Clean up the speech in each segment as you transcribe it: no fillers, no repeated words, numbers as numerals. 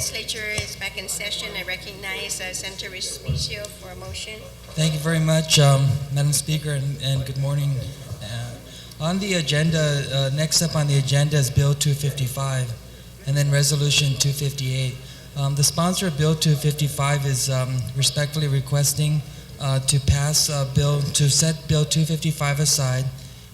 Legislature is back in session. I recognize Senator Respicio for a motion. Thank you very much, Madam Speaker, and good morning. On the agenda, next up on the agenda is Bill 255, and then Resolution 258. The sponsor of Bill 255 is respectfully requesting to pass to set Bill 255 aside,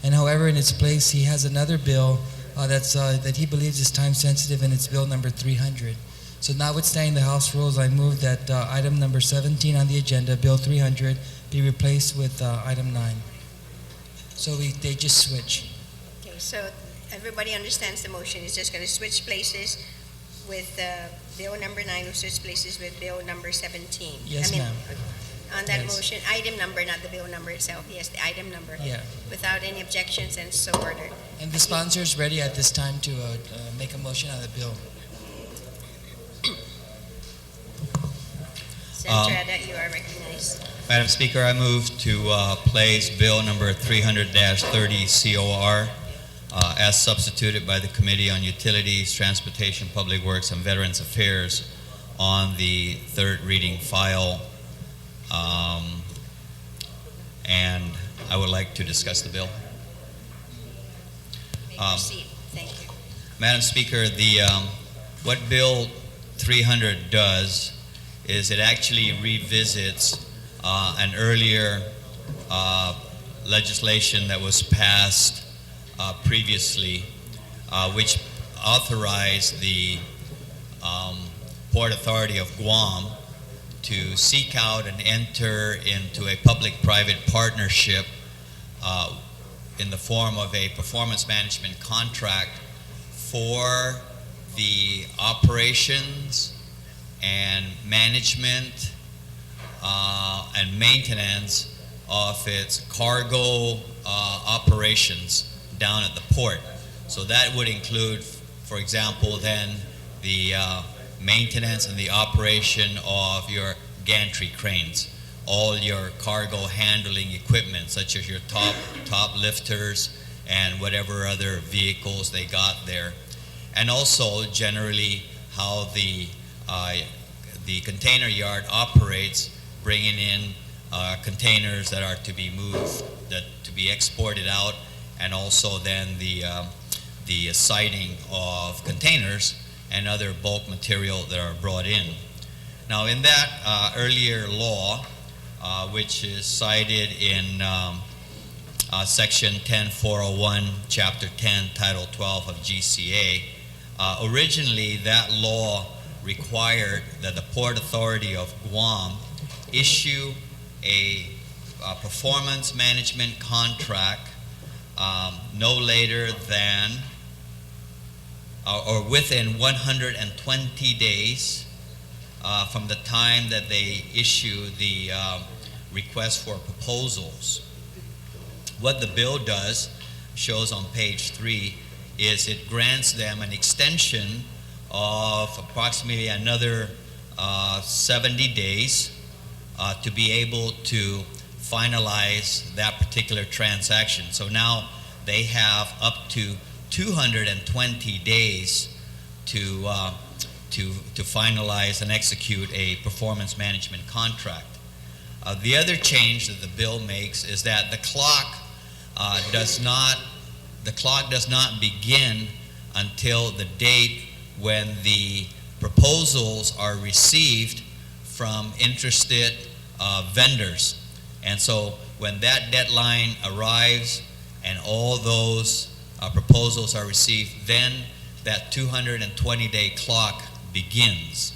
and however, in its place, he has another bill that he believes is time sensitive, and it's Bill number 300. So notwithstanding the House rules, I move that item number 17 on the agenda, Bill 300, be replaced with item 9. So they just switch. Okay, so everybody understands the motion. It's just going to switch places with Bill number 9, will switch places with Bill number 17. Yes, ma'am. On that motion, item number, not the bill number itself. Yes, the item number. Yeah. Without any objections, and so ordered. And the sponsor is ready at this time to make a motion on the bill. Senator Ada, you are recognized. Madam Speaker, I move to place Bill number 300-30 COR as substituted by the Committee on Utilities, Transportation, Public Works, and Veterans Affairs on the third reading file. And I would like to discuss the bill. Proceed. Thank you. Madam Speaker, what Bill 300 does is it actually revisits an earlier legislation that was passed previously, which authorized the Port Authority of Guam to seek out and enter into a public-private partnership in the form of a performance management contract for the operations and management and maintenance of its cargo operations down at the port. So that would include, for example, then the maintenance and the operation of your gantry cranes, all your cargo handling equipment, such as your top lifters and whatever other vehicles they got there, and also generally how the container yard operates, bringing in containers that are to be moved, that to be exported out, and also then the siting of containers and other bulk material that are brought in. Now, in that earlier law, which is cited in Section 10401, Chapter 10, Title 12 of GCA, originally that law required that the Port Authority of Guam issue a performance management contract no later than or within 120 days from the time that they issue the request for proposals. What the bill does, shows on page 3, is it grants them an extension of approximately another 70 days to be able to finalize that particular transaction. So now they have up to 220 days to finalize and execute a performance management contract. The other change that the bill makes is that the clock does not begin until the date when the proposals are received from interested vendors. And so when that deadline arrives and all those proposals are received, then that 220-day clock begins.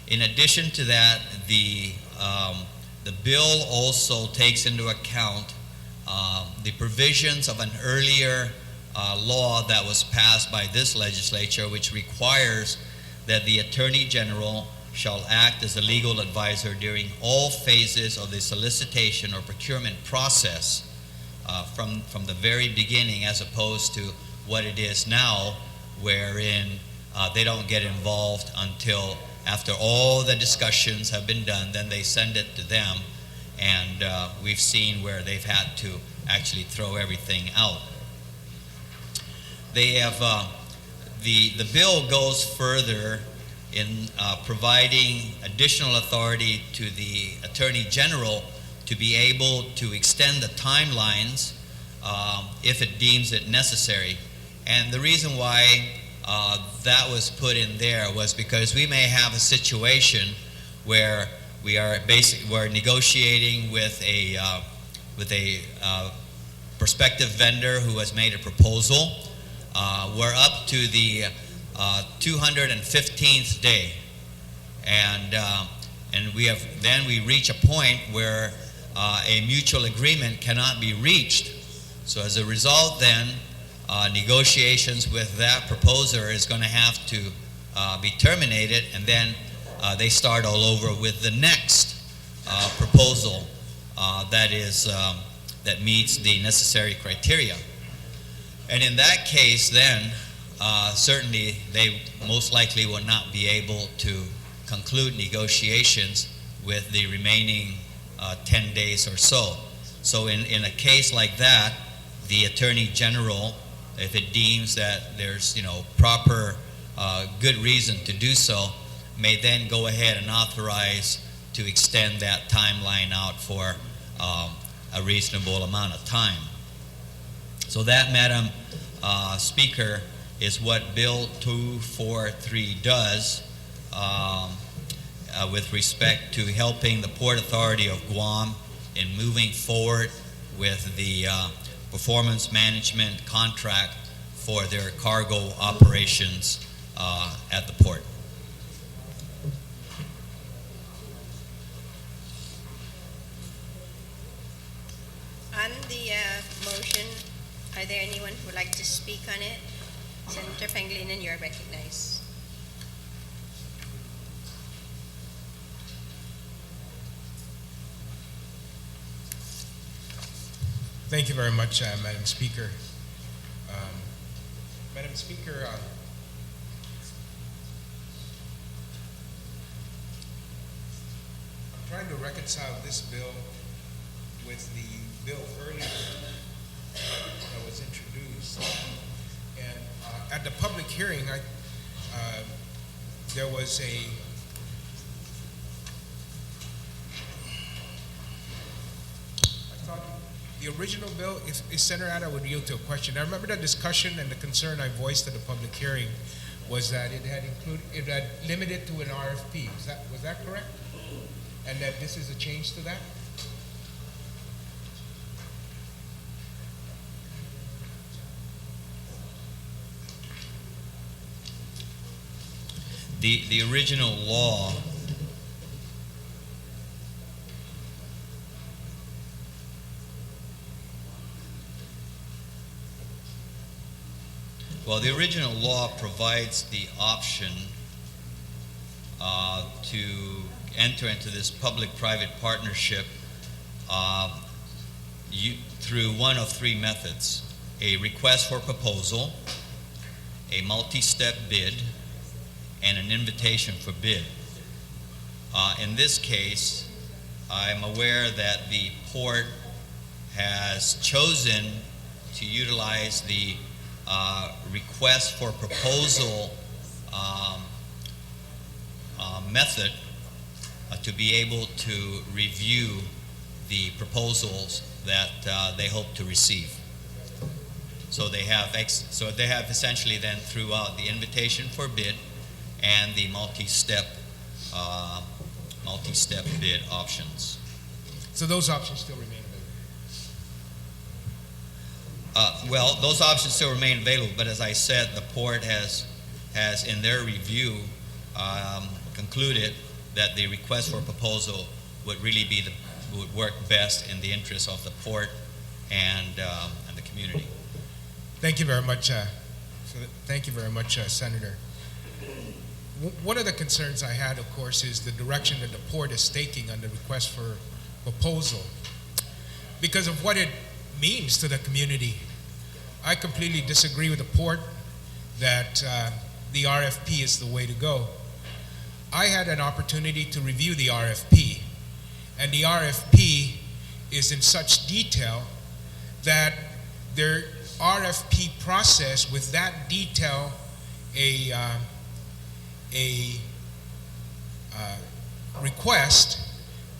In addition to that, the bill also takes into account the provisions of an earlier law that was passed by this legislature, which requires that the Attorney General shall act as a legal advisor during all phases of the solicitation or procurement process from the very beginning, as opposed to what it is now, wherein they don't get involved until after all the discussions have been done. Then they send it to them, and we've seen where they've had to actually throw everything out. They have the bill goes further in providing additional authority to the Attorney General to be able to extend the timelines if it deems it necessary. And the reason why that was put in there was because we may have a situation where we're negotiating with a prospective vendor who has made a proposal. We're up to the 215th day, and we reach a point where a mutual agreement cannot be reached. So as a result, then negotiations with that proposer is going to have to be terminated, and then they start all over with the next proposal that meets the necessary criteria. And in that case, then certainly they most likely will not be able to conclude negotiations with the remaining 10 days or so. So in a case like that, the Attorney General, if it deems that there's proper good reason to do so, may then go ahead and authorize to extend that timeline out for a reasonable amount of time. So that, Madam Speaker, is what Bill 243 does with respect to helping the Port Authority of Guam in moving forward with the performance management contract for their cargo operations at the port. On the motion, are there anyone who would like to speak on it? Senator Pangilinan, you are recognized. Thank you very much, Madam Speaker. Madam Speaker, I'm trying to reconcile this bill with the bill earlier that was introduced. And at the public hearing, there was I thought the original bill, if Senator Ada would yield to a question. I remember the discussion and the concern I voiced at the public hearing was that it had limited to an RFP. Was that correct? And that this is a change to that? The original law provides the option to enter into this public-private partnership through one of three methods: a request for proposal, a multi-step bid, and an invitation for bid. In this case, I'm aware that the port has chosen to utilize the request for proposal method to be able to review the proposals that they hope to receive. So they have essentially then throughout the invitation for bid and the multi-step bid options. So those options still remain available? Well, those options still remain available, but as I said, the port has in their review concluded that the request for proposal would really would work best in the interest of the port and the community. Thank you very much. Senator. One of the concerns I had, of course, is the direction that the port is taking on the request for proposal because of what it means to the community. I completely disagree with the port that the RFP is the way to go. I had an opportunity to review the RFP, and the RFP is in such detail that their RFP process with that detail a request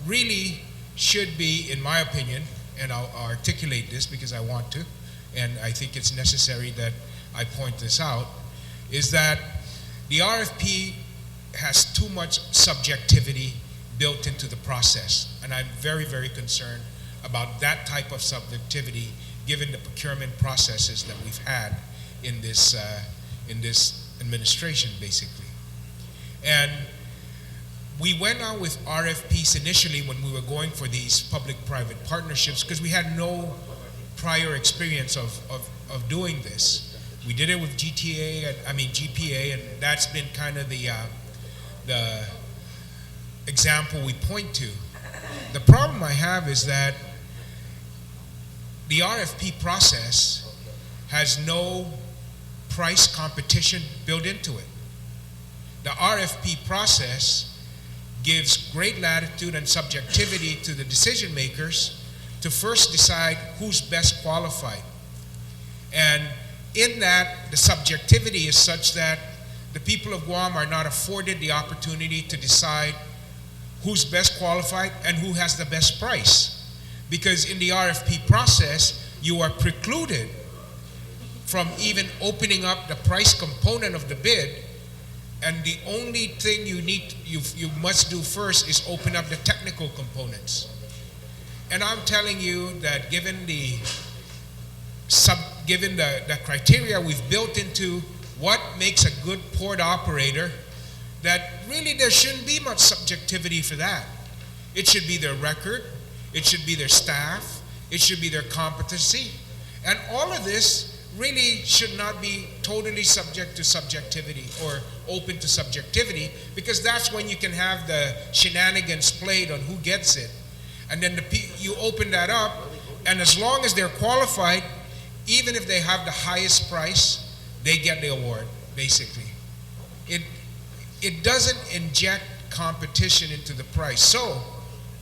really should be, in my opinion, and I'll articulate this because I want to, and I think it's necessary that I point this out, is that the RFP has too much subjectivity built into the process, and I'm very, very concerned about that type of subjectivity given the procurement processes that we've had in this administration, basically. And we went out with RFPs initially when we were going for these public-private partnerships because we had no prior experience of doing this. We did it with GPA, and that's been kind of the example we point to. The problem I have is that the RFP process has no price competition built into it. The RFP process gives great latitude and subjectivity to the decision makers to first decide who's best qualified. And in that, the subjectivity is such that the people of Guam are not afforded the opportunity to decide who's best qualified and who has the best price. Because in the RFP process, you are precluded from even opening up the price component of the bid, and the only thing you must do first is open up the technical components. And I'm telling you that given the criteria we've built into what makes a good port operator, that really there shouldn't be much subjectivity for that. It should be their record, it should be their staff, it should be their competency, and all of this really should not be totally subject to subjectivity or open to subjectivity, because that's when you can have the shenanigans played on who gets it. And then you open that up, and as long as they're qualified, even if they have the highest price, they get the award, basically. It doesn't inject competition into the price. So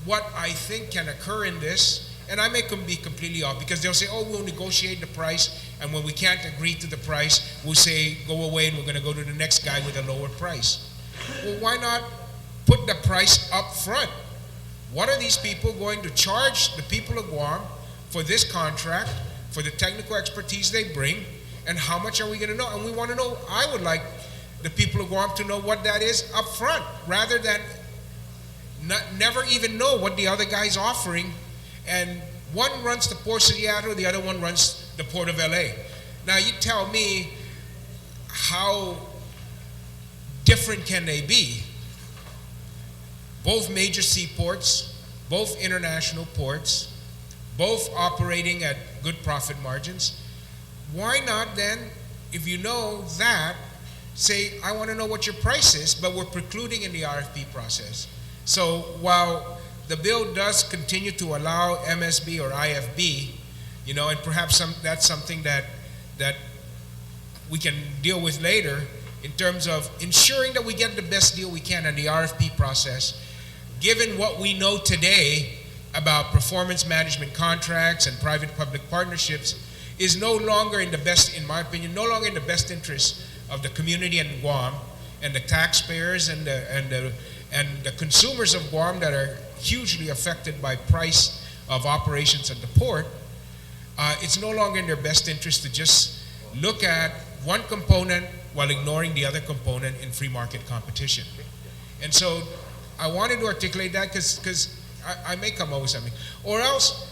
what I think can occur in this, and I may be completely off, because they'll say, oh, we'll negotiate the price, and when we can't agree to the price, we'll say, go away, and we're going to go to the next guy with a lower price. Well, why not put the price up front? What are these people going to charge the people of Guam for this contract, for the technical expertise they bring, and how much are we going to know? And we want to know, I would like the people of Guam to know what that is up front, rather than never even know what the other guy's offering, and one runs the Port of Seattle, the other one runs the Port of LA. Now you tell me, how different can they be? Both major seaports, both international ports, both operating at good profit margins. Why not then, if you know that, say, I want to know what your price is, but we're precluding in the RFP process. So while the bill does continue to allow MSB or IFB, and perhaps that's something that we can deal with later in terms of ensuring that we get the best deal we can in the RFP process, given what we know today about performance management contracts and private-public partnerships, is no longer in my opinion, no longer in the best interest of the community in Guam and the taxpayers and the consumers of Guam that are hugely affected by price of operations at the port. It's no longer in their best interest to just look at one component while ignoring the other component in free market competition. And so I wanted to articulate that because I may come up with something. Or else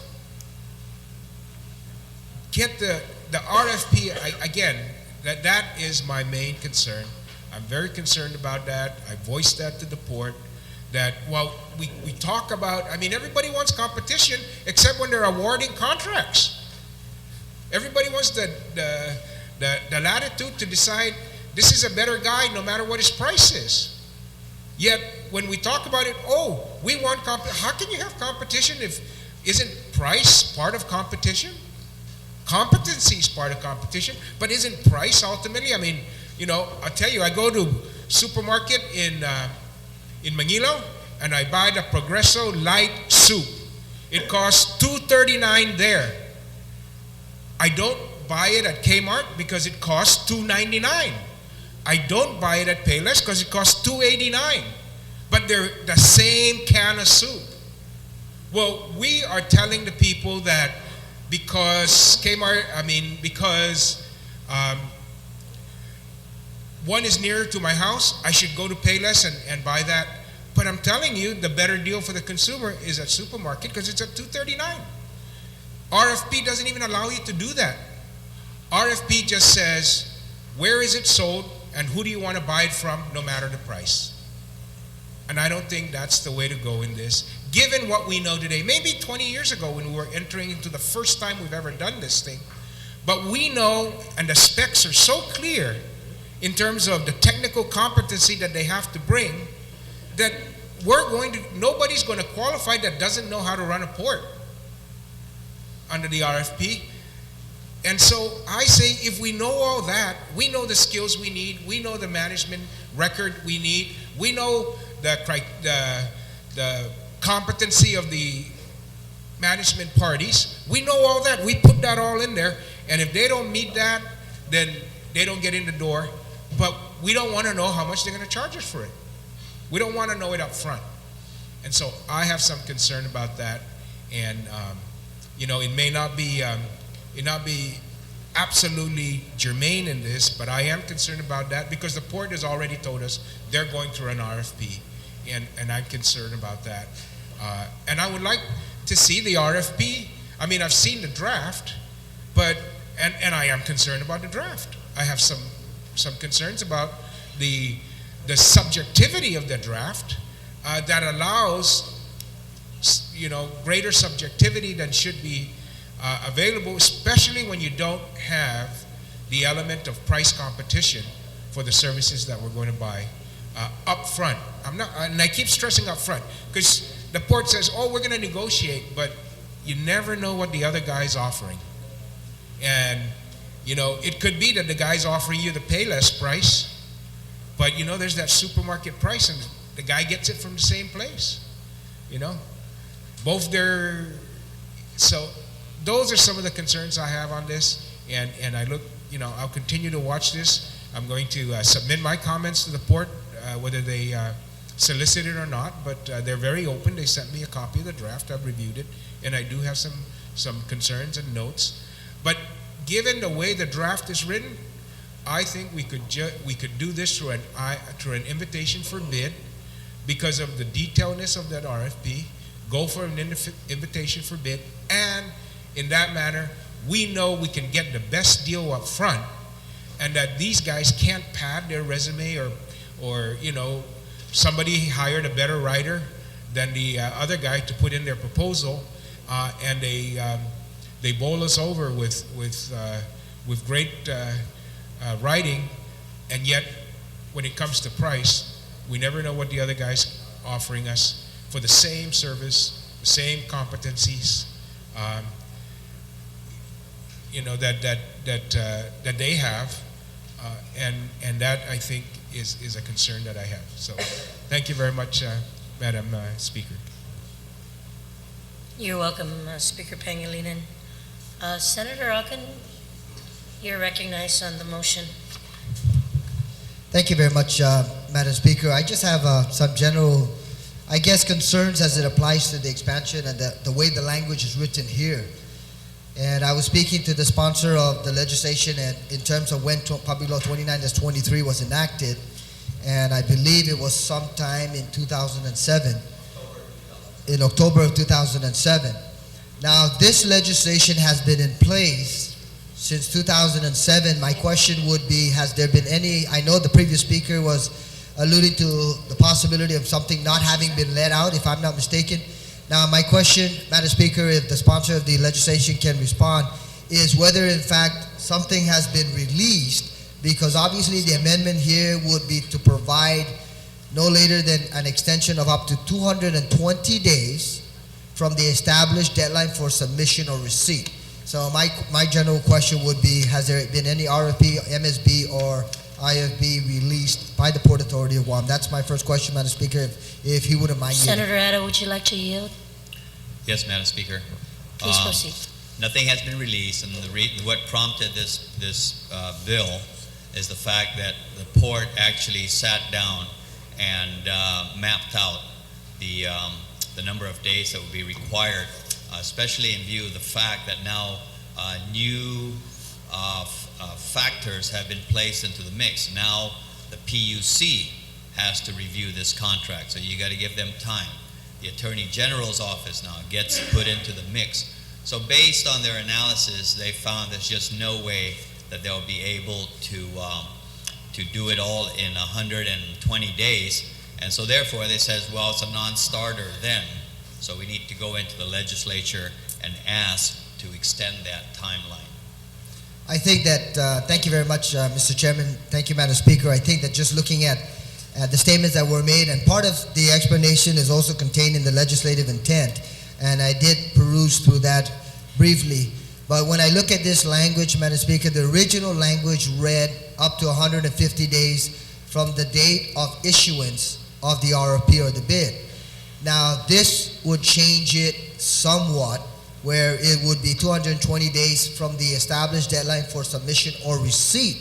get the RFP, again, that is my main concern. I'm very concerned about that. I voiced that to the port, that while we talk about, everybody wants competition except when they're awarding contracts. Everybody wants the latitude to decide this is a better guy no matter what his price is. Yet when we talk about it, we want how can you have competition if isn't price part of competition? Competency is part of competition, but isn't price ultimately? I'll tell you, I go to supermarket in Manila and I buy the Progresso light soup. It costs $2.39 there. I don't buy it at Kmart because it costs $2.99. I don't buy it at Payless because it costs $2.89, but they're the same can of soup. Well, we are telling the people that because one is nearer to my house, I should go to Payless and buy that. But I'm telling you, the better deal for the consumer is at supermarket because it's at $2.39. RFP doesn't even allow you to do that. RFP just says, where is it sold and who do you want to buy it from, no matter the price. And I don't think that's the way to go in this, given what we know today. Maybe 20 years ago when we were entering into the first time we've ever done this thing. But we know, and the specs are so clear in terms of the technical competency that they have to bring, that nobody's going to qualify that doesn't know how to run a port under the RFP. And so I say, if we know all that, we know the skills we need, we know the management record we need, we know the competency of the management parties, we know all that, we put that all in there, and if they don't meet that, then they don't get in the door. But we don't want to know how much they're going to charge us for it. We don't want to know it up front. And so I have some concern about that. And, it may not be absolutely germane in this, but I am concerned about that because the port has already told us they're going through an RFP. And I'm concerned about that. And I would like to see the RFP. I mean, I've seen the draft, but I am concerned about the draft. I have some concerns about the subjectivity of the draft that allows greater subjectivity than should be available, especially when you don't have the element of price competition for the services that we're going to buy up front. And I keep stressing up front because the port says, oh, we're going to negotiate, but you never know what the other guy's offering. And it could be that the guy's offering you the Payless price, but there's that supermarket price and the guy gets it from the same place. So those are some of the concerns I have on this, and I look, I'll continue to watch this. I'm going to submit my comments to the port, whether they solicit it or not, but they're very open. They sent me a copy of the draft. I've reviewed it, and I do have some concerns and notes. But given the way the draft is written, I think we could do this through an invitation for bid because of the detailedness of that RFP. Go for an invitation for bid, and in that manner, we know we can get the best deal up front, and that these guys can't pad their resume or somebody hired a better writer than the other guy to put in their proposal, and they bowl us over with great writing, and yet when it comes to price, we never know what the other guy's offering us for the same service, the same competencies, that they have, and that I think is a concern that I have. So, thank you very much, Madam Speaker. You're welcome, Speaker Pangilinan. Senator Alkin, you're recognized on the motion. Thank you very much, Madam Speaker. I just have some general, concerns as it applies to the expansion and the way the language is written here. And I was speaking to the sponsor of the legislation and in terms of when Public Law 29-23 was enacted, and I believe it was sometime in 2007, in October of 2007. Now, this legislation has been in place since 2007. My question would be, has there been any, I know the previous speaker was alluding to the possibility of something not having been let out, if I'm not mistaken. Now, my question, Madam Speaker, if the sponsor of the legislation can respond, is whether in fact something has been released, because obviously the amendment here would be to provide no later than an extension of up to 220 days from the established deadline for submission or receipt. So my general question would be, has there been any RFP, MSB, or IFB released by the Port Authority of Guam? That's my first question, Madam Speaker, if he wouldn't mind. Senator Addo, would you like to yield? Yes, Madam Speaker. Please proceed. Nothing has been released, and what prompted this bill is the fact that the port actually sat down and mapped out the number of days that would be required, especially in view of the fact that now new factors have been placed into the mix. Now the PUC has to review this contract, so you got to give them time. The Attorney General's office now gets put into the mix. So based on their analysis, they found there's just no way that they'll be able to do it all in 120 days. And so therefore they says, well, it's a non-starter then. So we need to go into the legislature and ask to extend that timeline. I think that, thank you very much, Mr. Chairman. Thank you, Madam Speaker. I think that just looking at the statements that were made, and part of the explanation is also contained in the legislative intent, and I did peruse through that briefly. But when I look at this language, Madam Speaker, the original language read up to 150 days from the date of issuance of the RFP or the bid. Now, this would change it somewhat, where it would be 220 days from the established deadline for submission or receipt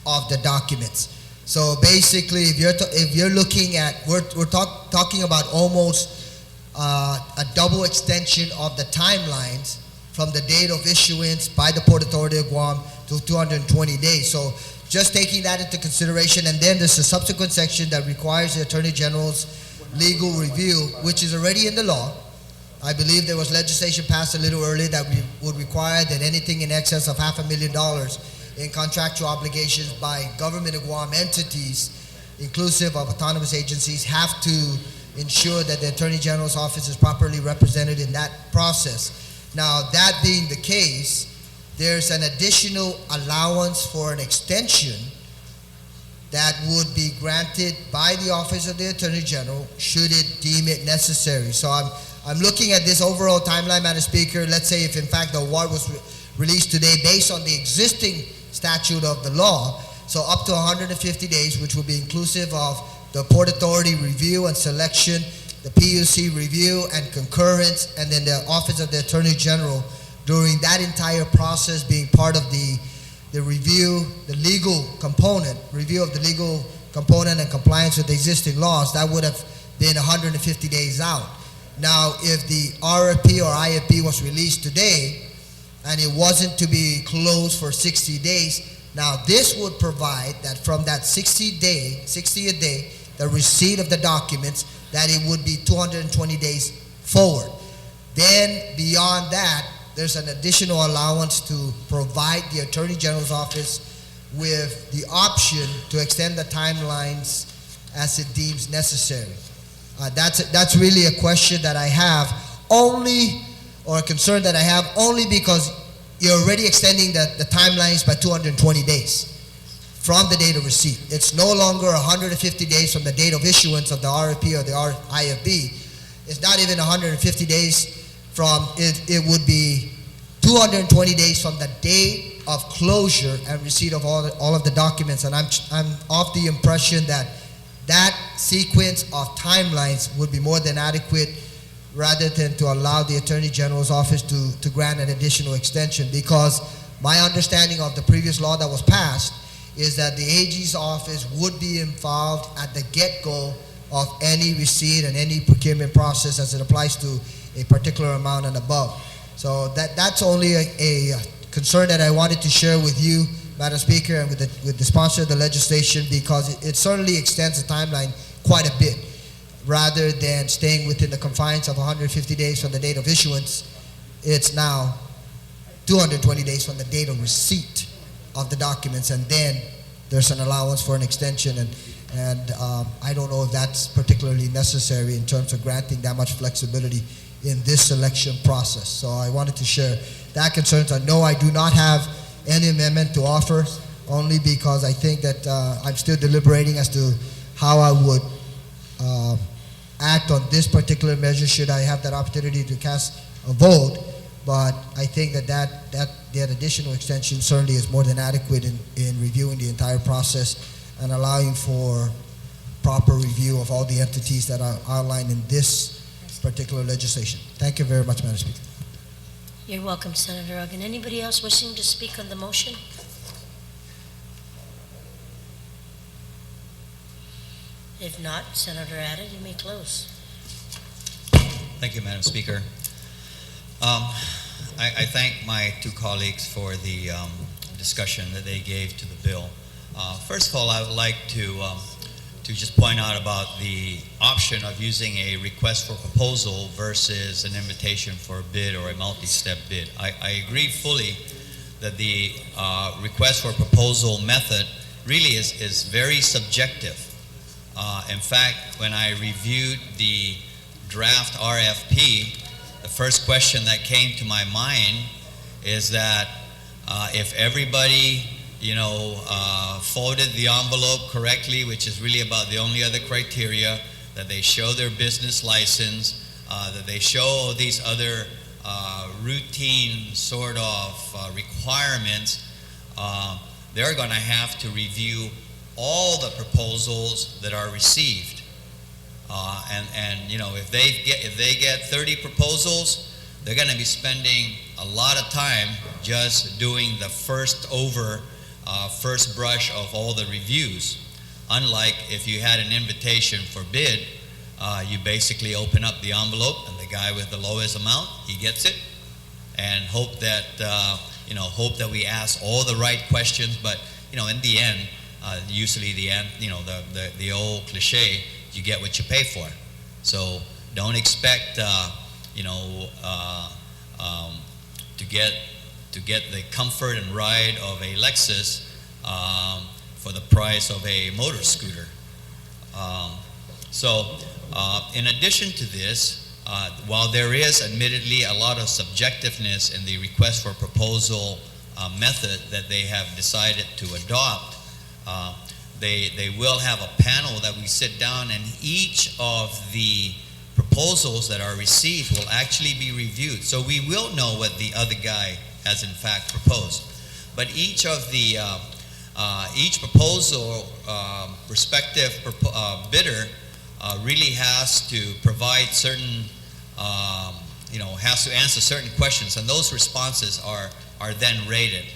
of the documents. So basically, if you're looking at, we're talking about almost a double extension of the timelines from the date of issuance by the Port Authority of Guam to 220 days. So just taking that into consideration, and then there's a subsequent section that requires the Attorney General's legal review, which is already in the law. I believe there was legislation passed a little earlier that would require that anything in excess of $500,000 in contractual obligations by government of Guam entities, inclusive of autonomous agencies, have to ensure that the Attorney General's office is properly represented in that process. Now, that being the case, there's an additional allowance for an extension that would be granted by the Office of the Attorney General should it deem it necessary. So I'm looking at this overall timeline, Madam Speaker. Let's say if in fact the award was released today based on the existing statute of the law, so up to 150 days, which will be inclusive of the Port Authority review and selection, the PUC review and concurrence, and then the Office of the Attorney General during that entire process being part of the review, the legal component, review of the legal component and compliance with the existing laws. That would have been 150 days out. Now, if the RFP or IFP was released today and it wasn't to be closed for 60 days, now this would provide that from that 60 a day, the receipt of the documents, that it would be 220 days forward. Then beyond that, there's an additional allowance to provide the Attorney General's office with the option to extend the timelines as it deems necessary. That's really a question that I have only, or a concern that I have only because you're already extending the timelines by 220 days from the date of receipt. It's no longer 150 days from the date of issuance of the RFP or the IFB. It's not even 150 days from, it would be 220 days from the date of closure and receipt of all of the documents. And I'm of the impression that that sequence of timelines would be more than adequate rather than to allow the Attorney General's office to grant an additional extension, because my understanding of the previous law that was passed is that the AG's office would be involved at the get-go of any receipt and any procurement process as it applies to a particular amount and above. So that's only a concern that I wanted to share with you, Madam Speaker, and with the sponsor of the legislation, because it certainly extends the timeline quite a bit, rather than staying within the confines of 150 days from the date of issuance. It's now 220 days from the date of receipt of the documents, and then there's an allowance for an extension, and I don't know if that's particularly necessary in terms of granting that much flexibility in this selection process. So I wanted to share that concerns. No, I do not have any amendment to offer, only because I think that I'm still deliberating as to how I would act on this particular measure should I have that opportunity to cast a vote. But I think that additional extension certainly is more than adequate in reviewing the entire process and allowing for proper review of all the entities that are outlined in this particular legislation. Thank you very much, Madam Speaker. You're welcome, Senator Ogden. Anybody else wishing to speak on the motion? If not, Senator Added, you may close. Thank you, Madam Speaker. I thank my two colleagues for the discussion that they gave to the bill. First of all, I would like to just point out about the option of using a request for proposal versus an invitation for a bid or a multi-step bid. I agree fully that the request for proposal method really is very subjective. In fact, when I reviewed the draft RFP, the first question that came to my mind is that if everybody, folded the envelope correctly, which is really about the only other criteria, that they show their business license, that they show all these other routine sort of requirements, they're going to have to review all the proposals that are received. If they get 30 proposals, they're going to be spending a lot of time just doing the first brush of all the reviews. Unlike if you had an invitation for bid, you basically open up the envelope and the guy with the lowest amount, he gets it, and hope that we ask all the right questions. But in the end, usually the old cliche, you get what you pay for. So don't expect to get the comfort and ride of a Lexus for the price of a motor scooter. In addition to this, while there is admittedly a lot of subjectiveness in the request for proposal method that they have decided to adopt, they will have a panel that we sit down, and each of the proposals that are received will actually be reviewed. So we will know what the other guy has in fact proposed. But each proposal, prospective bidder really has to provide certain, has to answer certain questions, and those responses are then rated,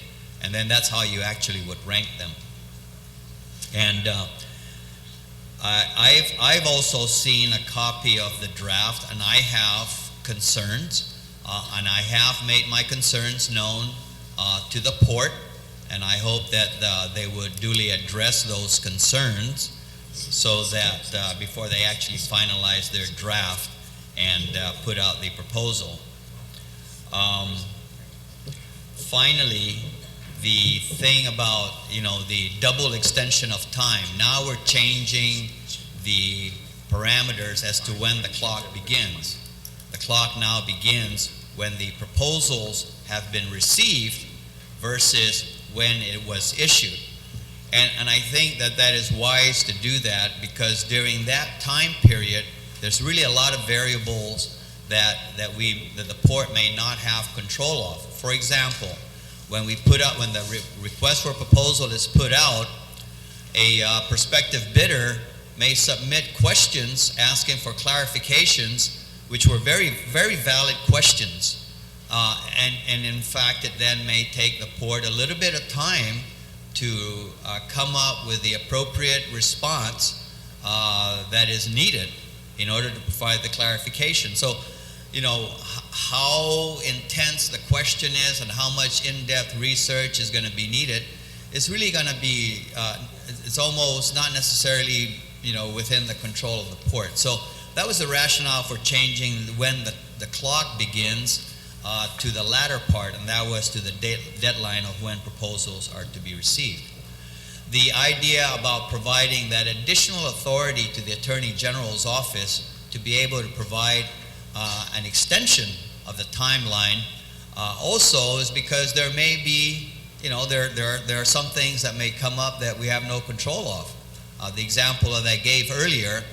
and then that's how you actually would rank them. And I've also seen a copy of the draft, and I have concerns, and I have made my concerns known to the port, and I hope that they would duly address those concerns so that before they actually finalize their draft and put out the proposal. Finally, the thing about the double extension of time. Now we're changing the parameters as to when the clock begins. The clock now begins when the proposals have been received versus when it was issued. And I think that is wise to do that, because during that time period, there's really a lot of variables that the port may not have control of. For example, when the request for proposal is put out, a prospective bidder may submit questions asking for clarifications, which were very, very valid questions. And in fact, it then may take the port a little bit of time to come up with the appropriate response that is needed in order to provide the clarification. So, how intense the question is and how much in-depth research is going to be needed is really going to be, it's almost not necessarily, within the control of the port. So that was the rationale for changing when the clock begins to the latter part, and that was to the deadline of when proposals are to be received. The idea about providing that additional authority to the Attorney General's office to be able to provide an extension of the timeline also is because there may be, there are some things that may come up that we have no control of. The example that I gave earlier,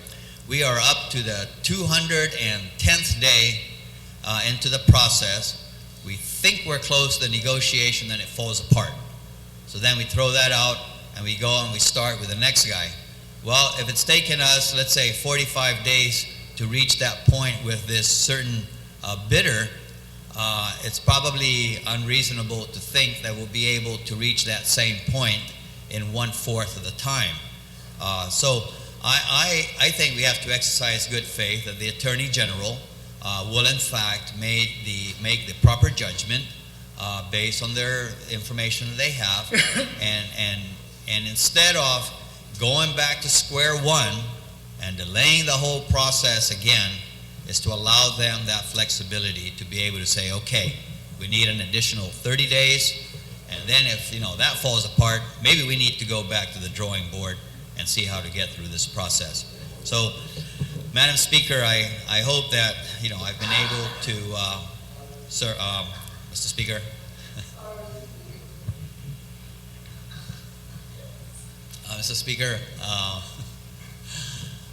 we are up to the 210th day into the process. We think we're close to the negotiation, then it falls apart. So then we throw that out and we go and we start with the next guy. Well, if it's taken us, let's say, 45 days to reach that point with this certain bidder, it's probably unreasonable to think that we'll be able to reach that same point in 1/4 of the time. So I think we have to exercise good faith that the Attorney General will in fact make the proper judgment based on their information that they have, and instead of going back to square one and delaying the whole process again, is to allow them that flexibility to be able to say, okay, we need an additional 30 days, and then if that falls apart, maybe we need to go back to the drawing board and see how to get through this process. So, Madam Speaker, I hope that I've been able to, Mr. Speaker. Mr. Speaker,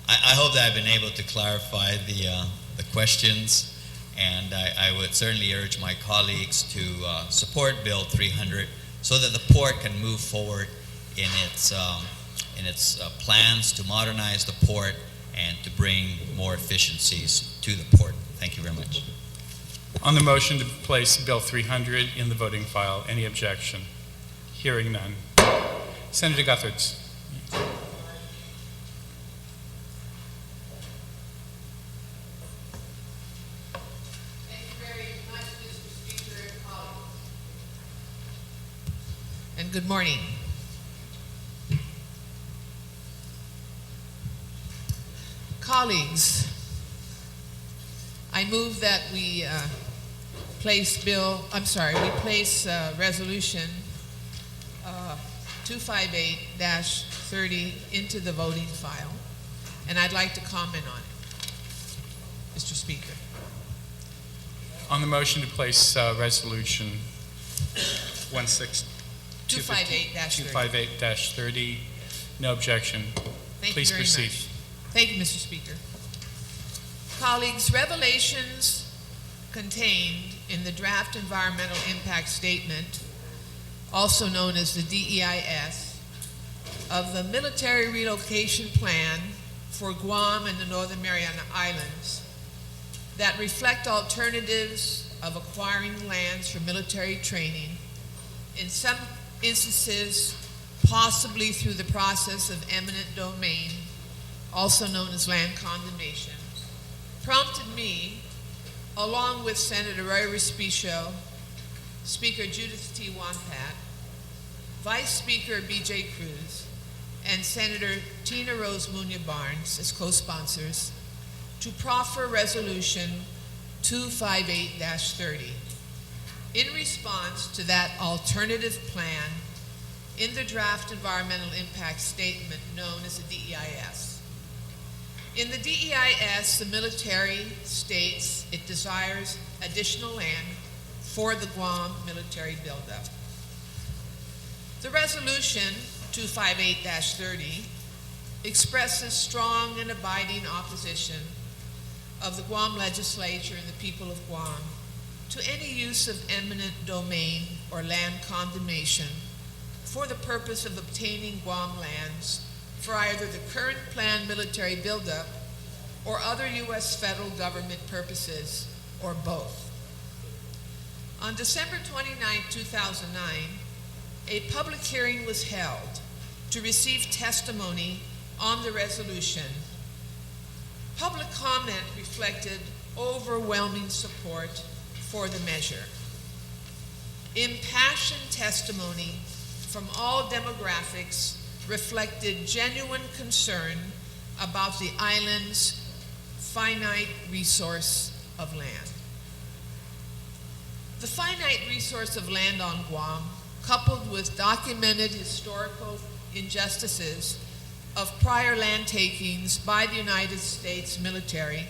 I hope that I've been able to clarify the questions, and I would certainly urge my colleagues to support Bill 300 so that the port can move forward in its plans to modernize the port and to bring more efficiencies to the port. Thank you very much. On the motion to place Bill 300 in the voting file, any objection? Hearing none. Senator Gutherts. Thank you very much, Mr. Speaker and colleagues. And good morning. Colleagues, I move that we place resolution 258-30 into the voting file, and I'd like to comment on it, Mr. Speaker. On the motion to place resolution 258-30. no objection. Thank Please you very proceed. much. Thank you, Mr. Speaker. Colleagues, revelations contained in the draft environmental impact statement, also known as the DEIS, of the military relocation plan for Guam and the Northern Mariana Islands that reflect alternatives of acquiring lands for military training, in some instances possibly through the process of eminent domain, also known as land condemnation, prompted me, along with Senator Roy Respicio, Speaker Judith T. Wampat, Vice Speaker B.J. Cruz, and Senator Tina Rose Munya Barnes as co-sponsors, to proffer Resolution 258-30 in response to that alternative plan in the draft environmental impact statement known as the DEIS. In the DEIS, the military states it desires additional land for the Guam military buildup. The resolution 258-30 expresses strong and abiding opposition of the Guam Legislature and the people of Guam to any use of eminent domain or land condemnation for the purpose of obtaining Guam lands for either the current planned military buildup or other U.S. federal government purposes, or both. On December 29, 2009, a public hearing was held to receive testimony on the resolution. Public comment reflected overwhelming support for the measure. Impassioned testimony from all demographics reflected genuine concern about the island's finite resource of land. The finite resource of land on Guam, coupled with documented historical injustices of prior land takings by the United States military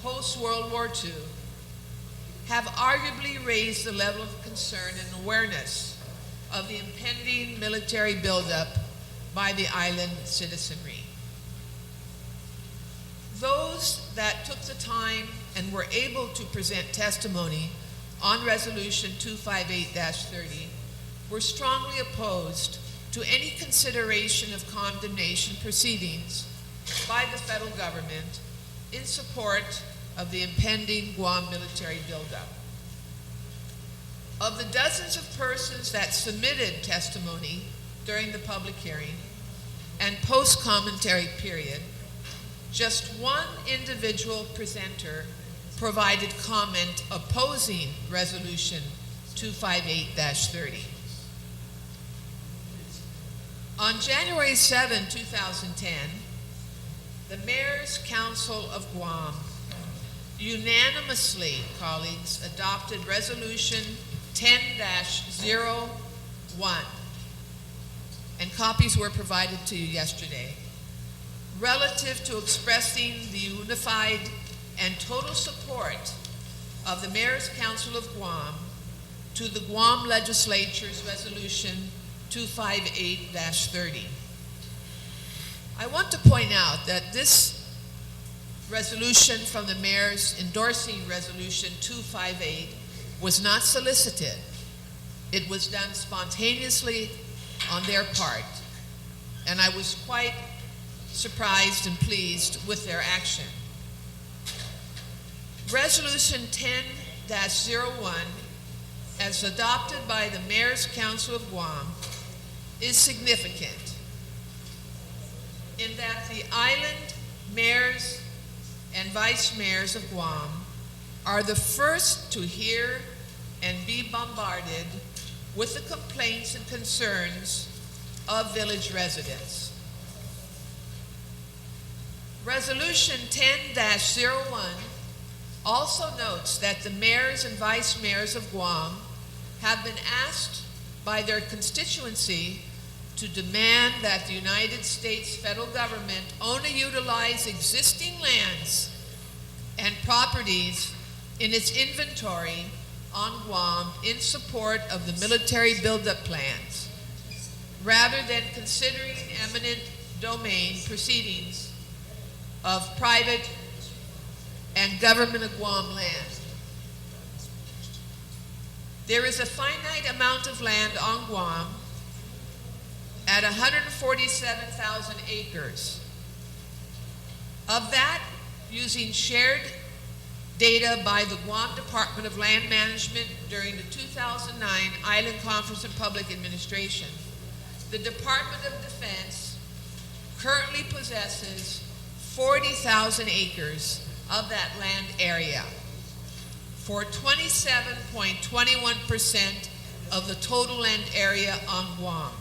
post-World War II, have arguably raised the level of concern and awareness of the impending military buildup by the island citizenry. Those that took the time and were able to present testimony on Resolution 258-30 were strongly opposed to any consideration of condemnation proceedings by the federal government in support of the impending Guam military buildup. Of the dozens of persons that submitted testimony during the public hearing, and post-commentary period, just one individual presenter provided comment opposing Resolution 258-30. On January 7, 2010, the Mayor's Council of Guam unanimously, colleagues, adopted Resolution 10-01, and copies were provided to you yesterday, relative to expressing the unified and total support of the Mayor's Council of Guam to the Guam Legislature's Resolution 258-30. I want to point out that this resolution from the mayor's endorsing Resolution 258 was not solicited. It was done spontaneously on their part, and I was quite surprised and pleased with their action. Resolution 10-01, as adopted by the Mayor's Council of Guam, is significant in that the island mayors and vice mayors of Guam are the first to hear and be bombarded with the complaints and concerns of village residents. Resolution 10-01 also notes that the mayors and vice mayors of Guam have been asked by their constituency to demand that the United States federal government only utilize existing lands and properties in its inventory on Guam in support of the military buildup plans, rather than considering eminent domain proceedings of private and government of Guam land. There is a finite amount of land on Guam at 147,000 acres. Of that, using shared data by the Guam Department of Land Management during the 2009 Island Conference on Public Administration, the Department of Defense currently possesses 40,000 acres of that land area, for 27.21% of the total land area on Guam.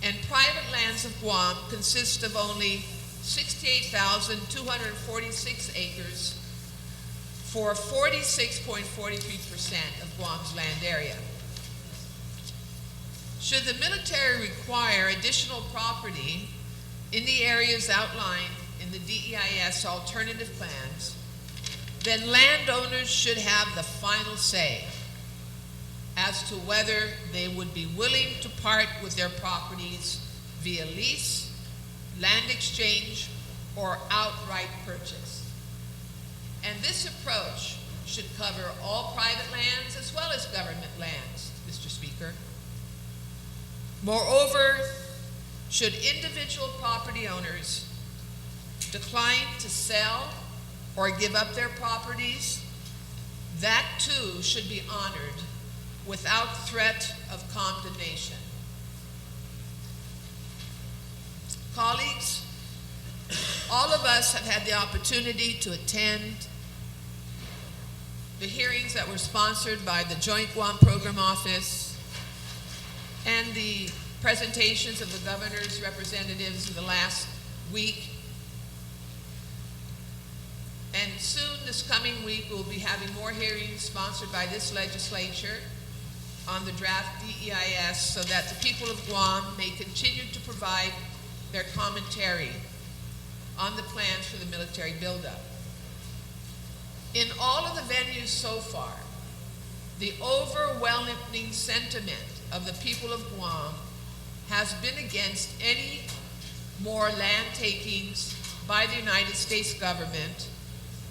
And private lands of Guam consist of only 68,246 acres, for 46.43% of Guam's land area. Should the military require additional property in the areas outlined in the DEIS alternative plans, then landowners should have the final say as to whether they would be willing to part with their properties via lease, land exchange, or outright purchase. And this approach should cover all private lands as well as government lands, Mr. Speaker. Moreover, should individual property owners decline to sell or give up their properties, that too should be honored without threat of condemnation. Colleagues, all of us have had the opportunity to attend the hearings that were sponsored by the Joint Guam Program Office and the presentations of the governor's representatives in the last week. And soon, this coming week, we'll be having more hearings sponsored by this legislature on the draft DEIS so that the people of Guam may continue to provide their commentary on the plans for the military buildup. In all of the venues so far, the overwhelming sentiment of the people of Guam has been against any more land takings by the United States government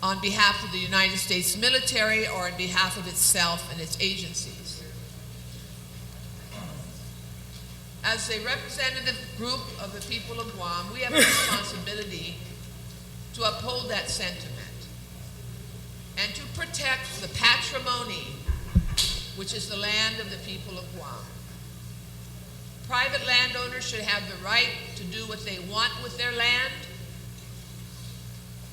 on behalf of the United States military or on behalf of itself and its agencies. As a representative group of the people of Guam, we have a responsibility to uphold that sentiment and to protect the patrimony, which is the land of the people of Guam. Private landowners should have the right to do what they want with their land.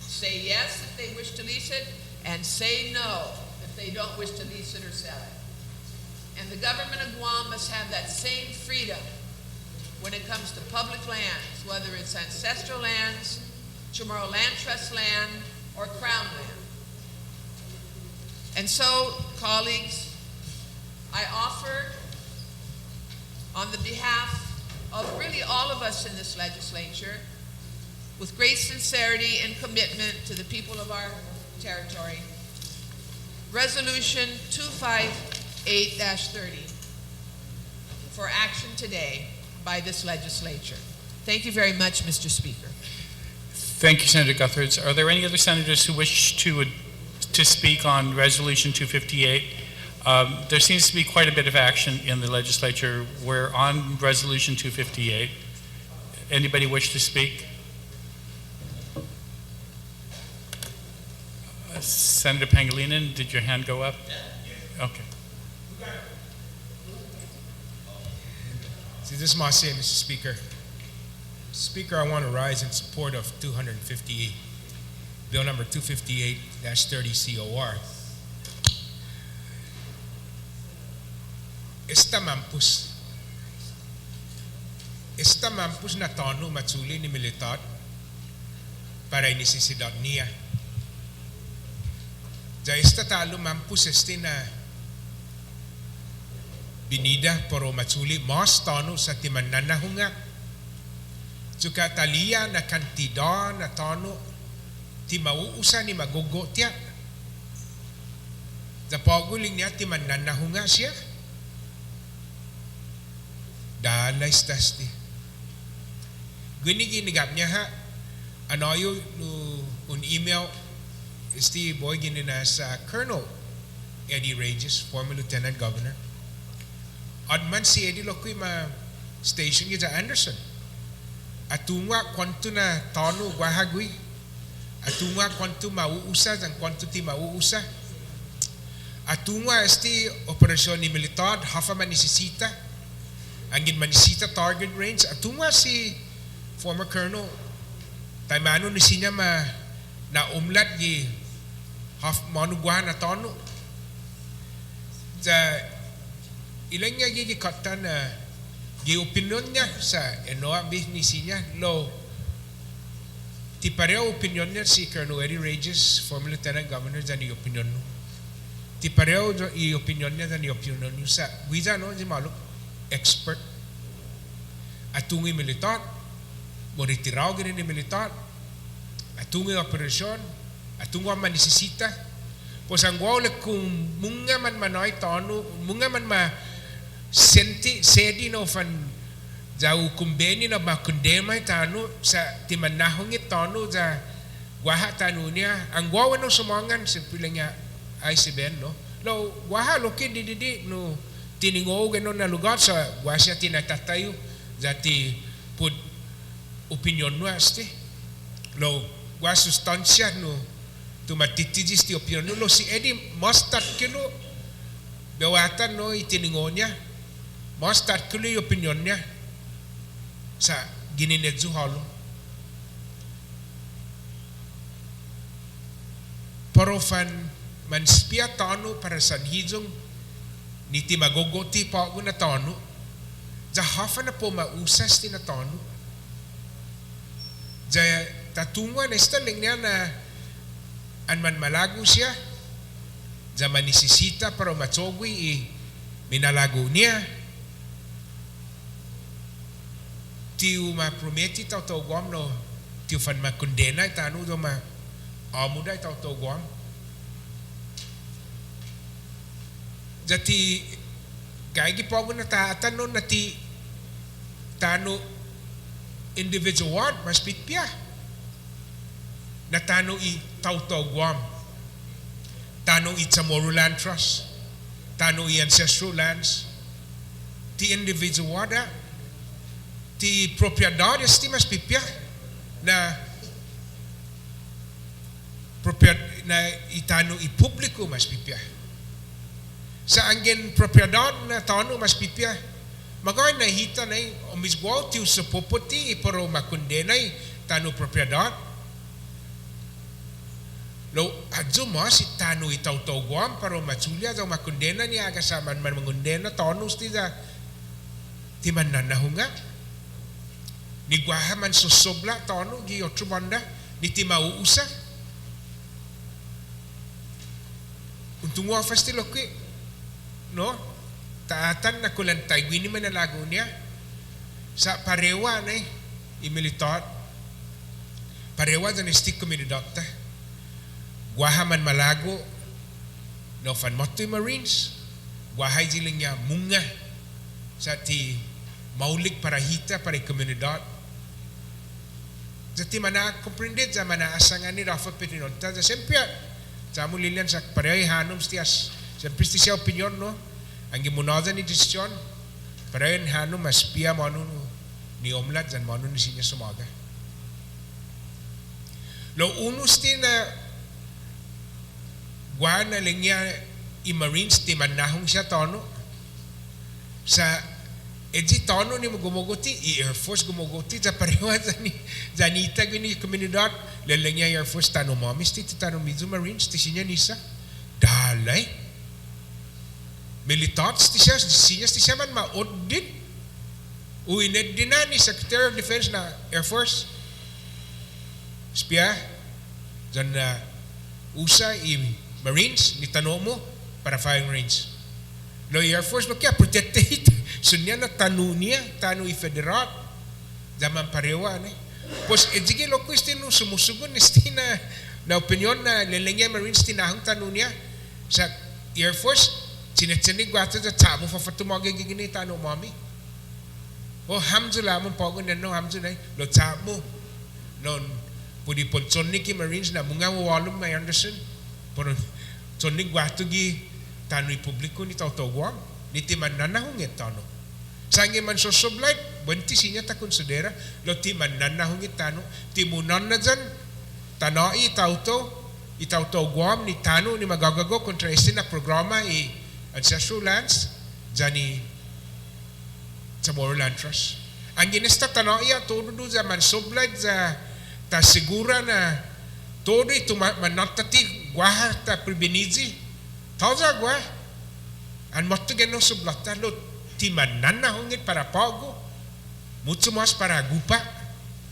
Say yes if they wish to lease it, and say no if they don't wish to lease it or sell it. And the government of Guam must have that same freedom when it comes to public lands, whether it's ancestral lands, Chamorro Land Trust land, or Crown land. And so, colleagues, I offer on the behalf of really all of us in this legislature, with great sincerity and commitment to the people of our territory, Resolution 258-30 for action today by this legislature. Thank you very much, Mr. Speaker. Thank you, Senator Gutherts. Are there any other senators who wish to speak on Resolution 258? There seems to be quite a bit of action in the legislature. We're on Resolution 258. Anybody wish to speak? Senator Pangilinan, did your hand go up? Okay. See, this is Marcia, Mr. Speaker. Speaker, I want to rise in support of 258, Bill number 258-30 COR. Esta mampus na tono matsuli ni militar para necesidad niya. Ja esta talo mampus na binida pero matsuli mas tono sa timananahunga. Juga talia na kantidad na tono ti mauusa ni magogo tiya. Ja paguling niya timananahunga siya. Dalay stasti. Ginigap niya ha. Ano yung un email isti boy ginina sa Colonel Eddie Regis, former Lieutenant Governor. Adman si Eddie Lokoy ma station kita Anderson. Atunga kwanto na tono guahagui. Atunga kwanto mauusa dan kwanto ti mauusa. Atunga isti operasyon ni militar hafa manisisita. Angin manisita target range. Atunga si former Colonel taimano ni sinya ma na umlat gi half manuguhan na tono. Ja ilang nga gi kata na gi opinion niya sa enoa business niya lo ti pareo opinion niya si Colonel Eddie Regis, former Lieutenant Governor, dan i opinion no. Ti pareo i opinion niya dan i opinion niya sa guida no di malo expert atungi militar mo retirao gini ni militar atungi operasyon atungo man nisisita pues ang wala kung munga man manoy tono munga man ma sedi no fan jau kumbeni na makundema tano sa timanahong tono ja waha tano niya ang wawa no sumangan simple nga ay si Ben no lo waha loki di no tiningo gano na lugar sa wasya tinatatayo jati pud opinion no asti lo wa sustansya no tumatitijis ti opinion no lo si Eddie mustard kilo bewatan no itiningo niya mustard kilo yung opinion niya sa gininedzu halo parofan manspia tano para sanhizong ni ti magogoti pa ako na tono ja hafa na po mausas ti na tono ja tatunga na istaling niya na anman malago siya ja manisisita pero matsogwi minalago niya ti ma-prometi tau Guam no ti fan makundena itano do ma amuda tau Guam jati gaigi pogo na taatan no nati tano individual ward mas pitpia na tano i tauto Guam tano i Chamorro Land Trust tano i ancestral lands ti individual ward ti propiedades ti mas pitpia na na itano i publiko mas pitpia sa angin propiedad na tono mas pipia Magay na hita na omisgwaw ti sa popoti iparo makundenay tanu propriedad. Lo adjo mo si tanu itaw-taw Guam paro matsulya daw makundena ni aga saman man mangundena tonus ti da ti man nanahunga. Ni gwaha man susobla tonu gi otro banda ni ti mauusa. Untung wafas ti loki. No? Taatan na kulantay, gwini man nalago niya. Sa parewa na imilitot. Parewa dan istik komunidad ta. Guahaman malago, no fan motoy Marines. Guahay jiling niya munga sa ti maulig para hita para komunidad. Sa ti mana komprendid, sa mana asangan ni Rafa Pitinonta, sa siyempre, sa mulilian sa parehay hanom stiyas. Siyempre siya opinion, no? Ang gimunodan ni desisyon, parehan hanom mas piya mo ni omlat, dan mo ni sinya sumaga. Lo unos ti na guan na lang niya i-Marines ti manahong siya tono sa edji tono ni gumuguti i-Air Force gumuguti sa parewa zanita gini komunidad lalang niya Air Force tano mamis ti tano midzo Marines ti sinya nisa dalay militats ti siya man maudit uined din na ni Secretary of Defense na Air Force spia dyan na usa Marines ni tanong mo para firing range. Lo Air Force mo kaya protected. So niya na tanong niya, tanong i-federal. Zaman parewa. Pues edjige lo ko istino sumusugon istina na opinion na lelengya Marines tinahong tanong niya sa Air Force sinetsenig gwata sa tamo fafatumagay gigini tanong mami. O hamzo lamang pogo na no hamzo na lo tamo non pudi ponson ni ki Marines na mga walong may Anderson pero sonig wato gi tano'y publiko ni tao Guam ni timan nanahungit tano sangi man sosoblight bunti sinya ta konsidera lo timan nanahungit tano timunan na dyan tanoi itaw Guam ni tano ni magagago kontra este na programa ancestral lands dyan ni sa Moreland Trust ang ginesta tanoi todo do za man soblight za ta sigura na todo ito manotati guaha ta pribinizi tauza gua an motto geno sublata lo timanan na hungit para pago mucho mas para gupa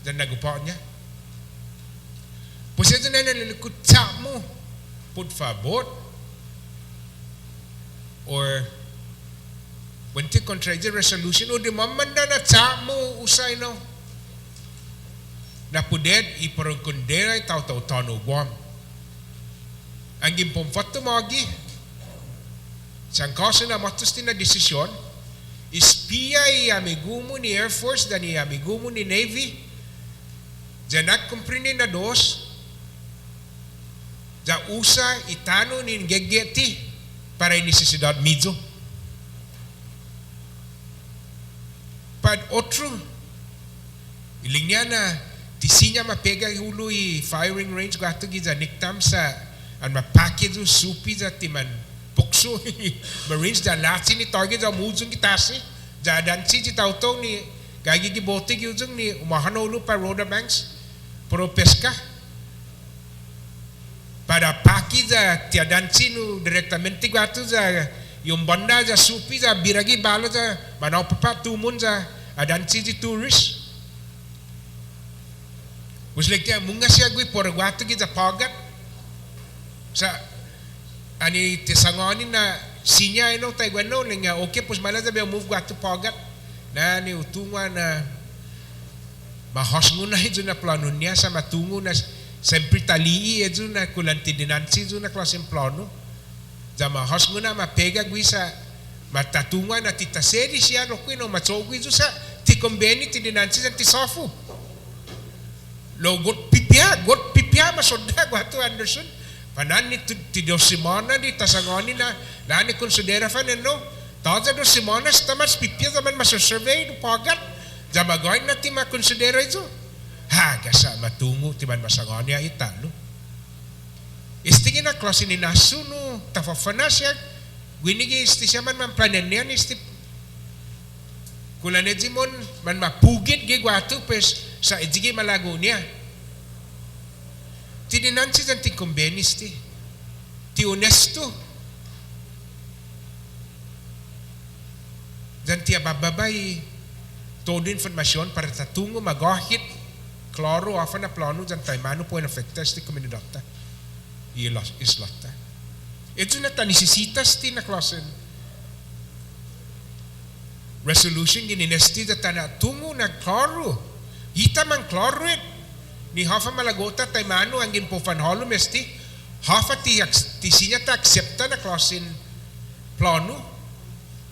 dan nagupa niya pues ito na nalilikot sa mo por favor or when ti contrary resolution o di mamanda na sa mo usay no na puded iparang kundera tao tano Guam. Ang gimpomfato magi sang kaso na matus na desisyon ispiya amigumo ni Air Force dan amigumo ni Navy janak kumprini na dos ja usa itano ni gegeti para necesidad midzo pad otro iling niya na tisinya mapega hulu firing range gato gi niktam sa an mapakid supi za timan pukso Marines da lati ni target za muzung kitasi ja dansi ji tauto ni gagi gi bote gi ujung ni umahanolo pa roda banks pro pesca para pakid za tia dansi no directamente gato za yung banda za supi za biragi balo za manaw papa tumun za adansi ji tourist Uslik dia munga siya gui por guato kita pagat sa ani tesangoni na sinya ino taiguano lenga okay pues mala da move guato pagat na ni utungwa na mahos nguna hizo na plano niya sa matungo na sempre talii ezo na kulanti dinansi zo na klaseng plano da mahos nguna mapega gui sa matatungwa na titaseri siya no kuino matsogui zo sa ti conveni ti dinansi sa ti sofu lo got pipia masodda guato Anderson panan ni ti dos semana di tasangoni na ni considera fan no taza dos semanas tamas pipia zaman maso-survey do pagat jamagoy na ti ma-considera ito ha gasa matungo ti man masangoni a italo istingin na klase ni nasu no tafafana siya gwinigi isti siya man planen niya isti Kula nejimon man mapugit gi gwatu pes sa ejigi malago niya. Ti dinansi jan ti kumbenis ti honesto. Jan ti abababay todo informasyon para tatungo magahit klaro afa na plano jan tayo mano po en afectas ti komunidad islata. Ito na tanisisitas ti na klasen resolution gininesti da tana tungo na klaro. Ita man klaro ni hafa malagota tayo mano ang ginpofan halo mesti hafa ti sinya ta aksepta na klasen plano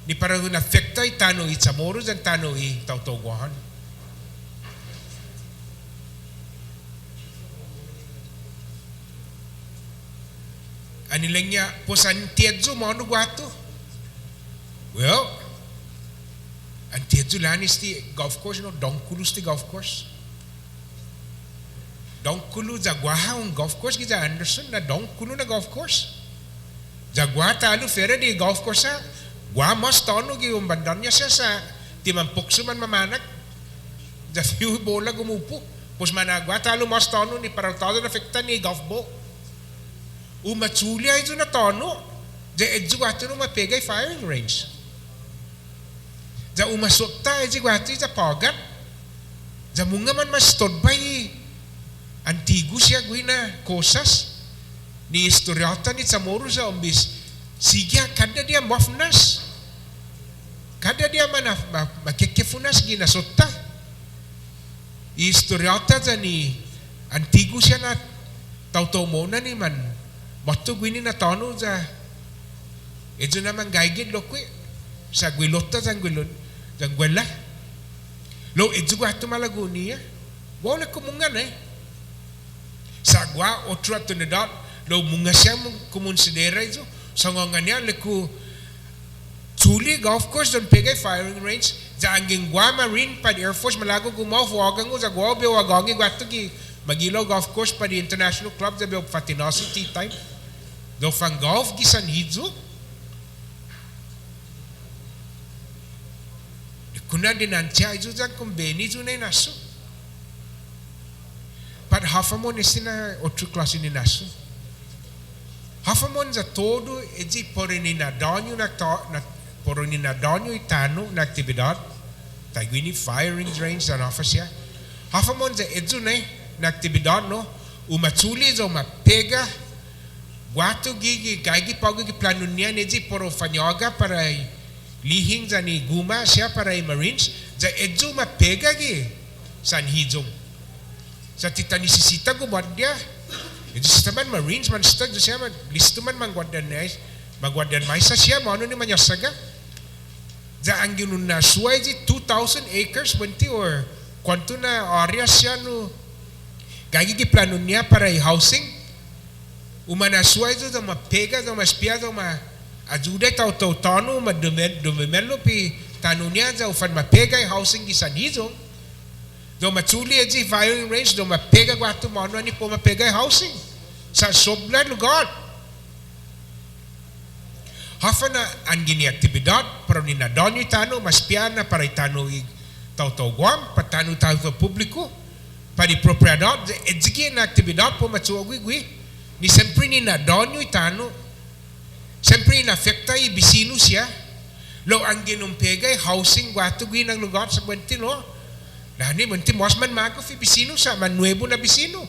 ni para na afekta itano itsamoro jan tano tautoguahan. Anilang niya po sa antiedzo mo ano guato? Well, antiedzo lanis ti golf course, no? Dongkulus ti golf course. Dongkulu jagwaha ang golf course gija Anderson na dongkulu na golf course. Jagwaha talo fere di golf course sa gwa mas tono gi umbandan niya siya sa timampukso man mamanak. Ja few bola gumupo. Pos managwa talo mas tono ni para todo na afekta ni golf ball. Umatsulia ito na tono. Ja edzu gato no mapegay firing range. Ja umasokta edzu gato ja pagat. Ja munga man mastodbay antigo siya gwina kosas ni istoryata ni Chamorro sa umbis sigya kada dia mafnas kada dia mana makekefunas ginasota istoryata ja ni antigo siya na tautomona ni man Matu gwini na tono ja ejo naman gaigid lokwe sa gwilota jan gwela lo ejo gato malagunia wala kumungan sa gwa otra tunedot lo munga siya kumonsidera ijo sa nganganya leku Tuli golf course don pegay firing range ja anging gwa marine pa Air Force malago gumaw wagang za gwa be wagangi gato gi Magilaw Golf Course pa di International Club sa Biog Fatinosi tea time. Do fang golf gisan hidzo. Kuna dinansya izo jan kumbeni izo na inaso. Pat hafamon isina otro klase ni naso. Hafamon za todo eji porinadonyo na porinadonyo itano na aktibidad. Tagwini firing range na office ya. Hafamon za edzo na aktibidad no umatsuli za umapega watu gigi gagi pago gi plano niya neji poro fanyoga para lihing za ni guma siya para marines za edzo mapega gi san hijong sa titanisisita gumad dia edzo sistaman marines man stag siya man listo man magwadan mais sa siya mo ano ni manyasaga za ang ginun na suway ji 2,000 acres bunti or kwanto na area siya no gagi gi plano niya para housing umanasuay zo za mapega za maspia za ma ajuda tau tono ma dumemelo pi tano niya za ufan mapega housing gi sanizo do matsuli eji firing range do mapega guato mano ni po mapega housing sa sobra lugar hafa na ang gini aktibidad para ni na donyo tano maspia na para itano tau Guam patano tau publiko para propriedad eji na aktibidad po matsuagwi ni sempre ni na donyo itano sempre na afekta i bisino siya lo ang ginumpegay housing guato gwi ng lugar sa Buenti no dahani Buenti mas man mago fi bisino sa man nuevo na bisino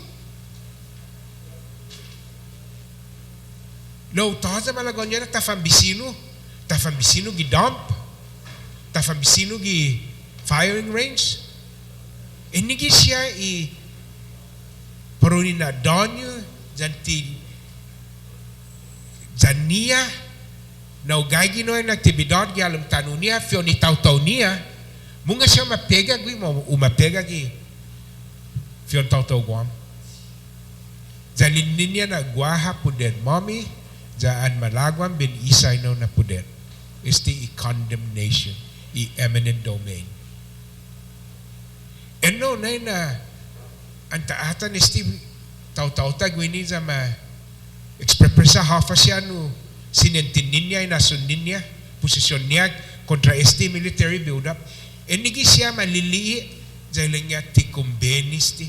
lo taza malagonya na tafam bisino gi dump tafam bisino gi firing range inigi siya i paroni na donyo janti jania na ugagi no na aktibidad gi alam tanunia fio ni tau niya munga siya mapega gwi mo umapega gi fio tau Guam jalin niya na guaha puder mommy jaan malagwan bin isay no na puder is the condemnation i eminent domain eno na antaatan isti tau tagwini za ma expresa hafa siya no sinentinin niya inasundin niya posisyon niya kontra military build-up Enigi siya malili Zailinga ti kumbenis ti.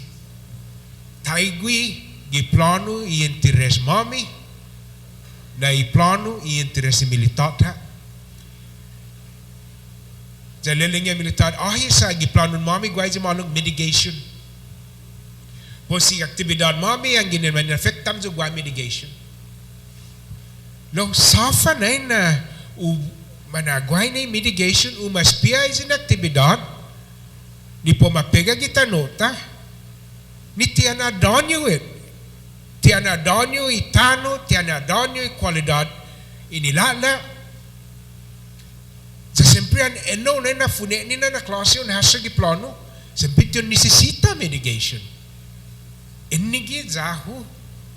Taigwi giplano I interes mami na iplano I interes militar ha. Zailinga militar ahi sa giplano mami guai sa malung mitigation. Posi aktibidad mami ang ginaman efektam sa guai mitigation. Lo safa na managway na mitigation umaspia isin aktibidad ni po mapega kita nota ni tiana donyo tiana donyo itano tiana donyo kwalidad inilala sa siyempre eno na fune ni na klase yung hasa di plano siyempre yun necesita mitigation inigi zahu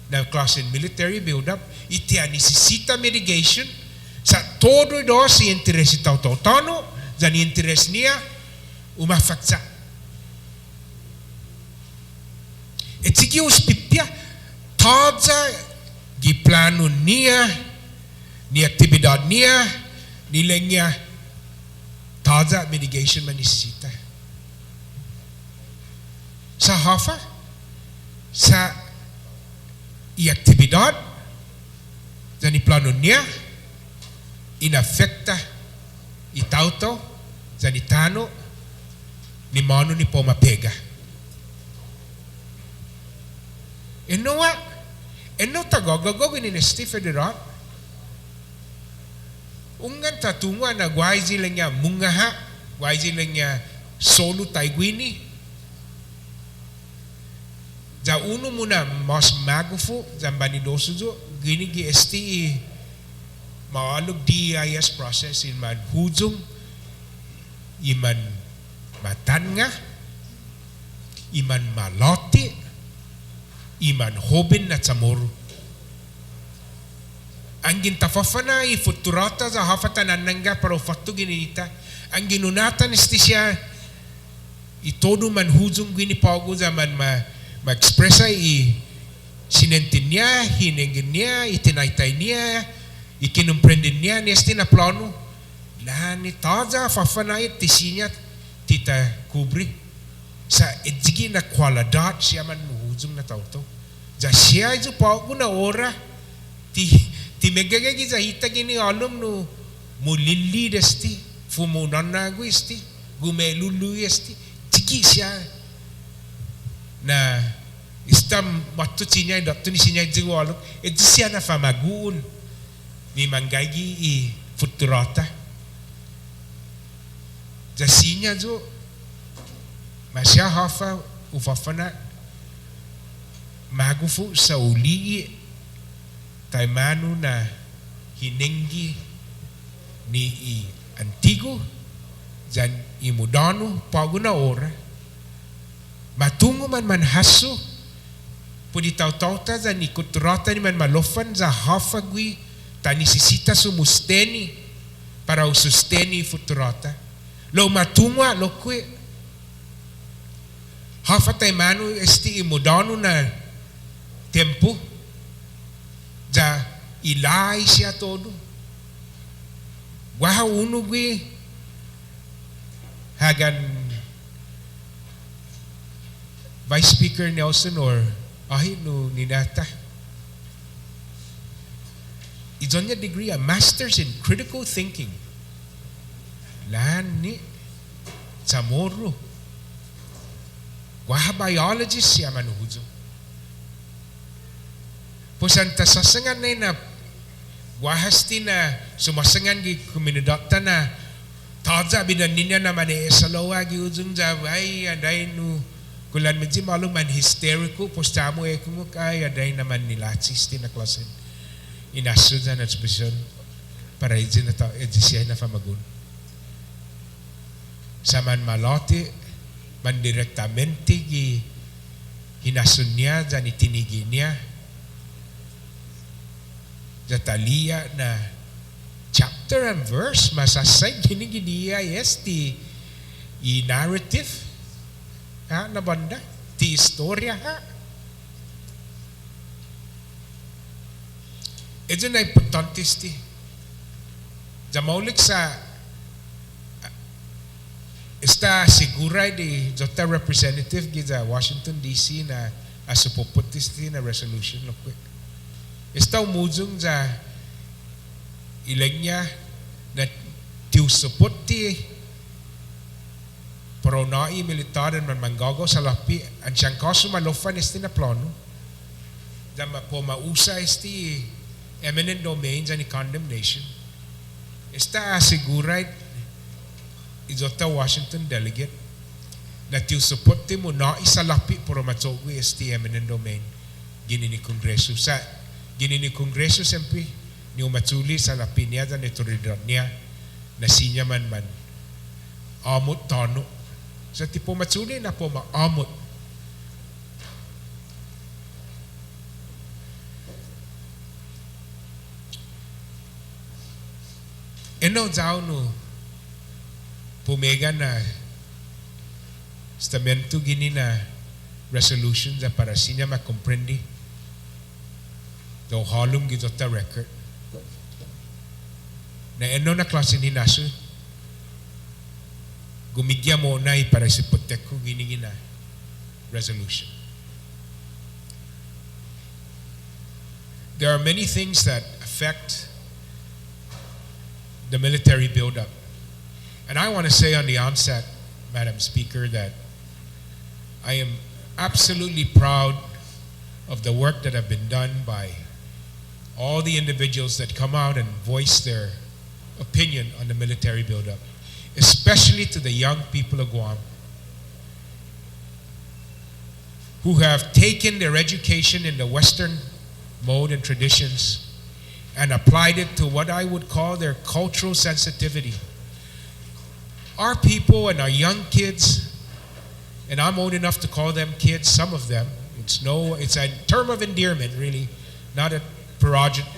na klase military build up itia necesita mitigation sa todo do si interes itaw tano dan interes niya umafaksa et sige uspipya tadza giplano niya ni aktibidad niya nileng niya tadza mitigation manisita sa hafa sa i-aktibidad dan iplano niya inafekta itauto zanitano ni mano ni pomapega eno tagagagog ininesti federal ungan tatunga na guayzi lang niya mungaha guayzi lang niya solo taigwini za uno muna mas magufu zambanidoso zo gini gi esti maalog DIS process in man hujung iman matanga iman maloti iman hobin na tsamoro ang gintafafana ifuturata za hafatan nanga pero fatto ginita ang ginunatan isti siya itodo man hujung ginipago za man ma-expressa sinentin niya hinengin niya itinaytay niya ikinumprendin niya nesti na plano lahan ni taza fafanay tisinya tita kubri sa edzigi na kwalidad siya man muhuzum na tauto ja siya izo pa na ora ti megagagi za hita gini alum no mulili desti fumunan na guisti gumelulu esti tiki siya na istam matu sinya datu ni sinya izo alum edzi siya na famagun ni manggagi I futurata jasinya zo masya hafa ufafana magufu sa uli taimanu na hinengi ni antigo jan imudano paguna ora matungo man haso pudi tau-tauta jan ikuturata ni man malofan za hafa gui ta necesita sumusteni para ususteni futurata lo matungwa lo kwe hafa taimanu esti imudano na tempo ja ilai siya todo waha uno gwi hagan Vice Speaker Nelson or ahi no ninata it's on your degree a master's in critical thinking lani Chamorro waha biologist siya manuhuzo pusanta sasangan na wahasti na sumasangan gi komunidad na taza bidan niya na mani esalawa gi ujung jawai aday no kulan medji malum man hysterical postamo kumukay aday naman nilatsis na klasen inasudan at spesyon para izin na tao edisiya na famagun saman malote man direktamente gi hinasun niya jan itinigi niya jatalia na chapter and verse masasay ginigi diya yes ti narrative ha na banda ti istorya ha ito na importantes ti jamaulik sa está segura di Jota representative gida Washington DC na asupuputis ti na resolution lo quick. Está umuzong za ilagnya na tiu support ti pronai militar man manggago sa lapi ang siyang kaso malofan esti na plano da po mausa esti eminent domain za ni condemnation está asigurat izota Washington delegate na tiu support ti mo na isa lapi pero matsogo esti eminent domain gini ni kongreso siyempre ni umatsuli sa lapi niya da netoridad niya na sinya man amot tono sa tipo matsuli na po maamot. Eno daw no pumega na stamento gini na resolution da para sinya makomprendi do halum gito ta record na eno na klase ni naso gumigya mo na para sa protect ko ginigina resolution. There are many things that affect the military buildup. And I want to say on the onset, Madam Speaker, that I am absolutely proud of the work that have been done by all the individuals that come out and voice their opinion on the military buildup, especially to the young people of Guam who have taken their education in the Western mode and traditions and applied it to what I would call their cultural sensitivity. Our people and our young kids, and I'm old enough to call them kids, some of them, it's a term of endearment really, not a pejorative.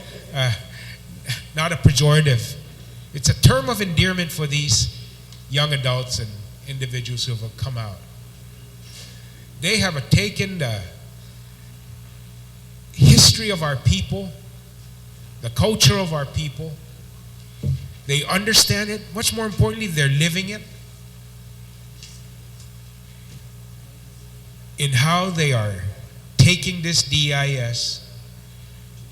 It's a term of endearment for these young adults and individuals who have come out. They have taken the history of our people, the culture of our people. They understand it. Much more importantly, they're living it in how they are taking this DIS,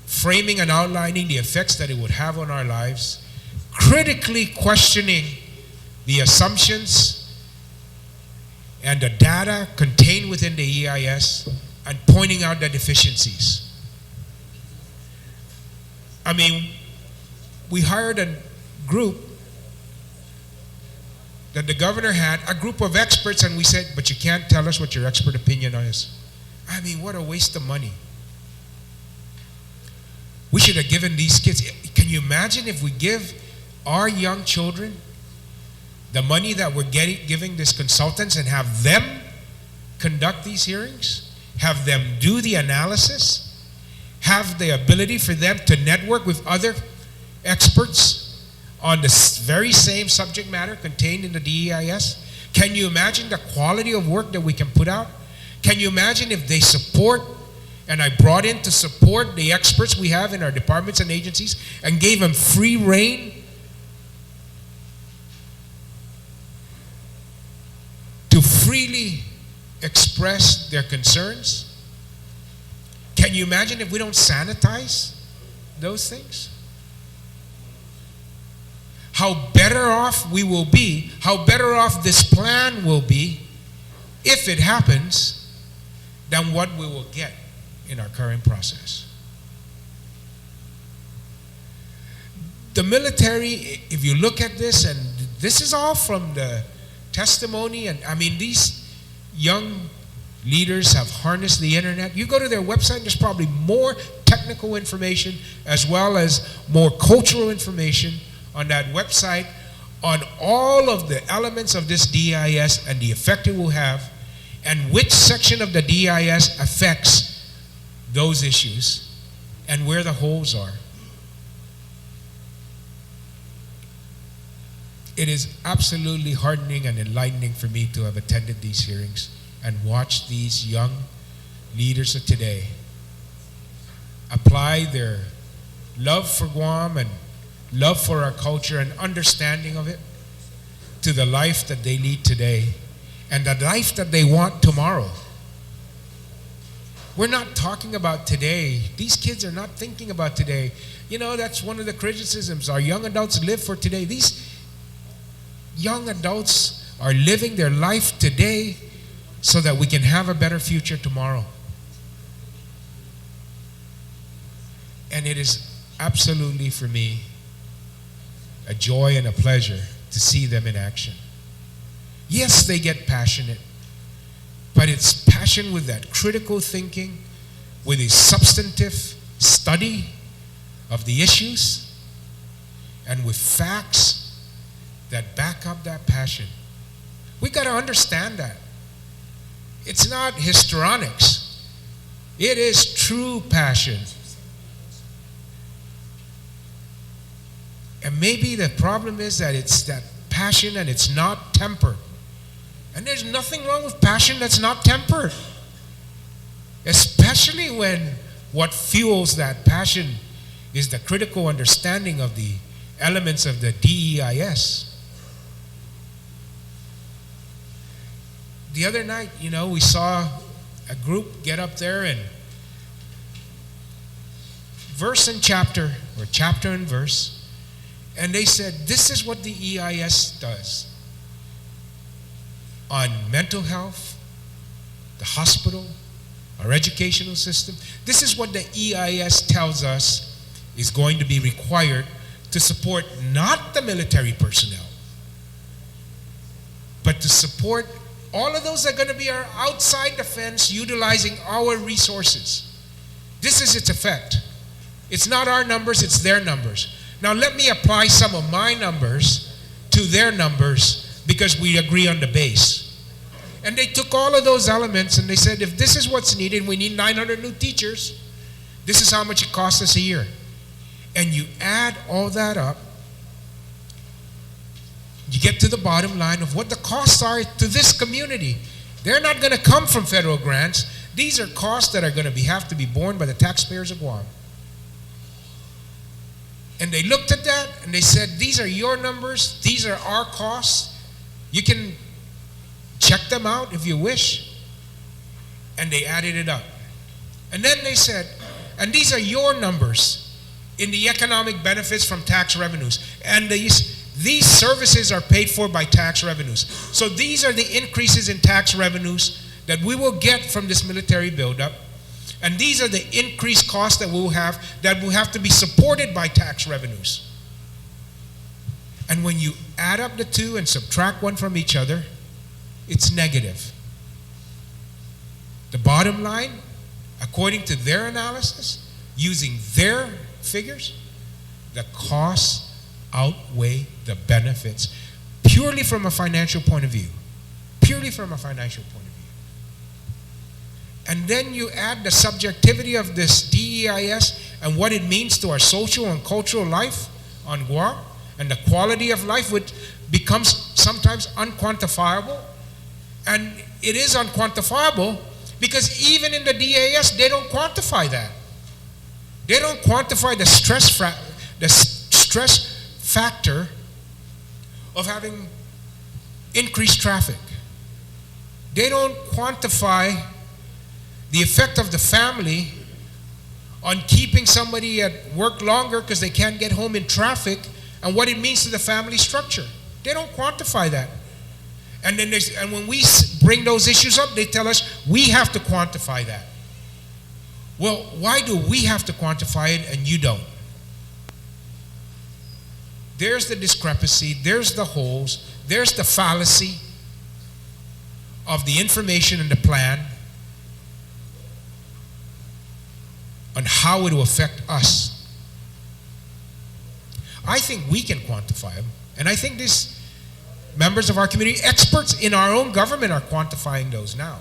framing and outlining the effects that it would have on our lives, critically questioning the assumptions and the data contained within the EIS and pointing out the deficiencies. I mean, we hired a group that the governor had, a group of experts, and we said, but you can't tell us what your expert opinion is. I mean, what a waste of money. We should have given these kids, can you imagine if we give our young children the money that we're giving these consultants and have them conduct these hearings, have them do the analysis, have the ability for them to network with other experts on the very same subject matter contained in the DEIS? Can you imagine the quality of work that we can put out? Can you imagine if they support, and I brought in to support the experts we have in our departments and agencies and gave them free rein to freely express their concerns? Can you imagine if we don't sanitize those things? How better off we will be, how better off this plan will be if it happens than what we will get in our current process. The military, if you look at this, and this is all from the testimony, and I mean, these young leaders have harnessed the internet. You go to their website, there's probably more technical information as well as more cultural information on that website on all of the elements of this DIS and the effect it will have and which section of the DIS affects those issues and where the holes are. It is absolutely heartening and enlightening for me to have attended these hearings and watched these young leaders of today apply their love for Guam and love for our culture and understanding of it to the life that they lead today and the life that they want tomorrow. We're not talking about today. These kids are not thinking about today. You know, that's one of the criticisms. Our young adults live for today. These young adults are living their life today so that we can have a better future tomorrow. And it is absolutely, for me, a joy and a pleasure to see them in action. Yes, they get passionate, but it's passion with that critical thinking, with a substantive study of the issues, and with facts that back up that passion. We got to understand that. It's not histrionics. It is true passion. And maybe the problem is that it's that passion and it's not tempered. And there's nothing wrong with passion that's not tempered. Especially when what fuels that passion is the critical understanding of the elements of the DEIS. The other night, you know, we saw a group get up there and verse and chapter, or chapter and verse, and they said, this is what the EIS does on mental health, the hospital, our educational system. This is what the EIS tells us is going to be required to support not the military personnel, but to support all of those that are going to be our outside the fence utilizing our resources. This is its effect. It's not our numbers, it's their numbers. Now let me apply some of my numbers to their numbers because we agree on the base. And they took all of those elements and they said, if this is what's needed, we need 900 new teachers. This is how much it costs us a year. And you add all that up, you get to the bottom line of what the costs are to this community. They're not going to come from federal grants. These are costs that are going to have to be borne by the taxpayers of Guam. And they looked at that and they said, these are your numbers, these are our costs. You can check them out if you wish. And they added it up. And then they said, and these are your numbers in the economic benefits from tax revenues. And these services are paid for by tax revenues. So these are the increases in tax revenues that we will get from this military buildup. And these are the increased costs that will have to be supported by tax revenues. And when you add up the two and subtract one from each other, it's negative. The bottom line, according to their analysis, using their figures, the costs outweigh the benefits purely from a financial point of view. Purely from a financial point of view. And then you add the subjectivity of this DEIS and what it means to our social and cultural life on Guam and the quality of life, which becomes sometimes unquantifiable. And it is unquantifiable because even in the DEIS, they don't quantify that. They don't quantify the stress factor of having increased traffic. They don't quantify the effect of the family on keeping somebody at work longer because they can't get home in traffic and what it means to the family structure. They don't quantify that. And then and when we bring those issues up, they tell us we have to quantify that. Well, why do we have to quantify it and you don't? There's the discrepancy, there's the holes, there's the fallacy of the information and the plan on how it will affect us. I think we can quantify them, and I think these members of our community, experts in our own government, are quantifying those now.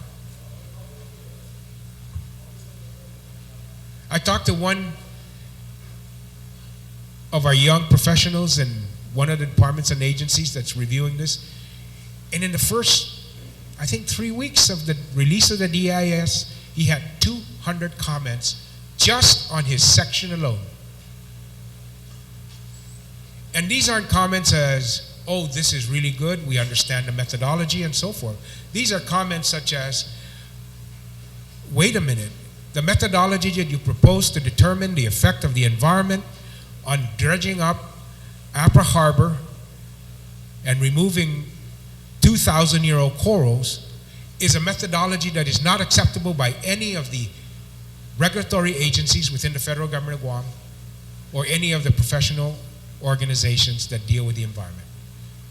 I talked to one of our young professionals in one of the departments and agencies that's reviewing this, and in the first, I think 3 weeks of the release of the DIS, he had 200 comments just on his section alone. And these aren't comments as, oh, this is really good, we understand the methodology and so forth. These are comments such as, wait a minute, the methodology that you propose to determine the effect of the environment on dredging up Apra Harbor and removing 2,000-year-old corals is a methodology that is not acceptable by any of the regulatory agencies within the federal government of Guam or any of the professional organizations that deal with the environment.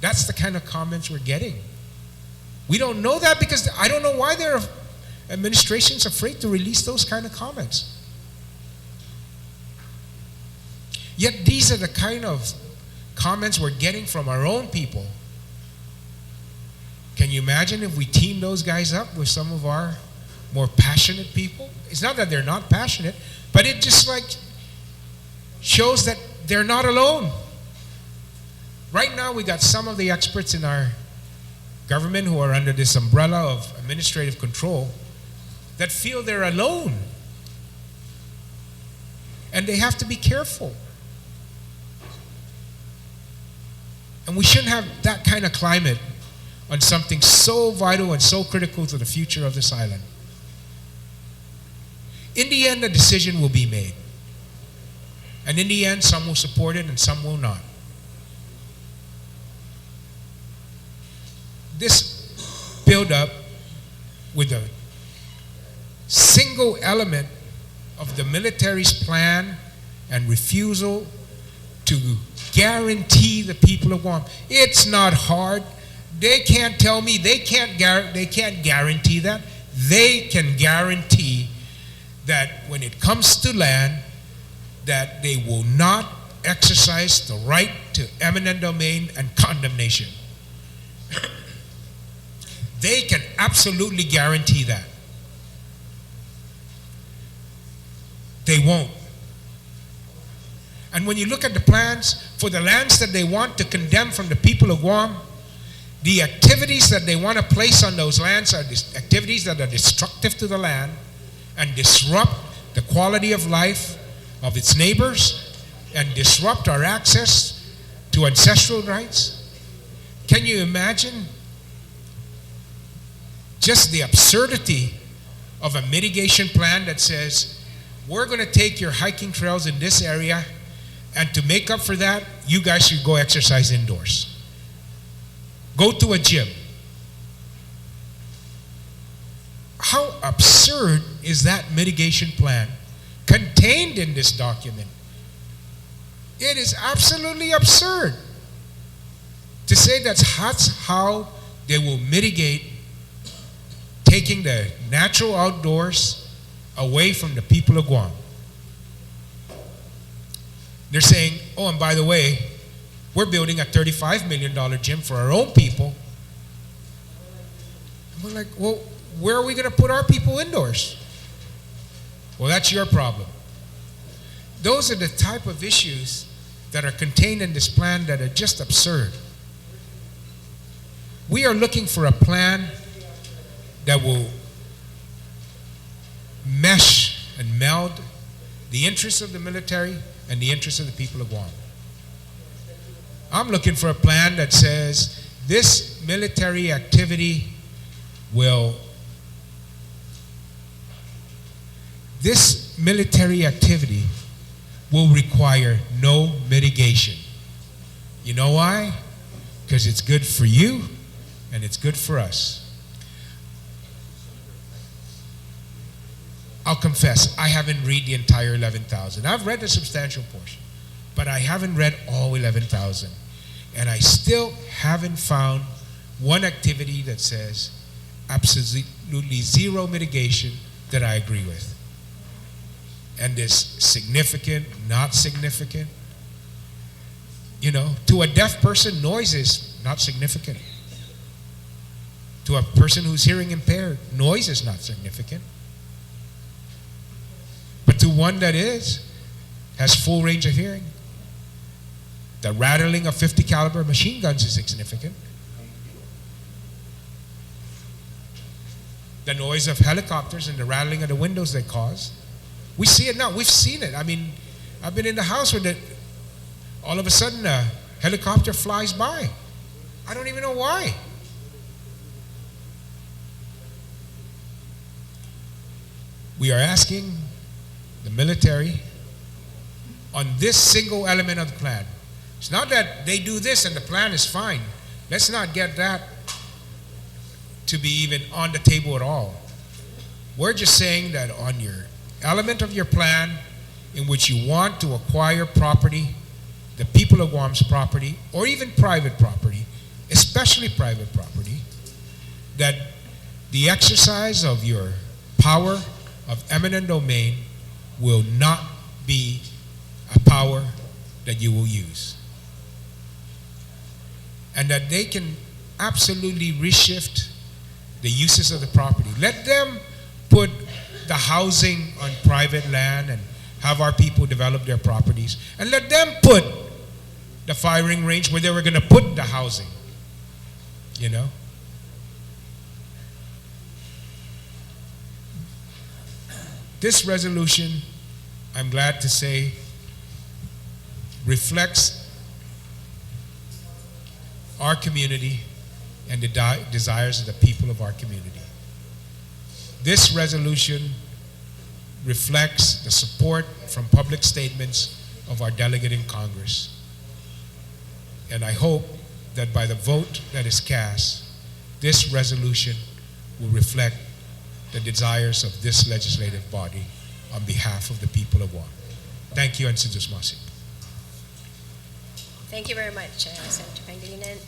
That's the kind of comments we're getting. We don't know that because I don't know why their administration's afraid to release those kind of comments. Yet these are the kind of comments we're getting from our own people. Can you imagine if we team those guys up with some of our more passionate people? It's not that they're not passionate, but it just like shows that they're not alone. Right now we got some of the experts in our government who are under this umbrella of administrative control that feel they're alone. And they have to be careful. And we shouldn't have that kind of climate on something so vital and so critical to the future of this island. In the end, a decision will be made. And in the end, some will support it and some will not. This build-up with a single element of the military's plan and refusal to guarantee the people of Guam. It's not hard. They can't tell me, they can't guarantee that. They can guarantee that when it comes to land, that they will not exercise the right to eminent domain and condemnation. They can absolutely guarantee that. They won't. And when you look at the plans for the lands that they want to condemn from the people of Guam, the activities that they want to place on those lands are activities that are destructive to the land and disrupt the quality of life of its neighbors and disrupt our access to ancestral rights. Can you imagine just the absurdity of a mitigation plan that says, we're going to take your hiking trails in this area, and to make up for that, you guys should go exercise indoors. Go to a gym. How absurd is that mitigation plan contained in this document? It is absolutely absurd to say that's how they will mitigate taking the natural outdoors away from the people of Guam. They're saying, oh, and by the way, we're building a $35 million gym for our own people. And we're like, well, where are we going to put our people indoors? Well, that's your problem. Those are the type of issues that are contained in this plan that are just absurd. We are looking for a plan that will mesh and meld the interests of the military and the interests of the people of Guam. I'm looking for a plan that says this military activity will require no mitigation. You know why? Because it's good for you and it's good for us. I'll confess, I haven't read the entire 11,000. I've read a substantial portion, but I haven't read all 11,000. And I still haven't found one activity that says absolutely zero mitigation that I agree with. And this significant, not significant. You know, to a deaf person, noise is not significant. To a person who's hearing impaired, noise is not significant. But to one that has full range of hearing, the rattling of 50 caliber machine guns is significant. The noise of helicopters and the rattling of the windows they cause. We see it now. We've seen it. I mean, I've been in the house where all of a sudden a helicopter flies by. I don't even know why. We are asking the military on this single element of the plan. It's not that they do this and the plan is fine. Let's not get that to be even on the table at all. We're just saying that on your element of your plan in which you want to acquire property, the people of Guam's property, or even private property, especially private property, that the exercise of your power of eminent domain will not be a power that you will use. And that they can absolutely reshift the uses of the property. Let them put the housing on private land and have our people develop their properties. And let them put the firing range where they were going to put the housing. You know? This resolution, I'm glad to say, reflects our community and the desires of the people of our community. This resolution reflects the support from public statements of our delegate in Congress. And I hope that by the vote that is cast, this resolution will reflect the desires of this legislative body on behalf of the people of Guam. Thank you, and Sinjus Masik. Thank you very much, Senator Pangilinan.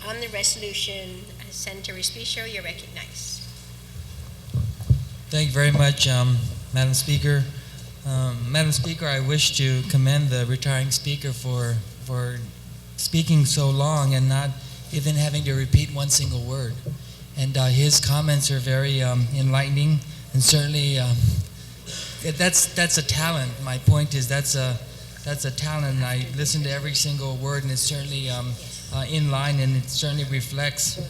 On the resolution, Senator Respicio, you're recognized. Thank you very much, Madam Speaker. Madam Speaker, I wish to commend the retiring speaker for speaking so long and not even having to repeat one single word. And his comments are very enlightening, and certainly that's a talent. My point is that's a talent. And I listen to every single word, and it's certainly in line, and it certainly reflects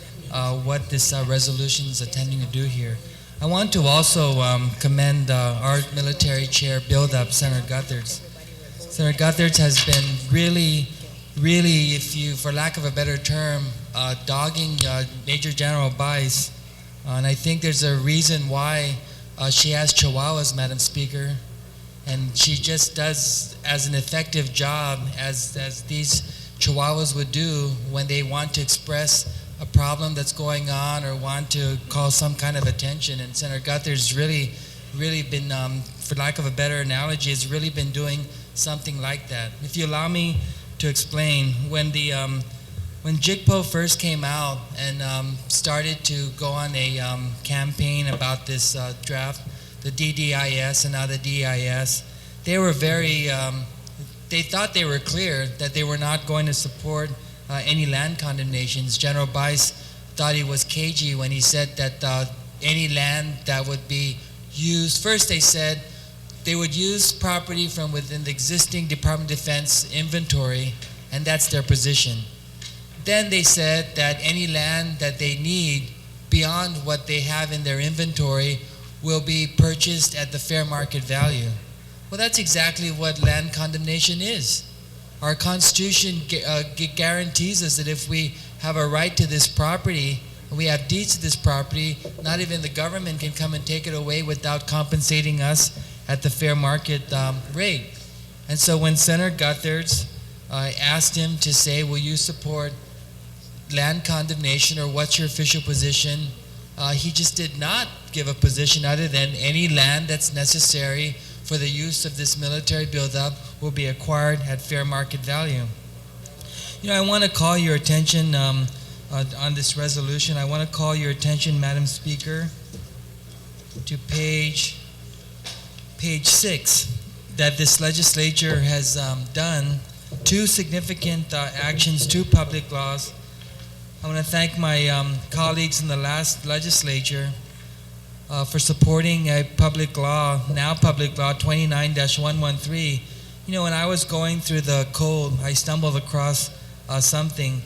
what this resolution is intending to do here. I want to also commend our military chair build-up, Senator Gutherts. Senator Gutherts has been really, if you, for lack of a better term, dogging Major General Bice. And I think there's a reason why she has chihuahuas, Madam Speaker. And she just does as an effective job as these chihuahuas would do when they want to express a problem that's going on or want to call some kind of attention. And Senator Guther's really been, for lack of a better analogy, has really been doing something like that. If you allow me to explain, when JIGPO first came out and started to go on a campaign about this draft, the DDIS and now the DIS, they were very, they thought they were clear that they were not going to support any land condemnations. General Bice thought he was cagey when he said that any land that would be used, first they said they would use property from within the existing Department of Defense inventory, and that's their position. Then they said that any land that they need beyond what they have in their inventory will be purchased at the fair market value. Well, that's exactly what land condemnation is. Our Constitution guarantees us that if we have a right to this property, and we have deeds to this property, not even the government can come and take it away without compensating us at the fair market rate. And so when Senator Gutherts asked him to say, will you support land condemnation or what's your official position, he just did not give a position other than any land that's necessary for the use of this military buildup will be acquired at fair market value. You know, I want to call your attention on this resolution. I want to call your attention, Madam Speaker, to page 6, that this legislature has done 2 significant actions, 2 public laws. I want to thank my colleagues in the last legislature for supporting a public law, now public law 29-113. You know, when I was going through the code, I stumbled across something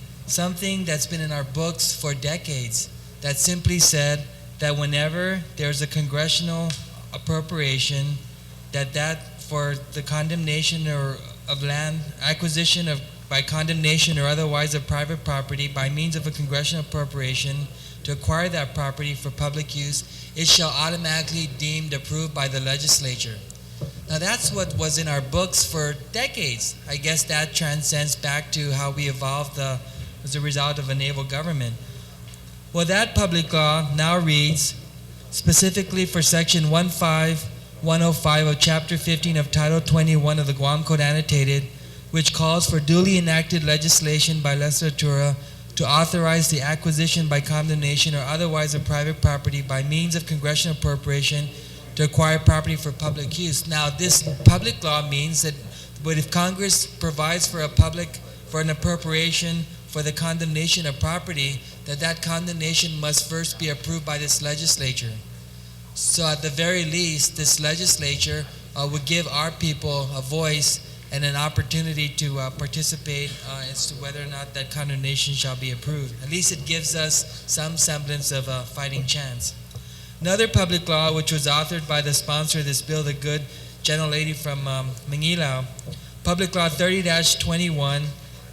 that's been in our books for decades, that simply said that whenever there's a congressional appropriation, that for the condemnation of land, acquisition of by condemnation or otherwise of private property by means of a congressional appropriation to acquire that property for public use, it shall automatically deemed approved by the legislature. Now that's what was in our books for decades. I guess that transcends back to how we evolved as a result of a naval government. Well, that public law now reads, specifically for Section 15105 of Chapter 15 of Title 21 of the Guam Code Annotated, which calls for duly enacted legislation by legislatura to authorize the acquisition by condemnation or otherwise of private property by means of congressional appropriation to acquire property for public use. Now, this public law means that, but if Congress provides for an appropriation for the condemnation of property, that condemnation must first be approved by this legislature. So at the very least, this legislature would give our people a voice and an opportunity to participate as to whether or not that condemnation shall be approved. At least it gives us some semblance of a fighting chance. Another public law, which was authored by the sponsor of this bill, the good gentle lady from Manila, Public Law 30-21,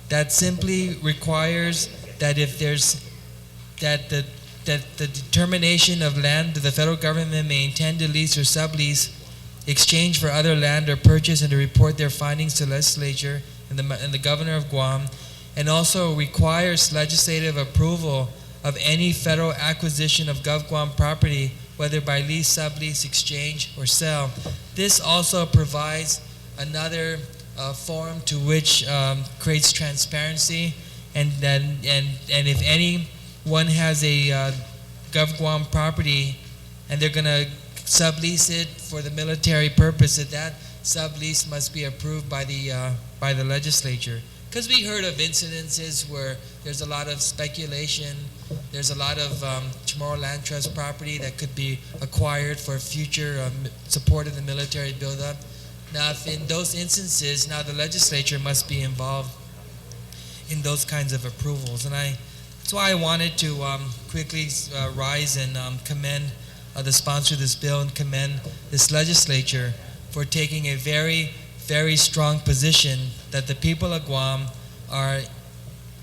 that simply requires that if there's that the determination of land that the federal government may intend to lease or sublease, exchange for other land or purchase, and to report their findings to the legislature and the governor of Guam, and also requires legislative approval of any federal acquisition of Gov Guam property, whether by lease, sublease, exchange, or sale. This also provides another forum to which creates transparency, and if anyone has a Gov Guam property and they're going to sublease it for the military purpose, that sublease must be approved by the legislature. Because we heard of incidences where there's a lot of speculation, there's a lot of Chamorro Land Trust property that could be acquired for future support of the military buildup. Now, if in those instances, now the legislature must be involved in those kinds of approvals. And that's why I wanted to quickly rise and commend the sponsor of this bill and commend this legislature for taking a very, very strong position that the people of Guam are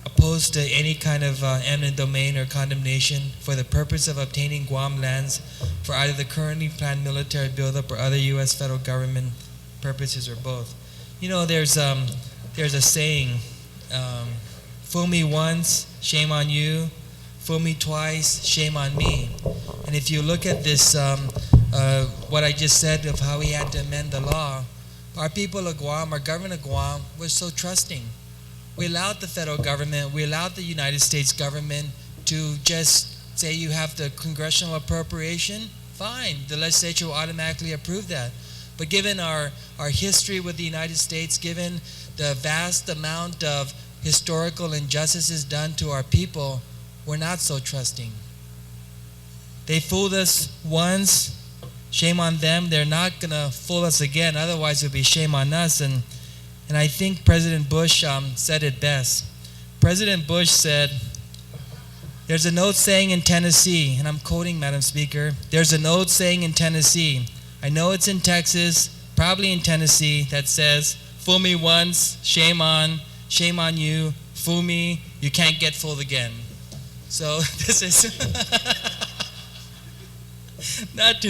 opposed to any kind of eminent domain or condemnation for the purpose of obtaining Guam lands for either the currently planned military buildup or other U.S. federal government purposes or both. You know, there's a saying, fool me once, shame on you. Fool me twice, shame on me. And if you look at this, what I just said of how he had to amend the law, our people of Guam, our government of Guam, was so trusting. We allowed the federal government, we allowed the United States government to just say you have the congressional appropriation, fine, the legislature will automatically approve that. But given our history with the United States, given the vast amount of historical injustices done to our people, we're not so trusting. They fooled us once, shame on them. They're not going to fool us again, otherwise it would be shame on us. And I think President Bush said it best. President Bush said, there's an old saying in Tennessee, and I'm quoting, Madam Speaker, there's an old saying in Tennessee, I know it's in Texas, probably in Tennessee, that says, fool me once, shame on you, fool me, you can't get fooled again. So this is not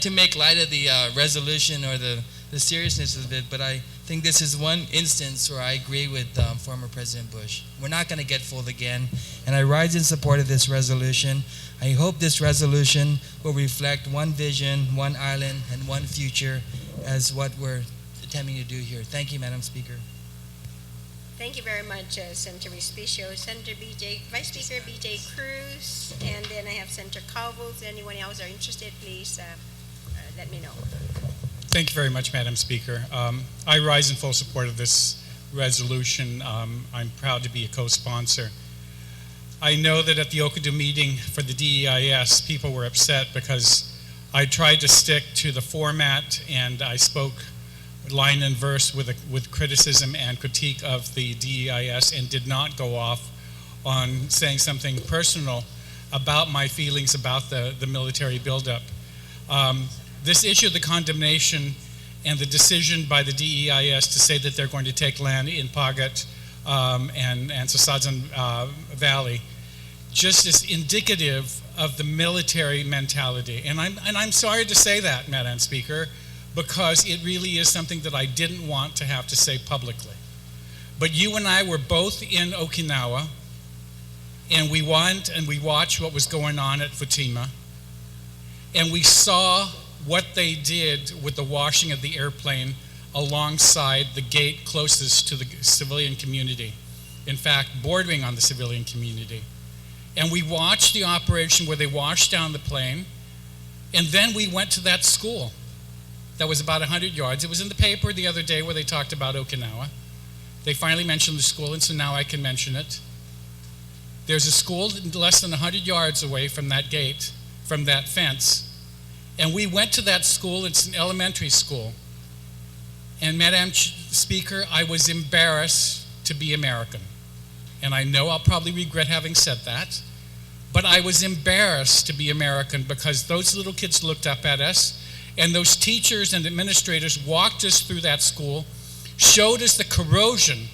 to make light of the resolution or the seriousness of it, but I think this is one instance where I agree with former President Bush. We're not going to get fooled again, and I rise in support of this resolution. I hope this resolution will reflect one vision, one island, and one future as what we're attempting to do here. Thank you, Madam Speaker. Thank you very much, Senator Respicio. Vice Speaker B.J. Cruz, and then I have Senator Calvos. Anyone else are interested, please let me know. Thank you very much, Madam Speaker. I rise in full support of this resolution. I'm proud to be a co-sponsor. I know that at the Okadu meeting for the DEIS, people were upset because I tried to stick to the format and I spoke line and verse with criticism and critique of the DEIS and did not go off on saying something personal about my feelings about the military buildup. This issue of the condemnation and the decision by the DEIS to say that they're going to take land in Pagat and Sasadzan Valley, just is indicative of the military mentality. And I'm sorry to say that, Madam Speaker, because it really is something that I didn't want to have to say publicly. But you and I were both in Okinawa, and we went and we watched what was going on at Futima, and we saw what they did with the washing of the airplane alongside the gate closest to the civilian community. In fact, bordering on the civilian community. And we watched the operation where they washed down the plane, and then we went to that school that was about 100 yards. It was in the paper the other day where they talked about Okinawa. They finally mentioned the school, and so now I can mention it. There's a school less than 100 yards away from that gate, from that fence, and we went to that school. It's an elementary school. And Madam Speaker, I was embarrassed to be American. And I know I'll probably regret having said that, but I was embarrassed to be American because those little kids looked up at us, and those teachers and administrators walked us through that school, showed us the corrosion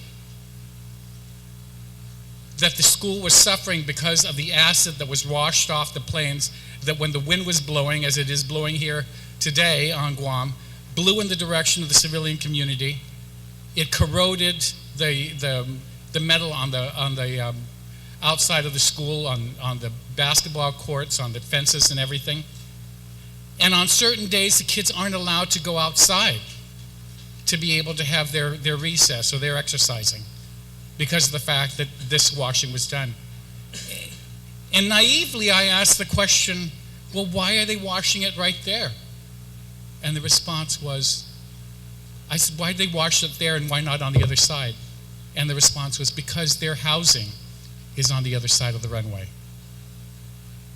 that the school was suffering because of the acid that was washed off the planes, that when the wind was blowing, as it is blowing here today on Guam, blew in the direction of the civilian community. It corroded the metal on the outside of the school, on the basketball courts, on the fences and everything. And on certain days, the kids aren't allowed to go outside to be able to have their recess or their exercising because of the fact that this washing was done. And naively, I asked the question, well, why are they washing it right there? And the response was, I said, why did they wash it there and why not on the other side? And the response was, because their housing is on the other side of the runway.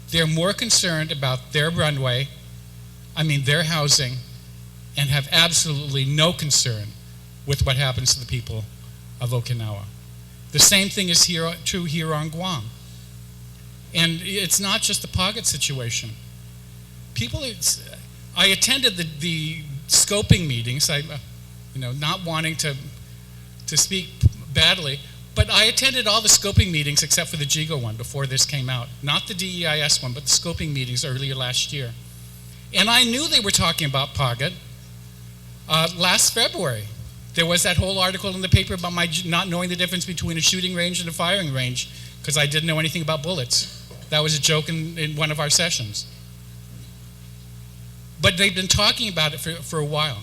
They're more concerned about their runway, their housing, and have absolutely no concern with what happens to the people of Okinawa. The same thing is true here on Guam. And it's not just the Pagat situation. I attended the scoping meetings, not wanting to speak badly, but I attended all the scoping meetings except for the JIGO one before this came out. Not the DEIS one, but the scoping meetings earlier last year. And I knew they were talking about Pagat last February. There was that whole article in the paper about my not knowing the difference between a shooting range and a firing range because I didn't know anything about bullets. That was a joke in one of our sessions. But they've been talking about it for a while.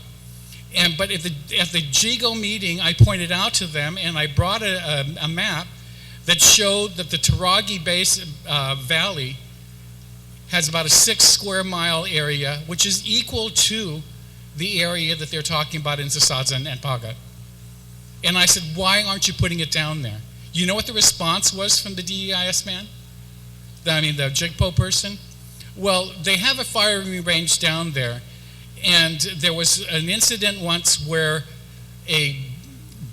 But at the JIGO meeting, I pointed out to them, and I brought a map that showed that the Taragi Valley has about a 6 square mile area, which is equal to the area that they're talking about in Sasadzan and Pagat. And I said, why aren't you putting it down there? You know what the response was from the DEIS man? The JIGPO person? Well, they have a firing range down there, and there was an incident once where a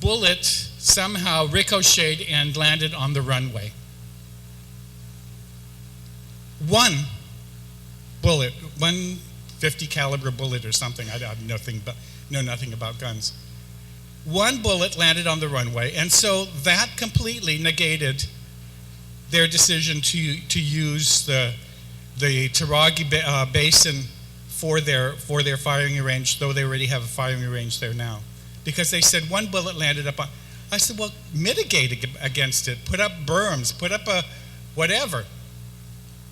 bullet somehow ricocheted and landed on the runway. One bullet, 150 caliber bullet or something. I know nothing about guns. One bullet landed on the runway, and so that completely negated their decision to use the Taragi Basin for their firing range, though they already have a firing range there now. Because they said one bullet landed up on, I said, well, mitigate against it. Put up berms, put up a whatever.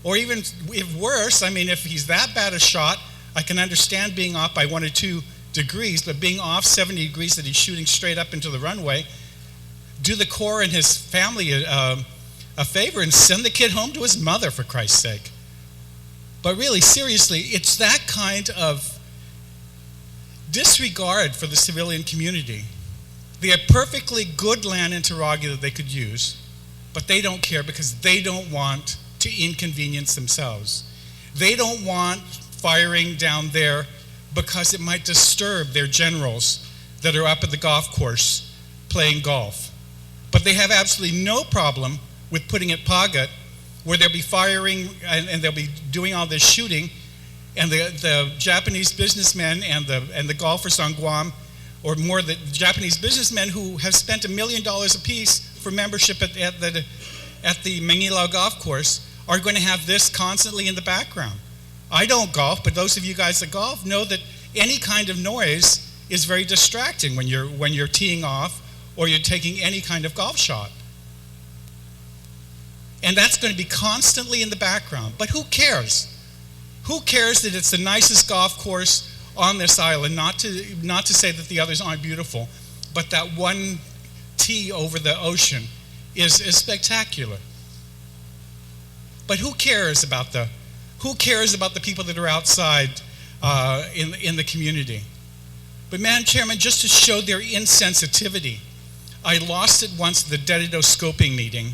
Or even, if worse, if he's that bad a shot, I can understand being off by 1 or 2 degrees, but being off 70 degrees that he's shooting straight up into the runway, do the Corps and his family a favor and send the kid home to his mother, for Christ's sake. But really, seriously, it's that kind of disregard for the civilian community. They have perfectly good land in Taragi that they could use, but they don't care because they don't want to inconvenience themselves. They don't want firing down there because it might disturb their generals that are up at the golf course playing golf. But they have absolutely no problem with putting at Pagat, where they'll be firing and they'll be doing all this shooting, and the Japanese businessmen and the golfers on Guam or more, the Japanese businessmen who have spent $1 million apiece for membership at the Manila golf course are going to have this constantly in the background. I don't golf, but those of you guys that golf know that any kind of noise is very distracting when you're teeing off or you're taking any kind of golf shot. And that's going to be constantly in the background. But who cares? Who cares that it's the nicest golf course on this island? Not to say that the others aren't beautiful, but that one tee over the ocean is spectacular. But who cares about the people that are outside in the community? But Madam Chairman, just to show their insensitivity, I lost it once at the Dedido scoping meeting.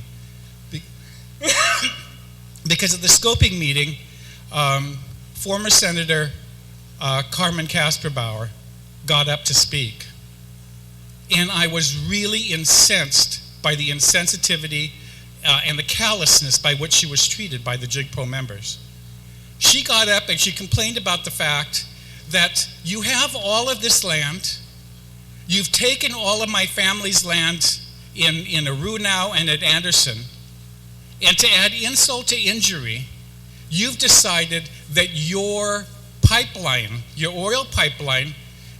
Because at the scoping meeting, former Senator Carmen Kasperbauer got up to speak. And I was really incensed by the insensitivity and the callousness by which she was treated by the JIGPO members. She got up and she complained about the fact that you have all of this land, you've taken all of my family's land in Aru now and at Anderson, and to add insult to injury, you've decided that your pipeline, your oil pipeline,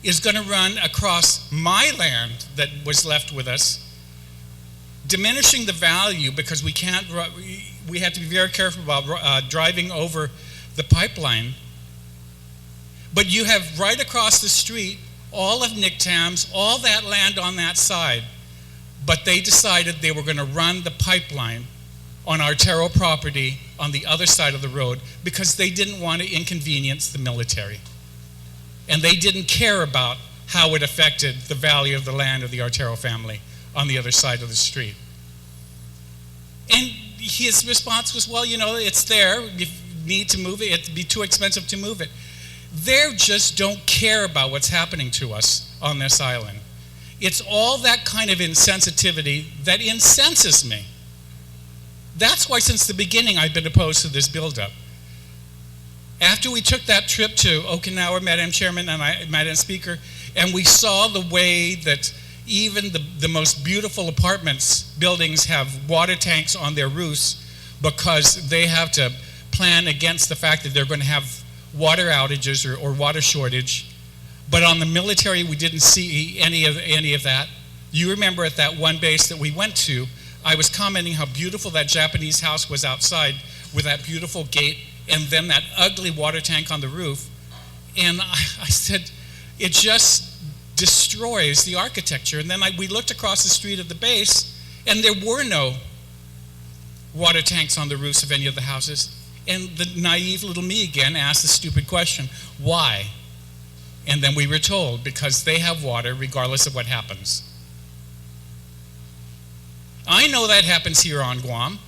is going to run across my land that was left with us, diminishing the value because we have to be very careful about driving over the pipeline. But you have right across the street all of NICTAM's, all that land on that side, but they decided they were going to run the pipeline on Artero property on the other side of the road because they didn't want to inconvenience the military. And they didn't care about how it affected the value of the land of the Artero family on the other side of the street. And his response was, well, you know, it's there. If you need to move it, it'd be too expensive to move it. They just don't care about what's happening to us on this island. It's all that kind of insensitivity that incenses me. That's why since the beginning I've been opposed to this buildup. After we took that trip to Okinawa, Madam Chairman and Madam Speaker, and we saw the way that even the most beautiful apartments buildings have water tanks on their roofs because they have to plan against the fact that they're going to have water outages or water shortage. But on the military, we didn't see any of that. You remember at that one base that we went to, I was commenting how beautiful that Japanese house was outside with that beautiful gate and then that ugly water tank on the roof. And I said, it just destroys the architecture. And then we looked across the street of the base and there were no water tanks on the roofs of any of the houses. And the naive little me again asked the stupid question, why? And then we were told, because they have water regardless of what happens. I know that happens here on Guam,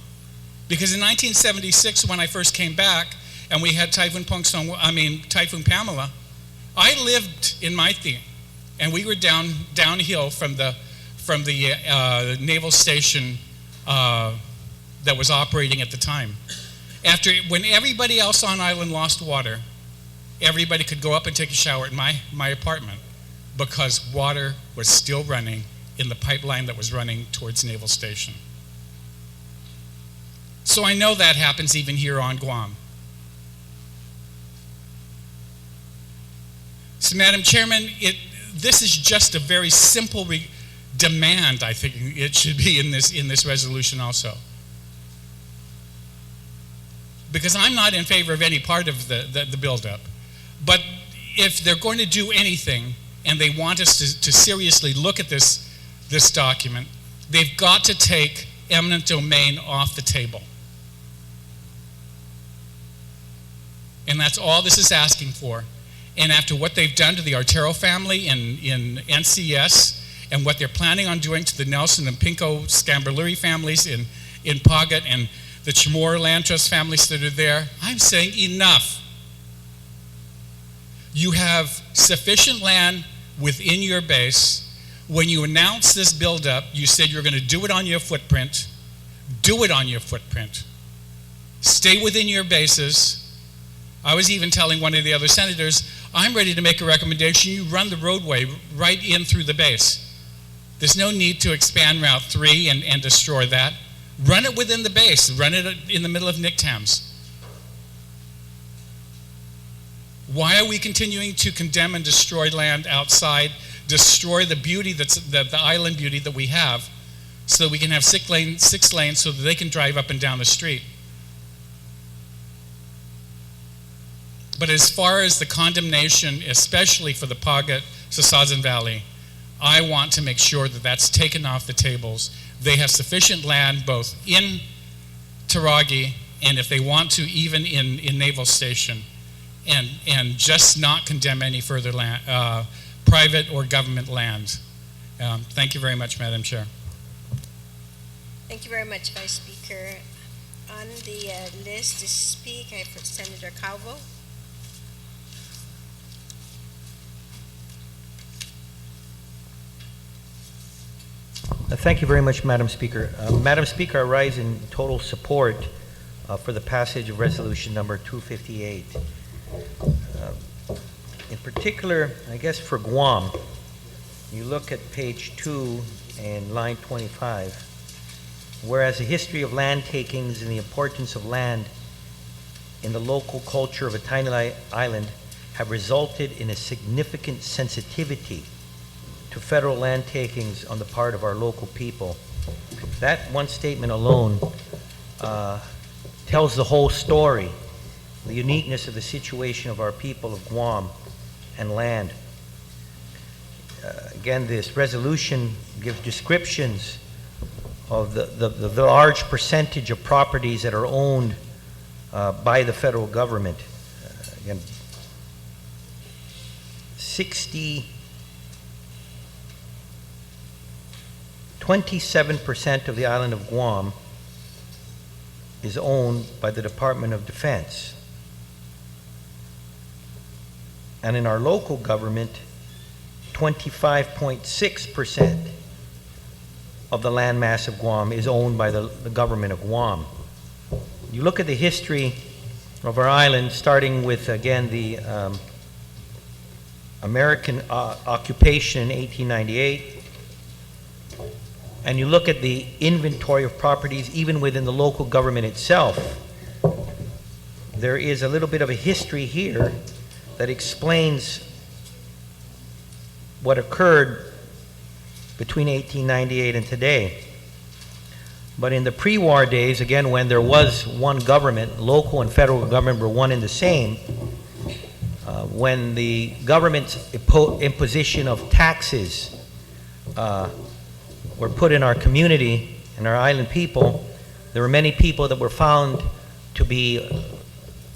because in 1976 when I first came back and we had Typhoon Pamela, I lived in Maiti, and we were downhill from the naval station that was operating at the time. When everybody else on island lost water, everybody could go up and take a shower at my apartment because water was still running in the pipeline that was running towards Naval Station. So I know that happens even here on Guam. So Madam Chairman, this is just a very simple demand, I think it should be in this resolution also. Because I'm not in favor of any part of the buildup. But if they're going to do anything and they want us to seriously look at this document, they've got to take eminent domain off the table. And that's all this is asking for. And after what they've done to the Artero family in NCS and what they're planning on doing to the Nelson and Pinko Scamberluri families in Pagat and the Chamorro Land Trust families that are there, I'm saying enough. You have sufficient land within your base. When you announced this buildup, you said you're going to do it on your footprint. Do it on your footprint. Stay within your bases. I was even telling one of the other senators, I'm ready to make a recommendation. You run the roadway right in through the base. There's no need to expand Route 3 and destroy that. Run it within the base. Run it in the middle of Nicktams. Why are we continuing to condemn and destroy land outside, destroy the beauty the island beauty that we have, so that we can have 6 lanes so that they can drive up and down the street? But as far as the condemnation, especially for the Pagat Sasazan Valley, I want to make sure that that's taken off the tables. They have sufficient land both in Taragi and if they want to, even in Naval Station, and just not condemn any further land, private or government land. Thank you very much, Madam Chair. Thank you very much, Vice Speaker. On the list to speak, I have Senator Calvo. Thank you very much, Madam Speaker. Madam Speaker, I rise in total support for the passage of Resolution number 258. In particular, I guess for Guam, you look at page 2 and line 25, whereas the history of land takings and the importance of land in the local culture of a tiny island have resulted in a significant sensitivity to federal land takings on the part of our local people. That one statement alone tells the whole story, the uniqueness of the situation of our people of Guam and land. Again, this resolution gives descriptions of the large percentage of properties that are owned by the federal government. Again, 27% of the island of Guam is owned by the Department of Defense. And in our local government, 25.6% of the land mass of Guam is owned by the government of Guam. You look at the history of our island, starting with, again, the American occupation in 1898, and you look at the inventory of properties even within the local government itself, there is a little bit of a history here that explains what occurred between 1898 and today. But in the pre-war days, again, when there was one government, local and federal government were one and the same, when the government's imposition of taxes were put in our community and our island people, there were many people that were found to be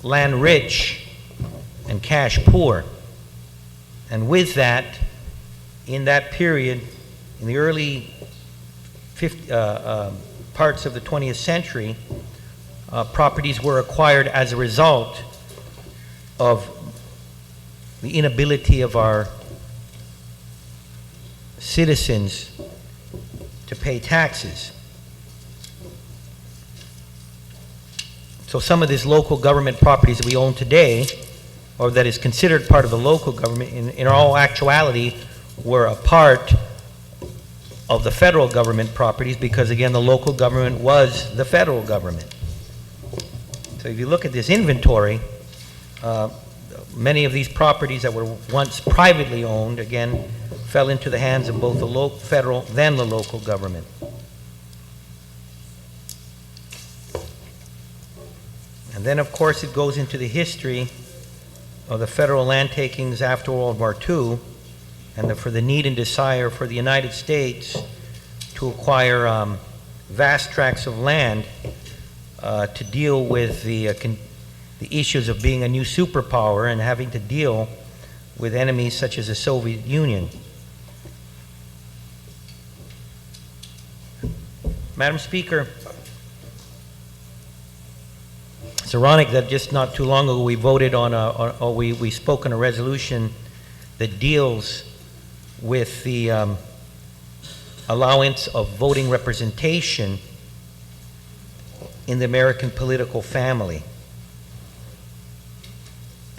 land rich and cash poor. And with that, in that period, in the early parts of the 20th century, properties were acquired as a result of the inability of our citizens to pay taxes. So some of these local government properties that we own today, or that is considered part of the local government, in all actuality were a part of the federal government properties, because again, the local government was the federal government. So if you look at this inventory, many of these properties that were once privately owned, again, fell into the hands of both the federal then the local government. And then, of course, it goes into the history of the federal land takings after World War II, and for the need and desire for the United States to acquire vast tracts of land to deal with the issues of being a new superpower and having to deal with enemies such as the Soviet Union. Madam Speaker, it's ironic that just not too long ago we voted on we spoke on a resolution that deals with the allowance of voting representation in the American political family.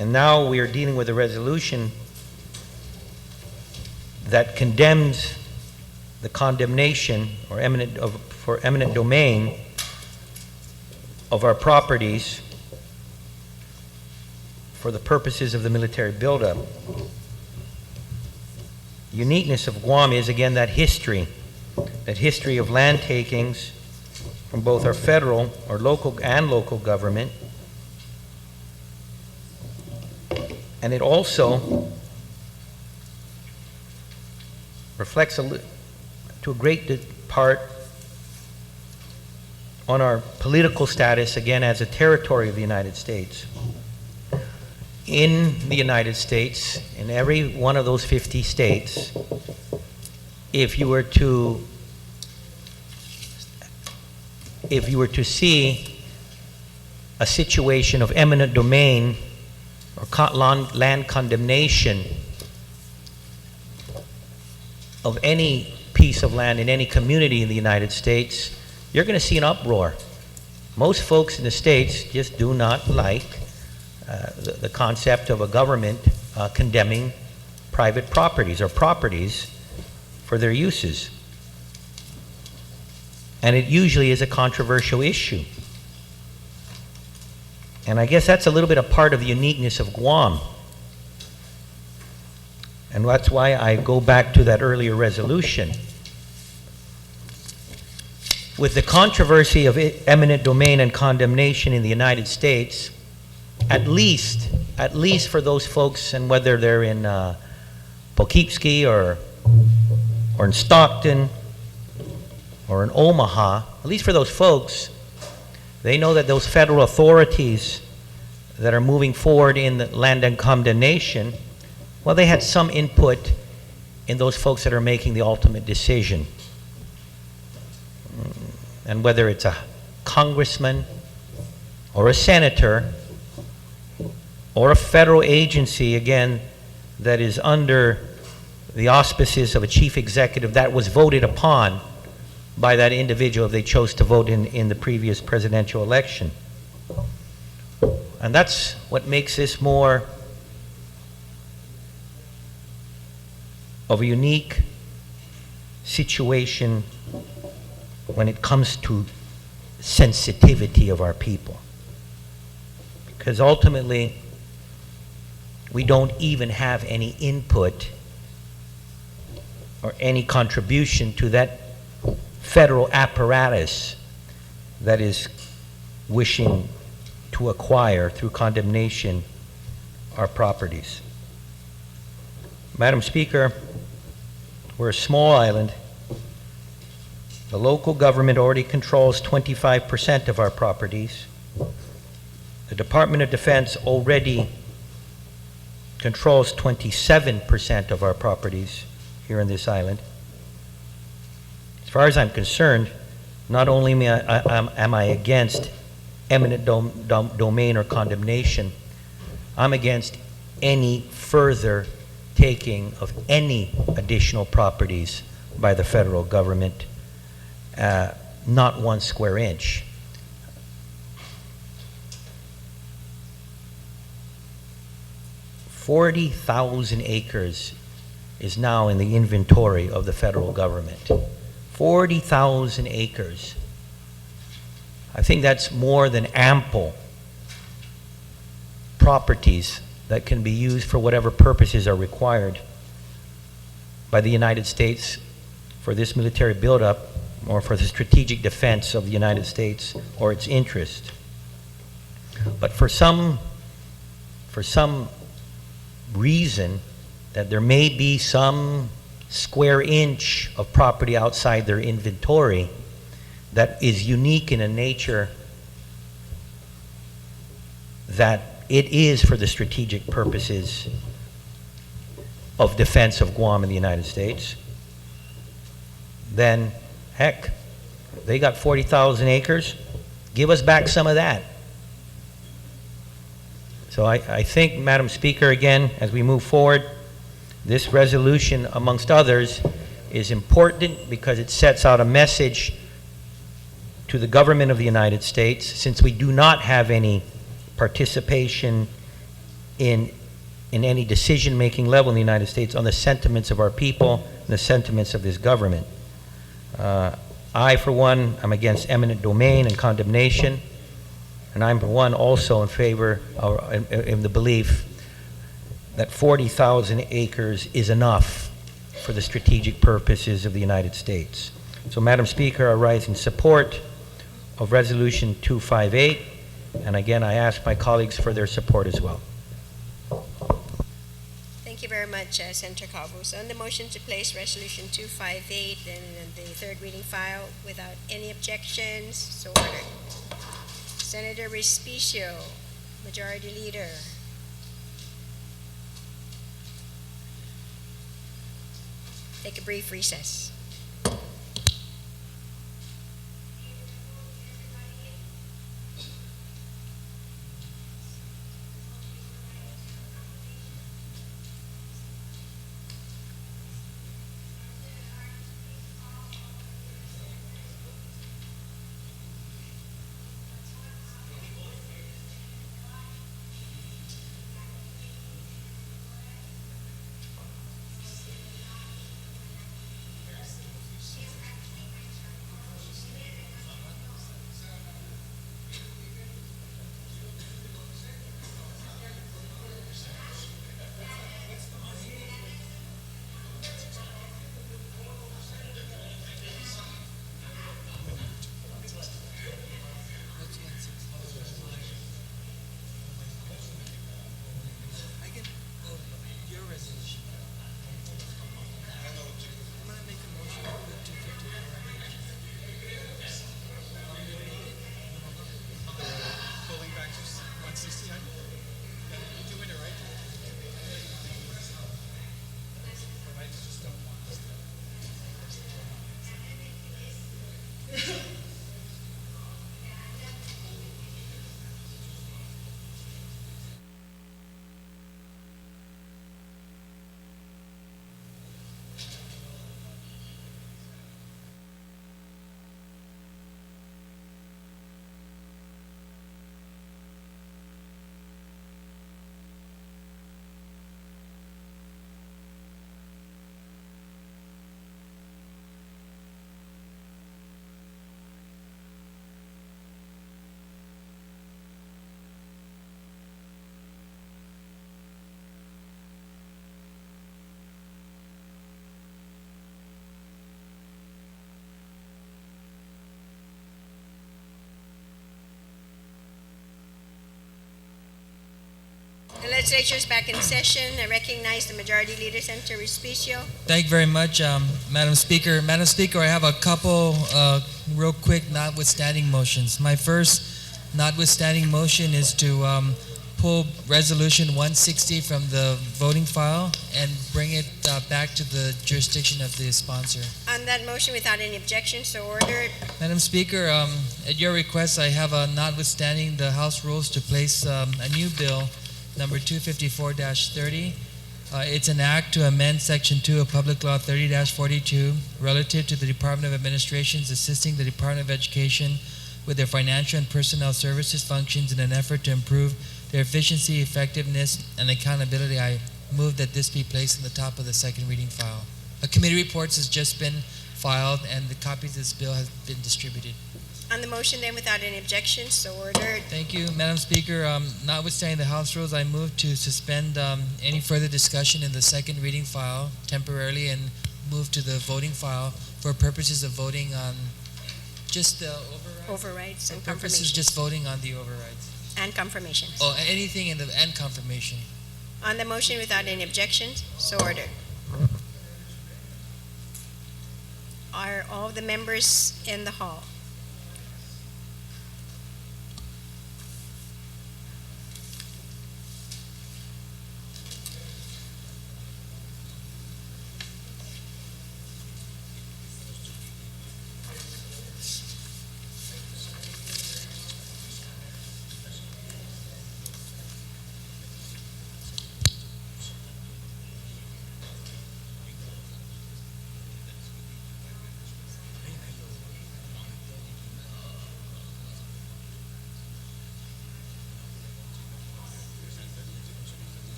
And now we are dealing with a resolution that condemns the condemnation or for eminent domain of our properties for the purposes of the military buildup. Uniqueness of Guam is, again, that history of land takings from both our federal or local government. And it also reflects to a great part on our political status, again, as a territory of the United States. In the United States, in every one of those 50 states, if you were to see a situation of eminent domain or land condemnation of any piece of land in any community in the United States, you're going to see an uproar. Most folks in the States just do not like the concept of a government condemning private properties or properties for their uses. And it usually is a controversial issue. And I guess that's a little bit a part of the uniqueness of Guam. And that's why I go back to that earlier resolution. With the controversy of eminent domain and condemnation in the United States, at least for those folks, and whether they're in Poughkeepsie or in Stockton or in Omaha, at least for those folks, they know that those federal authorities that are moving forward in the land and condemnation, well, they had some input in those folks that are making the ultimate decision. And whether it's a congressman or a senator or a federal agency, again, that is under the auspices of a chief executive that was voted upon by that individual if they chose to vote in the previous presidential election. And that's what makes this more of a unique situation when it comes to sensitivity of our people. Because ultimately, we don't even have any input or any contribution to that federal apparatus that is wishing to acquire through condemnation our properties. Madam Speaker, we're a small island. The local government already controls 25% of our properties. The Department of Defense already controls 27% of our properties here in this island. As far as I'm concerned, not only am I against eminent domain or condemnation, I'm against any further taking of any additional properties by the federal government, not 1 square inch. $40,000 acres is now in the inventory of the federal government. 40,000 acres. I think that's more than ample properties that can be used for whatever purposes are required by the United States for this military buildup or for the strategic defense of the United States or its interest. But for some reason that there may be some square inch of property outside their inventory that is unique in a nature that it is for the strategic purposes of defense of Guam in the United States, then heck, they got 40,000 acres, give us back some of that. So I think, Madam Speaker, again, as we move forward, this resolution, amongst others, is important because it sets out a message to the government of the United States, since we do not have any participation in any decision-making level in the United States on the sentiments of our people and the sentiments of this government. I, for one, am against eminent domain and condemnation, and I'm, for one, also in favor of, in the belief that 40,000 acres is enough for the strategic purposes of the United States. So, Madam Speaker, I rise in support of Resolution 258, and again, I ask my colleagues for their support as well. Thank you very much, Senator Calvo. On the motion to place Resolution 258 in the third reading file without any objections, so ordered. Senator Respicio, Majority Leader. Take a brief recess. The legislature is back in session. I recognize the Majority Leader, Senator Respicio. Thank you very much, Madam Speaker. Madam Speaker, I have a couple real quick notwithstanding motions. My first notwithstanding motion is to pull Resolution 160 from the voting file and bring it back to the jurisdiction of the sponsor. On that motion, without any objection, so ordered. Madam Speaker, at your request, I have a notwithstanding the House rules to place a new bill, number 254-30. It's an act to amend Section 2 of Public Law 30-42 relative to the Department of Administration's assisting the Department of Education with their financial and personnel services functions in an effort to improve their efficiency, effectiveness, and accountability. I move that this be placed in the top of the second reading file. A committee reports has just been filed and the copies of this bill have been distributed. On the motion then, without any objection, so ordered. Thank you, Madam Speaker. Notwithstanding the House rules, I move to suspend any further discussion in the second reading file temporarily and move to the voting file for purposes of voting on just the Overrides and purposes confirmations. just voting on the overrides. And confirmations. Oh, anything in the and confirmation. On the motion, without any objections, so ordered. Are all the members in the hall?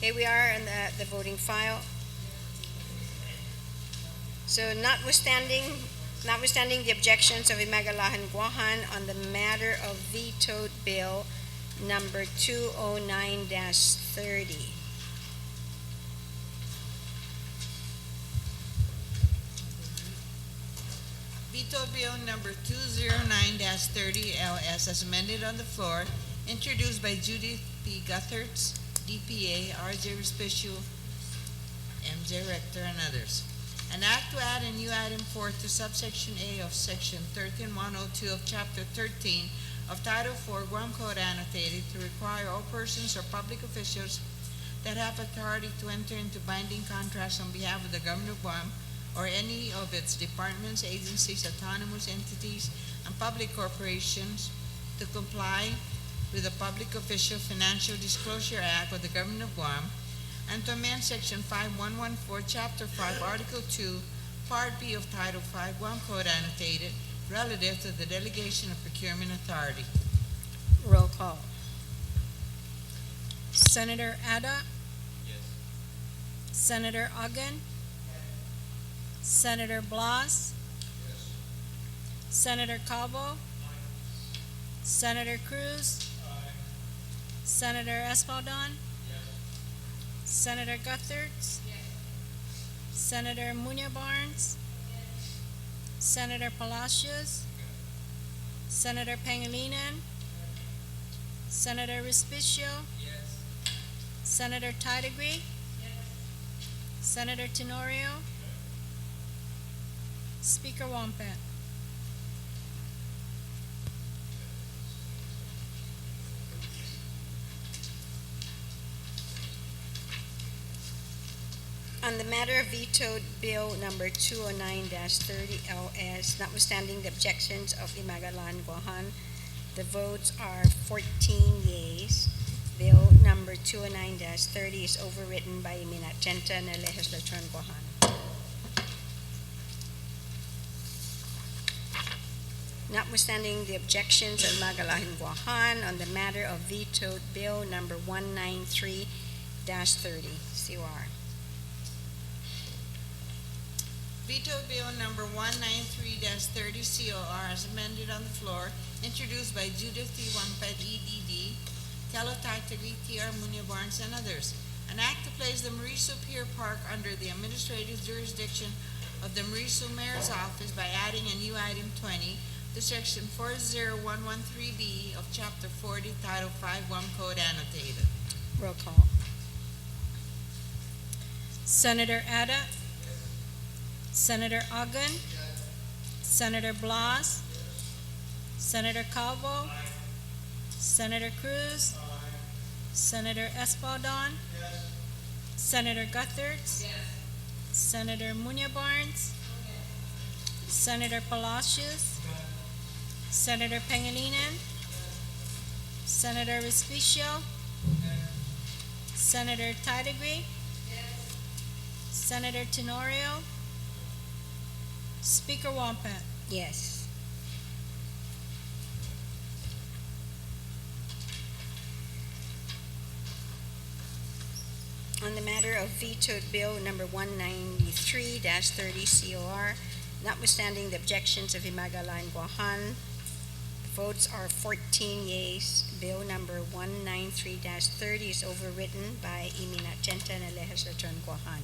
Here we are in the voting file. So notwithstanding the objections of Imagalahan Guahan on the matter of vetoed bill number 209-30. Veto Bill number 209-30 LS as amended on the floor, introduced by Judith P. Guthertz, DPA, RJ Respicio, MJ Rector, and others. An act to add a new item 4 to subsection A of section 13102 of chapter 13 of Title 4 Guam Code annotated to require all persons or public officials that have authority to enter into binding contracts on behalf of the government of Guam or any of its departments, agencies, autonomous entities, and public corporations to comply with the Public Official Financial Disclosure Act of the Government of Guam, and to amend Section 5114, Chapter 5, Article 2, Part B of Title 5, Guam Code annotated, relative to the delegation of procurement authority. Roll call. Senator Ada? Yes. Senator Ogden? Senator Blas? Senator Calvo? Senator Cruz? Senator Espaldon? Senator Guthertz? Senator Munya Barnes? Senator Palacios? Senator Pangilinan? Senator Respicio? Senator Tidegree? Senator Tenorio? Speaker Wampat? On the matter of vetoed bill number 209-30 LS, notwithstanding the objections of Imagalan Guahan, the votes are 14 yeas. Bill number 209-30 is overwritten by Iminagenta na Legislature Guahan. Notwithstanding the objections of Imagalahan Guahan on the matter of vetoed bill number 193-30 COR. Veto Bill number 193-30 COR as amended on the floor, introduced by Judith T. Wampat, EDD, Tello Tidegree, T.R. Munya Barnes, and others. An act to place the Marisu Pier Park under the administrative jurisdiction of the Marisu Mayor's Office by adding a new item 20 to section 40113B of chapter 40, title 5, Guam Code annotated. Roll call. Senator Ada? Senator Ogden? Senator Blas? Senator Calvo? Senator Cruz? Senator Espaldon? Senator Guthertz? Senator Munya Barnes? Senator Palacios? Senator Pangilinan? Senator Respicio? Senator Tidegree? Senator Tenorio? Speaker Wampat? Yes. On the matter of vetoed bill number 193-30 COR, notwithstanding the objections of Imagalan Guahan, the votes are 14 yeas. Bill number 193-30 is overwritten by Iminagenta na Legislature Guahan.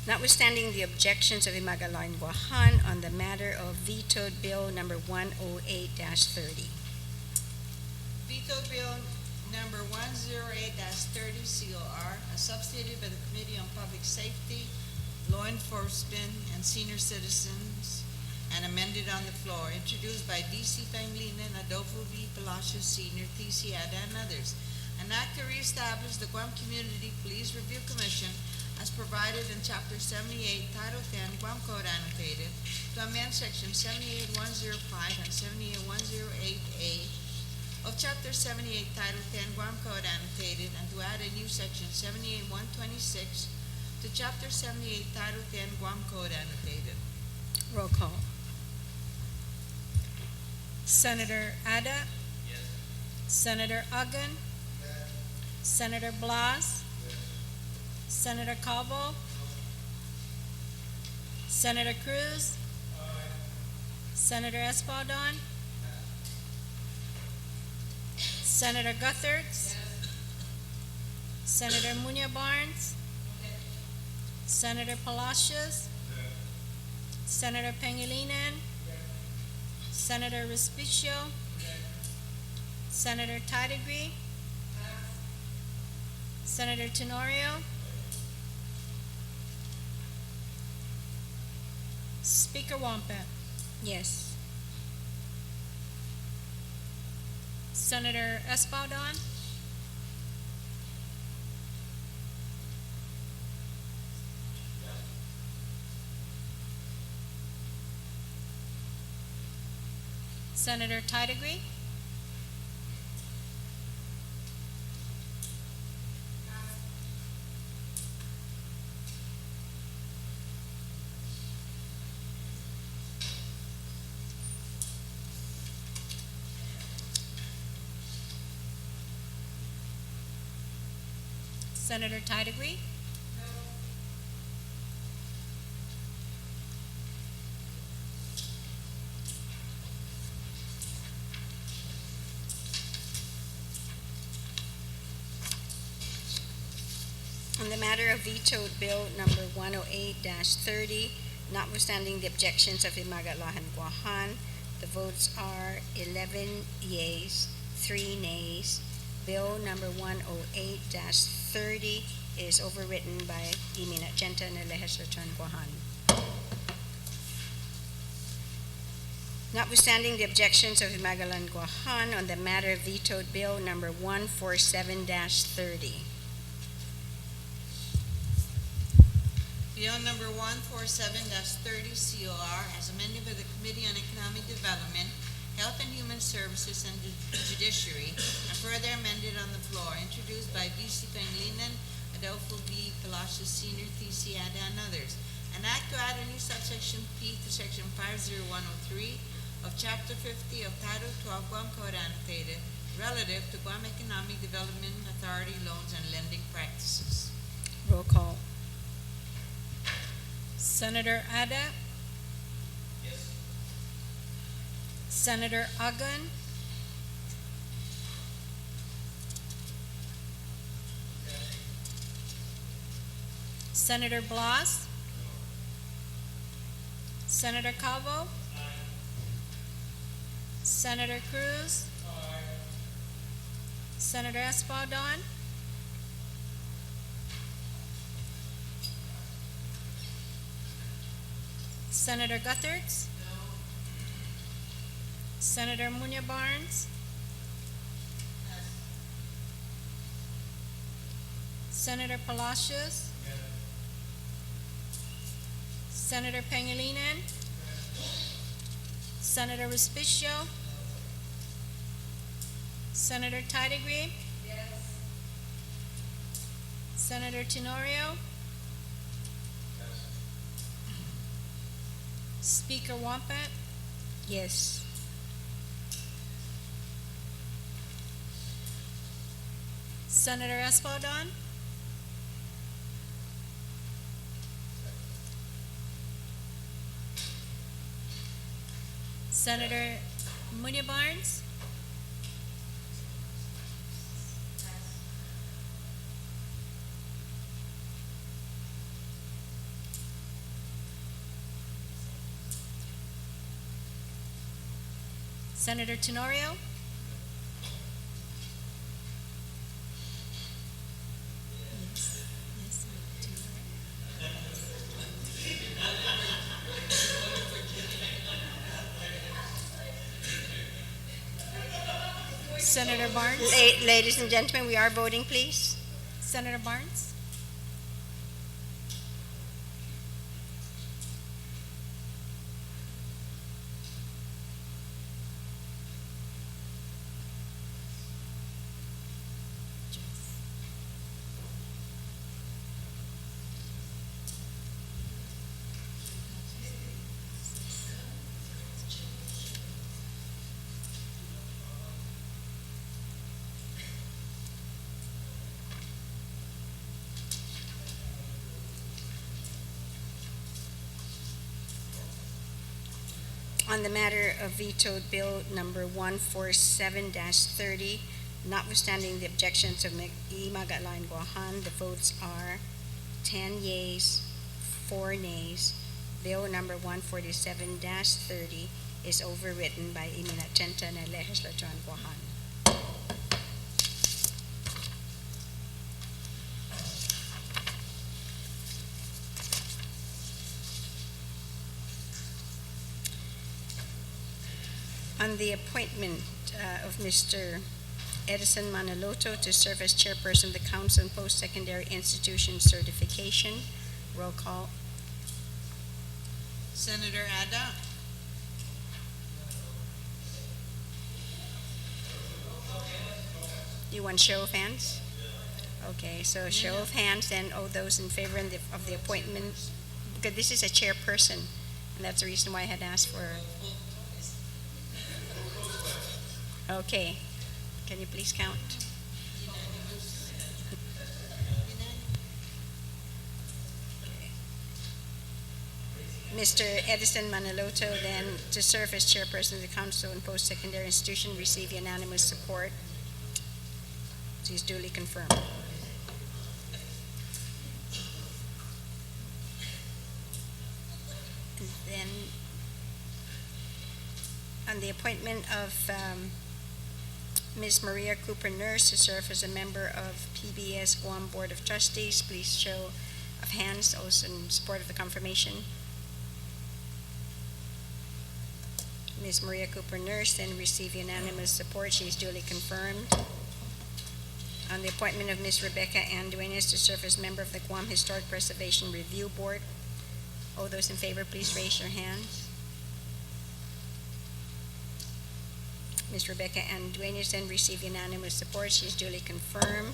Notwithstanding the objections of Imagalan Guahan on the matter of vetoed bill number 108-30. Veto Bill number 108-30 COR, as substituted by the Committee on Public Safety, Law Enforcement, and Senior Citizens, and amended on the floor, introduced by D.C. Pangilinan, Adolfo V. Palacios Sr., T.C. Ada, and others. An act to reestablish the Guam Community Police Review Commission as provided in Chapter 78, Title 10, Guam Code annotated, to amend Section 78105 and 78108A of Chapter 78, Title 10, Guam Code annotated, and to add a new Section 78126 to Chapter 78, Title 10, Guam Code annotated. Roll call. Senator Ada? Senator Uggan, Senator Blas, Senator Calvo, Senator Cruz, Senator Espadon, Senator Guthertz, Senator Munya Barnes, Senator Palacios, Senator Pangilinan, Senator Respicio, Senator Tidegree, Senator Tenorio, Speaker Wampa, Yes. Senator Espadon, Senator Tidegree, Senator Tidegree, On the matter of vetoed bill number 108-30, notwithstanding the objections of Imagalahan Guahan, the votes are 11 yeas, 3 nays. Bill number 108-30 is overwritten by Iminagenta na Legislature Guahan. Notwithstanding the objections of Imagalan Guahan on the matter of vetoed bill number 147-30. Bill number 147-30 COR as amended by the Committee on Economic Development, Health and Human Services and Judiciary, and further amended on the floor, introduced by V.C. Pangilinan, Adolfo B. Palacios Sr., T.C. Ada, and others. An act to add a new subsection P to section 50103 of Chapter 50 of Title 12 Guam Code Annotated relative to Guam Economic Development Authority loans and lending practices. Roll call. Senator Ada, Senator Uggan, Senator Blas, Senator Calvo, Senator Cruz, Senator Espadon, Senator Guthertz, Senator Munya Barnes, Senator Palacios, Senator Pangilinan, Senator Respicio, Senator Tidegree, Senator Tenorio, Speaker Wampat, Yes. Senator Espadon, Senator Munya Barnes, Senator Tenorio, Senator Barnes, Ladies and gentlemen, we are voting, please. Senator Barnes, On the matter of vetoed bill number 147-30, notwithstanding the objections of Imagalan Guahan, the votes are 10 yeas, 4 nays. Bill number 147-30 is overwritten by Iminatenta na Legislature ng Guahan. On the appointment of Mr. Edison Manaloto to serve as chairperson of the Council on Post-Secondary Institution Certification, roll call. Senator Ada, You want show of hands? Okay, so show of hands, and all those in favor of the appointment, because this is a chairperson, and that's the reason why I had asked for. Okay, can you please count? Mr. Edison Manaloto, then, to serve as chairperson of the Council on Post-Secondary Institution, receive unanimous support. He's duly confirmed. And then, on the appointment of Ms. Maria Cooper Nurse to serve as a member of PBS Guam Board of Trustees, please show of hands, also in support of the confirmation. Ms. Maria Cooper Nurse then received unanimous support. She is duly confirmed. On the appointment of Ms. Rebecca Ann Duenas to serve as member of the Guam Historic Preservation Review Board. All those in favor, please raise your hands. Ms. Rebecca Ann Duenas then received unanimous support. She is duly confirmed.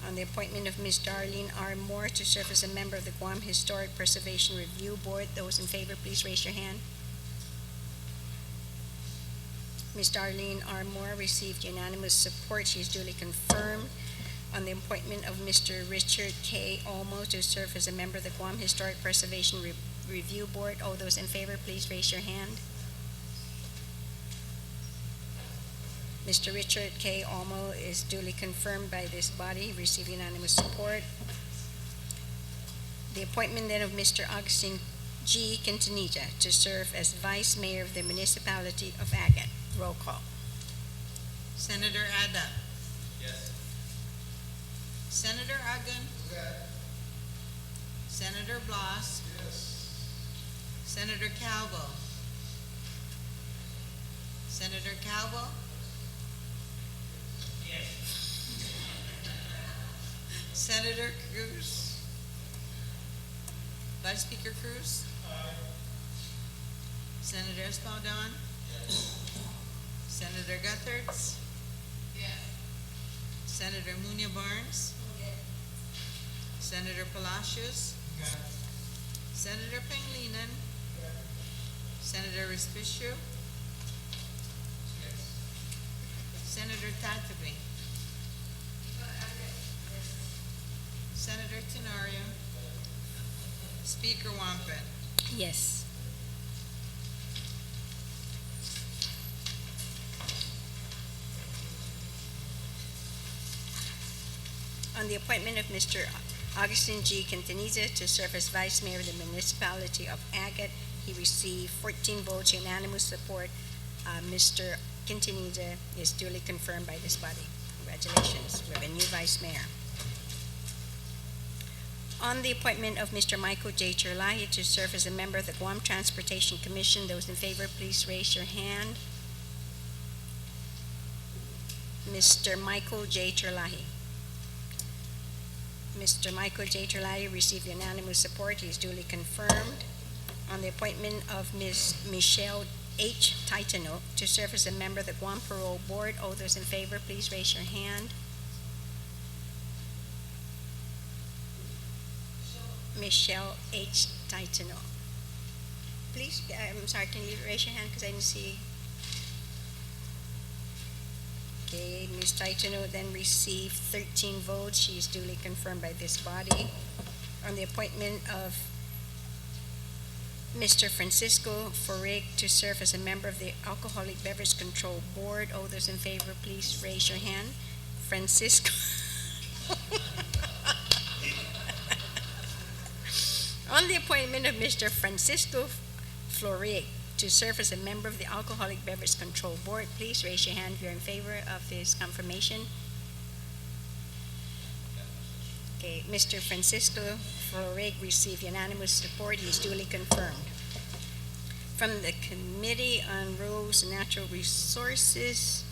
On the appointment of Ms. Darlene R. Moore to serve as a member of the Guam Historic Preservation Review Board. Those in favor, please raise your hand. Ms. Darlene R. Moore received unanimous support. She is duly confirmed. On the appointment of Mr. Richard K. Olmo to serve as a member of the Guam Historic Preservation Review Board. All those in favor, please raise your hand. Mr. Richard K. Olmo is duly confirmed by this body, received unanimous support. The appointment then of Mr. Augustine G. Quintanilla to serve as Vice Mayor of the Municipality of Agate. Roll call. Senator Ada, Yes. Senator Agan, Senator Blas, Senator Calvo, Senator Calvo, Senator Cruz, Vice Speaker Cruz, Senator Espaldon, Senator Guthertz, Senator Munya Barnes, Senator Palacios, Senator Pangilinan, Senator Respicio, Senator Tatabi, Senator Tenorio, Speaker Wampin. Yes. On the appointment of Mr. Augustine G. Quintanilla to serve as Vice Mayor of the Municipality of Agate, he received 14 votes, unanimous support. Mr. Quintanilla is duly confirmed by this body. Congratulations. We have a new Vice Mayor. On the appointment of Mr. Michael J. Cherlahi to serve as a member of the Guam Transportation Commission, those in favor, please raise your hand. Mr. Michael J. Cherlahi. Mr. Michael J. Cherlahi received unanimous support. He is duly confirmed. On the appointment of Ms. Michelle H. Titano to serve as a member of the Guam Parole Board, all those in favor, please raise your hand. Michelle H. Titano. Please, I'm sorry, can you raise your hand because I didn't see? Okay, Ms. Titano then received 13 votes. She is duly confirmed by this body. On the appointment of Mr. Francisco Forig to serve as a member of the Alcoholic Beverage Control Board. All those in favor, please raise your hand. Francisco. On the appointment of Mr. Francisco Florig to serve as a member of the Alcoholic Beverage Control Board, please raise your hand if you're in favor of his confirmation. Okay, Mr. Francisco Florig received unanimous support. He is duly confirmed. From the Committee on Rules and Natural Resources,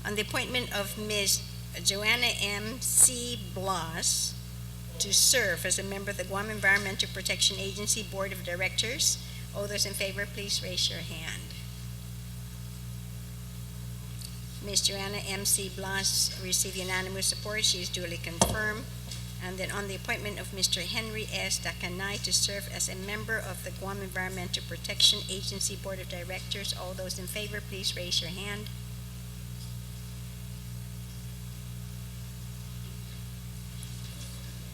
on the appointment of Ms. Joanna M. C. Blas to serve as a member of the Guam Environmental Protection Agency Board of Directors. All those in favor, please raise your hand. Ms. Joanna M. C. Blas received unanimous support. She is duly confirmed. And then on the appointment of Mr. Henry S. Dakanay to serve as a member of the Guam Environmental Protection Agency Board of Directors. All those in favor, please raise your hand.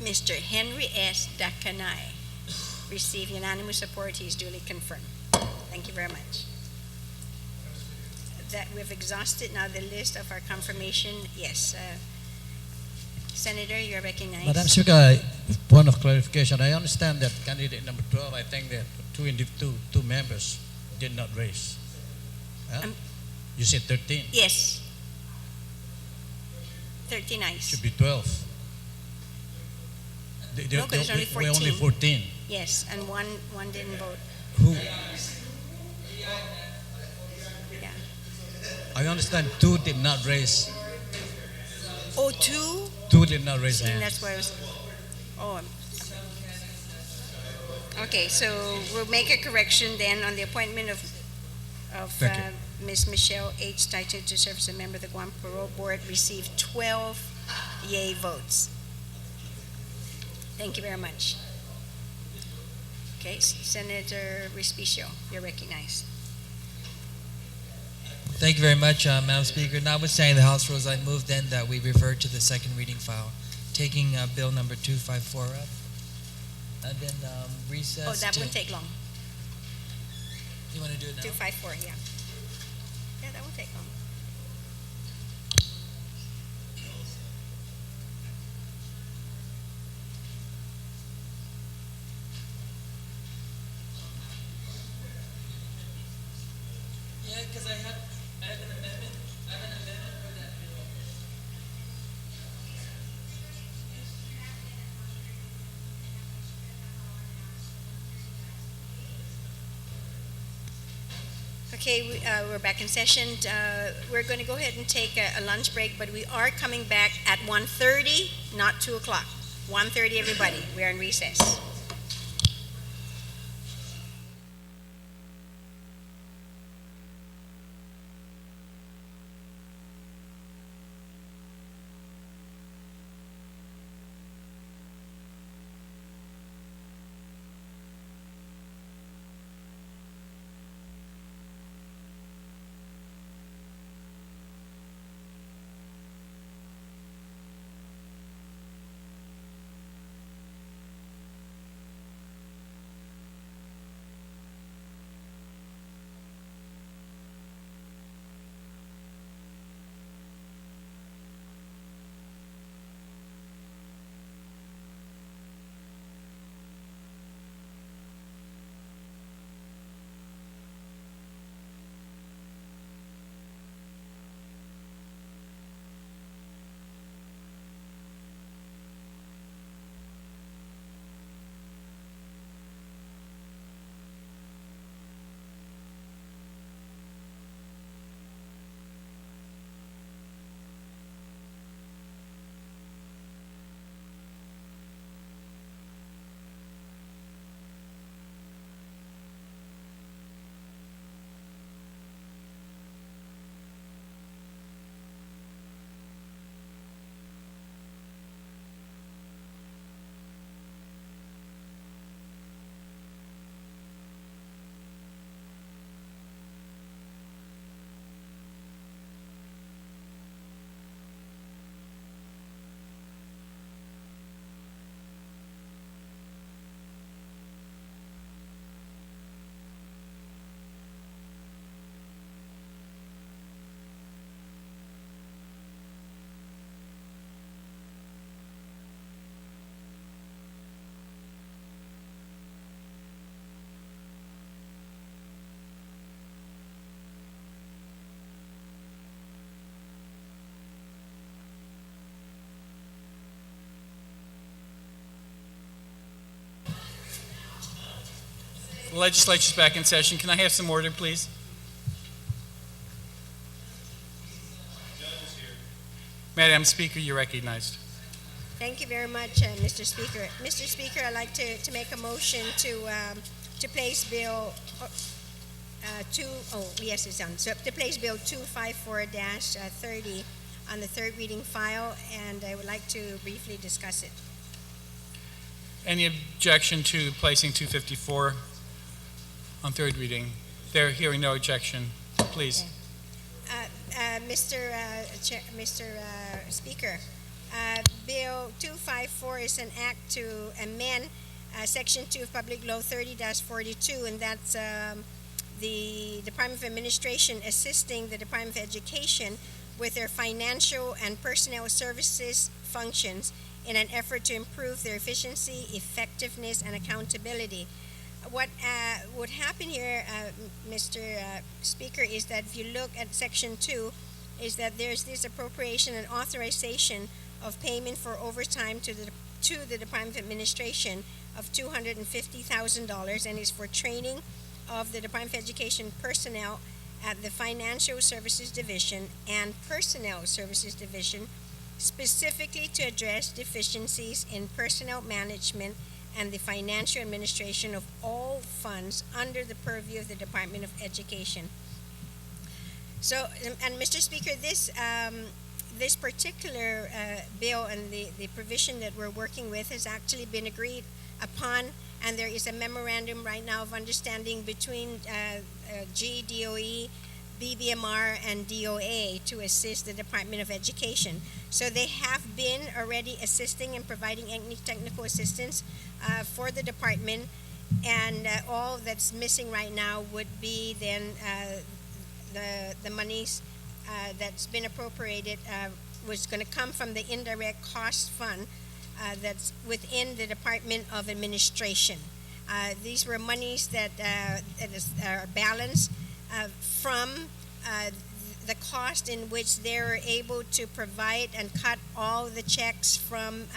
Mr. Henry S. Dakanay received unanimous support. He is duly confirmed. Thank you very much. That we've exhausted now the list of our confirmation. Yes, Senator, you're recognized. Madam Speaker, point of clarification. I understand that candidate number 12, I think that two members did not raise. Huh? You said 13. Yes. 13 ayes. Should be 12. No, because only we're 14. only 14. Yes, and one didn't vote. Who? Yeah. I understand 2 did not raise. Oh, 2? 2 did not raise See, hands. that's why I was. Oh. Okay, so we'll make a correction then on the appointment of Ms. Michelle H. Titan to serve as a member of the Guam Parole Board. Received 12 yay votes. Thank you very much. Okay, Senator Respicio, you're recognized. Thank you very much, Madam Speaker. Notwithstanding the House rules, I move then that we revert to the second reading file, taking Bill number 254 up, and then recess. Oh, that to- won't take long. You want to do it now? 254, yeah. Yeah, that won't take long. Yeah, because I have an amendment. I have an amendment for that bill. Okay, we're back in session. We're going to go ahead and take a lunch break, but we are coming back at 1:30, not 2 o'clock. 1:30, everybody. We are in recess. Legislature's back in session. Can I have some order, please? Madam Speaker, you're recognized. Thank you very much, Mr. Speaker. Mr. Speaker, I'd like to make a motion to place Bill it's on. So to place Bill 254-30 on the third reading file, and I would like to briefly discuss it. Any objection to placing 254 on third reading? There, hearing no objection, please. Mr. Speaker, Bill 254 is an act to amend Section 2 of Public Law 30-42, and that's the Department of Administration assisting the Department of Education with their financial and personnel services functions in an effort to improve their efficiency, effectiveness, and accountability. What would happen here, Mr. Speaker, is that if you look at Section 2, is that there's this appropriation and authorization of payment for overtime to the Department of Administration of $250,000, and is for training of the Department of Education personnel at the Financial Services Division and Personnel Services Division, specifically to address deficiencies in personnel management and the financial administration of all funds under the purview of the Department of Education. So, and Mr. Speaker, this particular bill and the provision that we're working with has actually been agreed upon, and there is a memorandum right now of understanding between GDOE, BBMR, and DOA to assist the Department of Education. So they have been already assisting and providing any technical assistance for the department, and all that's missing right now would be then the monies that's been appropriated was going to come from the indirect cost fund that's within the Department of Administration. These were monies that are balanced from the cost in which they were able to provide and cut all the checks from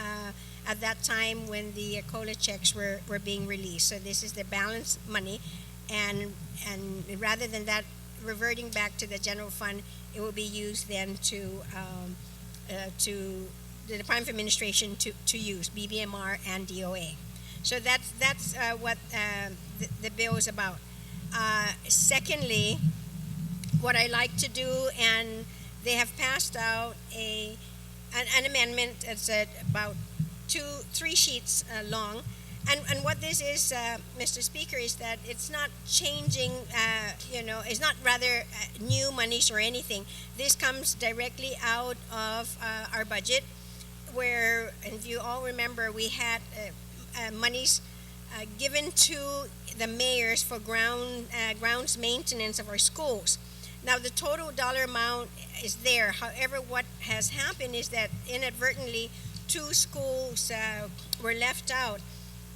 at that time when the COLA checks were being released. So this is the balanced money, and rather than that reverting back to the general fund, it will be used then to the Department of Administration to use BBMR and DOA. So that's what the bill is about. Secondly, what I like to do, and they have passed out an amendment that's about 3 sheets long, and what this is, Mr. Speaker, is that it's not changing, it's not rather new monies or anything. This comes directly out of our budget, where, and if you all remember, we had monies given to the mayors for grounds maintenance of our schools. Now, the total dollar amount is there. However, what has happened is that inadvertently 2 schools were left out,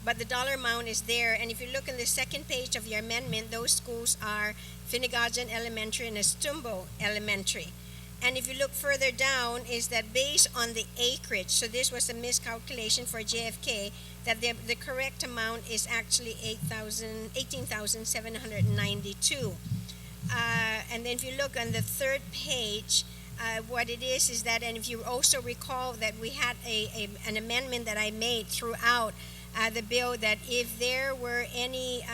but the dollar amount is there. And if you look on the second page of your amendment, those schools are Finnegajan Elementary and Estumbo Elementary. And if you look further down, is that based on the acreage, so this was a miscalculation for JFK, that the correct amount is actually 18,792. And then if you look on the third page, what it is that, and if you also recall that we had an amendment that I made throughout the bill, that if there were any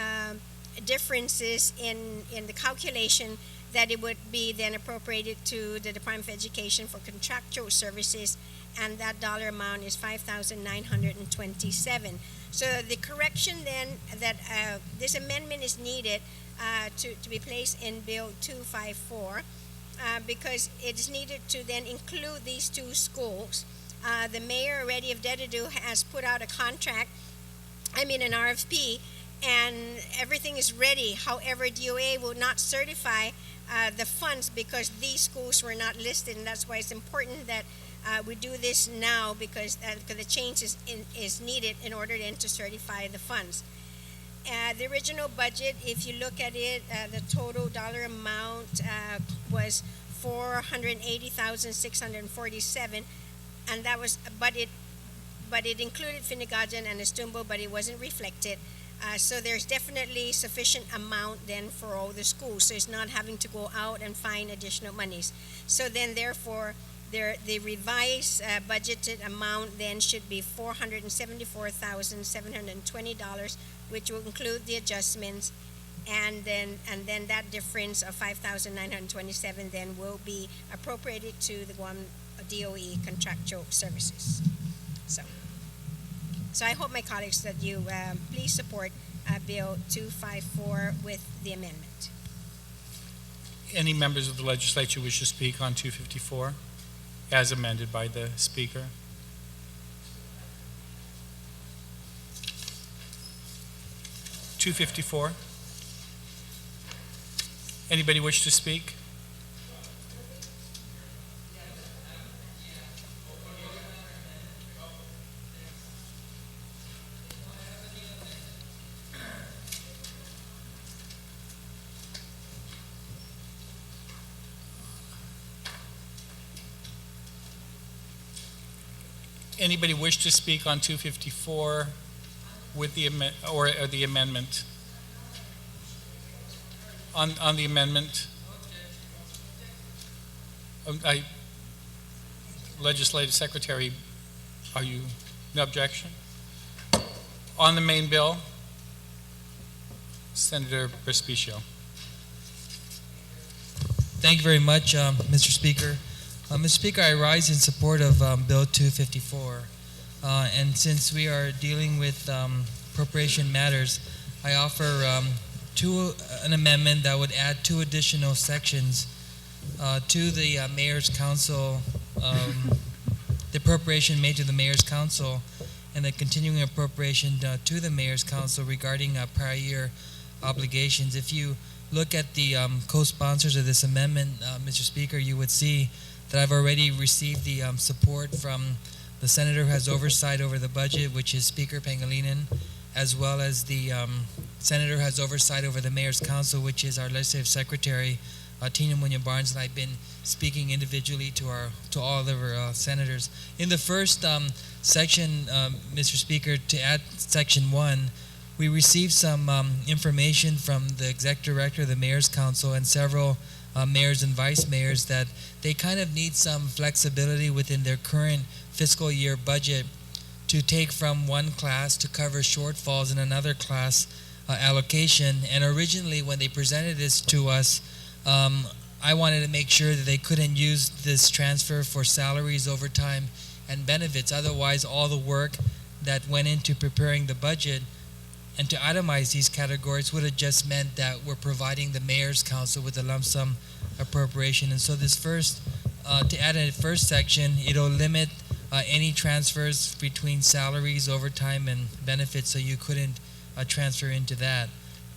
differences in the calculation, that it would be then appropriated to the Department of Education for contractual services, and that dollar amount is 5,927. So the correction then that this amendment is needed to be placed in Bill 254 because it is needed to then include these 2 schools. The mayor already of Dedadu has put out an RFP, and everything is ready. However, DOA will not certify the funds because these schools were not listed, and that's why it's important that we do this now, because the change is needed in order then to certify the funds. The original budget, if you look at it, the total dollar amount was $480,647, and that was, but it included Finnegajan and Estumbo, but it wasn't reflected. So there's definitely sufficient amount then for all the schools. So it's not having to go out and find additional monies. So then therefore, the revised budgeted amount then should be $474,720, which will include the adjustments, and then that difference of $5,927 then will be appropriated to the Guam DOE contractual services. So I hope, my colleagues, that you please support Bill 254 with the amendment. Any members of the legislature wish to speak on 254 as amended by the speaker? $254. Anybody wish to speak? Anybody wish to speak on 254 with the or the amendment? On the amendment? Legislative Secretary, are you, no objection? On the main bill, Senator Respicio. Thank you very much, Mr. Speaker. Mr. Speaker, I rise in support of Bill 254. And since we are dealing with appropriation matters, I offer an amendment that would add 2 additional sections to the Mayor's Council, the appropriation made to the Mayor's Council, and the continuing appropriation to the Mayor's Council regarding prior year obligations. If you look at the co-sponsors of this amendment, Mr. Speaker, you would see that I've already received the support from the senator who has oversight over the budget, which is Speaker Pangilinan, as well as the senator who has oversight over the Mayor's Council, which is our Legislative Secretary, Tina Munoz Barnes, and I've been speaking individually to all of our senators. In the first section, Mr. Speaker, to add section 1, we received some information from the Executive Director of the Mayor's Council and several mayors and vice mayors that they kind of need some flexibility within their current fiscal year budget to take from one class to cover shortfalls in another class allocation. And originally, when they presented this to us, I wanted to make sure that they couldn't use this transfer for salaries, overtime, and benefits. Otherwise, all the work that went into preparing the budget and to itemize these categories would have just meant that we're providing the Mayor's Council with a lump sum appropriation. And so this first, to add a first section, it'll limit any transfers between salaries, overtime, and benefits, so you couldn't transfer into that.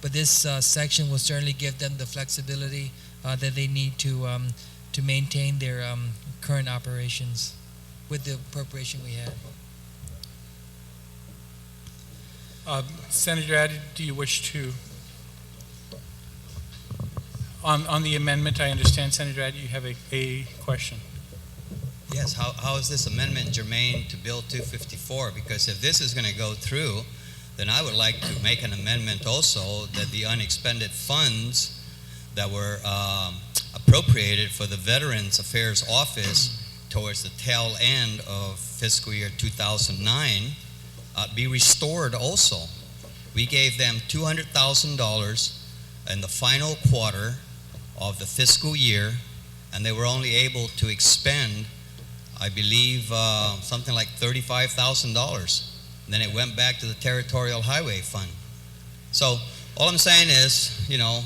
But this section will certainly give them the flexibility that they need to maintain their current operations with the appropriation we have. Senator Addy, do you wish to? On the amendment, I understand, Senator Addy, you have a question. Yes, how is this amendment germane to Bill 254? Because if this is going to go through, then I would like to make an amendment also that the unexpended funds that were appropriated for the Veterans Affairs Office towards the tail end of fiscal year 2009 be restored also. We gave them $200,000 in the final quarter of the fiscal year, and they were only able to expend, I believe, something like $35,000. Then it went back to the Territorial Highway Fund. So all I'm saying is, you know,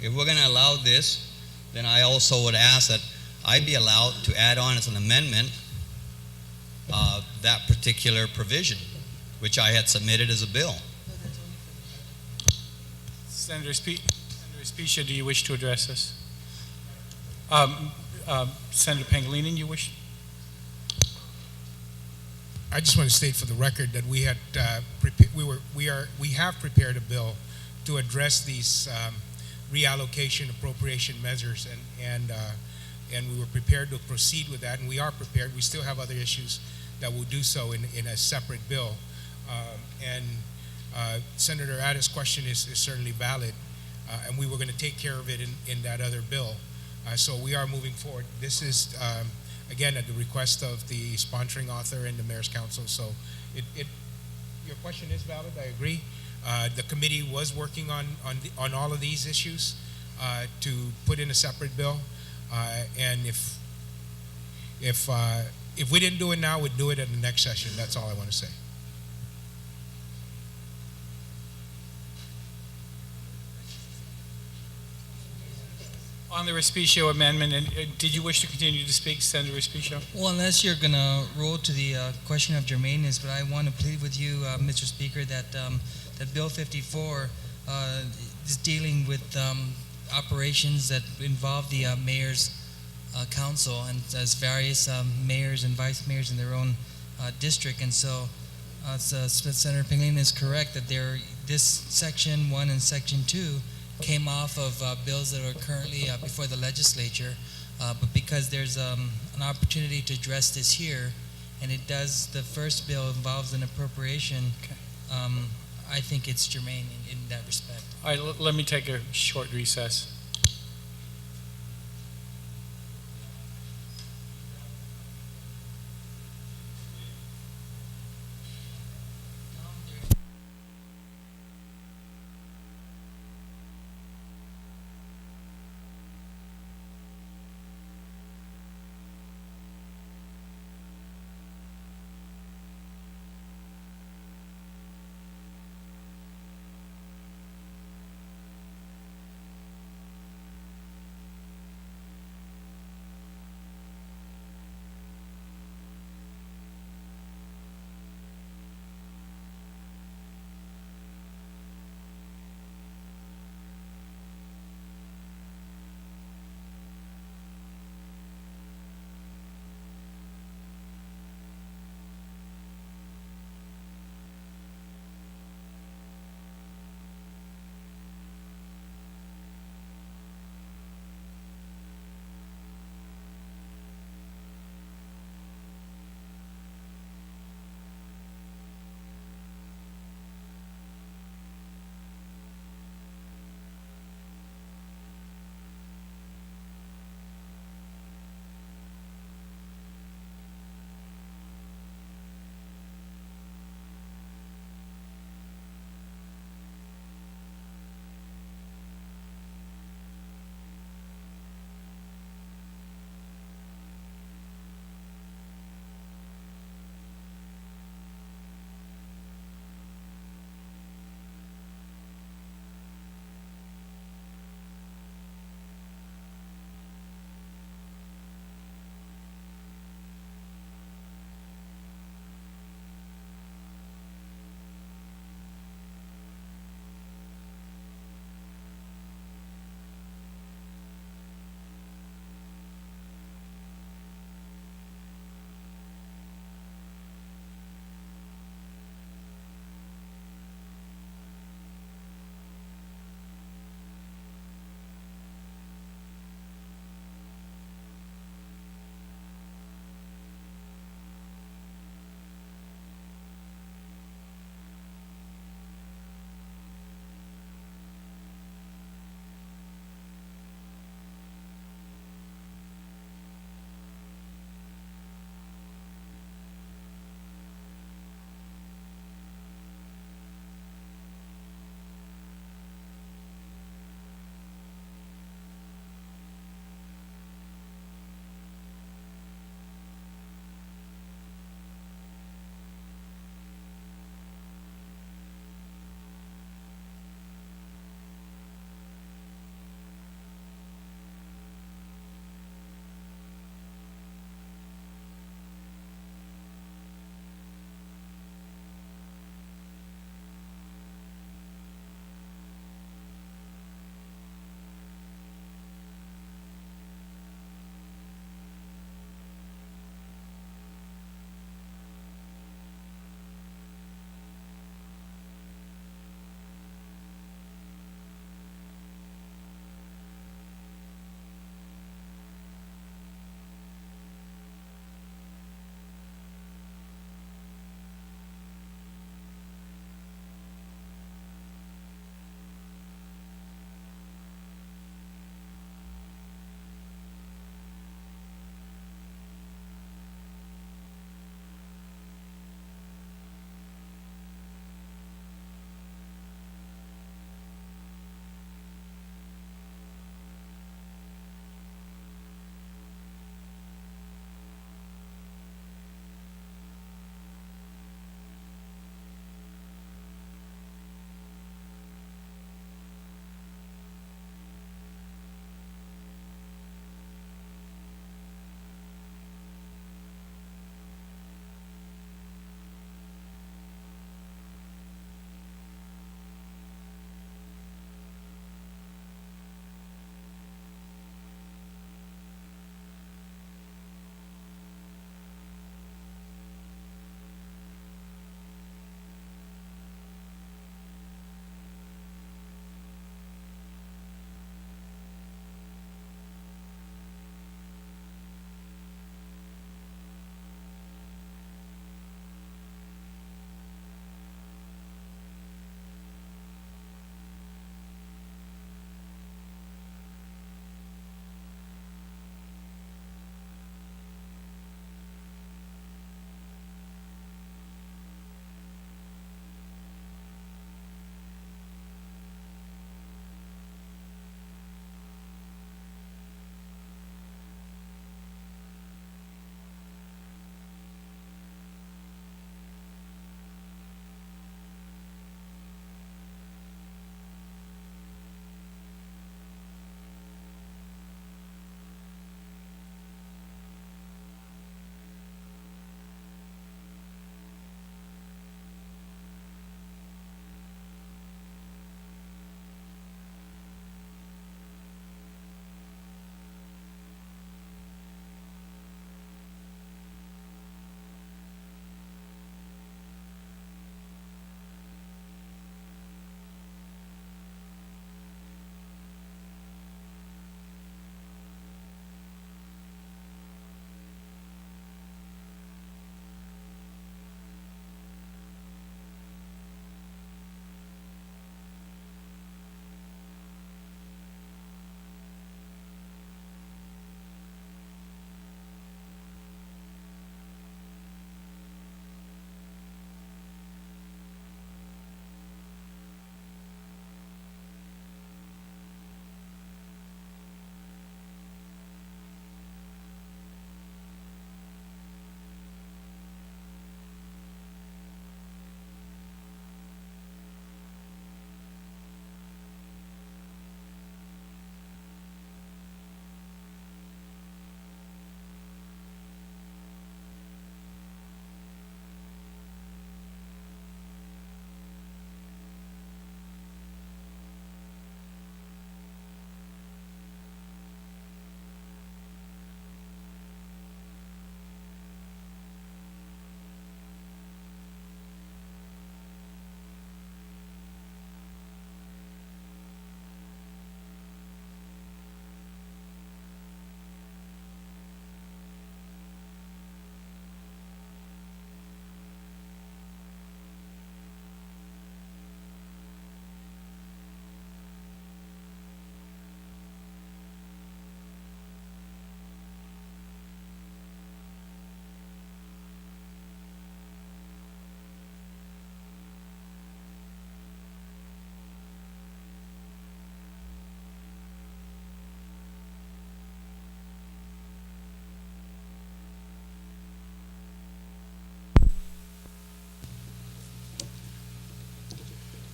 if we're going to allow this, then I also would ask that I be allowed to add on as an amendment that particular provision, which I had submitted as a bill. Senator Specia, do you wish to address this? Senator Pangilinan, you wish? I just want to state for the record that we had we have prepared a bill to address these reallocation appropriation measures, and we were prepared to proceed with that, and we are prepared. We still have other issues that will do so in a separate bill, and Senator Addis' question is certainly valid, and we were going to take care of it in that other bill. So we are moving forward. This is, again, at the request of the sponsoring author and the Mayor's Council. So your question is valid, I agree. The committee was working on all of these issues to put in a separate bill. And if we didn't do it now, we'd do it at the next session. That's all I want to say. On the Respicio amendment, and did you wish to continue to speak, Senator Respicio? Well, unless you're going to roll to the question of germaneness, but I want to plead with you, Mr. Speaker, that that Bill 54 is dealing with operations that involve the mayor's council, and as various mayors and vice mayors in their own district. And so Senator Pangilinan is correct that this Section 1 and Section 2 came off of bills that are currently before the legislature, but because there's an opportunity to address this here, and the first bill involves an appropriation, I think it's germane in that respect. All right, let me take a short recess.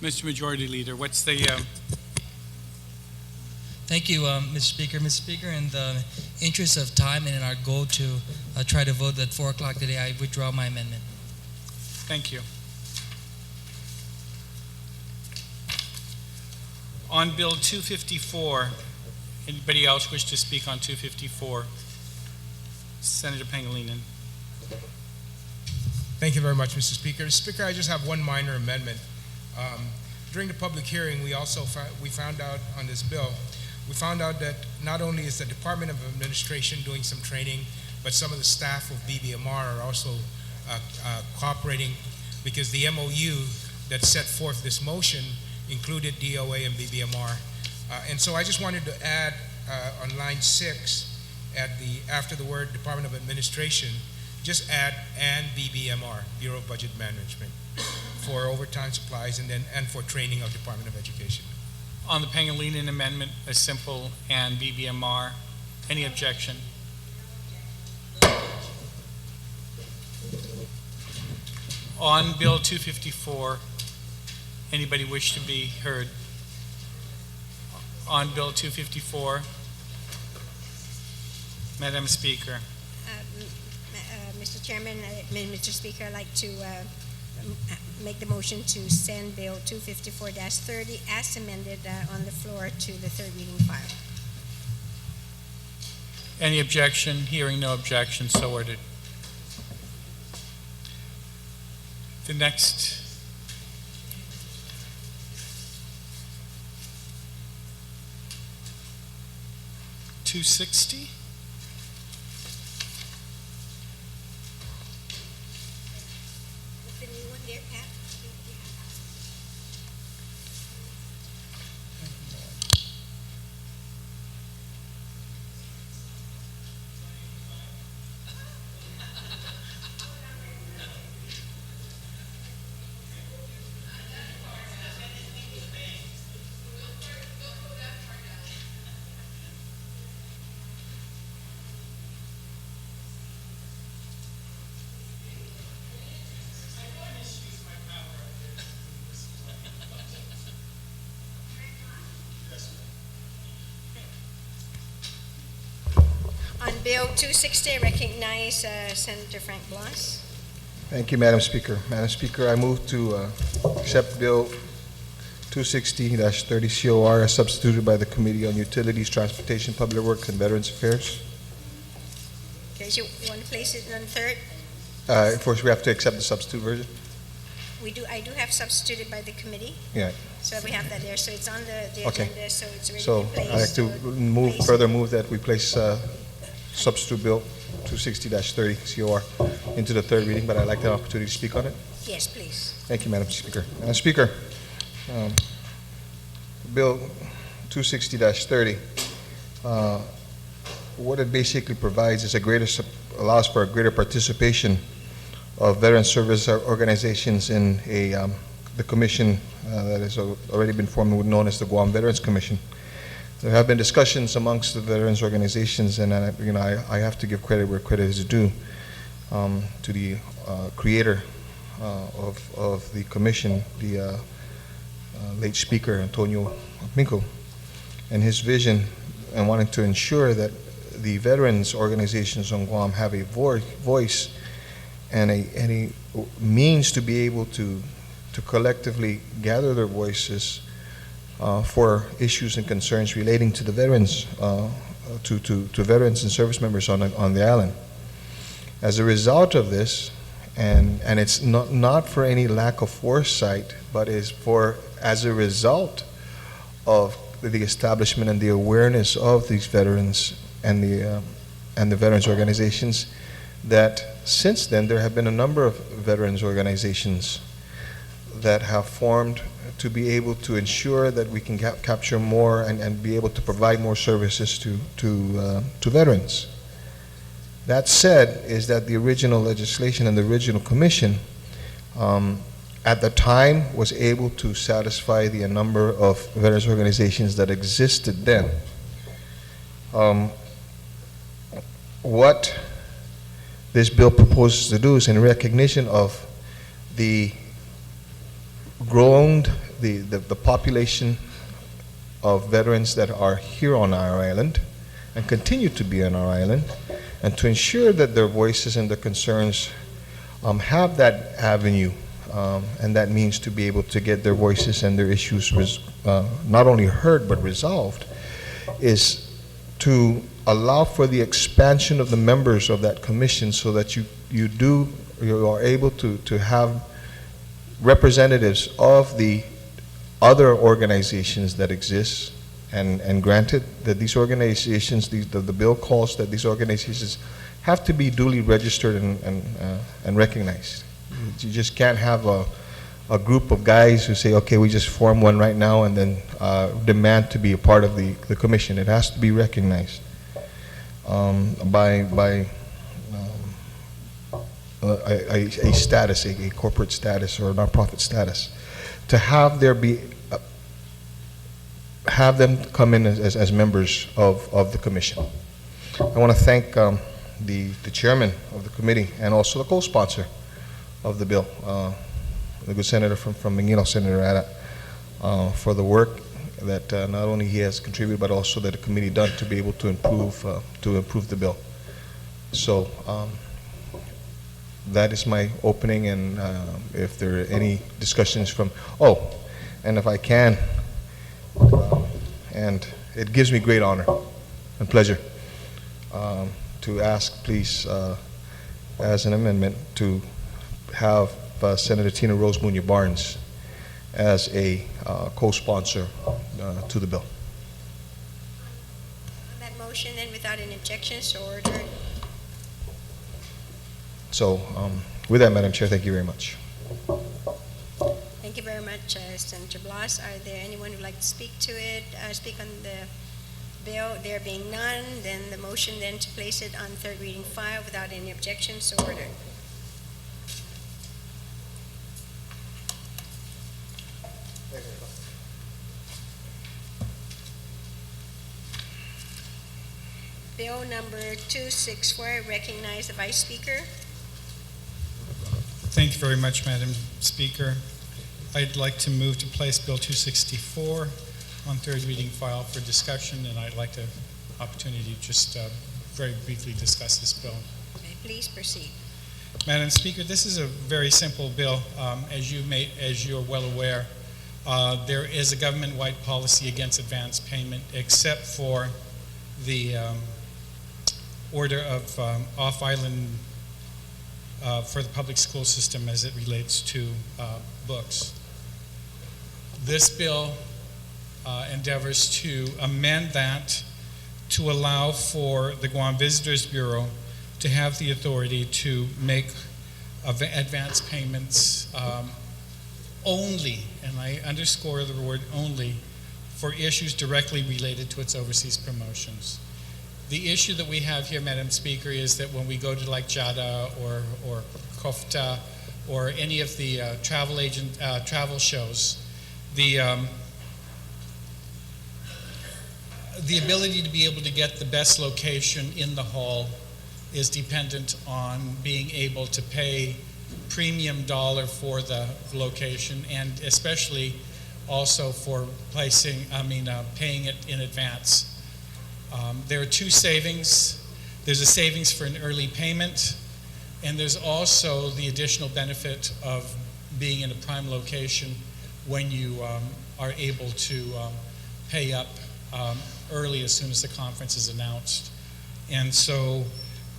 Mr. Majority Leader, what's the, Thank you, Mr. Speaker. Mr. Speaker, in the interest of time and in our goal to try to vote at 4 o'clock today, I withdraw my amendment. thank you. On Bill 254, anybody else wish to speak on 254? Senator Pangilinan. Thank you very much, Mr. Speaker. Mr. Speaker, I just have one minor amendment. During the public hearing, we also found out on this bill, we found out that not only is the Department of Administration doing some training, but some of the staff of BBMR are also cooperating, because the MOU that set forth this motion included DOA and BBMR. And so I just wanted to add on line 6, after the word Department of Administration, just add and BBMR, Bureau of Budget Management, for overtime supplies and for training of Department of Education. On the Pangilinan amendment, a simple and BBMR. Any objection? On Bill 254, anybody wish to be heard? On Bill 254, Madam Speaker. Mr. Chairman, Mr. Speaker, I'd like to make the motion to send Bill 254-30 as amended on the floor to the third reading file. Any objection? Hearing no objection, so ordered. The next. $260? The new one there, Pat? On Bill 260, I recognize Senator Frank Blas. Thank you, Madam Speaker. Madam Speaker, I move to accept Bill 260-30 COR as substituted by the Committee on Utilities, Transportation, Public Works, and Veterans Affairs. Okay, so you want to place it on third? First, we have to accept the substitute version. I do have substituted by the committee, Yeah. so we have that there. So it's on the Okay. agenda, so it's already So in place. I'd like to move that we place substitute Bill 260-30 COR into the third reading, but I'd like the opportunity to speak on it. Yes, please. Thank you, Madam Speaker. Madam Speaker, Bill 260-30, what it basically provides is allows for a greater participation of veteran service organizations in the commission that has already been formed, known as the Guam Veterans Commission. There have been discussions amongst the veterans organizations, and I have to give credit where credit is due to the creator of the commission, the late Speaker Antonio Minko, and his vision and wanting to ensure that the veterans organizations on Guam have a voice and a means to be able to collectively gather their voices for issues and concerns relating to the veterans, to veterans and service members on the island. As a result of this, and it's not for any lack of foresight, but is as a result of the establishment and the awareness of these veterans and the veterans organizations, that since then there have been a number of veterans organizations that have formed to be able to ensure that we can capture more and be able to provide more services to veterans. That said, is that the original legislation and the original commission at the time was able to satisfy the number of veterans organizations that existed then. What this bill proposes to do is, in recognition of the growing the population of veterans that are here on our island and continue to be on our island, and to ensure that their voices and their concerns have that avenue and that means to be able to get their voices and their issues not only heard but resolved, is to allow for the expansion of the members of that commission, so that you are able to have representatives of the other organizations that exist, and granted that these organizations, the bill calls that these organizations have to be duly registered and recognized. You just can't have a group of guys who say, okay, we just form one right now, and then demand to be a part of the commission. It has to be recognized by a status, a corporate status or a nonprofit status, to have them come in as members of the commission. I want to thank the chairman of the committee and also the co-sponsor of the bill, the good senator from Manguino, Senator Ada, for the work that not only he has contributed but also that the committee done to be able to improve the bill. So that is my opening, and if there are any discussions from, and if I can, and it gives me great honor and pleasure to ask, please, as an amendment, to have Senator Tina Rose Muñoz Barnes as a co-sponsor to the bill. On that motion, then, without any objections, so ordered. So with that, Madam Chair, thank you very much. Thank you very much, Senator Blas. Are there anyone who'd like to speak to it, speak on the bill? There being none, then the motion then to place it on third reading file without any objections, so ordered. Bill number 264, recognize the Vice Speaker. Thank you very much, Madam Speaker. I'd like to move to place Bill 264 on third reading file for discussion, and I'd like to opportunity to just very briefly discuss this bill. Okay, please proceed. Madam Speaker, this is a very simple bill. As you're well aware, there is a government-wide policy against advance payment, except for the order of off-island for the public school system as it relates to books. This bill endeavors to amend that to allow for the Guam Visitors Bureau to have the authority to make advance payments only, and I underscore the word only, for issues directly related to its overseas promotions. The issue that we have here, Madam Speaker, is that when we go to like JADA or COFTA or any of the travel shows, the ability to be able to get the best location in the hall is dependent on being able to pay premium dollar for the location, and especially also for paying it in advance. There are two savings. There's a savings for an early payment, and there's also the additional benefit of being in a prime location when you are able to pay up early as soon as the conference is announced. And so,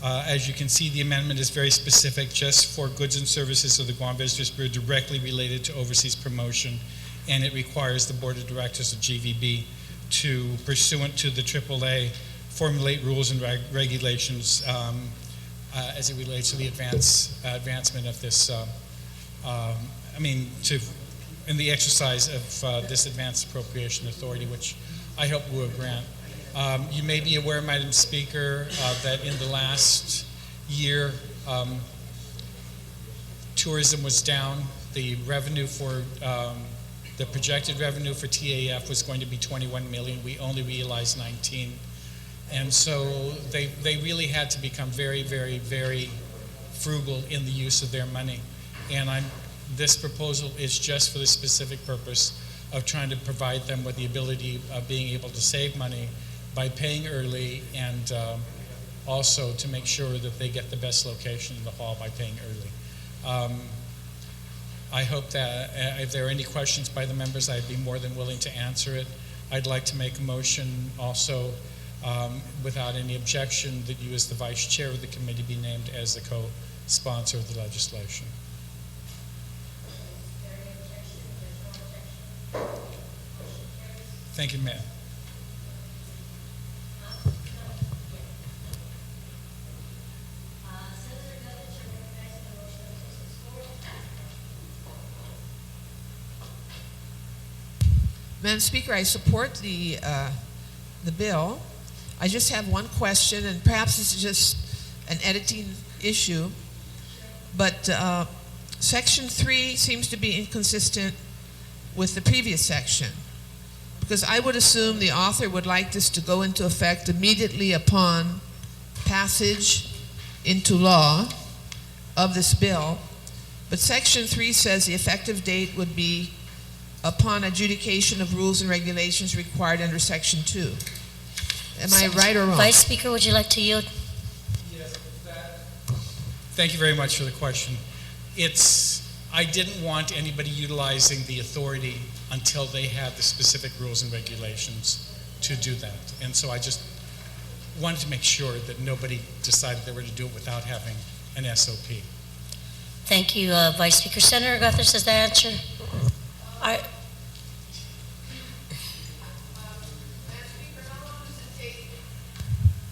as you can see, the amendment is very specific, just for goods and services of the Guam Visitors Bureau directly related to overseas promotion, and it requires the Board of Directors of GVB to, pursuant to the AAA, formulate rules and regulations as it relates to the advancement of this, in the exercise of this advanced appropriation authority, which I hope we'll grant. You may be aware, Madam Speaker, that in the last year, tourism was down. The revenue for the projected revenue for TAF was going to be 21 million. We only realized 19. And so they really had to become very, very, very frugal in the use of their money. And this proposal is just for the specific purpose of trying to provide them with the ability of being able to save money by paying early, and also to make sure that they get the best location in the hall by paying early. I hope that if there are any questions by the members, I'd be more than willing to answer it. I'd like to make a motion also, without any objection, that you as the vice chair of the committee be named as the co-sponsor of the legislation. Thank you, Mayor. Madam Speaker, I support the bill. I just have one question, and perhaps this is just an editing issue, but Section 3 seems to be inconsistent with the previous section, because I would assume the author would like this to go into effect immediately upon passage into law of this bill, but Section 3 says the effective date would be upon adjudication of rules and regulations required under Section 2. Am I right or wrong? Vice Speaker, would you like to yield? Yes, thank you very much for the question. I didn't want anybody utilizing the authority until they had the specific rules and regulations to do that. And so I just wanted to make sure that nobody decided they were to do it without having an SOP. Thank you, Vice Speaker. Senator Guthers, does that answer?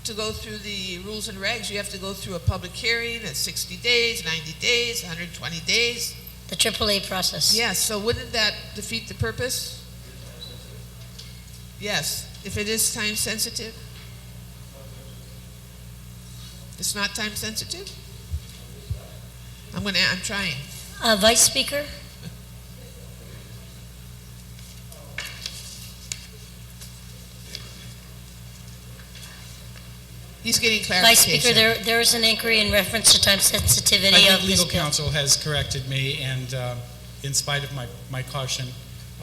To go through the rules and regs, you have to go through a public hearing at 60 days, 90 days, 120 days. The AAA process. Yes, so wouldn't that defeat the purpose? Yes, if it is time sensitive? It's not time sensitive? I'm trying. Vice Speaker? He's getting Vice clarification. Speaker, there is an inquiry in reference to time sensitivity I think of this legal bill. counsel has corrected me, and in spite of my caution,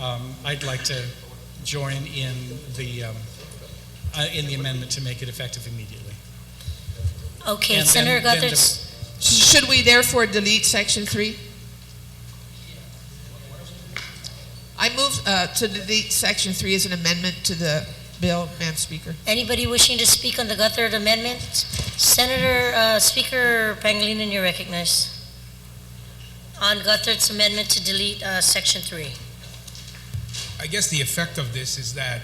I'd like to join in the amendment to make it effective immediately. Okay, And Senator then Guthers. Should we therefore delete Section 3? I move to delete Section 3 as an amendment to the bill, Madam Speaker. Anybody wishing to speak on the Guthert amendment? Senator, Speaker Pangilinan, you're recognized. On Guthert's amendment to delete Section 3. I guess the effect of this is that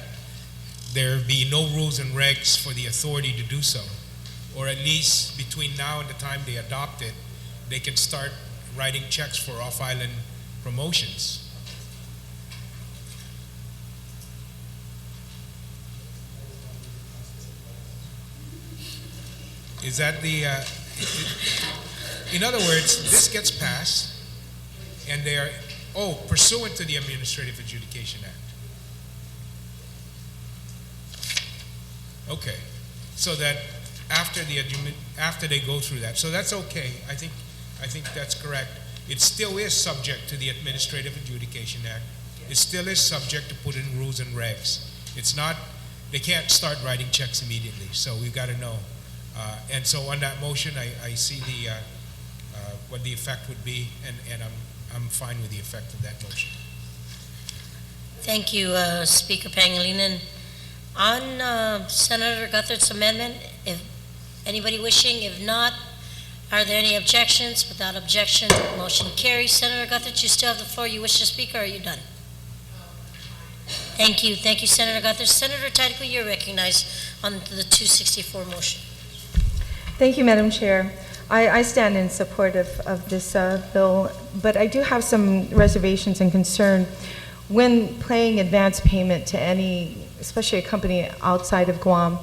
there be no rules and regs for the authority to do so, or at least between now and the time they adopt it, they can start writing checks for off-island promotions. Is that the, in other words, this gets passed, and they are, pursuant to the Administrative Adjudication Act. Okay, so that after they go through that, so that's okay. I think that's correct. It still is subject to the Administrative Adjudication Act. It still is subject to put in rules and regs. It's not, they can't start writing checks immediately, so we've got to know. And so on that motion, I see the what the effect would be, and I'm fine with the effect of that motion. Thank you, Speaker Pangilinan. On Senator Guthert's amendment, if anybody wishing, if not, are there any objections? Without objection, motion carries. Senator Guthert, you still have the floor. You wish to speak, or are you done? Thank you. Thank you, Senator Guthert. Senator Tadco, you're recognized on the 264 motion. Thank you, Madam Chair. I stand in support of this bill, but I do have some reservations and concern. When paying advance payment to any, especially a company outside of Guam,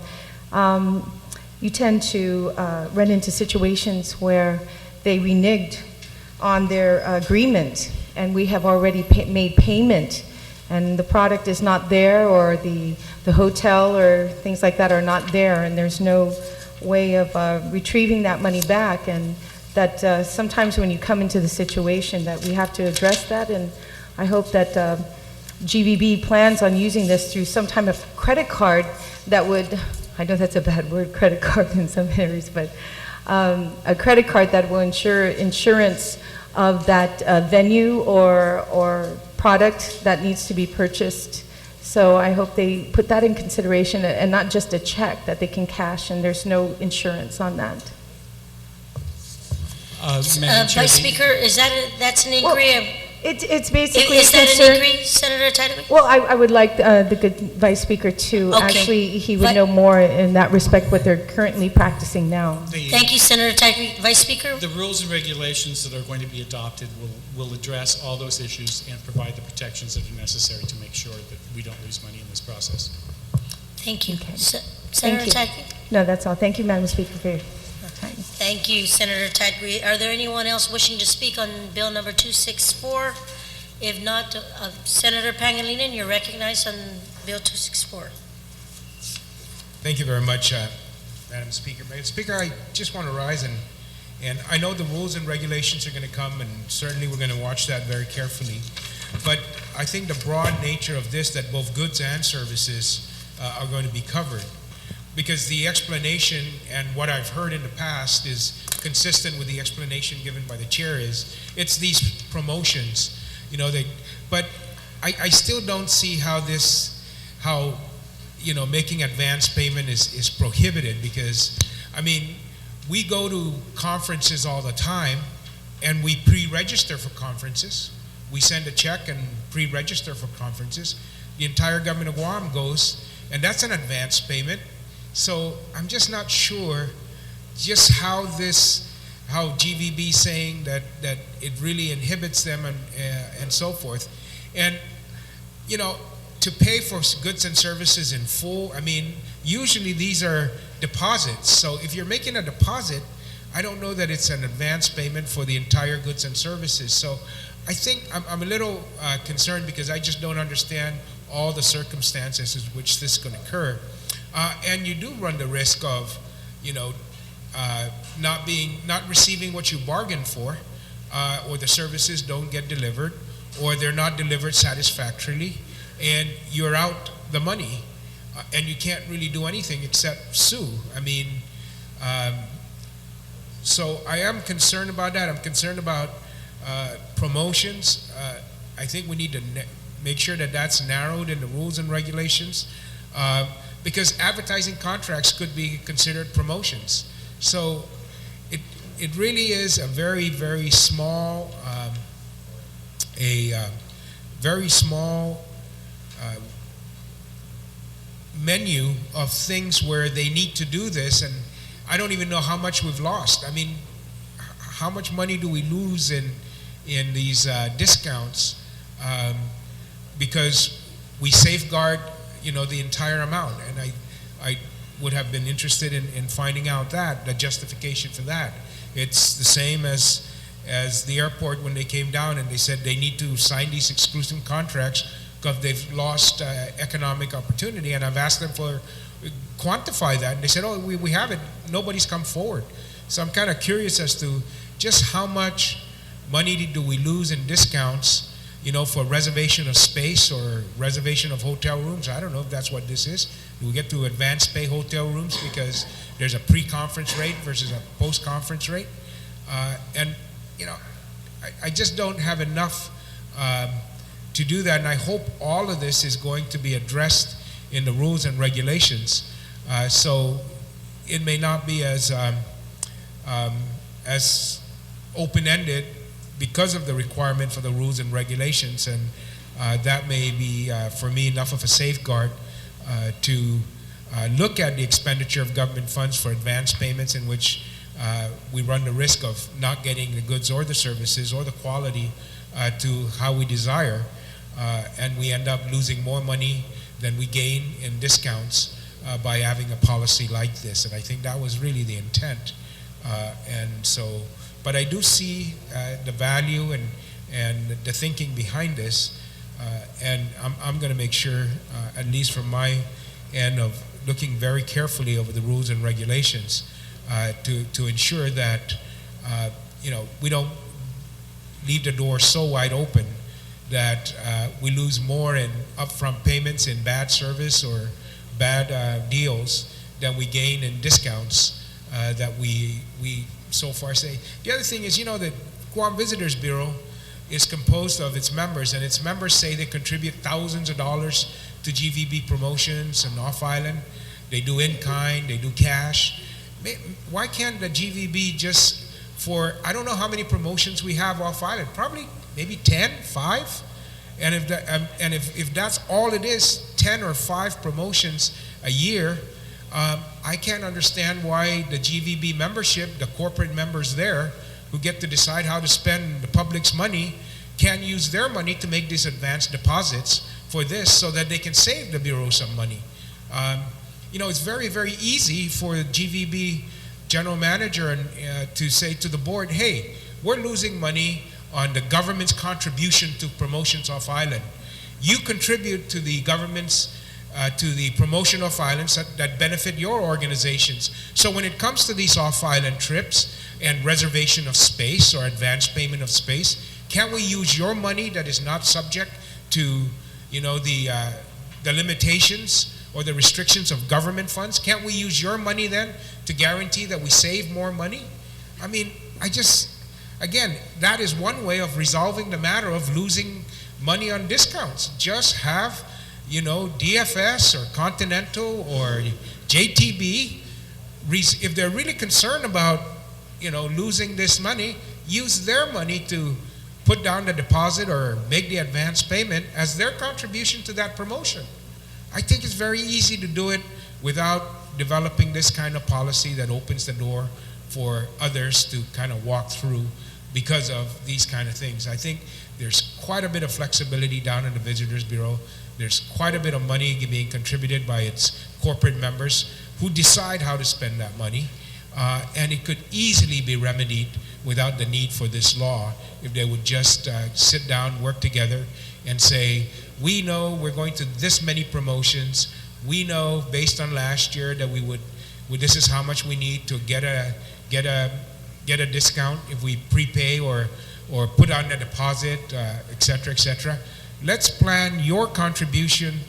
you tend to run into situations where they reneged on their agreement, and we have already made payment, and the product is not there, or the hotel or things like that are not there, and there's no way of retrieving that money back, and that sometimes when you come into the situation that we have to address that, and I hope that GVB plans on using this through some type of credit card that would, I know that's a bad word, credit card in some areas, but a credit card that will ensure insurance of that venue or product that needs to be purchased. So I hope they put that in consideration and not just a check that they can cash and there's no insurance on that. Madam Chair, Vice Speaker, is that's an inquiry? It's basically Is that concern. an inquiry, Senator Tadwi? Well, I would like the good Vice Speaker to, Okay. actually, he would But- know more in that respect what they're currently practicing now. Thank you, Senator Tadwi. Vice Speaker? The rules and regulations that are going to be adopted will address all those issues and provide the protections that are necessary to make sure that we don't lose money in this process. Thank you. Okay. Senator Thank Tadwi? No, that's all. Thank you, Madam Speaker, for your time. Thank you, Senator Tadwi. Are there anyone else wishing to speak on Bill number 264? If not, Senator Pangilinan, you're recognized on Bill 264. Thank you very much, Madam Speaker. Madam Speaker, I just want to rise and I know the rules and regulations are going to come, and certainly we're going to watch that very carefully. But I think the broad nature of this, that both goods and services are going to be covered, because the explanation and what I've heard in the past is consistent with the explanation given by the chair. It's these promotions, but I still don't see how making advance payment is prohibited, because we go to conferences all the time and we pre-register for conferences. We send a check and pre-register for conferences. The entire government of Guam goes, and that's an advance payment. So I'm just not sure just how GVB saying that it really inhibits them and so forth. And, to pay for goods and services in full, usually these are deposits. So if you're making a deposit, I don't know that it's an advance payment for the entire goods and services. So I think I'm a little concerned, because I just don't understand all the circumstances in which this is going to occur. And you do run the risk of, not receiving what you bargained for, or the services don't get delivered, or they're not delivered satisfactorily, and you're out the money, and you can't really do anything except sue. So I am concerned about that. I'm concerned about promotions. I think we need to make sure that that's narrowed in the rules and regulations, because advertising contracts could be considered promotions. So it really is a very, very small, menu of things where they need to do this, and I don't even know how much we've lost. How much money do we lose in these discounts because we safeguard, the entire amount? And I would have been interested in finding out the justification for that. It's the same as the airport when they came down and they said they need to sign these exclusive contracts because they've lost economic opportunity. And I've asked them for quantify that, and they said, "Oh, we have it. Nobody's come forward." So I'm kind of curious as to just how much money do we lose in discounts, for reservation of space or reservation of hotel rooms. I don't know if that's what this is. Do we get to advance pay hotel rooms because there's a pre-conference rate versus a post-conference rate? I just don't have enough to do that, and I hope all of this is going to be addressed in the rules and regulations, so it may not be as open-ended because of the requirement for the rules and regulations, and that may be for me enough of a safeguard to look at the expenditure of government funds for advance payments, in which we run the risk of not getting the goods or the services or the quality to how we desire, and we end up losing more money than we gain in discounts by having a policy like this. And I think that was really the intent. But I do see the value and the thinking behind this, and I'm going to make sure, at least from my end, of looking very carefully over the rules and regulations to ensure that we don't leave the door so wide open that we lose more in upfront payments in bad service or bad deals than we gain in discounts that we so far say. The other thing is, the Guam Visitors Bureau is composed of its members, and its members say they contribute thousands of dollars to GVB promotions and off-island. They do in-kind, they do cash. Why can't the GVB just I don't know how many promotions we have off-island, probably maybe 10, 5? And if that's all it is, 10 or 5 promotions a year, I can't understand why the GVB membership, the corporate members there, who get to decide how to spend the public's money, can't use their money to make these advanced deposits for this so that they can save the Bureau some money. It's very, very easy for the GVB general manager to say to the board, hey, we're losing money on the government's contribution to promotions off island. You contribute to the government's to the promotion of islands that benefit your organizations. So when it comes to these off-island trips and reservation of space or advance payment of space, can't we use your money that is not subject to the limitations or the restrictions of government funds? Can't we use your money then to guarantee that we save more money? I mean, again, that is one way of resolving the matter of losing money on discounts. Just have, DFS or Continental or JTB, if they're really concerned about, losing this money, use their money to put down the deposit or make the advance payment as their contribution to that promotion. I think it's very easy to do it without developing this kind of policy that opens the door for others to kind of walk through because of these kind of things. I think there's quite a bit of flexibility down in the Visitors Bureau. There's quite a bit of money being contributed by its corporate members who decide how to spend that money. And it could easily be remedied without the need for this law if they would just sit down, work together, and say, we know we're going to this many promotions. We know based on last year that this is how much we need to get a discount if we prepay or put on a deposit, et cetera, et cetera. Let's plan your contribution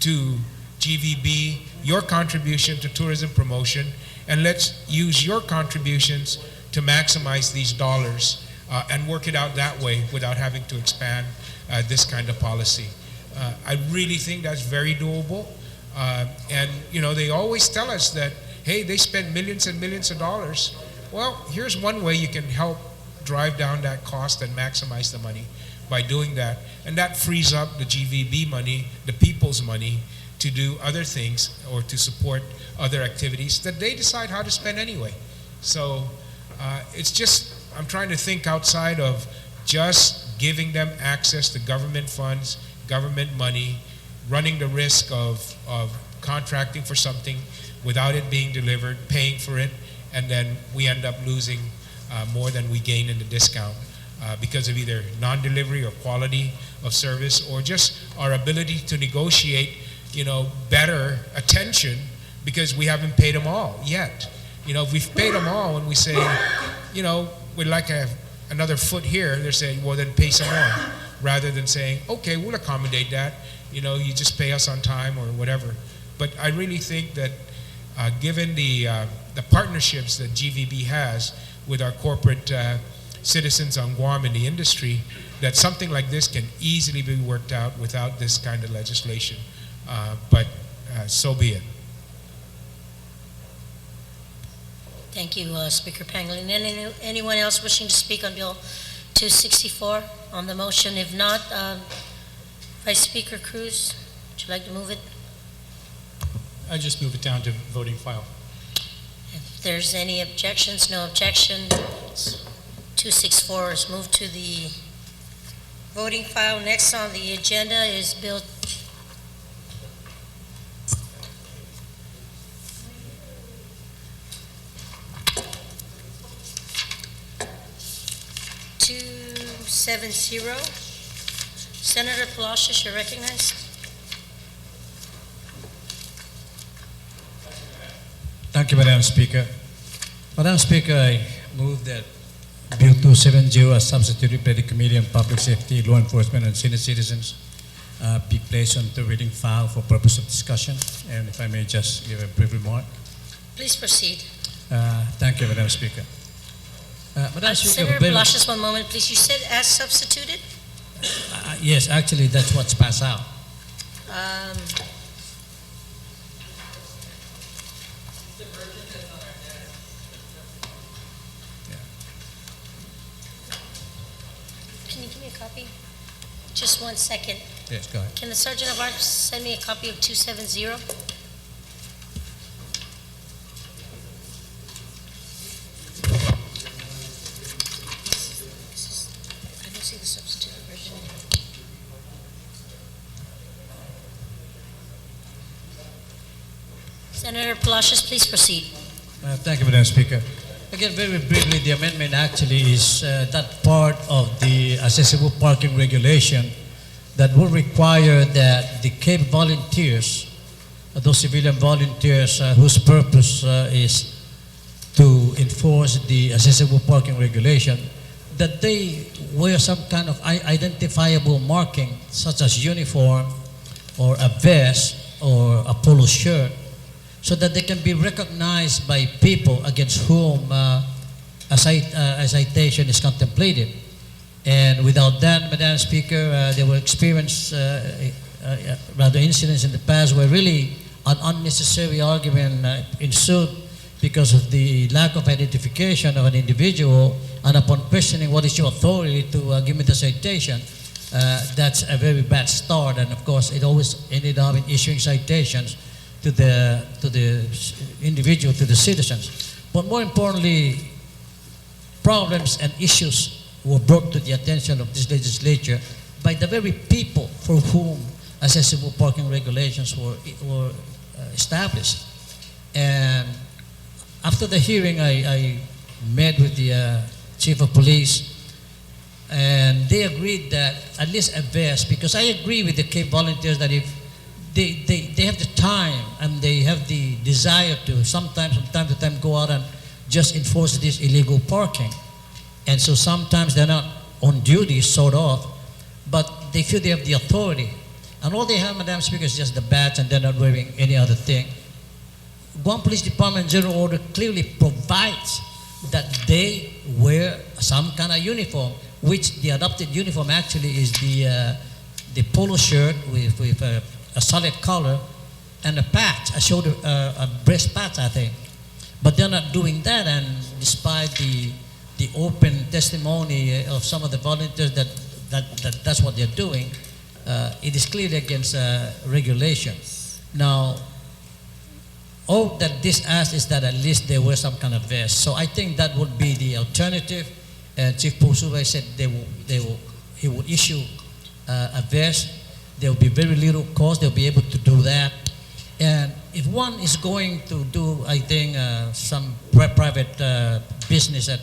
to GVB, your contribution to tourism promotion, and let's use your contributions to maximize these dollars and work it out that way without having to expand this kind of policy. I really think that's very doable. And they always tell us that, hey, they spend millions and millions of dollars. Well, here's one way you can help drive down that cost and maximize the money by doing that. And that frees up the GVB money, the people's money, to do other things or to support other activities that they decide how to spend anyway. So it's just, I'm trying to think outside of just giving them access to government funds, government money, running the risk of contracting for something without it being delivered, paying for it, and then we end up losing more than we gain in the discount because of either non-delivery or quality of service or just our ability to negotiate, better attention because we haven't paid them all yet. If we've paid them all and we say, we'd like to have another foot here, they're saying, well, then pay some more, rather than saying, okay, we'll accommodate that. You just pay us on time or whatever. But I really think that given the partnerships that GVB has with our corporate citizens on Guam in the industry, that something like this can easily be worked out without this kind of legislation. But so be it. Thank you, Speaker Pangolin. Anyone else wishing to speak on Bill 264 on the motion? If not, Vice Speaker Cruz, would you like to move it? I just move it down to voting file. If there's any objections, no objection. 264 is moved to the voting file. Next on the agenda is Bill 270. Senator Palacios, you're recognized. Thank you, Madam Speaker. Madam Speaker, I move that Bill 270, as substituted by the Committee on Public Safety, Law Enforcement, and Senior Citizens, be placed on the reading file for purpose of discussion. And if I may just give a brief remark. Please proceed. Thank you, Madam Speaker. Madam Speaker, Senator Palacios, one moment, please. You said as substituted? yes, actually, that's what's passed out. Um, Can you give me a copy? Just 1 second. Yes, go ahead. Can the Sergeant of Arms send me a copy of 270? I don't see the substitute version. Senator Palacios, please proceed. Thank you, Madam Speaker. Again, very briefly, the amendment actually is that part of the accessible parking regulation that will require that the Cape volunteers, those civilian volunteers whose purpose is to enforce the accessible parking regulation, that they wear some kind of identifiable marking, such as uniform or a vest or a polo shirt, so that they can be recognized by people against whom a citation is contemplated. And without that, Madam Speaker, there were rather incidents in the past where really an unnecessary argument ensued because of the lack of identification of an individual, and upon questioning what is your authority to give me the citation, that's a very bad start. And of course, it always ended up in issuing citations to the individual, to the citizens. But more importantly, problems and issues were brought to the attention of this legislature by the very people for whom accessible parking regulations were established. And after the hearing, I met with the chief of police, and they agreed that at least a vest, because I agree with the Cape volunteers that if they have the time and they have the desire to sometimes from time to time go out and just enforce this illegal parking. And so sometimes they're not on duty, sort of, but they feel they have the authority. And all they have, Madam Speaker, is just the badge, and they're not wearing any other thing. Guam Police Department General Order clearly provides that they wear some kind of uniform, which the adopted uniform actually is the polo shirt with a solid collar and a patch, a breast patch, I think. But they're not doing that, and despite the open testimony of some of the volunteers that's what they're doing, it is clearly against regulation. Now, all that this asks is that at least they wear some kind of vest. So I think that would be the alternative. Chief Pusubay said he will issue a vest. There will be very little cost. They'll be able to do that. And if one is going to do, I think, some private business at,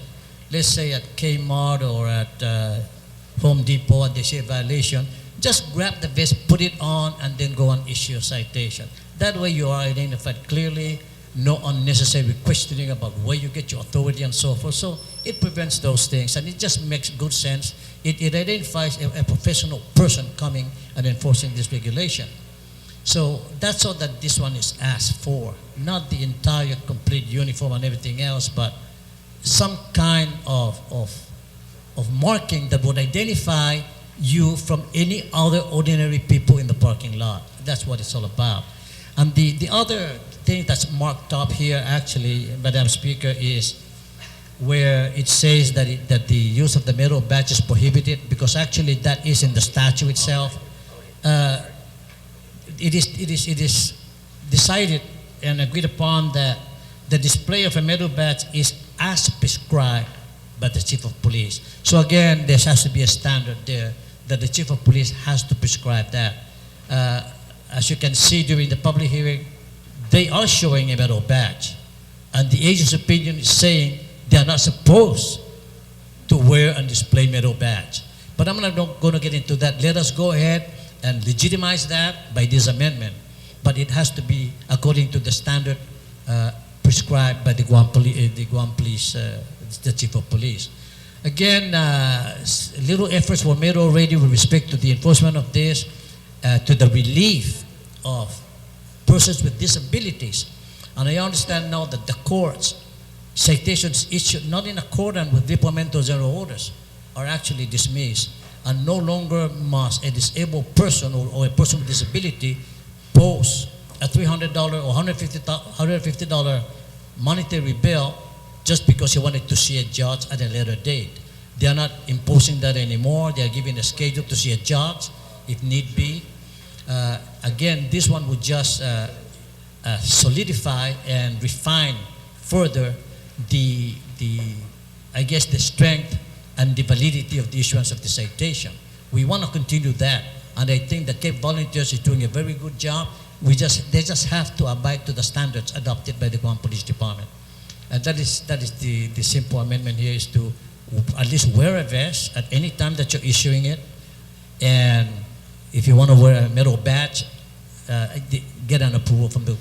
let's say, at Kmart or at Home Depot, and they see a violation, just grab the vest, put it on, and then go and issue a citation. That way you are identified clearly, no unnecessary questioning about where you get your authority and so forth. So it prevents those things, and it just makes good sense. It identifies a professional person coming and enforcing this regulation. So that's all that this one is asked for, not the entire complete uniform and everything else, but some kind of marking that would identify you from any other ordinary people in the parking lot. That's what it's all about. And the other thing that's marked up here, actually, Madam Speaker, is where it says that the use of the metal badge is prohibited, because actually that is in the statute itself. It is decided and agreed upon that the display of a metal badge is as prescribed by the Chief of Police. So again, there has to be a standard there that the Chief of Police has to prescribe that. As you can see during the public hearing, they are showing a metal badge, and the agent's opinion is saying they are not supposed to wear and display metal badge. But I'm not going to get into that. Let us go ahead and legitimize that by this amendment. But it has to be according to the standard prescribed by the Guam Police, the Chief of Police. Again, little efforts were made already with respect to the enforcement of this, to the relief of persons with disabilities. And I understand now that the courts, citations issued not in accordance with departmental general orders are actually dismissed, and no longer must a disabled person or a person with disability post a $300 or $150 monetary bill just because he wanted to see a judge at a later date. They are not imposing that anymore. They are giving a schedule to see a judge if need be. Again, this one would just solidify and refine further the I guess the strength and the validity of the issuance of the citation. We want to continue that, and I think the Cape Volunteers is doing a very good job. They just have to abide to the standards adopted by the Guam Police Department, and that is the simple amendment here is to at least wear a vest at any time that you're issuing it, and if you want to wear a metal badge, get an approval from the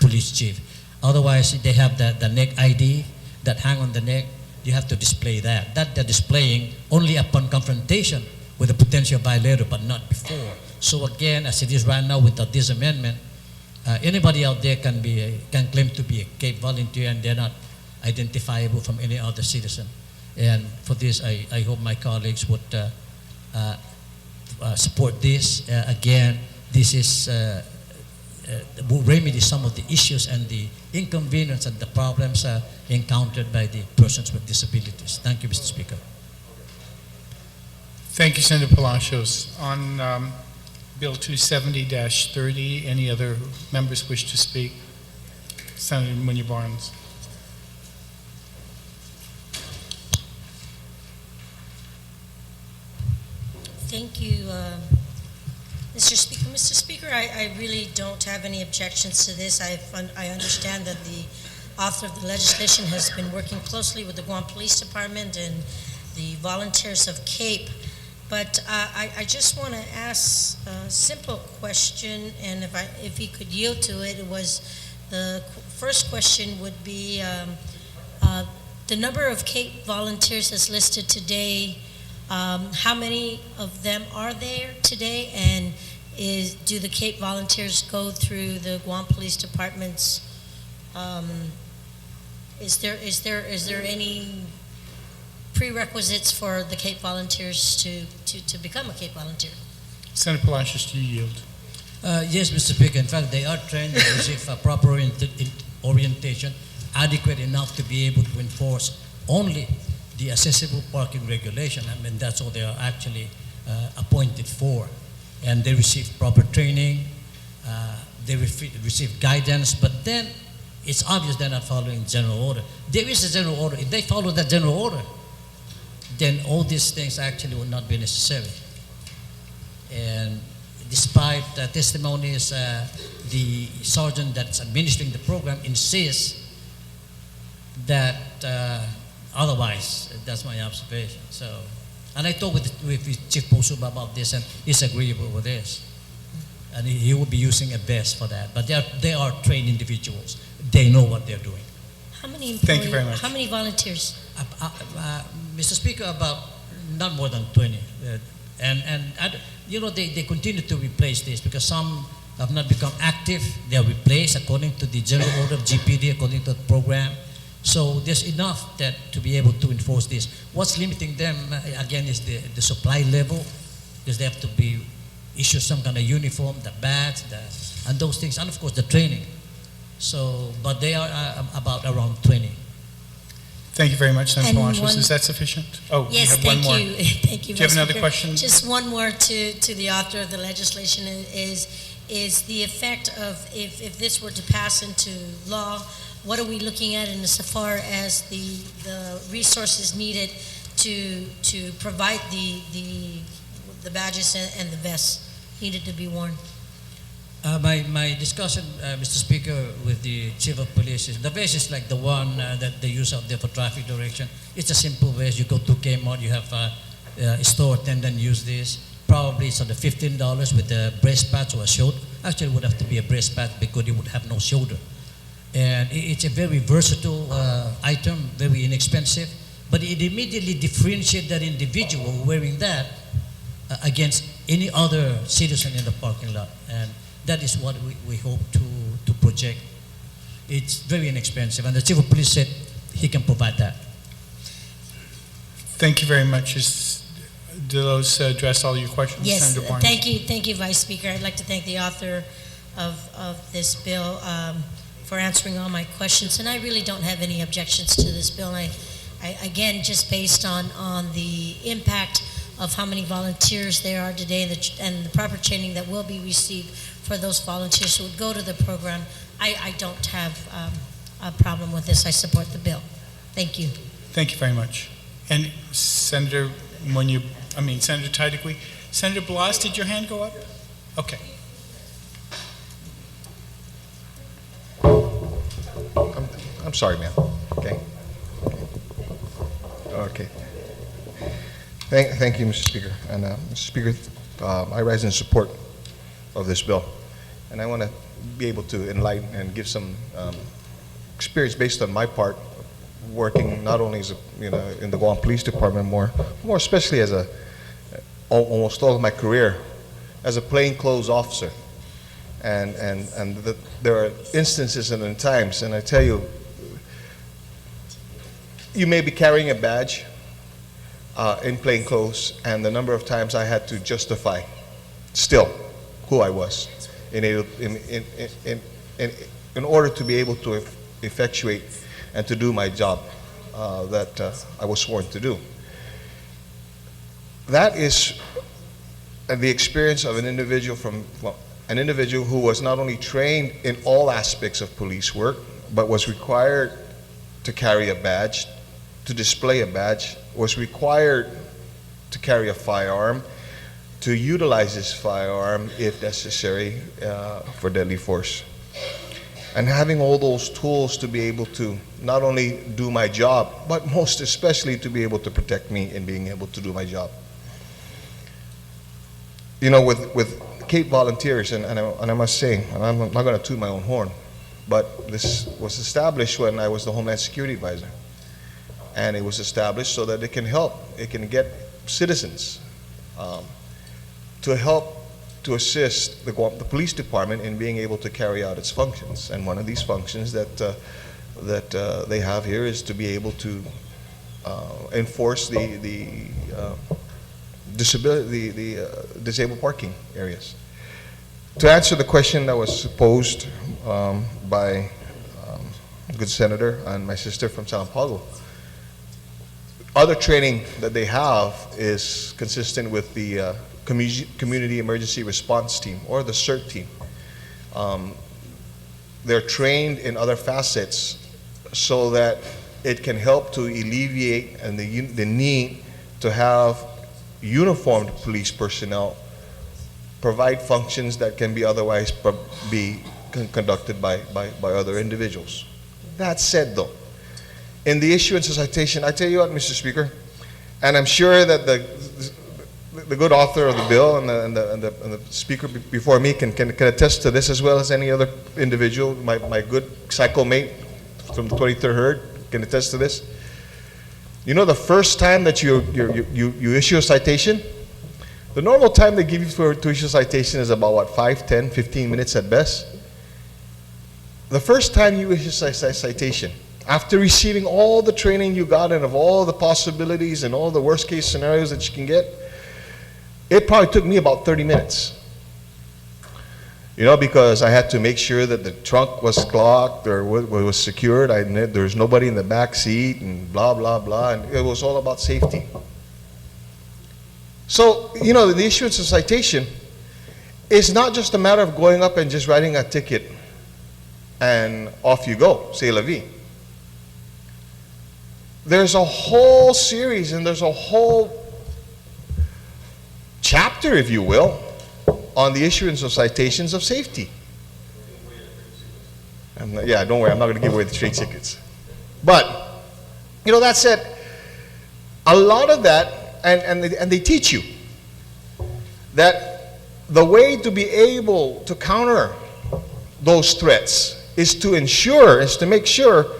police chief. Otherwise, they have the neck ID that hang on the neck. You have to display that. That they're displaying only upon confrontation with a potential violator, but not before. So again, as it is right now without this amendment, anybody out there can claim to be a Cape volunteer, and they're not identifiable from any other citizen. And for this, I hope my colleagues would support this. Again, this is will remedy some of the issues and the inconvenience and the problems encountered by the persons with disabilities. Thank you, Mr. Speaker. Thank you, Senator Palacios. On Bill 270-30, any other members wish to speak? Senator Munya-Barnes. Thank you, Mr. Speaker. Mr. Speaker, I really don't have any objections to this. I understand that the author of the legislation has been working closely with the Guam Police Department and the volunteers of Cape. But I just want to ask a simple question, and if he could yield to it, the first question would be the number of Cape volunteers as listed today. How many of them are there today, and do the Cape volunteers go through the Guam Police Department's? Is there any prerequisites for the Cape volunteers to become a Cape volunteer? Senator Palacios, do you yield? Yes, Mr. Speaker. In fact, they are trained to receive a proper orientation, adequate enough to be able to enforce only the accessible parking regulation. I mean, that's all they are actually appointed for. And they receive proper training, they receive guidance, but then it's obvious they're not following general order. There is a general order. If they follow that general order, then all these things actually would not be necessary. And despite testimonies, the sergeant that's administering the program insists that otherwise. That's my observation. So, and I talked with Chief Posuba about this, and he's agreeable with this. And he will be using a vest for that. But they are trained individuals. They know what they're doing. How many employees? Thank you very much. How many volunteers? Mr. Speaker, about not more than 20. They continue to replace this because some have not become active. They are replaced according to the general order of GPD, according to the program. So there's enough that to be able to enforce this. What's limiting them, again, is the supply level, because they have to be issue some kind of uniform, the badge, and those things, and of course the training. So, but they are about around 20. Thank you very much, Senator And Palacios. Is that sufficient? Oh, Yes, we have one more. thank you. Thank you, Do you have Mr. another Speaker. question? Just one more to the author of the legislation is the effect of if this were to pass into law, what are we looking at in as far as the resources needed to provide the badges and the vests needed to be worn? My discussion, Mr. Speaker, with the Chief of Police is the vest is like the one that they use out there for traffic direction. It's a simple vest. You go to Kmart, you have a store attendant use this. Probably it's under $15 with a breast patch or a shoulder. Actually, it would have to be a breast patch because it would have no shoulder. And it's a very versatile item, very inexpensive. but it immediately differentiates that individual wearing that against any other citizen in the parking lot. And that is what we hope to project. It's very inexpensive, and the chief of police said he can provide that. Thank you very much. Do those address all your questions, Yes, Senator Barnes? thank you, Vice Speaker. I'd like to thank the author of this bill for answering all my questions, and I really don't have any objections to this bill. I again, just based on the impact of how many volunteers there are today and the proper training that will be received for those volunteers who would go to the program, I don't have a problem with this. I support the bill. Thank you. Thank you very much. And Senator Tydekwe, Senator Blas, did your hand go up? Okay. I'm sorry, ma'am. Okay. Okay. Thank you, Mr. Speaker. And Mr. Speaker, I rise in support of this bill. And I want to be able to enlighten and give some experience based on my part, working not only as in the Guam Police Department, more especially as almost all of my career as a plainclothes officer. And there are instances and times, and I tell you, you may be carrying a badge in plain clothes, and the number of times I had to justify still who I was in order to be able to effectuate and to do my job that I was sworn to do. That is the experience of an individual who was not only trained in all aspects of police work, but was required to carry a badge, to display a badge, was required to carry a firearm, to utilize this firearm if necessary for deadly force. And having all those tools to be able to not only do my job, but most especially to be able to protect me in being able to do my job. You know, with Cape Volunteers, and I must say, and I'm not going to toot my own horn, but this was established when I was the Homeland Security Advisor. And it was established so that it can get citizens to help to assist the police department in being able to carry out its functions. And one of these functions that they have here is to be able to enforce the disabled parking areas. To answer the question that was posed by good senator and my sister from San Paulo, other training that they have is consistent with the Community Emergency Response Team, or the CERT team. They're trained in other facets so that it can help to alleviate and the need to have uniformed police personnel provide functions that can be otherwise be conducted by other individuals. That said, though, in the issuance of citation, I tell you what, Mr. Speaker, and I'm sure that the good author of the bill and the speaker before me can attest to this as well as any other individual. My good cycle mate from the 23rd Herd can attest to this. You know, the first time that you issue a citation, the normal time they give you to issue a citation is about, what, 5, 10, 15 minutes at best. The first time you issue a citation, after receiving all the training you got and of all the possibilities and all the worst case scenarios that you can get, it probably took me about 30 minutes. You know, because I had to make sure that the trunk was locked or was secured. There was nobody in the back seat and blah, blah, blah. And it was all about safety. So, you know, the issuance of citation is not just a matter of going up and just writing a ticket and off you go, c'est la vie. There's a whole series and there's a whole chapter, if you will, on the issuance of citations of safety. Yeah, don't worry, I'm not going to give away the trade secrets. But, you know, that said, a lot of that, and they teach you that the way to be able to counter those threats is to make sure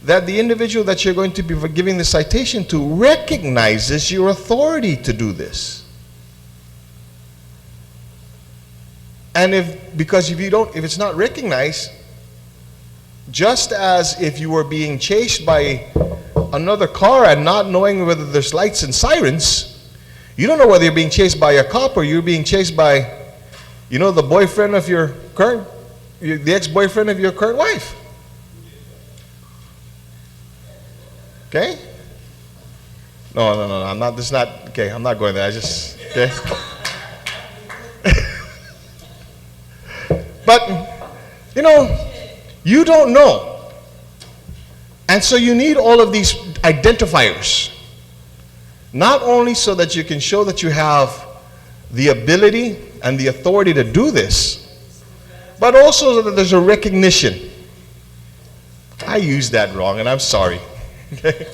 that the individual that you're going to be giving the citation to recognizes your authority to do this. And because if it's not recognized, just as if you were being chased by another car and not knowing whether there's lights and sirens, you don't know whether you're being chased by a cop or you're being chased by, the boyfriend of the ex-boyfriend of your current wife. Okay? No, I'm not, this is not, okay, I'm not going there, okay? But, you don't know. And so you need all of these identifiers. Not only so that you can show that you have the ability and the authority to do this, but also so that there's a recognition. I used that wrong, and I'm sorry. Okay?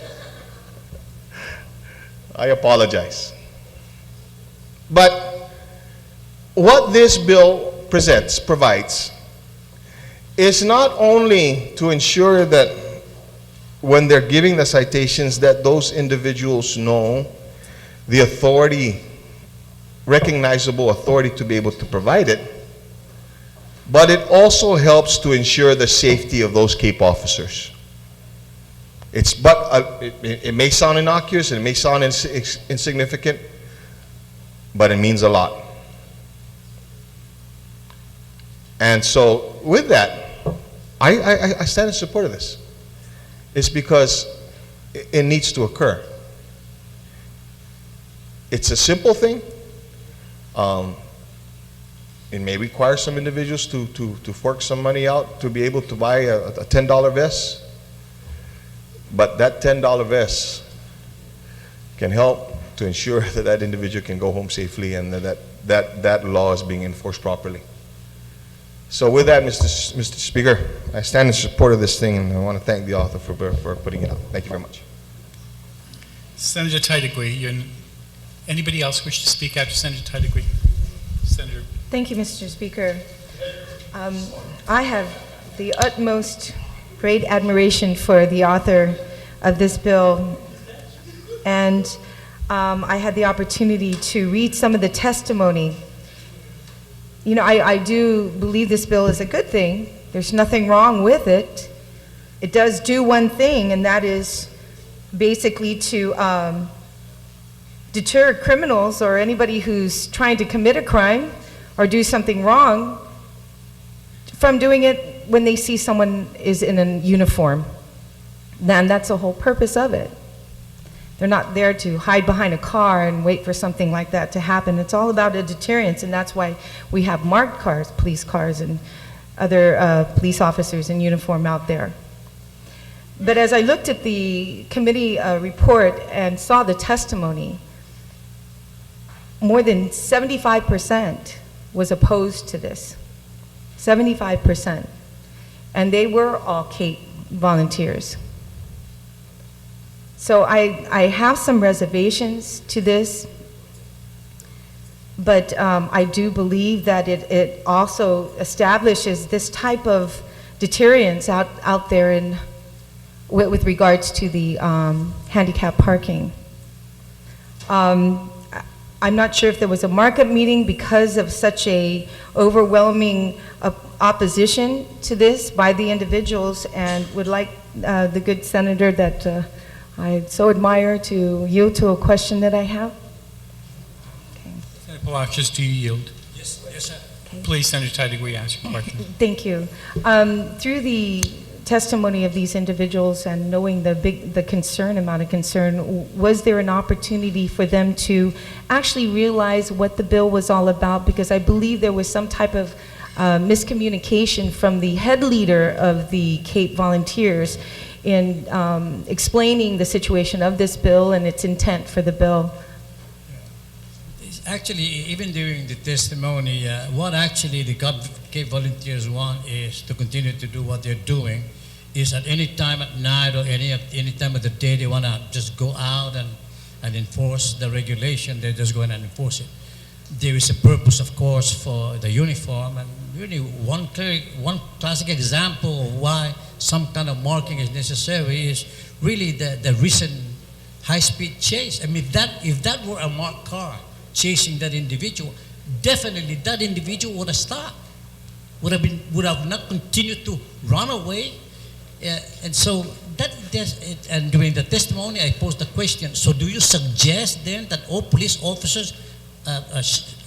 I apologize. But what this bill provides is not only to ensure that when they're giving the citations that those individuals know the authority, recognizable authority to be able to provide it, but it also helps to ensure the safety of those CAPE officers. It may sound innocuous and it may sound insignificant, but it means a lot. And so with that, I stand in support of this. It's because it needs to occur. It's a simple thing. It may require some individuals to fork some money out to be able to buy a $10 vest. But that $10 vest can help to ensure that that individual can go home safely and that law is being enforced properly. So with that, Mr. Speaker, I stand in support of this thing, and I want to thank the author for putting it out. Thank you very much. Senator Titagui, anybody else wish to speak after Senator Titagui? Senator. Thank you, Mr. Speaker. I have the utmost great admiration for the author of this bill, and I had the opportunity to read some of the testimony. I do believe this bill is a good thing. There's nothing wrong with it. It does do one thing, and that is basically to deter criminals or anybody who's trying to commit a crime or do something wrong from doing it when they see someone is in a uniform. And that's the whole purpose of it. They're not there to hide behind a car and wait for something like that to happen. It's all about a deterrence, and that's why we have marked cars, police cars, and other police officers in uniform out there. But as I looked at the committee report and saw the testimony, more than 75% was opposed to this. 75%. And they were all CAPE volunteers. So I have some reservations to this, but I do believe that it also establishes this type of deterrence out there with regards to the handicap parking. I'm not sure if there was a markup meeting because of such a overwhelming opposition to this by the individuals, and would like the good senator that I so admire to yield to a question that I have. Okay. Senator Palacios, do you yield? Yes, sir. Okay. Please, Senator Titagui, ask your question. Thank you. Through the testimony of these individuals and knowing the amount of concern, was there an opportunity for them to actually realize what the bill was all about? Because I believe there was some type of miscommunication from the head leader of the CAPE volunteers in explaining the situation of this bill and its intent for the bill. Actually, even during the testimony, what actually the CAPE volunteers want is to continue to do what they're doing. Is at any time at night or any time of the day they want to just go out and enforce the regulation, they're just going to enforce it. There is a purpose, of course, for the uniform, and really one classic example of why some kind of marking is necessary is really the recent high-speed chase. I mean, if that were a marked car chasing that individual, definitely that individual would have stopped, would have not continued to run away. And so and during the testimony, I posed the question, so do you suggest then that all police officers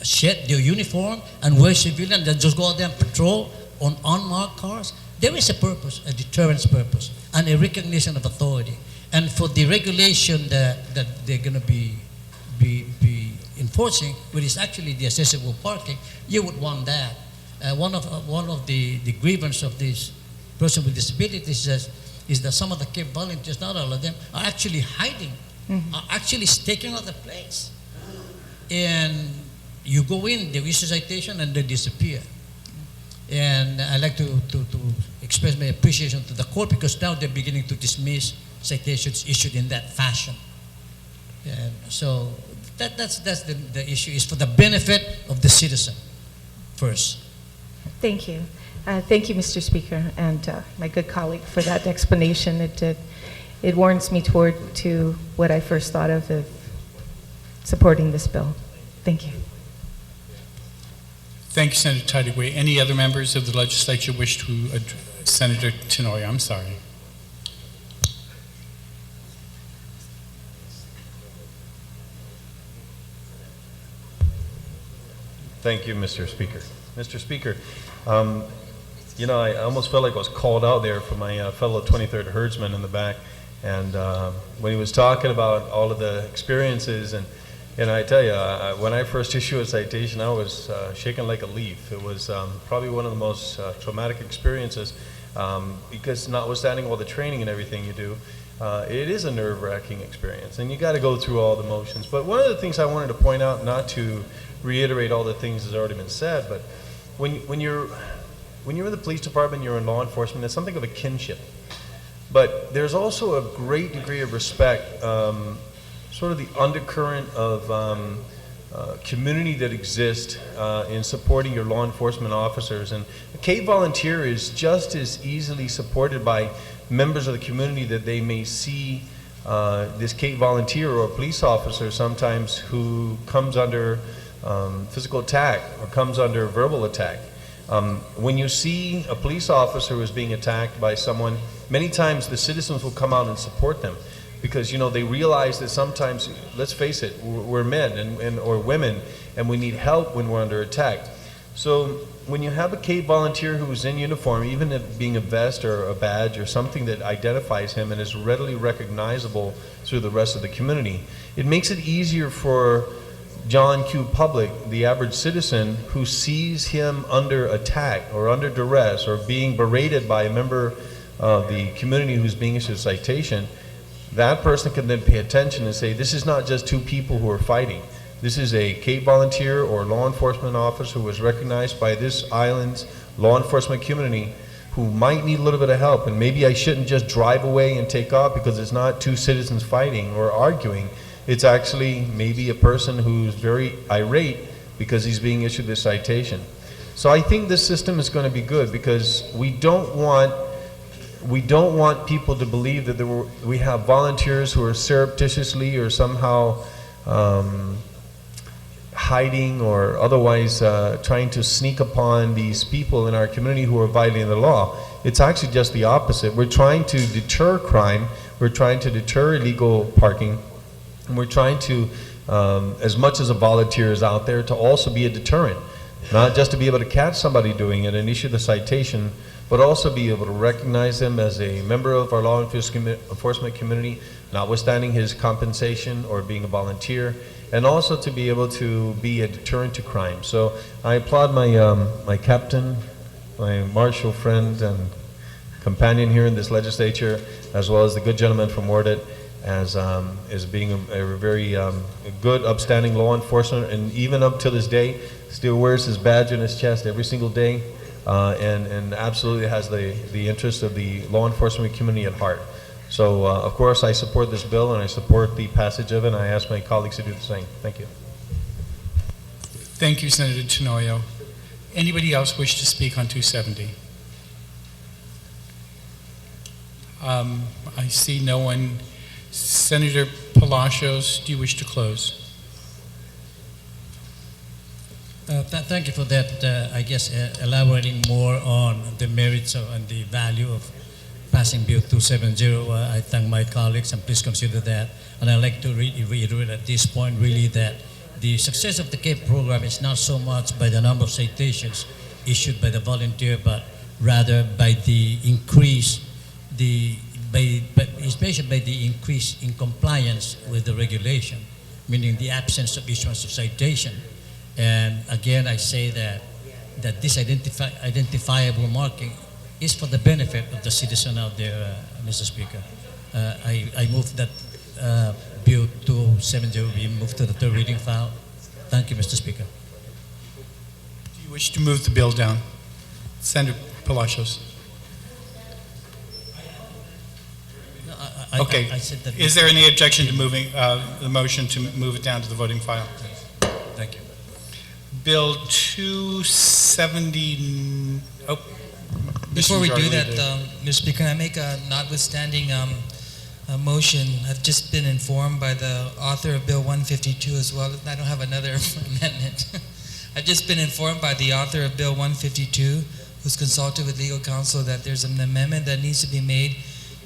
shed their uniform and wear civilian and just go out there and patrol on unmarked cars? There is a purpose, a deterrence purpose, and a recognition of authority. And for the regulation that they're going to be enforcing, which is actually the accessible parking, you would want that. One of the grievance of this person with disabilities is that some of the Cape volunteers, not all of them, are actually hiding, are actually staking out the place. And you go in, they issue citation, and they disappear. And I like to express my appreciation to the court because now they're beginning to dismiss citations issued in that fashion. And so that's the issue, is for the benefit of the citizen first. Thank you. Thank you, Mr. Speaker, and my good colleague for that explanation. It warrants me to what I first thought of supporting this bill. Thank you. Thank you, Senator Tadigwe. Any other members of the legislature wish to address Senator Tenorio? I'm sorry. Thank you, Mr. Speaker. Mr. Speaker, you know, I almost felt like I was called out there for my fellow 23rd herdsman in the back. And when he was talking about all of the experiences, and I tell you, when I first issued a citation, I was shaken like a leaf. It was probably one of the most traumatic experiences because notwithstanding all the training and everything you do, it is a nerve-wracking experience, and you got to go through all the motions. But one of the things I wanted to point out, not to reiterate all the things that's already been said, but when you're in the police department, you're in law enforcement, there's something of a kinship. But there's also a great degree of respect, sort of the undercurrent of community that exists in supporting your law enforcement officers. And a Cape volunteer is just as easily supported by members of the community that they may see this Cape volunteer or a police officer sometimes who comes under physical attack or comes under verbal attack. When you see a police officer who is being attacked by someone, many times the citizens will come out and support them because, you know, they realize that sometimes, let's face it, we're men or women, and we need help when we're under attack. So when you have a Cape volunteer who's in uniform, even if being a vest or a badge or something that identifies him and is readily recognizable through the rest of the community, it makes it easier for John Q. Public, the average citizen who sees him under attack or under duress or being berated by a member of the community who's being issued a citation, that person can then pay attention and say, this is not just two people who are fighting. This is a Cape volunteer or law enforcement officer who was recognized by this island's law enforcement community who might need a little bit of help, and maybe I shouldn't just drive away and take off because it's not two citizens fighting or arguing. It's actually maybe a person who's very irate because he's being issued this citation. So I think this system is going to be good because we don't want people to believe that we have volunteers who are surreptitiously or somehow hiding or otherwise trying to sneak upon these people in our community who are violating the law. It's actually just the opposite. We're trying to deter crime. We're trying to deter illegal parking. And we're trying to, as much as a volunteer is out there, to also be a deterrent. Not just to be able to catch somebody doing it and issue the citation, but also be able to recognize them as a member of our law enforcement community, notwithstanding his compensation or being a volunteer, and also to be able to be a deterrent to crime. So I applaud my captain, my marshal friend and companion here in this legislature, as well as the good gentleman from Wardet, as being a very good, upstanding law enforcement, and even up to this day, still wears his badge on his chest every single day, and absolutely has the interest of the law enforcement community at heart. So, of course, I support this bill, and I support the passage of it, and I ask my colleagues to do the same. Thank you. Thank you, Senator Tenorio. Anybody else wish to speak on 270? I see no one. Senator Palacios, do you wish to close? Thank you for that. I guess elaborating more on the merits and the value of passing Bill 270. I thank my colleagues and please consider that. And I'd like to reiterate at this point really that the success of the CAPE program is not so much by the number of citations issued by the volunteer, but rather by the increase, especially by the increase in compliance with the regulation, meaning the absence of issuance of citation. And again, I say that this identifiable marking is for the benefit of the citizen out there, Mr. Speaker. I move that Bill 270 be moved to the third reading file. Thank you, Mr. Speaker. Do you wish to move the bill down? Senator Palacios. Okay. I said that. Is there any objection to moving the motion to move it down to the voting file? Thank you. Bill 270. Oh, Before we do Majority that, Leader. Mr. Speaker, I make a notwithstanding a motion. I've just been informed by the author of Bill 152 as well. I don't have another amendment. I've just been informed by the author of Bill 152, who's consulted with legal counsel, that there's an amendment that needs to be made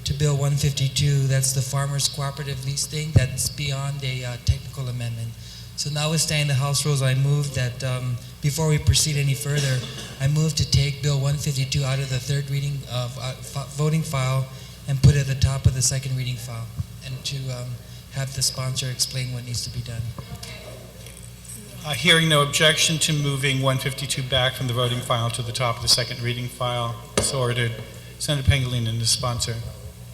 to Bill 152. That's the Farmers Cooperative Lease thing. That's beyond a technical amendment. So notwithstanding the House rules, I move that before we proceed any further, I move to take Bill 152 out of the third reading of voting file and put it at the top of the second reading file, and to have the sponsor explain what needs to be done. Hearing no objection to moving 152 back from the voting file to the top of the second reading file, so ordered. Senator Pangilinan, the sponsor.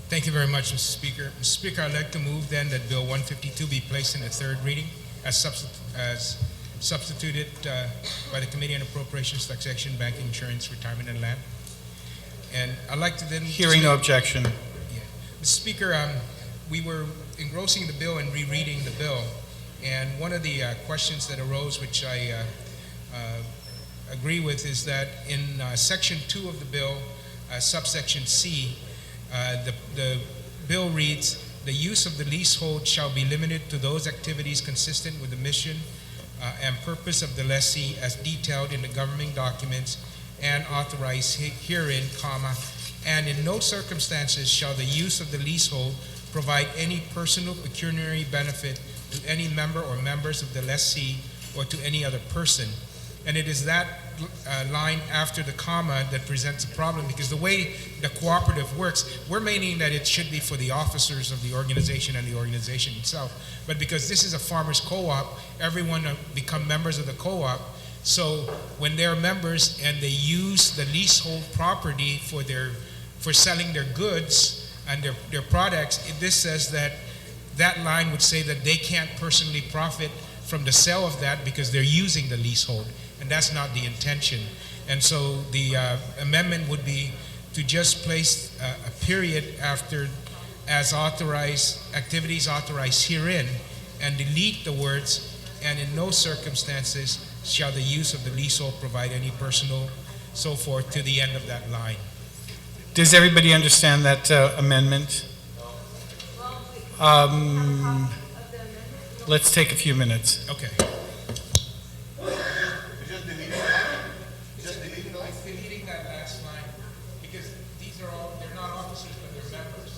Thank you very much, Mr. Speaker. Mr. Speaker, I'd like to move then that Bill 152 be placed in the third reading as substituted by the Committee on Appropriations, Taxation, Banking, Insurance, Retirement, and Land. And I'd like to then... Hearing no objection. Yeah. Mr. Speaker, we were engrossing the bill and rereading the bill, and one of the questions that arose, which I agree with, is that in Section 2 of the bill, subsection C, the bill reads, "The use of the leasehold shall be limited to those activities consistent with the mission and purpose of the lessee as detailed in the governing documents and authorized herein, comma, and in no circumstances shall the use of the leasehold provide any personal pecuniary benefit to any member or members of the lessee or to any other person." And it is that line after the comma that presents a problem, because the way the cooperative works, we're meaning that it should be for the officers of the organization and the organization itself. But because this is a farmers co-op, everyone become members of the co-op. So when they're members and they use the leasehold property for selling their goods and their products, this says that line would say that they can't personally profit from the sale of that because they're using the leasehold, and that's not the intention. And so the amendment would be to just place a period after "as authorized, activities authorized herein," and delete the words "and in no circumstances shall the use of the leasehold provide any personal," so forth, to the end of that line. Does everybody understand that amendment? Let's take a few minutes. Okay. Deleting that last line, because these are all, they're not officers, but they're members.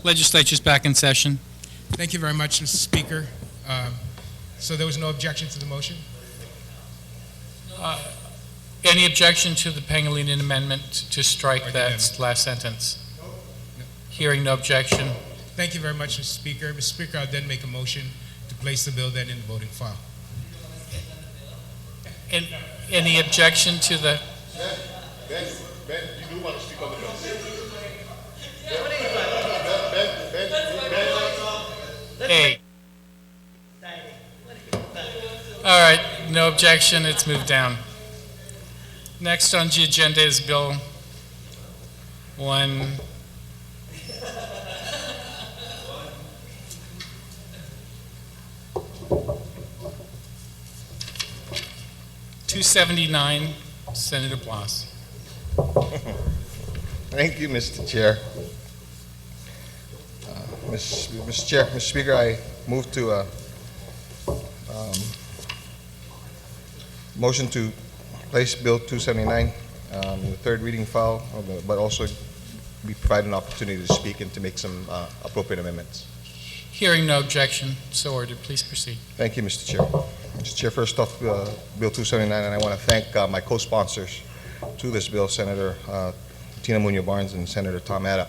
Legislature's back in session. Thank you very much, Mr. Speaker. So there was no objection to the motion? Any objection to the Pangilinan amendment to strike that last sentence? Hearing no objection. Thank you very much, Mr. Speaker. Mr. Speaker, I'll then make a motion to place the bill then in the voting file. Any objection to the? Ben, you do want to speak on the bill? Hey. All right, no objection, it's moved down. Next on the agenda is Bill 1. $279, Senator Blas. Thank you, Mr. Chair. Mr. Chair, Mr. Speaker, I move to motion to place Bill 279 in the third reading file, but also be provided an opportunity to speak and to make some appropriate amendments. Hearing no objection, so ordered. Please proceed. Thank you, Mr. Chair. Mr. Chair, first off, Bill 279, and I want to thank my co-sponsors to this bill, Senator Tina Munoz-Barnes and Senator Tom Atta,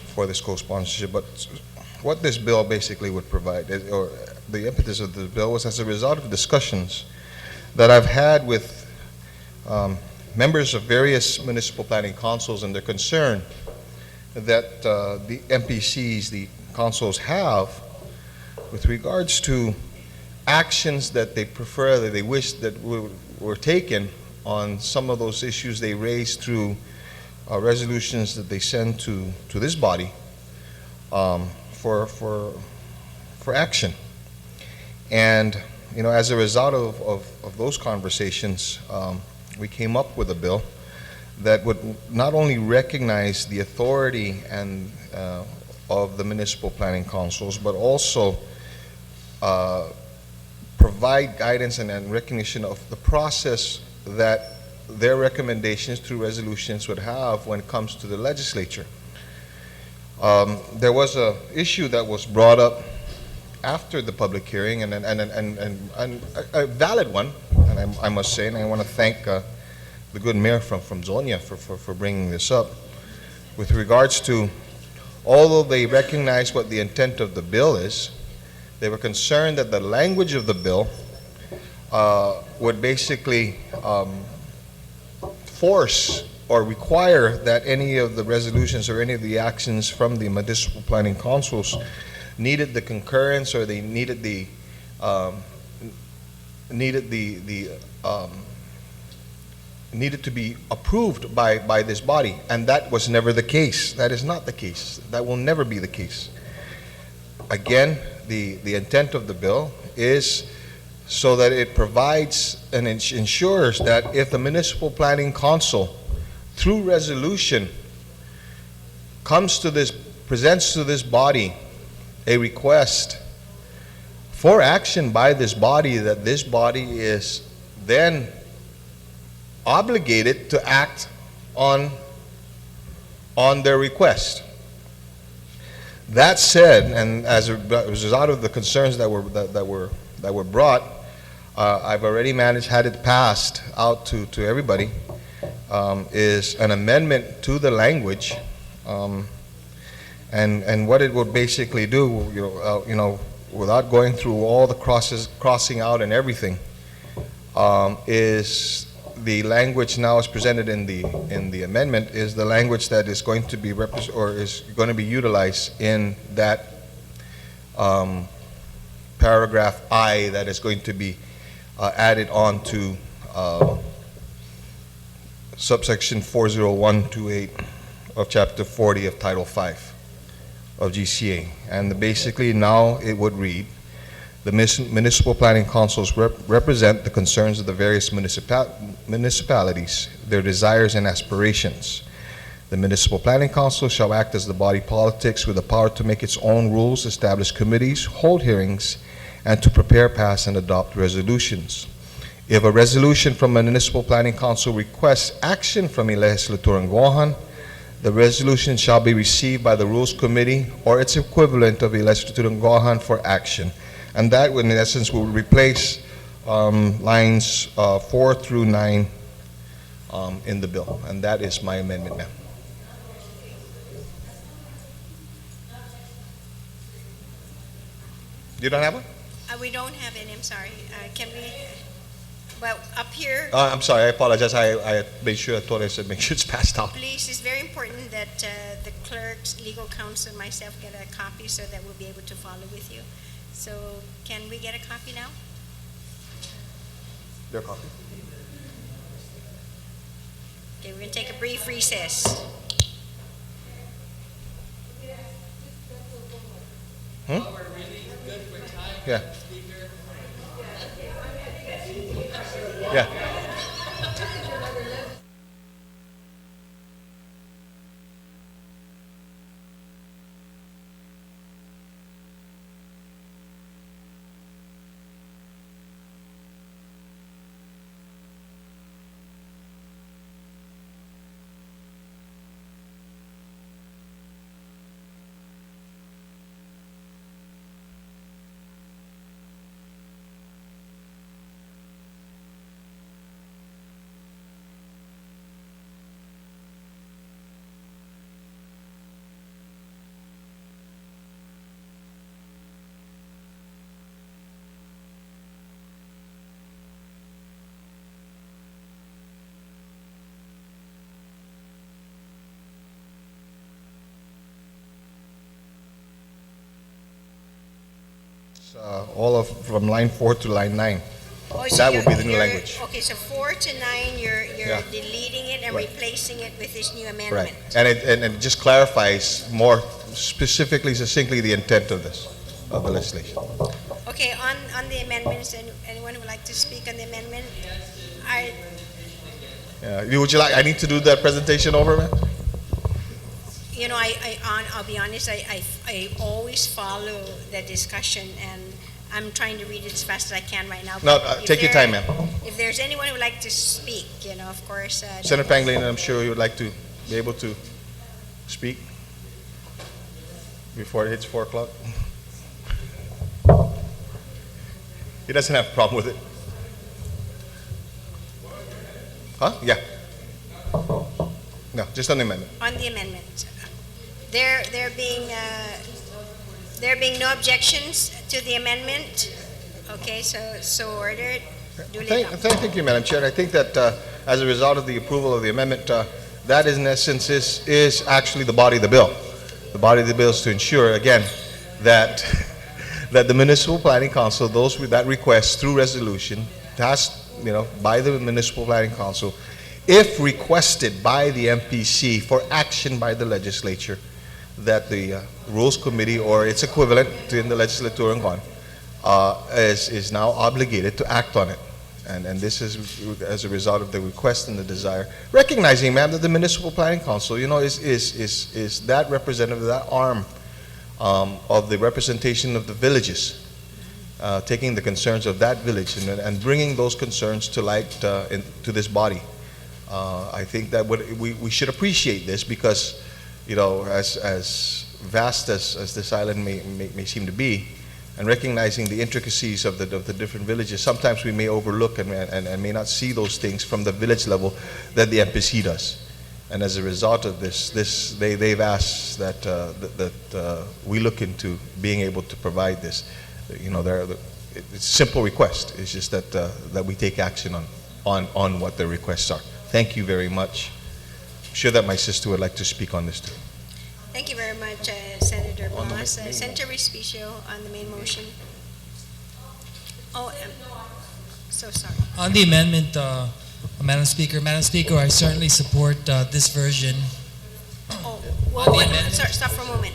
for this co-sponsorship. But what this bill basically would provide, or the impetus of the bill, was as a result of discussions that I've had with members of various municipal planning councils and their concern that the MPCs, the councils, have with regards to actions that they prefer, that they wish that were taken on some of those issues they raised through resolutions that they send to this body for action. And you know, as a result of those conversations, we came up with a bill that would not only recognize the authority and of the municipal planning councils, but also provide guidance and recognition of the process that their recommendations through resolutions would have when it comes to the legislature. There was an issue that was brought up after the public hearing, and a valid one, and I must say, and I want to thank the good mayor from Zonia for bringing this up, with regards to, although they recognize what the intent of the bill is, they were concerned that the language of the bill would basically force or require that any of the resolutions or any of the actions from the municipal planning councils needed the concurrence, or they needed the needed to be approved by this body, and that was never the case. That is not the case. That will never be the case. Again, the intent of the bill is so that it provides and ensures that if the municipal planning council, through resolution, presents to this body a request for action by this body, that this body is then obligated to act on their request. That said, and as a result of the concerns that were brought, I've already had it passed out to everybody, is an amendment to the language. And what it would basically do, without going through all the crossing out and everything, is the language now as presented in the amendment is the language that is going to be is going to be utilized in that paragraph I that is going to be added on to subsection 40128 of chapter 40 of Title 5 of GCA. And basically now it would read, the municipal planning councils represent the concerns of the various municipalities, their desires and aspirations. The municipal planning council shall act as the body politic with the power to make its own rules, establish committees, hold hearings, and to prepare, pass, and adopt resolutions. If a resolution from a municipal planning council requests action from a legislator in Guam, The resolution shall be received by the Rules Committee or its equivalent of the legislature in Guam for action. And that, in essence, will replace lines 4 through 9 in the bill. And that is my amendment, ma'am. You don't have one? We don't have any, I'm sorry. Can we, well, up here, I'm sorry, I apologize. I made sure, I thought I said make sure it's passed out. please, it's very important that the clerks, legal counsel, and myself get a copy so that we'll be able to follow with you. So can we get a copy now? Your copy. Okay, we're going to take a brief recess. Hmm? Yeah. Yeah. All of from line 4 to line 9. Oh, so That would be the new you're- language. Okay, so 4 to 9, you're Yeah. deleting it and Right. replacing it with this new Right. amendment. And it just clarifies more specifically, succinctly, the intent of this, of the legislation. Okay, on the amendments, anyone who would like to speak on the amendment? Would you like, I need to do that presentation over, man? You know, I'll be honest, I always follow the discussion, and I'm trying to read it as fast as I can right now. No, but if take your there- time, ma'am. If there's anyone who would like to speak, you know, of course. Senator Pangilinan, I'm sure you would like to be able to speak before it hits 4 o'clock. He doesn't have a problem with it. Huh? Yeah. No, just on the amendment. On the amendment. There being no objections to the amendment, okay, so ordered, duly adopted. Thank you, Madam Chair. I think that as a result of the approval of the amendment, that in essence is actually the body of the bill. The body of the bill is to ensure, again, that that the Municipal Planning Council, those with that request through resolution, tasked, by the Municipal Planning Council, if requested by the MPC for action by the legislature, that the Rules Committee or its equivalent in the legislature in Guam is now obligated to act on it. And this is as a result of the request and the desire. Recognizing, ma'am, that the Municipal Planning Council, is that representative, that arm of the representation of the villages, taking the concerns of that village and bringing those concerns to light to this body. I think that we should appreciate this because, as vast as this island may seem to be, and recognizing the intricacies of the different villages, sometimes we may overlook and may not see those things from the village level that the MPC does. And as a result of this, they've asked that we look into being able to provide this. It's a simple request. It's just that we take action on what their requests are. Thank you very much. I'm sure that my sister would like to speak on this too. Thank you very much, Senator Blas. Senator Respicio on the main motion. Oh, I'm so sorry. On the amendment, Madam Speaker, I certainly support this version. Oh, On the wait, amendment. sorry, stop for a moment.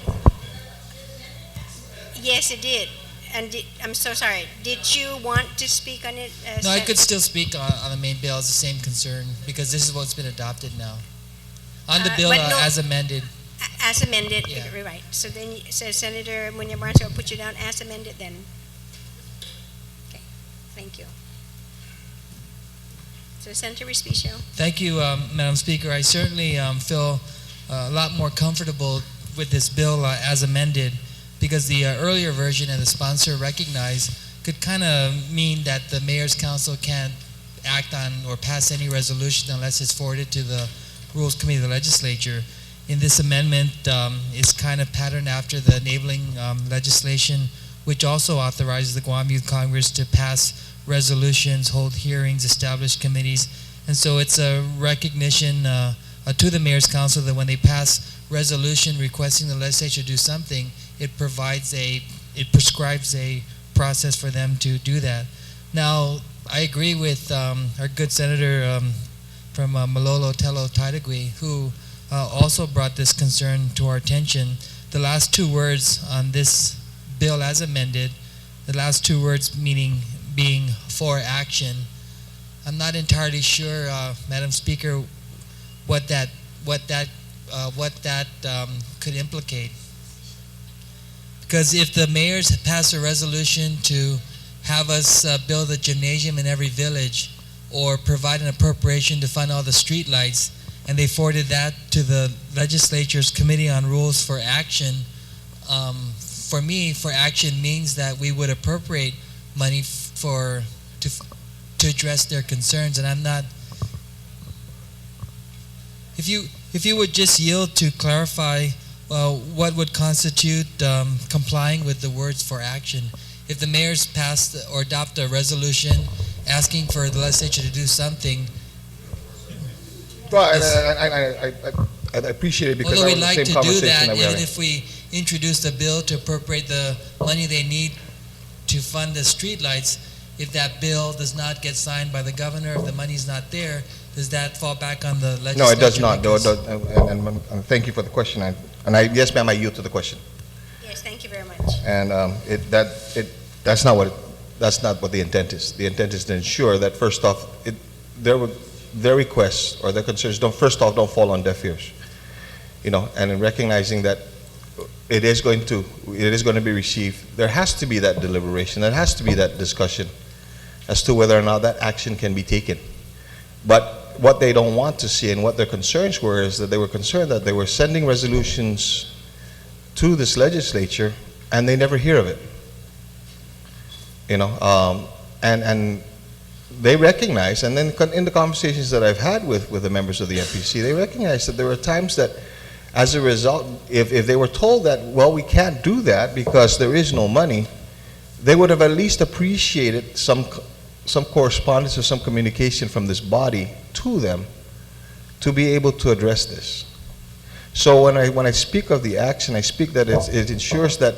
Yes, it did. And I'm so sorry. Did you want to speak on it? No, I could still speak on the main bill as the same concern because this is what's been adopted now. On the bill but no- as amended. As amended, Yeah. you're right. So then, Senator Munya Barnes, I'll put you down as amended then. Okay, thank you. So Senator Respicio. Thank you, Madam Speaker. I certainly feel a lot more comfortable with this bill as amended, because the earlier version and the sponsor recognized could kind of mean that the mayor's council can't act on or pass any resolution unless it's forwarded to the Rules Committee of the Legislature. In this amendment, is kind of patterned after the enabling legislation, which also authorizes the Guam Youth Congress to pass resolutions, hold hearings, establish committees. And so it's a recognition to the Mayor's Council that when they pass resolution requesting the legislature to do something, it prescribes a process for them to do that. Now, I agree with our good senator from Malolo Telo Taitagui, who also brought this concern to our attention. The last two words on this bill as amended, the last two words meaning being for action. I'm not entirely sure, Madam Speaker, what that could implicate. Because if the mayors pass a resolution to have us build a gymnasium in every village, or provide an appropriation to fund all the street lights, and they forwarded that to the legislature's Committee on Rules for Action, for me, for action means that we would appropriate money to address their concerns. And I'm not. If you would just yield to clarify what would constitute complying with the words for action. If the mayors pass or adopt a resolution asking for the legislature to do something. Well, I appreciate it, because although that was we'd like the to same do conversation that, that we even had. if we introduce a bill to appropriate the money they need to fund the streetlights, if that bill does not get signed by the governor, if the money's not there, does that fall back on the legislature? No, it does not. And thank you for the question. Yes, ma'am, I yield to the question. Yes, thank you very much. And that's not what the intent is. The intent is to ensure that, first off, their requests or their concerns don't fall on deaf ears. And in recognizing that it is going to be received, there has to be that deliberation, there has to be that discussion as to whether or not that action can be taken. But what they don't want to see, and what their concerns were, is that they were concerned that they were sending resolutions to this legislature and they never hear of it. And they recognize, and then in the conversations that I've had with the members of the MPC, they recognize that there were times that, as a result, if they were told that, well, we can't do that because there is no money, they would have at least appreciated some correspondence or some communication from this body to them to be able to address this. So when I speak of the action, I speak that it ensures that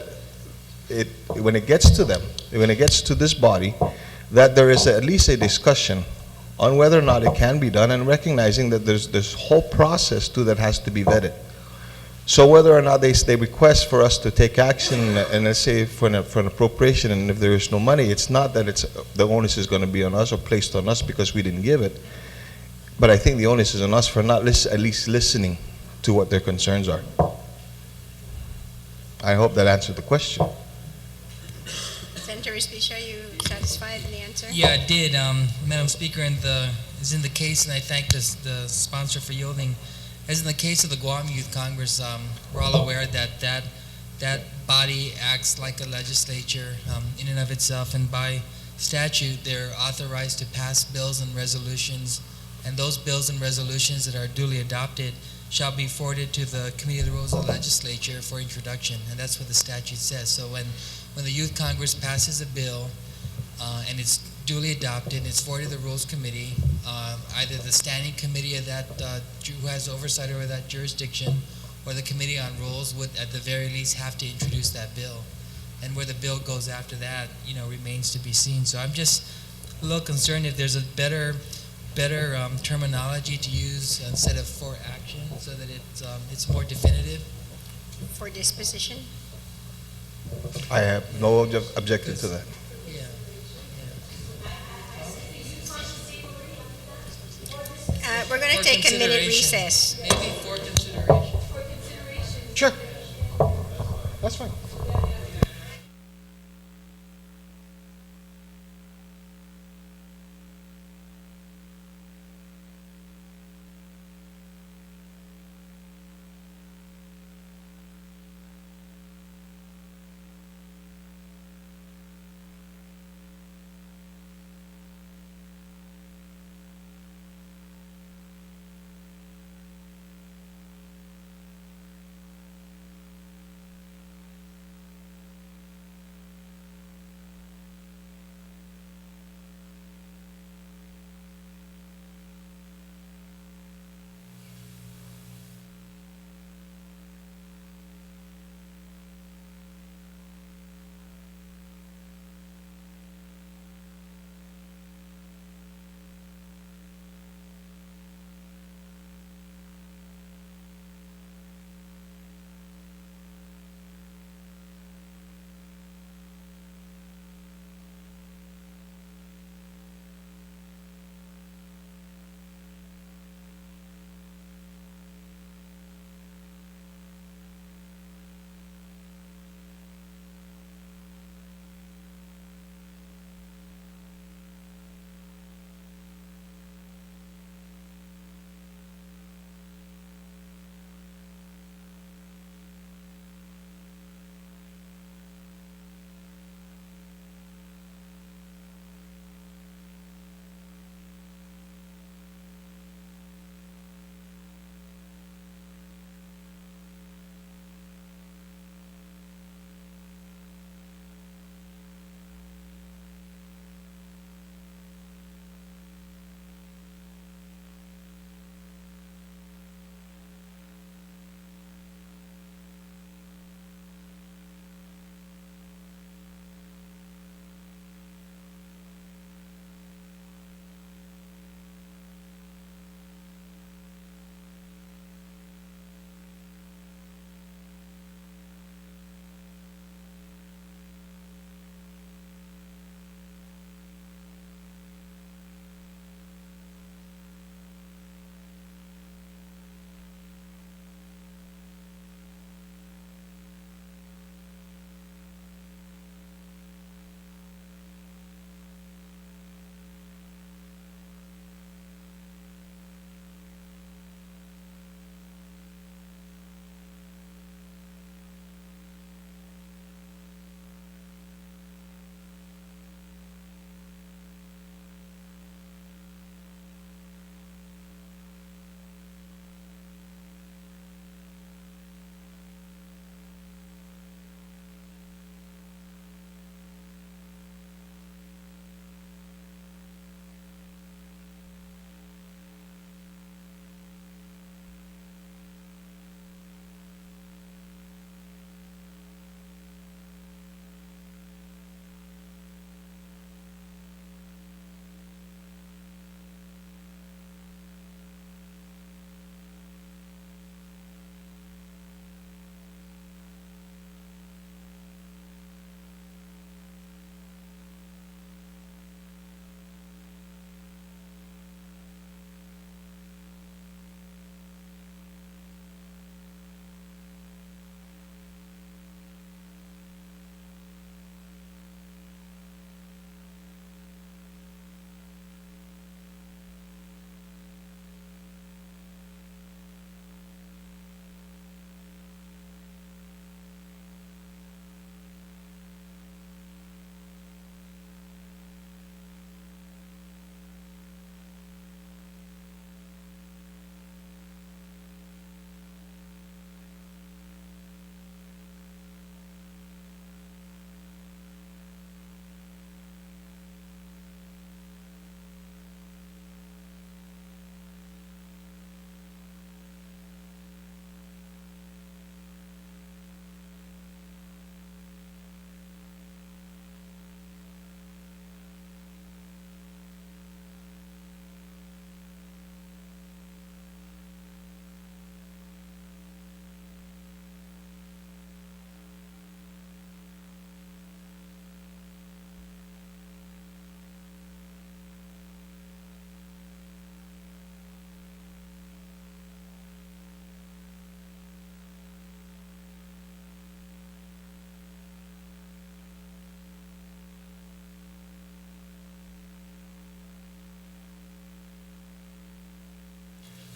when it gets to them, when it gets to this body, that there is at least a discussion on whether or not it can be done, and recognizing that there's this whole process too that has to be vetted. So whether or not they request for us to take action, and let's say for an appropriation, and if there is no money, it's not that the onus is going to be on us or placed on us because we didn't give it, but I think the onus is on us for not at least listening to what their concerns are. I hope that answered the question. Senator Respicia, are you satisfied in the answer? Yeah, it did, Madam Speaker, and is in the case, and I thank the sponsor for yielding. As in the case of the Guam Youth Congress, we're all aware that that body acts like a legislature in and of itself, and by statute, they're authorized to pass bills and resolutions, and those bills and resolutions that are duly adopted shall be forwarded to the Committee of the Rules of the Legislature for introduction, and that's what the statute says. So when the Youth Congress passes a bill and it's duly adopted and it's forwarded to the Rules Committee, either the standing committee of that who has oversight over that jurisdiction or the Committee on Rules would at the very least have to introduce that bill. And where the bill goes after that, remains to be seen. So I'm just a little concerned if there's a better terminology to use instead of for action, so that it's more definitive. For disposition? I have no objection to that. We're going to take a minute recess. Maybe for consideration. Sure. That's fine.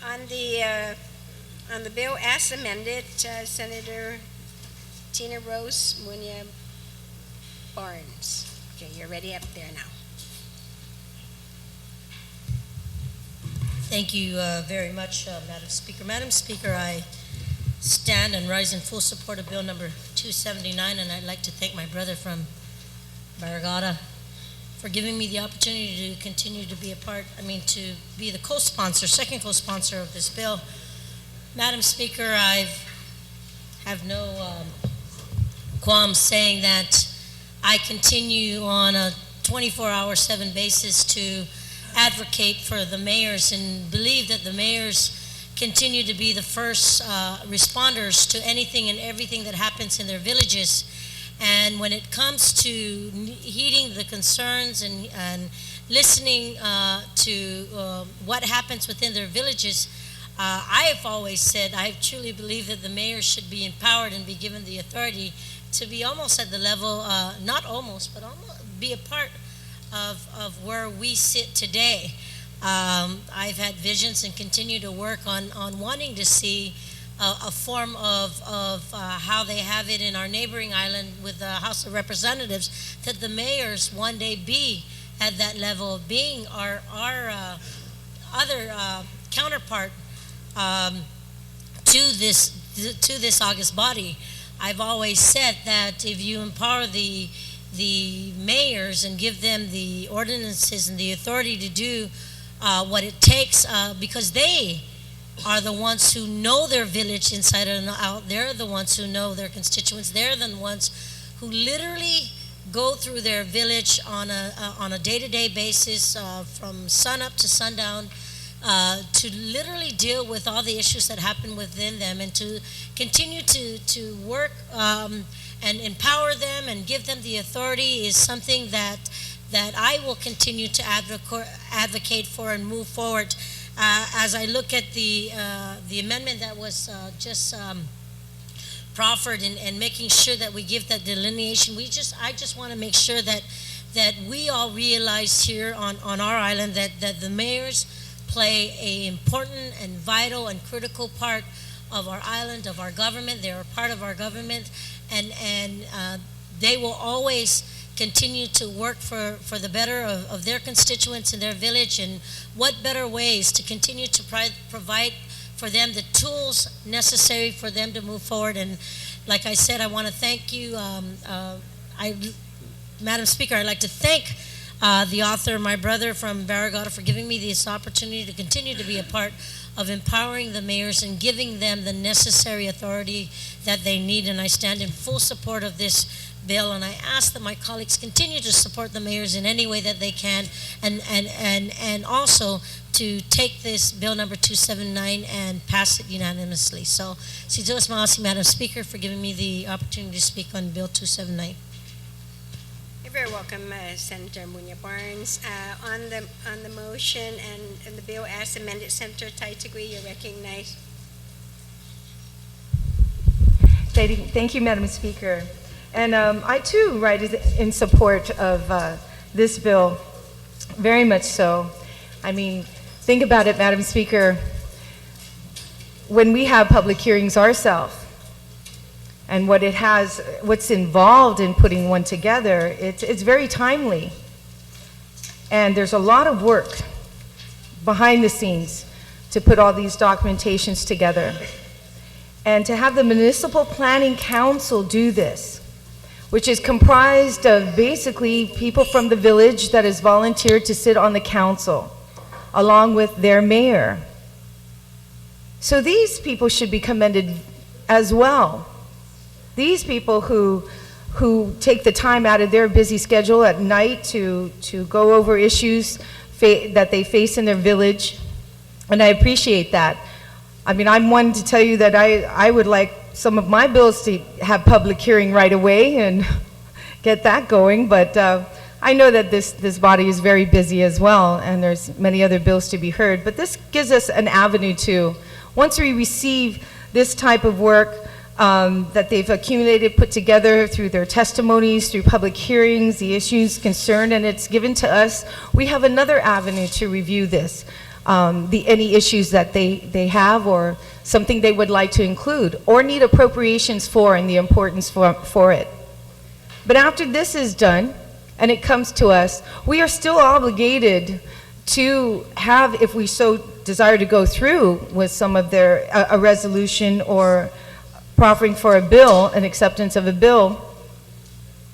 On the bill as amended, Senator Tina Rose Munya Barnes. Okay, you're ready up there now. Thank you very much, Madam Speaker. Madam Speaker, I stand and rise in full support of Bill number 279, and I'd like to thank my brother from Barragata for giving me the opportunity to continue to be to be the co-sponsor, second co-sponsor of this bill. Madam Speaker, I have no qualms saying that I continue on a 24/7 basis to advocate for the mayors and believe that the mayors continue to be the first responders to anything and everything that happens in their villages. And when it comes to heeding the concerns and listening to what happens within their villages, I have always said I truly believe that the mayors should be empowered and be given the authority to be almost at the level, not almost, but almost be a part of where we sit today. I've had visions and continue to work on wanting to see a form of how they have it in our neighboring island with the House of Representatives, that the mayors one day be at that level of being our other counterpart to this august body. I've always said that if you empower the mayors and give them the ordinances and the authority to do what it takes, because they are the ones who know their village inside and out. They're the ones who know their constituents. They're the ones who literally go through their village on a day-to-day basis, from sun up to sundown, to literally deal with all the issues that happen within them, and to continue to work and empower them and give them the authority is something that I will continue to advocate for and move forward. As I look at the amendment that was just proffered and making sure that we give that delineation, I just want to make sure that we all realize here on our island that the mayors play a important and vital and critical part of our island, of our government. They're a part of our government, and they will always continue to work for the better of their constituents in their village. And what better ways to continue to provide for them the tools necessary for them to move forward. And like I said, I want to thank you, Madam Speaker. I'd like to thank the author, my brother from Barragata, for giving me this opportunity to continue to be a part of empowering the mayors and giving them the necessary authority that they need. And I stand in full support of this bill, and I ask that my colleagues continue to support the mayors in any way that they can, and also to take this bill number 279 and pass it unanimously. So, si Diyos ma'asi, Madam Speaker, for giving me the opportunity to speak on Bill 279. You're very welcome, Senator Munya Barnes. On the motion and the bill as amended, Senator Taitagui, you're recognized. Thank you, Madam Speaker. And I too write in support of this bill, very much so. I mean, think about it, Madam Speaker. When we have public hearings ourselves, and what's involved in putting one together, it's very timely. And there's a lot of work behind the scenes to put all these documentations together. And to have the Municipal Planning Council do this, which is comprised of basically people from the village that has volunteered to sit on the council, along with their mayor. So these people should be commended as well. These people who take the time out of their busy schedule at night to go over issues that they face in their village, and I appreciate that. I mean, I'm one to tell you that I would like some of my bills to have public hearing right away and get that going, but I know that this body is very busy as well, and there's many other bills to be heard, but this gives us an avenue too. Once we receive this type of work that they've accumulated, put together through their testimonies, through public hearings, the issues concerned, and it's given to us, we have another avenue to review this. any issues that they have or something they would like to include or need appropriations for and the importance for it. But after this is done and it comes to us, we are still obligated to have, if we so desire to go through with some of their, a resolution or proffering for a bill, an acceptance of a bill,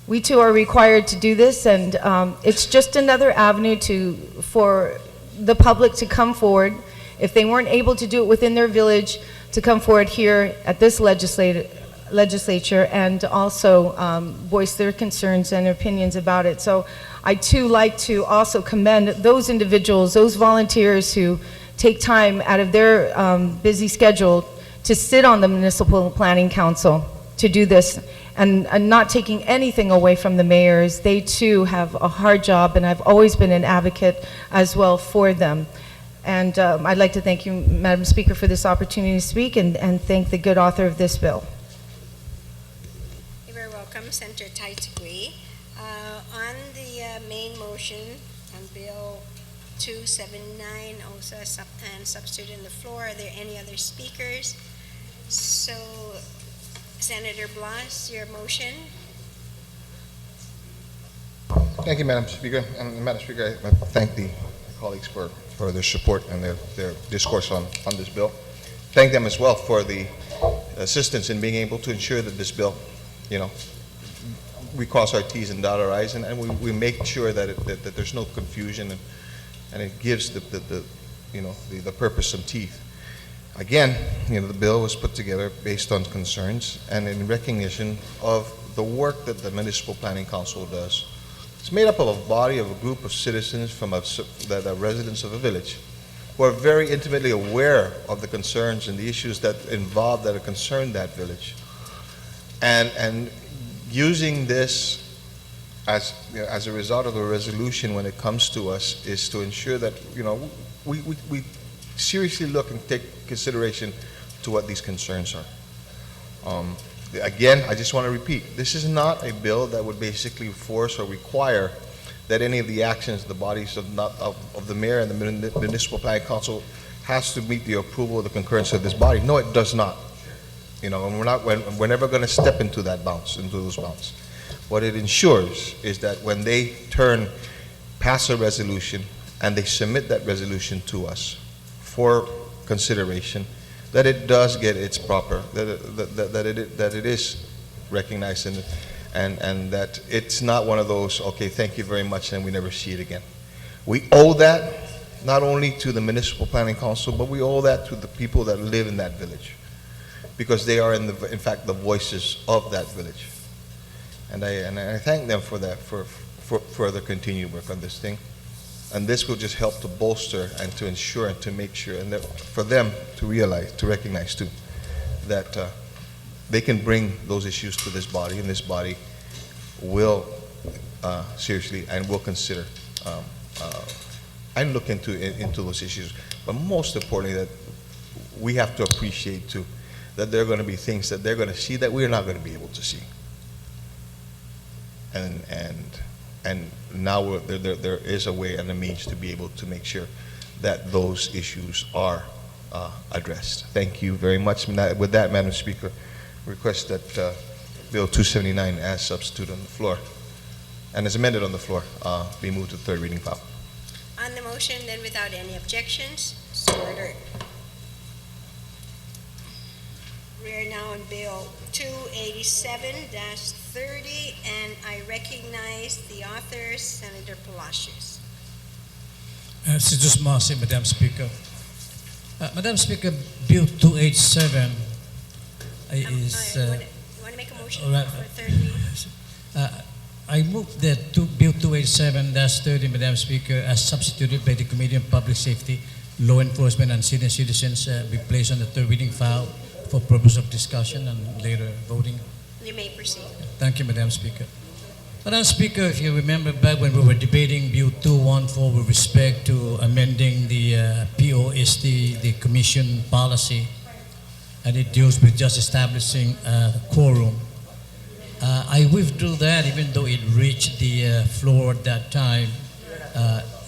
we too are required to do this, and it's just another avenue for the public to come forward, if they weren't able to do it within their village, to come forward here at this legislature and also voice their concerns and opinions about it. So I too like to also commend those individuals, those volunteers who take time out of their busy schedule to sit on the Municipal Planning Council to do this, and not taking anything away from the mayors. They too have a hard job, and I've always been an advocate as well for them. And I'd like to thank you, Madam Speaker, for this opportunity to speak, and thank the good author of this bill. You're very welcome, Senator Taitagui. On the main motion on Bill 279, also and substitute in the floor, are there any other speakers? So, Senator Blas, your motion. Thank you, Madam Speaker. And Madam Speaker, I thank the colleagues for their support and their discourse on this bill. Thank them as well for the assistance in being able to ensure that this bill, we cross our T's and dot our I's, and we make sure that that there's no confusion, and it gives the purpose some teeth. Again, the bill was put together based on concerns and in recognition of the work that the Municipal Planning Council does. It's made up of a group of citizens that are residents of a village who are very intimately aware of the concerns and the issues that concern that village. And using this as a result of a resolution when it comes to us is to ensure that, we seriously look and take consideration to what these concerns are. Again, I just want to repeat, this is not a bill that would basically force or require that any of the actions of the bodies of the mayor and the Municipal Planning Council has to meet the approval or the concurrence of this body. No, it does not. And we're never going to step into those bounds. What it ensures is that when they pass a resolution and they submit that resolution to us for consideration, that it does get its proper, that it is recognized and that it's not one of those, okay, thank you very much, and we never see it again. We owe that not only to the Municipal Planning Council, but we owe that to the people that live in that village, because they are in fact the voices of that village. And I thank them for that, for further continued work on this thing. And this will just help to bolster and to ensure and to make sure, and for them to recognize too, that they can bring those issues to this body, and this body will seriously and will consider and look into those issues. But most importantly, that we have to appreciate too, that there are going to be things that they're going to see that we're not going to be able to see. And now there is a way and a means to be able to make sure that those issues are addressed. Thank you very much. With that, Madam Speaker, request that Bill 279 as substitute on the floor and as amended on the floor be moved to the third reading file. On the motion, then without any objections, so ordered. We are now on Bill 287-30, and I recognize the author, Senator Palacios. Just Marcy, Madam Speaker. Madam Speaker, Bill 287 is... you want to make a motion right, for third reading? I move that Bill 287-30, Madam Speaker, as substituted by the Committee on Public Safety, Law Enforcement, and Senior Citizens, be placed on the third reading file for purpose of discussion and later voting. You may proceed. Thank you, Madam Speaker. Madam Speaker, if you remember back when we were debating Bill 214 with respect to amending the POST, the Commission policy, and it deals with just establishing a quorum. I withdrew that even though it reached the floor at that time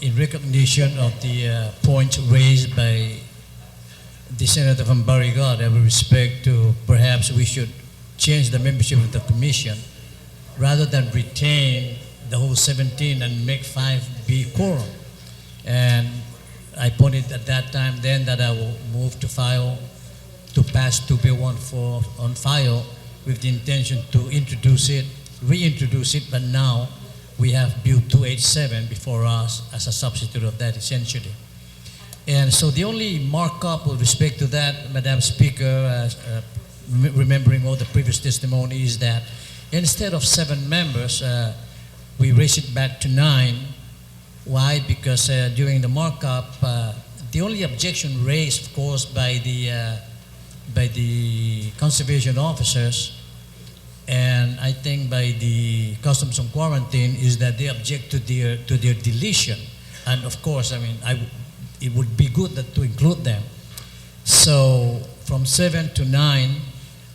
in recognition of the points raised by the Senator from Barrigad, with respect to perhaps we should change the membership of the commission rather than retain the whole 17 and make 5 be quorum. And I pointed at that time then that I will move to pass 2Bill 14 on file with the intention to reintroduce it, but now we have Bill 287 before us as a substitute of that essentially. And so the only markup with respect to that, Madam Speaker, remembering all the previous testimony, is that instead of 7 members, we raise it back to 9. Why? Because during the markup, the only objection raised, of course, by the conservation officers and I think by the Customs and Quarantine is that they object to their deletion. And of course, I mean, it would be good to include them. So from 7 to 9,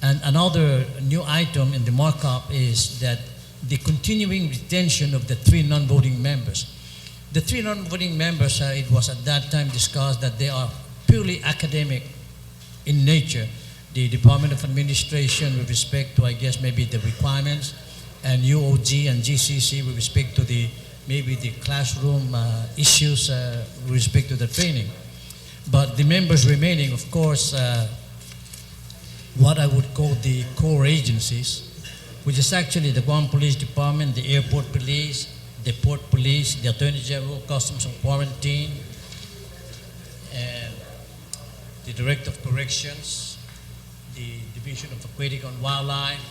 and another new item in the markup is that the continuing retention of the 3 non-voting members. The 3 non-voting members, it was at that time discussed that they are purely academic in nature. The Department of Administration with respect to, I guess, maybe the requirements, and UOG and GCC with respect to maybe the classroom issues with respect to the training. But the members remaining, of course, what I would call the core agencies, which is actually the Guam Police Department, the Airport Police, the Port Police, the Attorney General, Customs and Quarantine, and the Director of Corrections, the Division of Aquatic and Wildlife,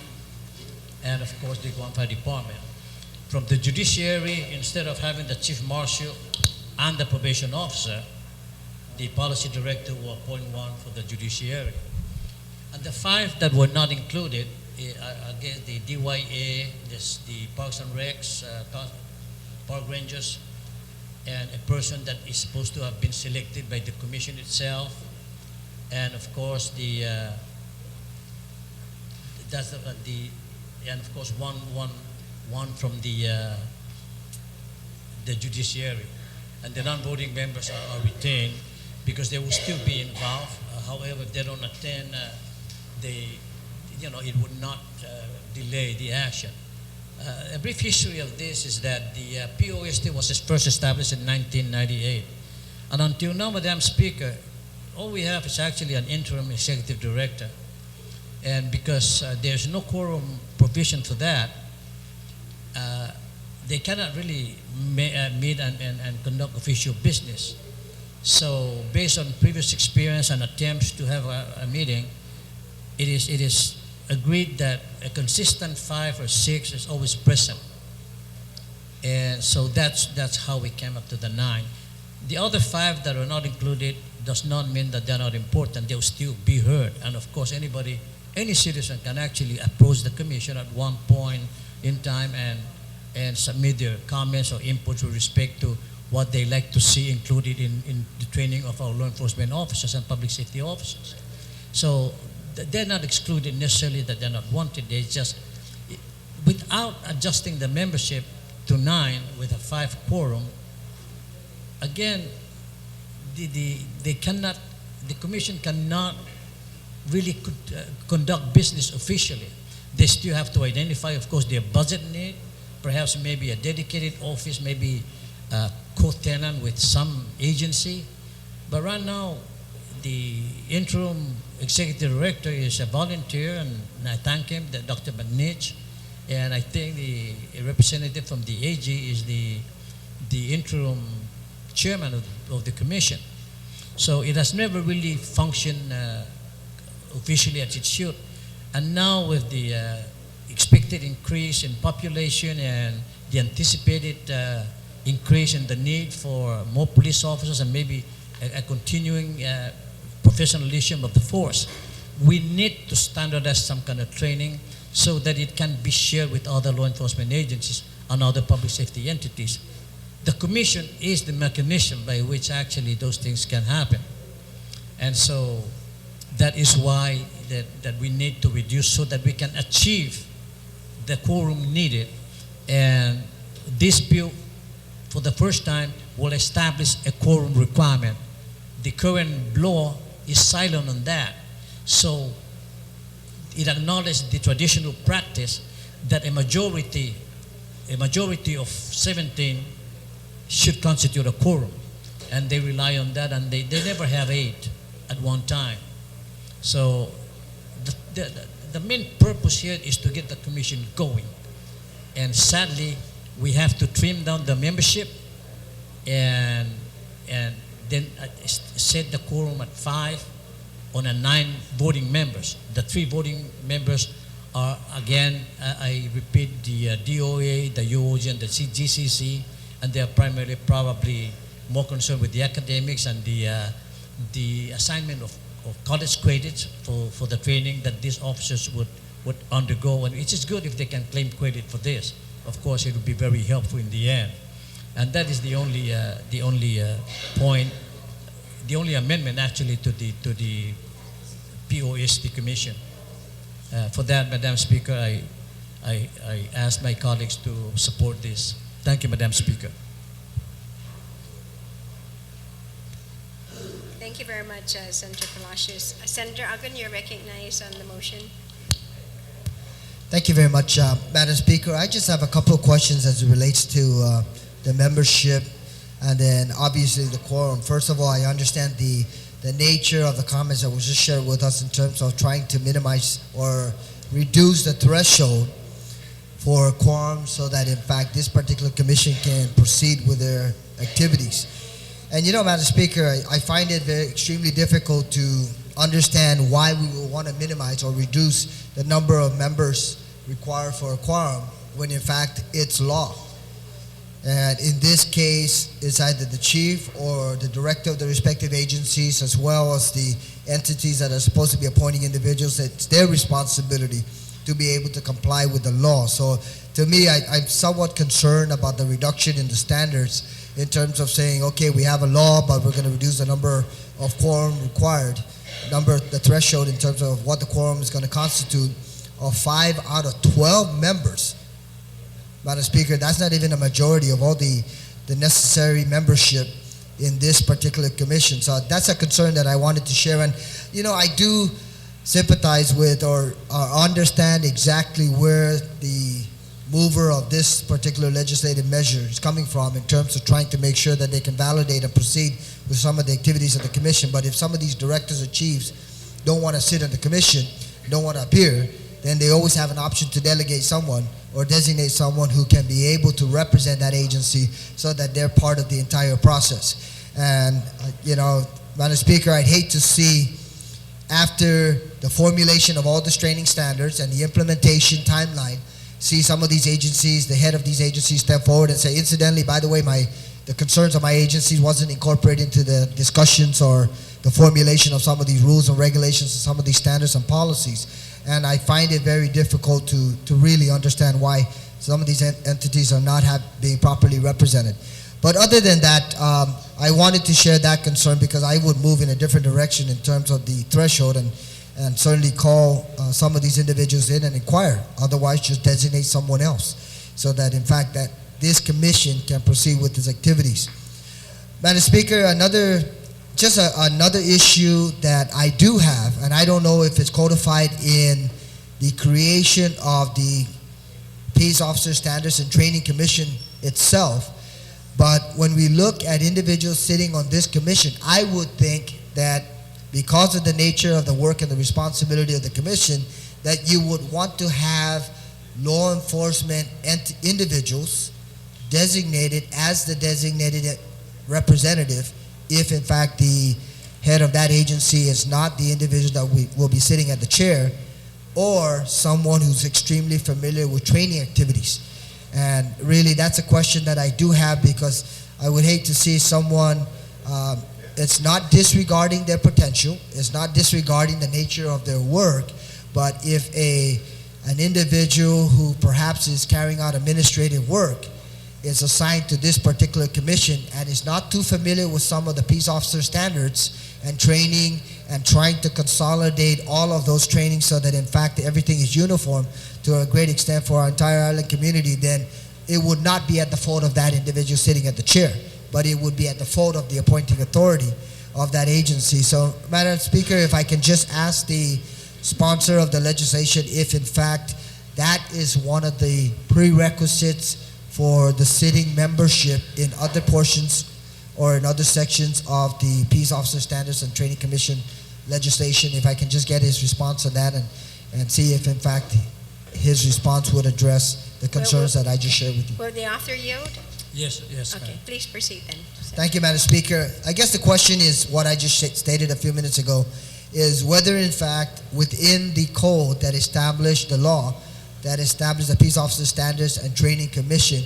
and of course the Guam Fire Department. From the judiciary, instead of having the Chief Marshal and the probation officer, the policy director will appoint one for the judiciary. And the 5 that were not included, I guess the DYA, the Parks and Recs, Park Rangers, and a person that is supposed to have been selected by the commission itself, and of course and of course one from the judiciary, and the non-voting members are retained because they will still be involved. However, if they don't attend, it would not delay the action. A brief history of this is that the POST was first established in 1998, and until now, Madam Speaker, all we have is actually an interim executive director. And because there's no quorum provision for that, they cannot really meet and conduct official business. So based on previous experience and attempts to have a meeting, it is agreed that a consistent 5 or 6 is always present. And so that's how we came up to the 9. The other 5 that are not included does not mean that they're not important. They'll still be heard. And of course, any citizen can actually approach the commission at one point in time and submit their comments or inputs with respect to what they like to see included in the training of our law enforcement officers and public safety officers. So they're not excluded necessarily that they're not wanted. They just, without adjusting the membership to 9 with a 5 quorum, again, the commission cannot really conduct business officially. They still have to identify, of course, their budget need, perhaps maybe a dedicated office, maybe a co-tenant with some agency. But right now, the interim executive director is a volunteer, and I thank him, Dr. Magnich, and I think the representative from the AG is the interim chairman of the commission. So it has never really functioned officially as it should. And now with the expected increase in population and the anticipated increase in the need for more police officers and maybe a continuing professionalism of the force, we need to standardize some kind of training so that it can be shared with other law enforcement agencies and other public safety entities. The commission is the mechanism by which actually those things can happen. And so that is why that we need to reduce so that we can achieve the quorum needed. And this Bill for the first time, will establish a quorum requirement. The current law is silent on that. So it acknowledges the traditional practice that a majority of 17 should constitute a quorum. And they rely on that, and they never have 8 at one time. So the main purpose here is to get the commission going. And sadly, we have to trim down the membership and then set the quorum at 5 on a 9 voting members. The 3 voting members are, again, I repeat, the DOA, the UOG, and the GCC, and they are primarily probably more concerned with the academics and the assignment of college credits for the training that these officers would undergo. And it is good if they can claim credit for this. Of course, it would be very helpful in the end. And that is the only point, the only amendment actually to the POST Commission. For that, Madam Speaker, I ask my colleagues to support this. Thank you, Madam Speaker. Thank you very much, Senator Palacios. Senator Agon, you're recognized on the motion. Thank you very much, Madam Speaker. I just have a couple of questions as it relates to the membership and then obviously the quorum. First of all, I understand the nature of the comments that was just shared with us in terms of trying to minimize or reduce the threshold for a quorum so that in fact this particular commission can proceed with their activities. And you know, Madam Speaker, I find it extremely difficult to understand why we will want to minimize or reduce the number of members required for a quorum when in fact it's law. And in this case, it's either the chief or the director of the respective agencies as well as the entities that are supposed to be appointing individuals. It's their responsibility to be able to comply with the law. So to me, I'm somewhat concerned about the reduction in the standards in terms of saying, okay, we have a law, but we're going to reduce the number of quorum required, the threshold in terms of what the quorum is going to constitute of 5 out of 12 members. Madam Speaker, that's not even a majority of all the necessary membership in this particular commission. So that's a concern that I wanted to share. And, you know, I do sympathize with or understand exactly where the mover of this particular legislative measure is coming from in terms of trying to make sure that they can validate and proceed with some of the activities of the commission. But if some of these directors or chiefs don't want to sit on the commission, don't want to appear, then they always have an option to delegate someone or designate someone who can be able to represent that agency so that they're part of the entire process. And, you know, Madam Speaker, I'd hate to see after the formulation of all this training standards and the implementation timeline, see some of these agencies, the head of these agencies step forward and say, incidentally, by the way, the concerns of my agency wasn't incorporated into the discussions or the formulation of some of these rules and regulations and some of these standards and policies. And I find it very difficult to really understand why some of these entities are not being properly represented. But other than that, I wanted to share that concern because I would move in a different direction in terms of the threshold and certainly call some of these individuals in and inquire. Otherwise, just designate someone else so that in fact that this commission can proceed with its activities. Madam Speaker, another issue that I do have, and I don't know if it's codified in the creation of the Peace Officer Standards and Training Commission itself, but when we look at individuals sitting on this commission, I would think that because of the nature of the work and the responsibility of the commission, that you would want to have law enforcement individuals designated as the designated representative if in fact the head of that agency is not the individual that will be sitting at the chair, or someone who's extremely familiar with training activities. And really that's a question that I do have, because I would hate to see someone, it's not disregarding their potential, it's not disregarding the nature of their work, but if an individual who perhaps is carrying out administrative work is assigned to this particular commission and is not too familiar with some of the peace officer standards and training and trying to consolidate all of those trainings so that in fact everything is uniform to a great extent for our entire island community, then it would not be at the fault of that individual sitting at the chair, but it would be at the fault of the appointing authority of that agency. So, Madam Speaker, if I can just ask the sponsor of the legislation if in fact that is one of the prerequisites for the sitting membership in other portions or in other sections of the Peace Officer Standards and Training Commission legislation, if I can just get his response on that and see if in fact his response would address the concerns that I just shared with you. Will the author yield? Yes, yes. Okay, please proceed then. Thank you, Madam Speaker. I guess the question is what I just stated a few minutes ago, is whether in fact within the code that established the law, that established the Peace Officer Standards and Training Commission,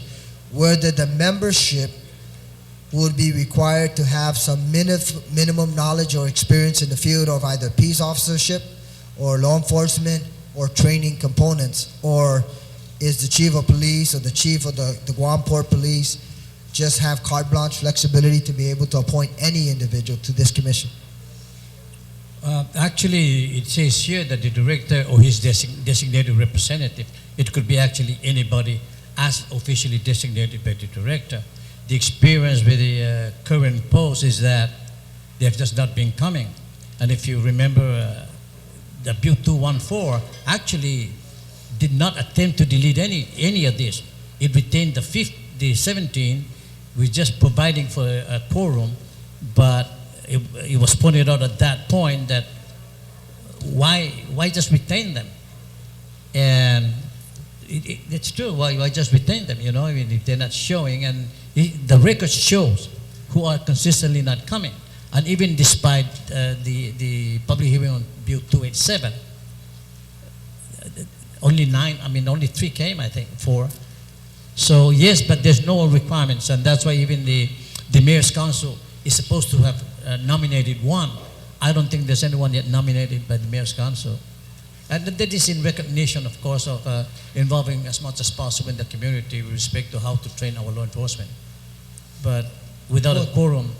whether the membership would be required to have some minimum knowledge or experience in the field of either peace officership or law enforcement or training components, or is the chief of police or the chief of the Guam Port Police just have carte blanche flexibility to be able to appoint any individual to this commission? Actually, it says here that the director or his designated representative, it could be actually anybody as officially designated by the director. The experience with the current post is that they have just not been coming. And if you remember, the Bill 214 actually did not attempt to delete any of this. It retained the 17, with just providing for a quorum, but it was pointed out at that point that why just retain them? And it's true, why just retain them, you know, I mean, if they're not showing, and the record shows who are consistently not coming. And even despite the public hearing on Bill 287, only 3 came, I think, 4. So yes, but there's no requirements, and that's why even the Mayor's Council is supposed to have nominated one. I don't think there's anyone yet nominated by the Mayor's Council. And that is in recognition, of course, of involving as much as possible in the community with respect to how to train our law enforcement. But without a quorum,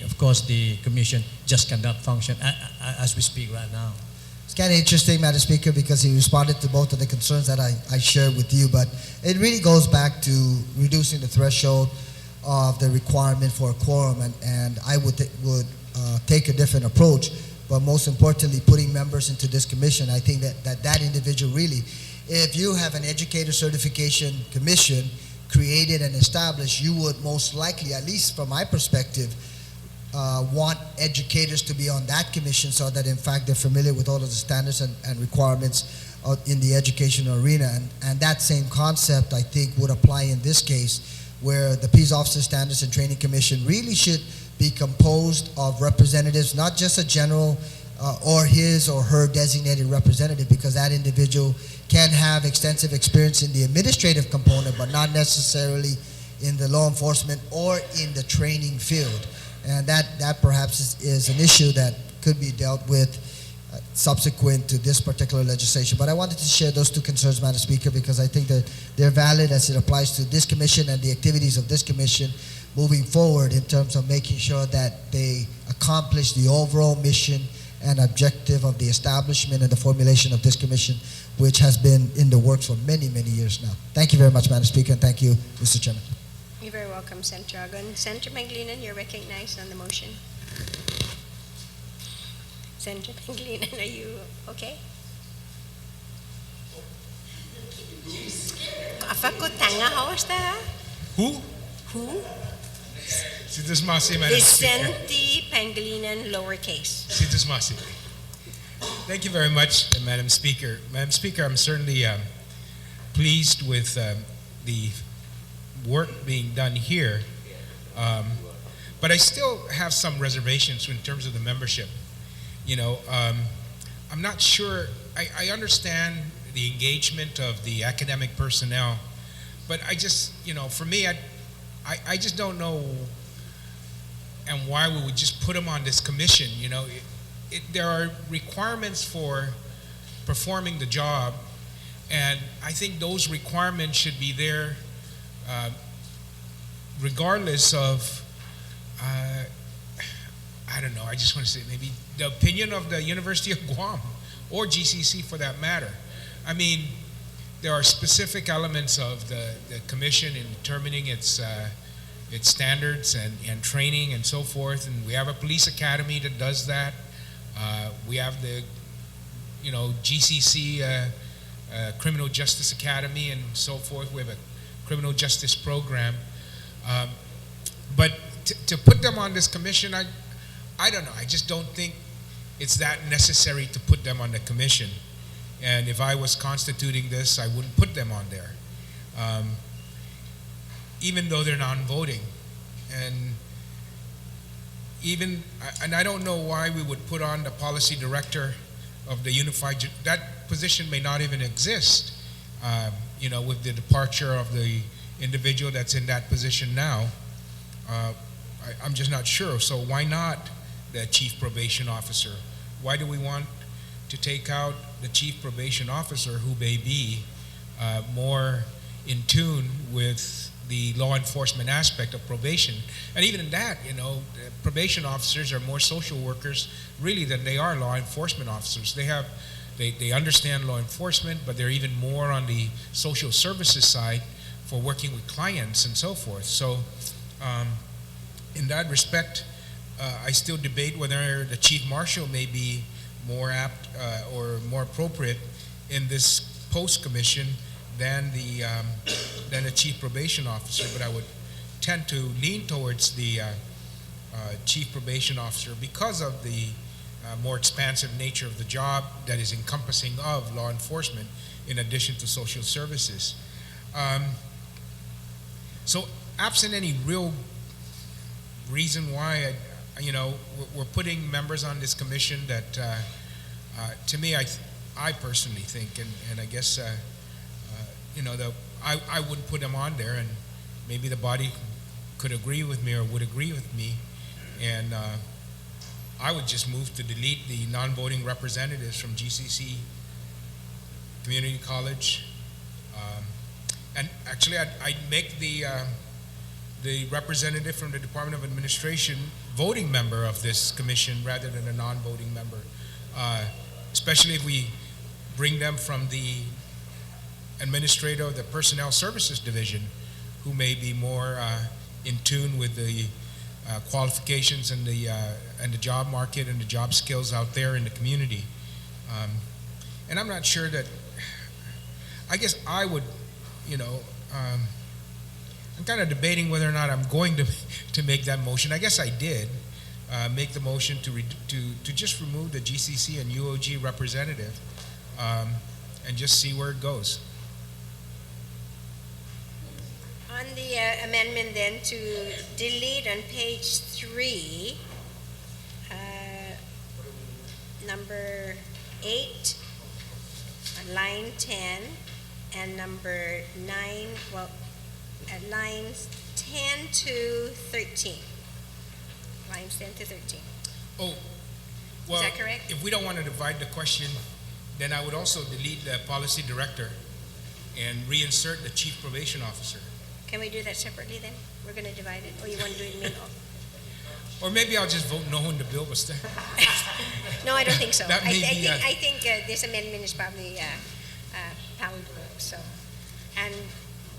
of course, the commission just cannot function as we speak right now. It's kind of interesting, Madam Speaker, because he responded to both of the concerns that I shared with you, but it really goes back to reducing the threshold of the requirement for a quorum, and I would take a different approach, but most importantly, putting members into this commission. I think that individual really, if you have an educator certification commission created and established, you would most likely, at least from my perspective, want educators to be on that commission so that in fact they're familiar with all of the standards and requirements in the educational arena. And that same concept, I think, would apply in this case, where the Peace Officer Standards and Training Commission really should be composed of representatives, not just a general or his or her designated representative, because that individual can have extensive experience in the administrative component, but not necessarily in the law enforcement or in the training field. And that perhaps is an issue that could be dealt with subsequent to this particular legislation. But I wanted to share those two concerns, Madam Speaker, because I think that they're valid as it applies to this commission and the activities of this commission moving forward in terms of making sure that they accomplish the overall mission and objective of the establishment and the formulation of this commission, which has been in the works for many, many years now. Thank you very much, Madam Speaker, and thank you, Mr. Chairman. You're very welcome, Senator Agon. Senator Pangilinan, you're recognized on the motion. Senator Pangilinan, are you okay? Afako tanga hausta? Who? Si Dismasi, Madam Speaker. Vicente Pangilinan, lowercase. Si Dismasi. Thank you very much, Madam Speaker. Madam Speaker, I'm certainly pleased with the work being done here, but I still have some reservations in terms of the membership. You know, I'm not sure, I understand the engagement of the academic personnel, but I just, you know, for me, I just don't know and why we would just put them on this commission. You know, there are requirements for performing the job, and I think those requirements should be there regardless of, I don't know, I just want to say maybe the opinion of the University of Guam or GCC for that matter. I mean, there are specific elements of the commission in determining its standards and training and so forth. And we have a police academy that does that. We have the, GCC Criminal Justice Academy and so forth. We have a criminal justice program. But to put them on this commission, I don't know. I just don't think it's that necessary to put them on the commission. And if I was constituting this, I wouldn't put them on there, even though they're non-voting. And I don't know why we would put on the policy director of the unified. That position may not even exist, with the departure of the individual that's in that position now. I'm just not sure. So why not the chief probation officer? Why do we want to take out the chief probation officer, who may be more in tune with the law enforcement aspect of probation? And even in that, probation officers are more social workers really than they are law enforcement officers. They understand law enforcement, but they're even more on the social services side for working with clients and so forth. So in that respect, I still debate whether the chief marshal may be more apt or more appropriate in this post commission than the chief probation officer. But I would tend to lean towards the chief probation officer because of the more expansive nature of the job that is encompassing of law enforcement in addition to social services. So absent any real reason why we're putting members on this commission that to me, I personally think, and I guess I wouldn't put them on there, and maybe the body could agree with me or would agree with me, and I would just move to delete the non-voting representatives from GCC Community College, and actually I'd make the representative from the Department of Administration voting member of this commission rather than a non-voting member, especially if we bring them from the administrator of the Personnel Services Division, who may be more in tune with the qualifications and the job market and the job skills out there in the community. And I'm not sure that, I guess I would, I'm kind of debating whether or not I'm going to make that motion. I guess I did make the motion to just remove the GCC and UOG representative and just see where it goes. On the amendment then to delete on page 3, number 8, line 10, and number 9, at lines 10 to 13. Lines 10 to 13. Oh, well, is that correct? If we don't want to divide the question, then I would also delete the policy director and reinsert the chief probation officer. Can we do that separately then? We're going to divide it, or you want to do it in middle? Or maybe I'll just vote no when the bill was there. No, I don't think so. That may be, I think this amendment is probably palatable. So, and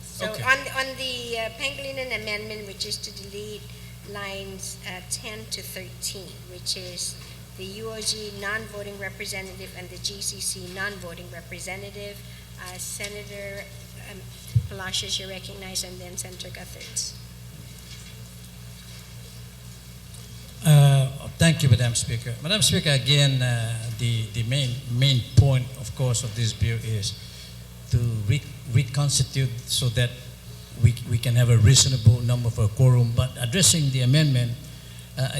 so okay. on the Pangilinan amendment, which is to delete lines 10 to 13, which is the UOG non-voting representative and the GCC non-voting representative. Senator Palacios, you recognize, and then Senator Guthertz. Thank you, Madam Speaker. Madam Speaker, again, the main point, of course, of this bill is to reconstitute so that we can have a reasonable number for a quorum. But addressing the amendment,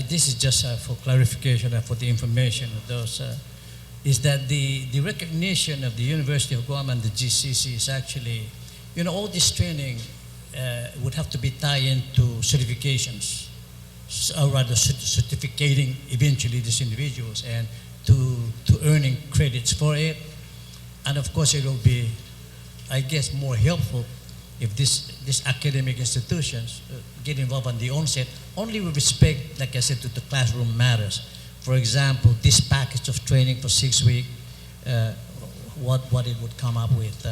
this is just for clarification and for the information of those, is that the recognition of the University of Guam and the GCC is actually, all this training would have to be tied into certifications, or rather certificating eventually these individuals and to earning credits for it. And of course it will be, I guess, more helpful if these academic institutions get involved on the onset, only with respect, like I said, to the classroom matters. For example, this package of training for 6 weeks, what it would come up with,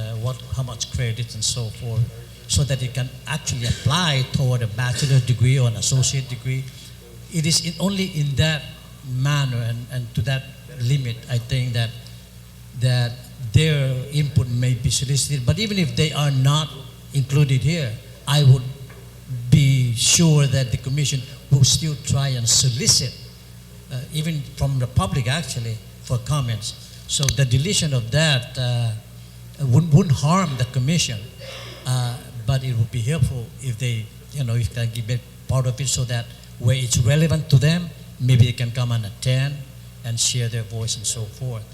how much credits and so forth, so that it can actually apply toward a bachelor's degree or an associate degree. It is only in that manner and to that limit, I think that their input may be solicited. But even if they are not included here, I would be sure that the commission will still try and solicit, even from the public actually, for comments. So the deletion of that wouldn't harm the commission, but it would be helpful if they, if they give it part of it, so that where it's relevant to them, maybe they can come and attend and share their voice and so forth.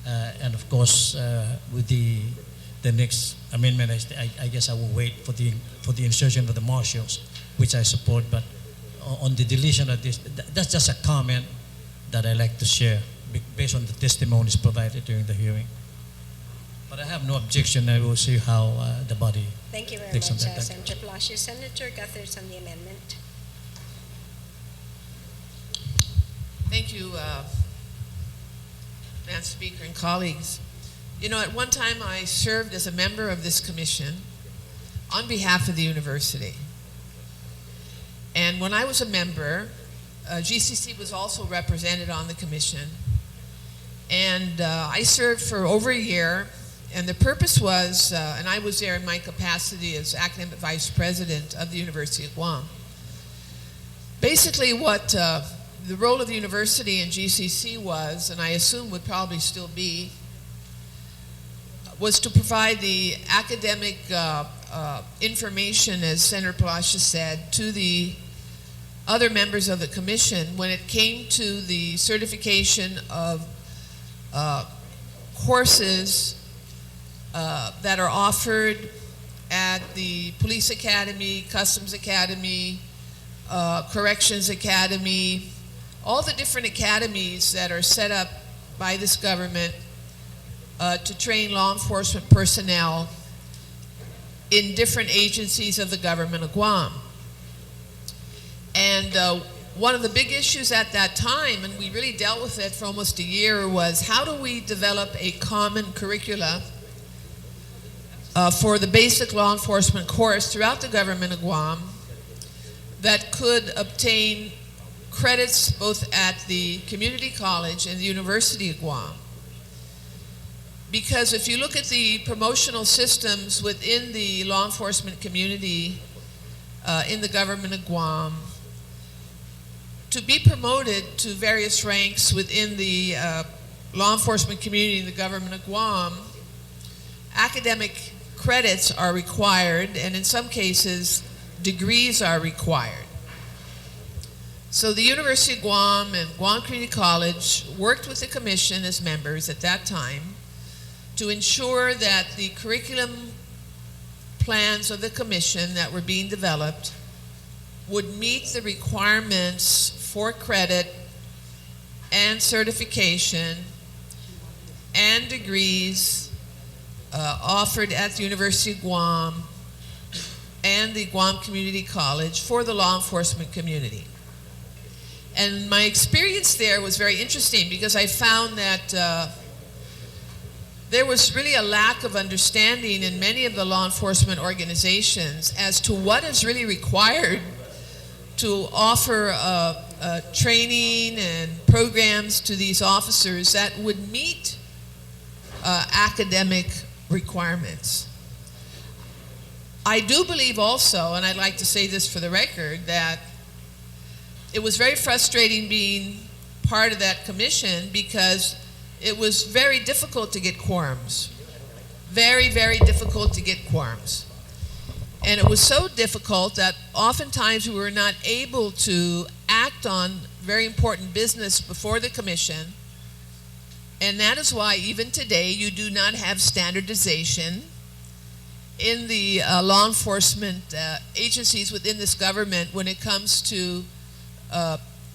And of course, with the next amendment, I guess I will wait for the insertion of the marshals, which I support. But on the deletion of this, that's just a comment that I like to share based on the testimonies provided during the hearing. But I have no objection. I will see how the body Thank you very takes on much, that. Senator Palacios. Senator Guthers on the amendment. Thank you, Madam Speaker and colleagues. At one time I served as a member of this commission on behalf of the university. And when I was a member, GCC was also represented on the commission. And I served for over a year, and the purpose was, and I was there in my capacity as academic vice president of the University of Guam. Basically what the role of the university and GCC was, and I assume would probably still be, was to provide the academic information, as Senator Palacios said, to the other members of the commission when it came to the certification of courses that are offered at the Police Academy, Customs Academy, Corrections Academy, all the different academies that are set up by this government to train law enforcement personnel in different agencies of the government of Guam. And one of the big issues at that time, and we really dealt with it for almost a year, was how do we develop a common curricula for the basic law enforcement course throughout the government of Guam that could obtain credits both at the community college and the University of Guam. Because if you look at the promotional systems within the law enforcement community in the government of Guam, to be promoted to various ranks within the law enforcement community in the government of Guam, academic credits are required, and in some cases, degrees are required. So the University of Guam and Guam Community College worked with the commission as members at that time to ensure that the curriculum plans of the commission that were being developed would meet the requirements for credit and certification and degrees offered at the University of Guam and the Guam Community College for the law enforcement community. And my experience there was very interesting because I found that there was really a lack of understanding in many of the law enforcement organizations as to what is really required to offer training and programs to these officers that would meet academic requirements. I do believe also, and I'd like to say this for the record, that it was very frustrating being part of that commission because it was very difficult to get quorums. Very, very difficult to get quorums. And it was so difficult that oftentimes we were not able to act on very important business before the commission. And that is why even today you do not have standardization in the law enforcement agencies within this government when it comes to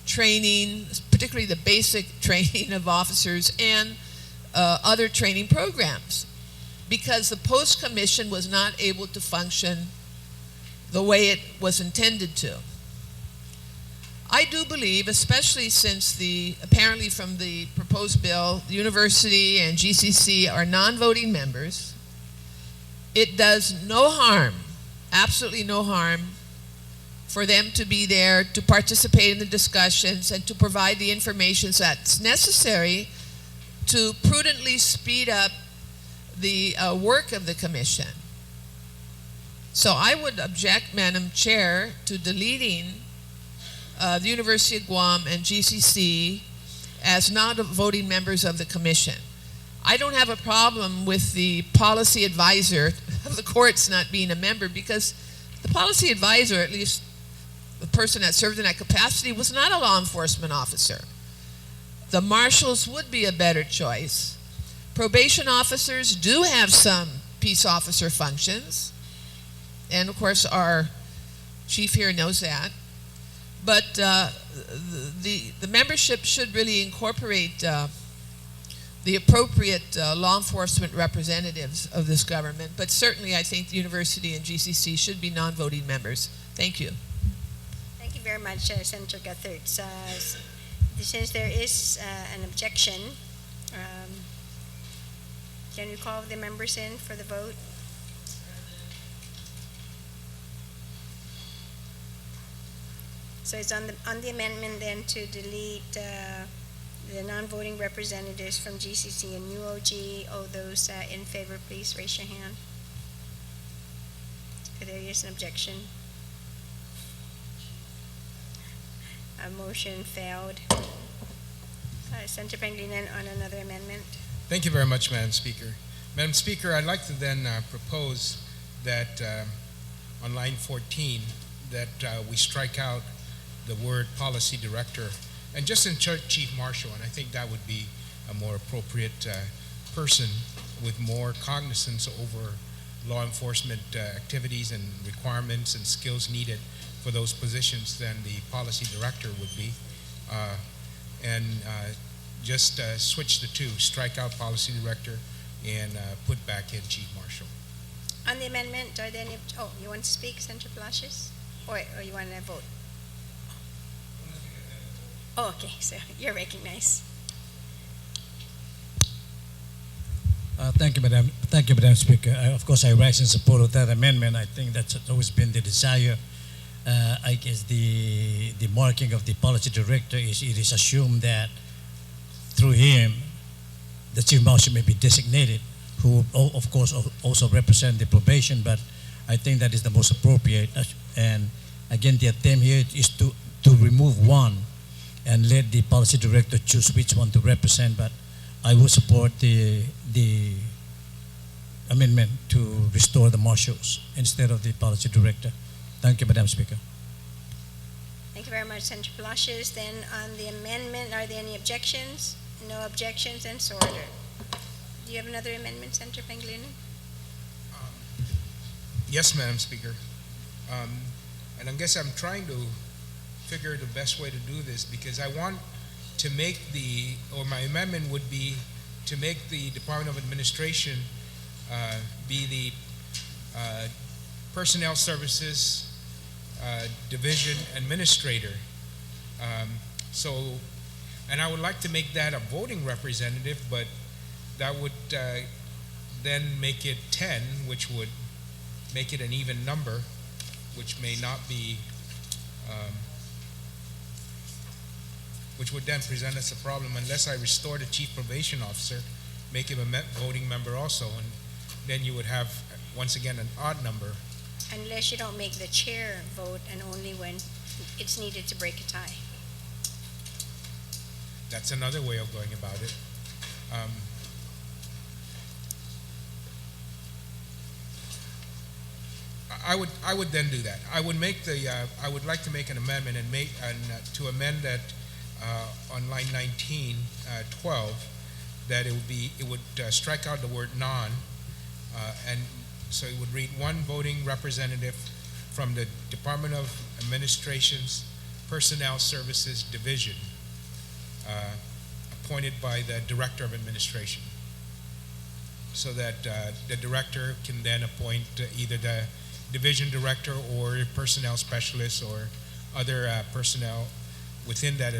training, particularly the basic training of officers and other training programs, because the post-commission was not able to function the way it was intended to. I do believe, especially since apparently from the proposed bill, the university and GCC are non-voting members, it does no harm, absolutely no harm, for them to be there to participate in the discussions and to provide the information that's necessary to prudently speed up the work of the commission. So I would object, Madam Chair, to deleting the University of Guam and GCC as not voting members of the commission. I don't have a problem with the policy advisor of the courts not being a member, because the policy advisor, at least the person that served in that capacity, was not a law enforcement officer. The marshals would be a better choice. Probation officers do have some peace officer functions, and of course our chief here knows that. But the membership should really incorporate the appropriate law enforcement representatives of this government. But certainly I think the university and GCC should be non-voting members. Thank you. Thank you very much, Senator Guthertz. Since there is an objection, can you call the members in for the vote? So it's on the amendment then to delete the non-voting representatives from GCC and UOG. All those in favor, please raise your hand. There is an objection. A motion failed. Senator Pangilinan on another amendment. Thank you very much, Madam Speaker. Madam Speaker, I'd like to then propose that on line 14 that we strike out the word policy director and just insert chief marshal, and I think that would be a more appropriate person with more cognizance over law enforcement activities and requirements and skills needed for those positions than the policy director would be. Just switch the two, strike out policy director and put back in chief marshal. On the amendment, are there any, you want to speak, Senator Palacios? Or you want to vote? Oh, okay, so you're recognized. Thank you, Madam. Thank you, Madam Speaker. Of course, I rise in support of that amendment. I think that's always been the desire. I guess the marking of the policy director is it is assumed that through him, the chief marshal may be designated, who of course also represent the probation. But I think that is the most appropriate. And again, the attempt here is to remove one and let the policy director choose which one to represent. But I will support the amendment to restore the marshals instead of the policy director. Thank you, Madam Speaker. Thank you very much, Senator Palacios. Then on the amendment, are there any objections? No objections, and so ordered. Do you have another amendment, Senator Pangilinan? Yes, Madam Speaker. And I guess I'm trying to figure the best way to do this, because I want to make my amendment would be to make the Department of Administration be the Personnel Services Division Administrator. And I would like to make that a voting representative, but that would then make it 10, which would make it an even number, which may not be, which would then present us a problem unless I restore the chief probation officer, make him a voting member also, and then you would have, once again, an odd number. Unless you don't make the chair vote, and only when it's needed to break a tie. That's another way of going about it. I would then do that. I would like to make an amendment and to amend that on line 19, 12, that it would strike out the word non, and so it would read one voting representative from the Department of Administration's Personnel Services Division, appointed by the Director of Administration, so that the director can then appoint either the division director or personnel specialist or other personnel within that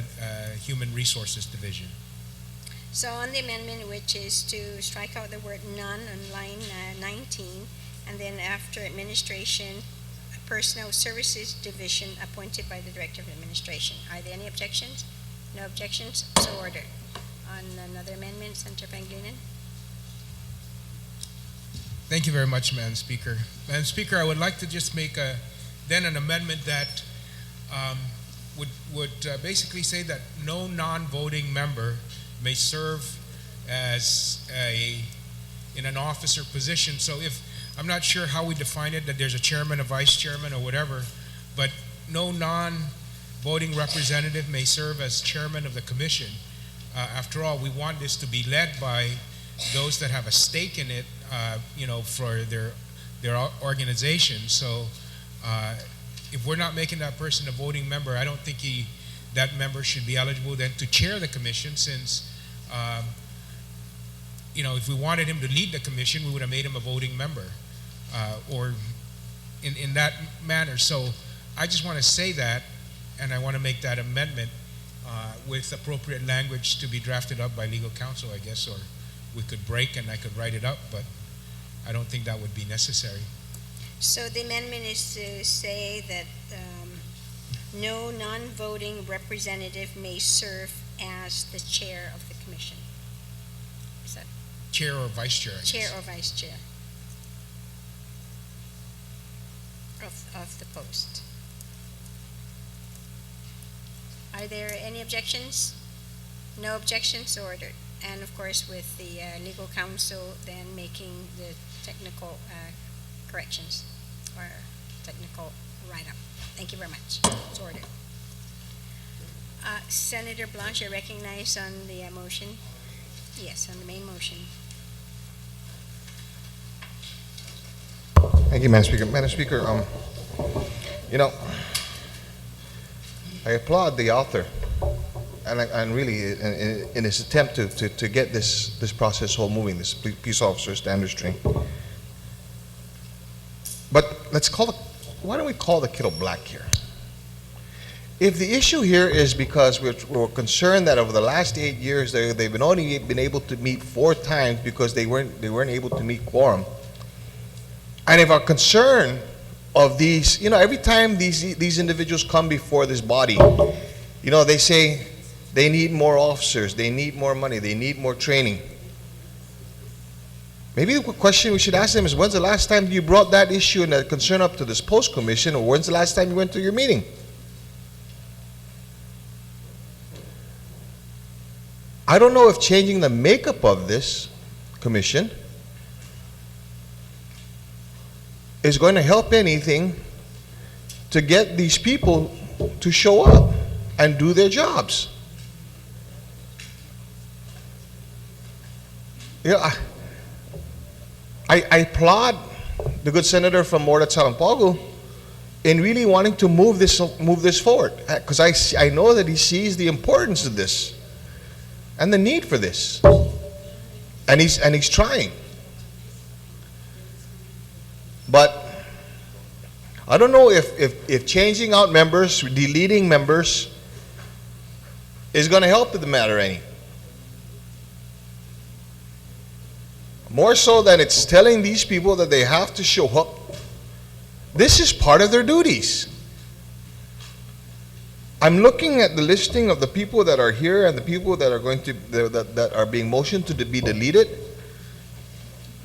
Human Resources Division. So on the amendment, which is to strike out the word none on line 19, and then after administration, Personnel Services Division appointed by the Director of Administration. Are there any objections? No objections, so ordered. On another amendment, Senator Pangilinan. Thank you very much, Madam Speaker. Madam Speaker, I would like to just make an amendment that would basically say that no non-voting member may serve as in an officer position. So if, I'm not sure how we define it, that there's a chairman, a vice chairman, or whatever, but no non-voting representative may serve as chairman of the commission. After all, we want this to be led by those that have a stake in it, for their organization. So if we're not making that person a voting member, I don't think that member should be eligible then to chair the commission, since if we wanted him to lead the commission, we would have made him a voting member, or in that manner. So I just want to say that, and I want to make that amendment with appropriate language to be drafted up by legal counsel, I guess, or we could break and I could write it up, but I don't think that would be necessary. So the amendment is to say that no non-voting representative may serve as the chair of the commission. Is that chair or vice chair? Chair or vice chair of the post. Are there any objections? No objections, ordered. And of course, with the legal counsel then making the technical corrections or technical write-up. Thank you very much. It's ordered. Senator Blanche, you're recognized on the motion. Yes, on the main motion. Thank you, Madam Speaker. Madam Speaker, I applaud the author, and really in his attempt to get this process whole moving, this peace officer standards training. But why don't we call the kettle black here? If the issue here is because we're concerned that over the last 8 years they've only been able to meet 4 times because they weren't able to meet quorum, and if our concern of these, every time these individuals come before this body, they say they need more officers, they need more money, they need more training. Maybe the question we should ask them is, when's the last time you brought that issue and that concern up to this post commission, or when's the last time you went to your meeting? I don't know if changing the makeup of this commission is going to help anything to get these people to show up and do their jobs. I applaud the good senator from Morda Salampagu in really wanting to move this forward, because I know that he sees the importance of this and the need for this, and he's trying. But I don't know if changing out members, deleting members, is going to help the matter any. More so than it's telling these people that they have to show up. This is part of their duties. I'm looking at the listing of the people that are here and the people that are going to that are being motioned to be deleted.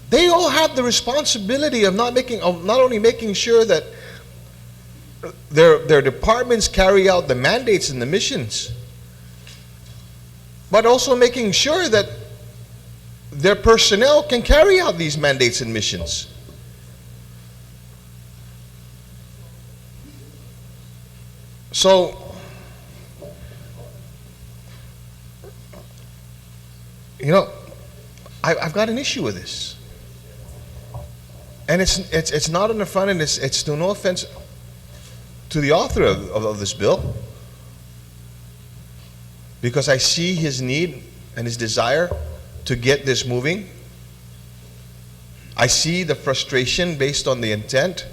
They all have the responsibility of not only making sure that their departments carry out the mandates and the missions, but also making sure that their personnel can carry out these mandates and missions. So, I've got an issue with this. And it's not on the front end, it's to no offense to the author of this bill, because I see his need and his desire to get this moving. I see the frustration based on the intent.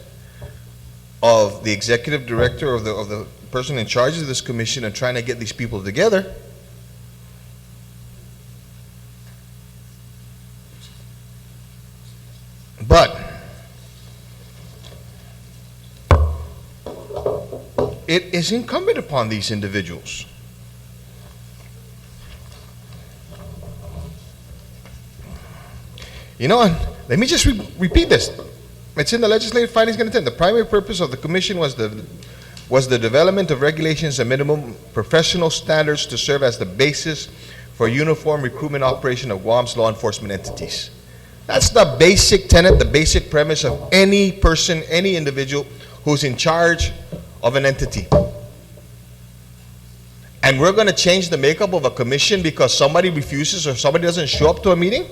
of the executive director, of the person in charge of this commission, and trying to get these people together. But it is incumbent upon these individuals and let me just repeat this. It's in the legislative findings content. The primary purpose of the commission was the development of regulations and minimum professional standards to serve as the basis for uniform recruitment operation of Guam's law enforcement entities. That's the basic tenet, the basic premise of any person, any individual who's in charge of an entity. And we're going to change the makeup of a commission because somebody refuses or somebody doesn't show up to a meeting?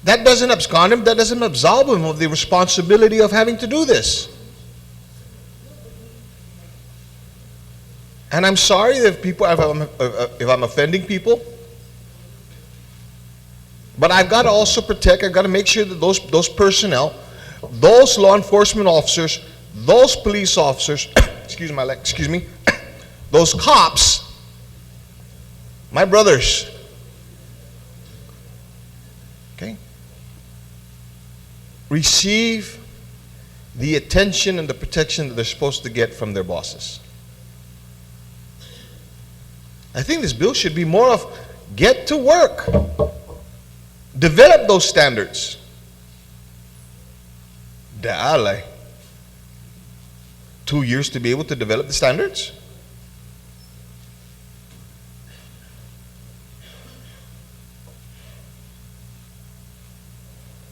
That doesn't abscond him, that doesn't absolve him of the responsibility of having to do this. And I'm sorry if I'm offending people, but I've got to also protect, I've got to make sure that those personnel, those law enforcement officers, those police officers, excuse me, those cops, my brothers, okay, receive the attention and the protection that they're supposed to get from their bosses. I think this bill should be more of get to work. Develop those standards. Dale. 2 years to be able to develop the standards?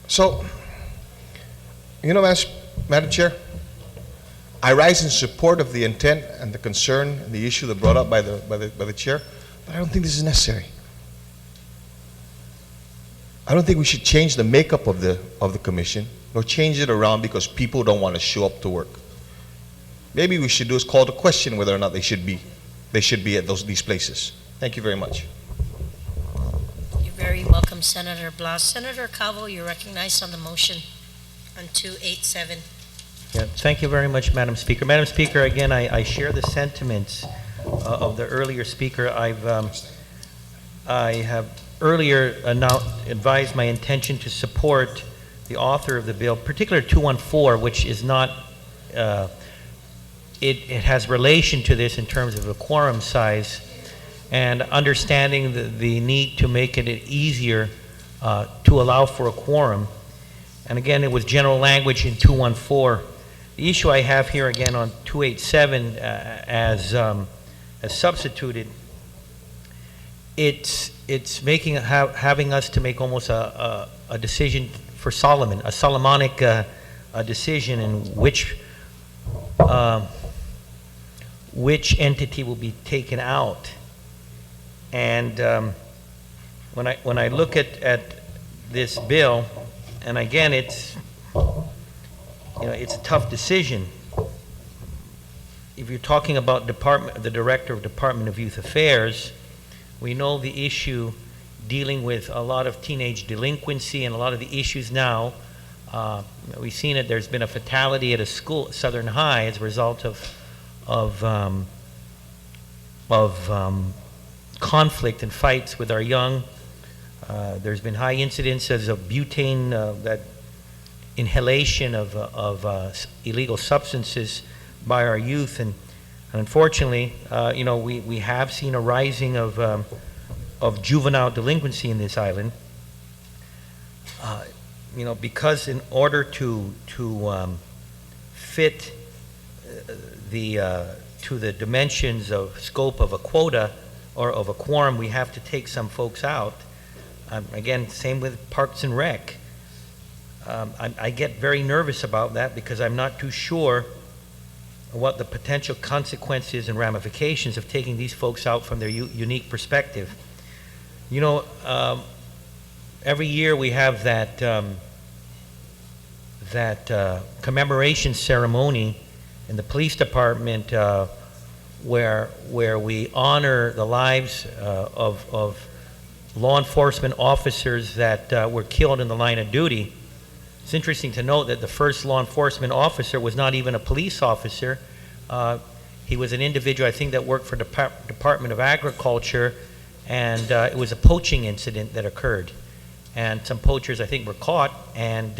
So, Madam Chair, I rise in support of the intent and the concern and the issue that brought up by the chair, but I don't think this is necessary. I don't think we should change the makeup of the commission or change it around because people don't want to show up to work. Maybe we should do is call to question whether or not they should be at these places. Thank you very much. You're very welcome, Senator Blas. Senator Calvo, you're recognized on the motion on 287. Yeah, thank you very much, Madam Speaker. Madam Speaker, again, I share the sentiments of the earlier speaker. I have earlier advised my intention to support the author of the bill, particularly 214, which is not, it has relation to this in terms of a quorum size and understanding the need to make it easier to allow for a quorum. And again, it was general language in 214. The issue I have here again on 287 as substituted, it's having us to make almost a decision for Solomon, a Solomonic decision in which entity will be taken out. And when I look at this bill, and again, it's a tough decision. If you're talking about the Director of Department of Youth Affairs, we know the issue dealing with a lot of teenage delinquency and a lot of the issues now. We've seen it. There's been a fatality at a school, Southern High, as a result of conflict and fights with our young. There's been high incidences of butane, that inhalation of illegal substances by our youth, and unfortunately, we have seen a rising of juvenile delinquency in this island. Because in order to fit to the dimensions of scope of a quota or of a quorum, we have to take some folks out. Again, same with Parks and Rec. I get very nervous about that because I'm not too sure what the potential consequences and ramifications of taking these folks out from their unique perspective. Every year we have that commemoration ceremony in the police department where we honor the lives of law enforcement officers that were killed in the line of duty. It's interesting to note that the first law enforcement officer was not even a police officer. He was an individual, I think, that worked for the Department of Agriculture, and it was a poaching incident that occurred. And some poachers, I think, were caught, and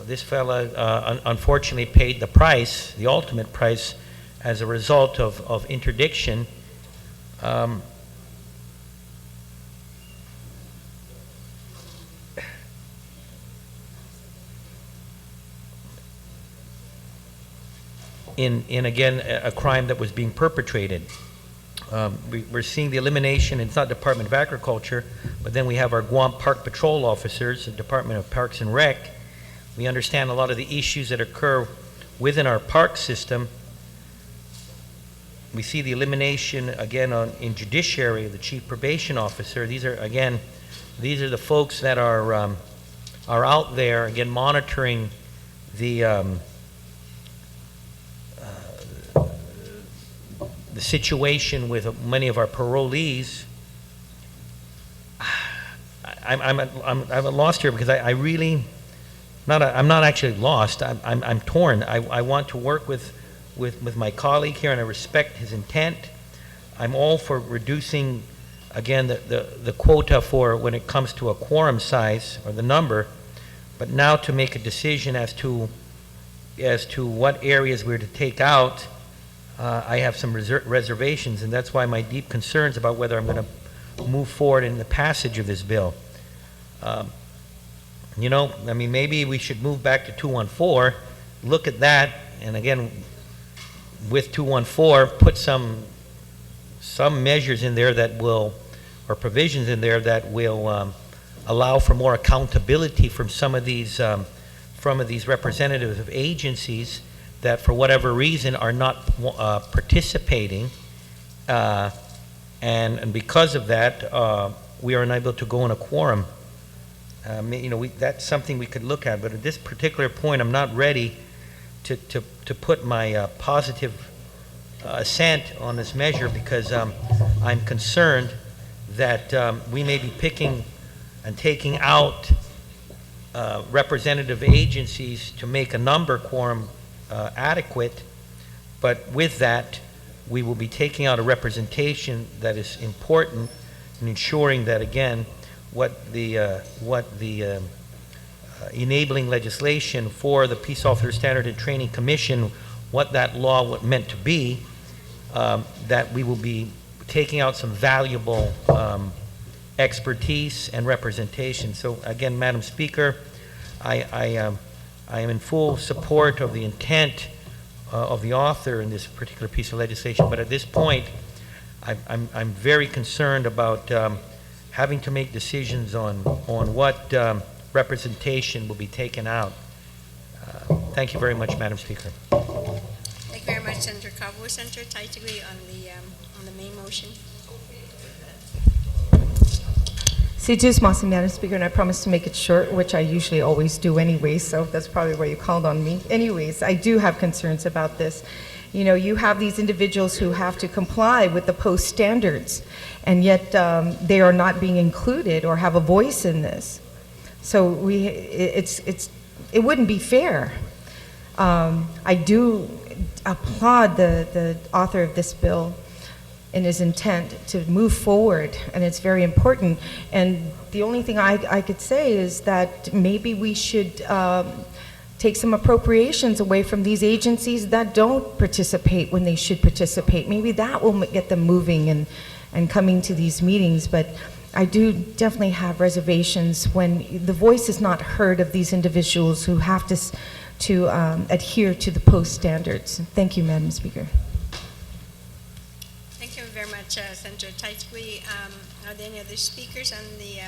this fella unfortunately paid the price, the ultimate price, as a result of interdiction. In again, a crime that was being perpetrated. We're seeing the elimination, it's not Department of Agriculture, but then we have our Guam Park Patrol officers, the Department of Parks and Rec. We understand a lot of the issues that occur within our park system. We see the elimination, again, in judiciary, the chief probation officer. These are the folks that are out there, again, monitoring the situation with many of our parolees. I'm lost here because I really, I'm not actually lost. I'm torn. I want to work with my colleague here, and I respect his intent. I'm all for reducing, again, the quota for when it comes to a quorum size or the number, but now to make a decision as to what areas we're to take out. I have some reservations, and that's why my deep concerns about whether I'm going to move forward in the passage of this bill. Maybe we should move back to 214, look at that, and again, with 214, put some measures in there that will, or provisions in there that will allow for more accountability from some of these representatives of agencies that for whatever reason are not participating, and because of that, we are unable to go in a quorum. That's something we could look at, but at this particular point, I'm not ready to put my positive assent on this measure because I'm concerned that we may be picking and taking out representative agencies to make a number quorum adequate, but with that, we will be taking out a representation that is important in ensuring that, again, what the enabling legislation for the Peace Officer Standard and Training Commission, what that law meant to be, that we will be taking out some valuable expertise and representation. So again, Madam Speaker, I am in full support of the intent of the author in this particular piece of legislation, but at this point, I'm very concerned about having to make decisions on what representation will be taken out. Thank you very much, Madam Speaker. Thank you very much, Senator Cabo. Senator Taitigui on the main motion. Madam Speaker, and I promise to make it short, which I usually always do anyway, so that's probably why you called on me. Anyways, I do have concerns about this. You have these individuals who have to comply with the post standards, and yet they are not being included or have a voice in this. So it wouldn't be fair. I do applaud the author of this bill and his intent to move forward, and it's very important. And the only thing I could say is that maybe we should take some appropriations away from these agencies that don't participate when they should participate. Maybe that will get them moving and coming to these meetings. But I do definitely have reservations when the voice is not heard of these individuals who have to adhere to the post standards. Thank you, Madam Speaker. Thank you very much, Senator Taitigui. Are there any other speakers on the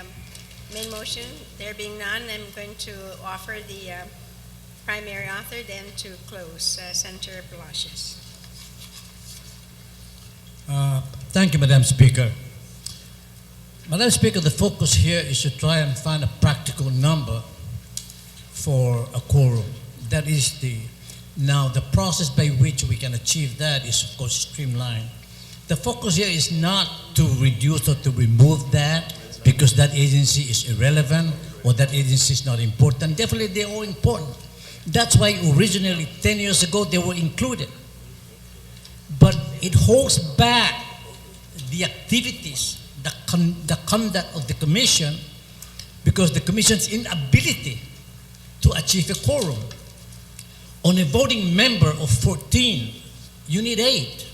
main motion? There being none, I'm going to offer the primary author then to close. Senator Palacios. Thank you, Madam Speaker. Madam Speaker, the focus here is to try and find a practical number for a quorum. That is now the process by which we can achieve that is, of course, streamlined. The focus here is not to reduce or to remove that because that agency is irrelevant or that agency is not important. Definitely they're all important. That's why originally 10 years ago they were included. But it holds back the activities, the conduct of the commission, because the commission's inability to achieve a quorum. On a voting member of 14, you need 8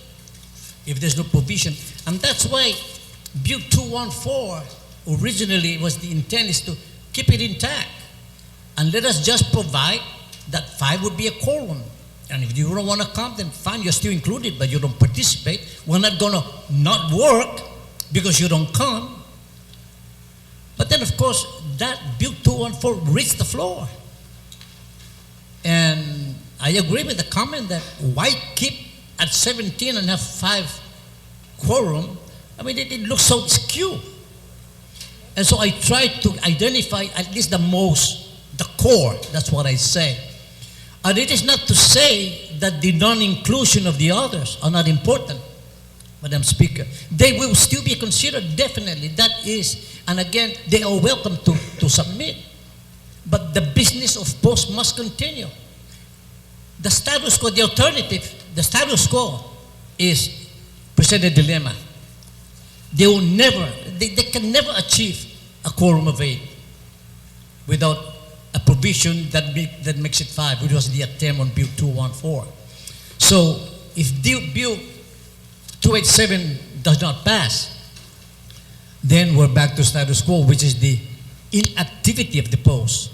if there's no provision. And that's why Bill 214 originally was the intent is to keep it intact. And let us just provide that 5 would be a quorum. And if you don't want to come, then fine, you're still included, but you don't participate. We're not going to not work because you don't come. But then, of course, that Bill 214 reached the floor. And I agree with the comment that why keep at 17 and have 5 quorum? I mean, it looks so skewed. And so I tried to identify at least the core, that's what I say. And it is not to say that the non-inclusion of the others are not important, Madam Speaker. They will still be considered, definitely. That is, and again, they are welcome to submit. But the business of post must continue. The status quo, the alternative, the status quo is present a dilemma. They will never, they can never achieve a quorum of 8 without a provision that makes it 5, which was the attempt on Bill 214. So if Bill 287 does not pass, then we're back to status quo, which is the inactivity of the post.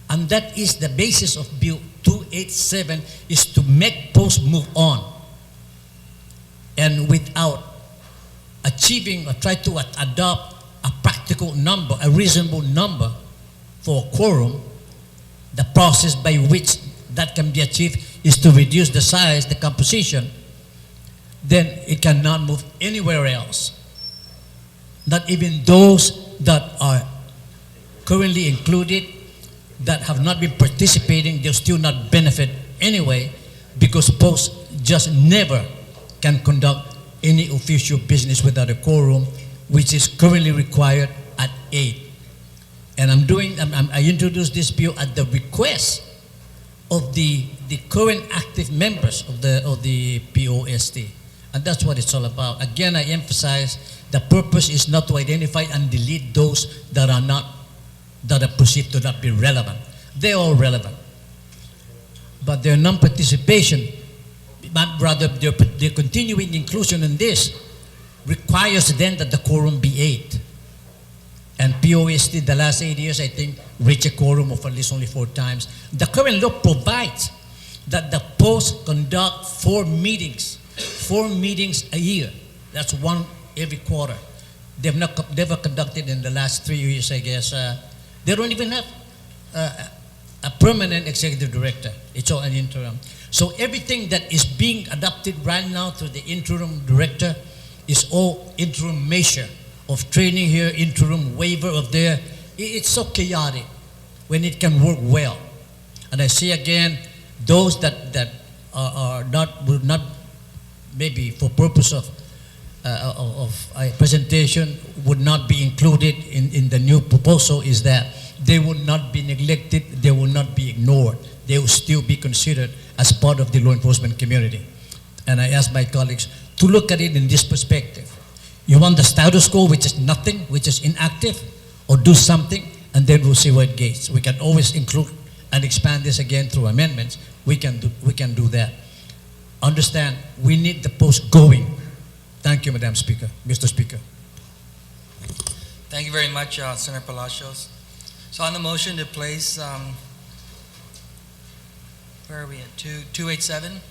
And that is the basis of Bill 287, is to make posts move on. And without achieving or try to adopt a practical number, a reasonable number for a quorum, the process by which that can be achieved is to reduce the size, the composition, then it cannot move anywhere else. Not even those that are currently included, that have not been participating, they'll still not benefit anyway, because posts just never can conduct any official business without a quorum, which is currently required at 8. And I introduced this bill at the request of the current active members of the POST. And that's what it's all about. Again, I emphasize the purpose is not to identify and delete those that are perceived to not be relevant. They're all relevant. But their non-participation, but rather their continuing inclusion in this, requires then that the quorum be 8. And POST, the last 8 years, I think, reached a quorum of at least only 4 times. The current law provides that the post conduct 4 meetings a year. That's 1 every quarter. They've never conducted in the last 3 years, I guess. They don't even have a permanent executive director. It's all an interim. So everything that is being adopted right now through the interim director is all interim measure of training here, interim waiver of there. It's so chaotic when it can work well. And I say again, those that will not maybe for purpose of a presentation would not be included in the new proposal is that they will not be neglected, they will not be ignored. They will still be considered as part of the law enforcement community. And I ask my colleagues to look at it in this perspective. You want the status quo, which is nothing, which is inactive, or do something, and then we'll see where it goes. We can always include and expand this again through amendments. We can do that. Understand, we need the post going. Thank you, Madam Speaker, Mr. Speaker. Thank you very much, Senator Palacios. So on the motion to place, where are we at? 287?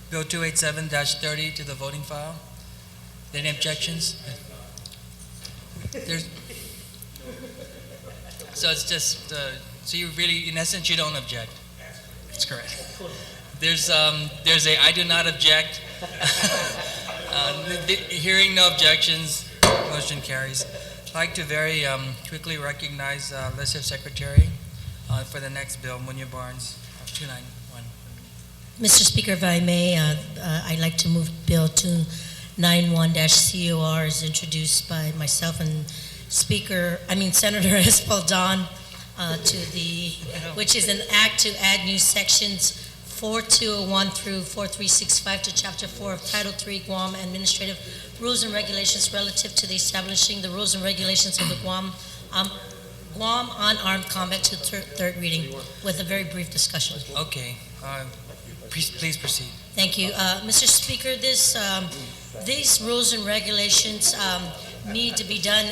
Bill 287-30 to the voting file. Any objections? So it's just, so you really, in essence, you don't object. That's correct. There's a, I do not object. Hearing no objections, motion carries. I'd like to very quickly recognize Legislative Secretary for the next bill, Munya Barnes, 291. Mr. Speaker, if I may, I'd like to move Bill 291-COR as introduced by myself and Senator Espaldon which is an act to add new sections 4201 through 4365 to Chapter 4 of Title 3 Guam Administrative Rules and Regulations relative to the establishing the rules and regulations of the Guam Unarmed Combat to third reading with a very brief discussion. Okay, please proceed. Thank you. Mr. Speaker, these rules and regulations need to be done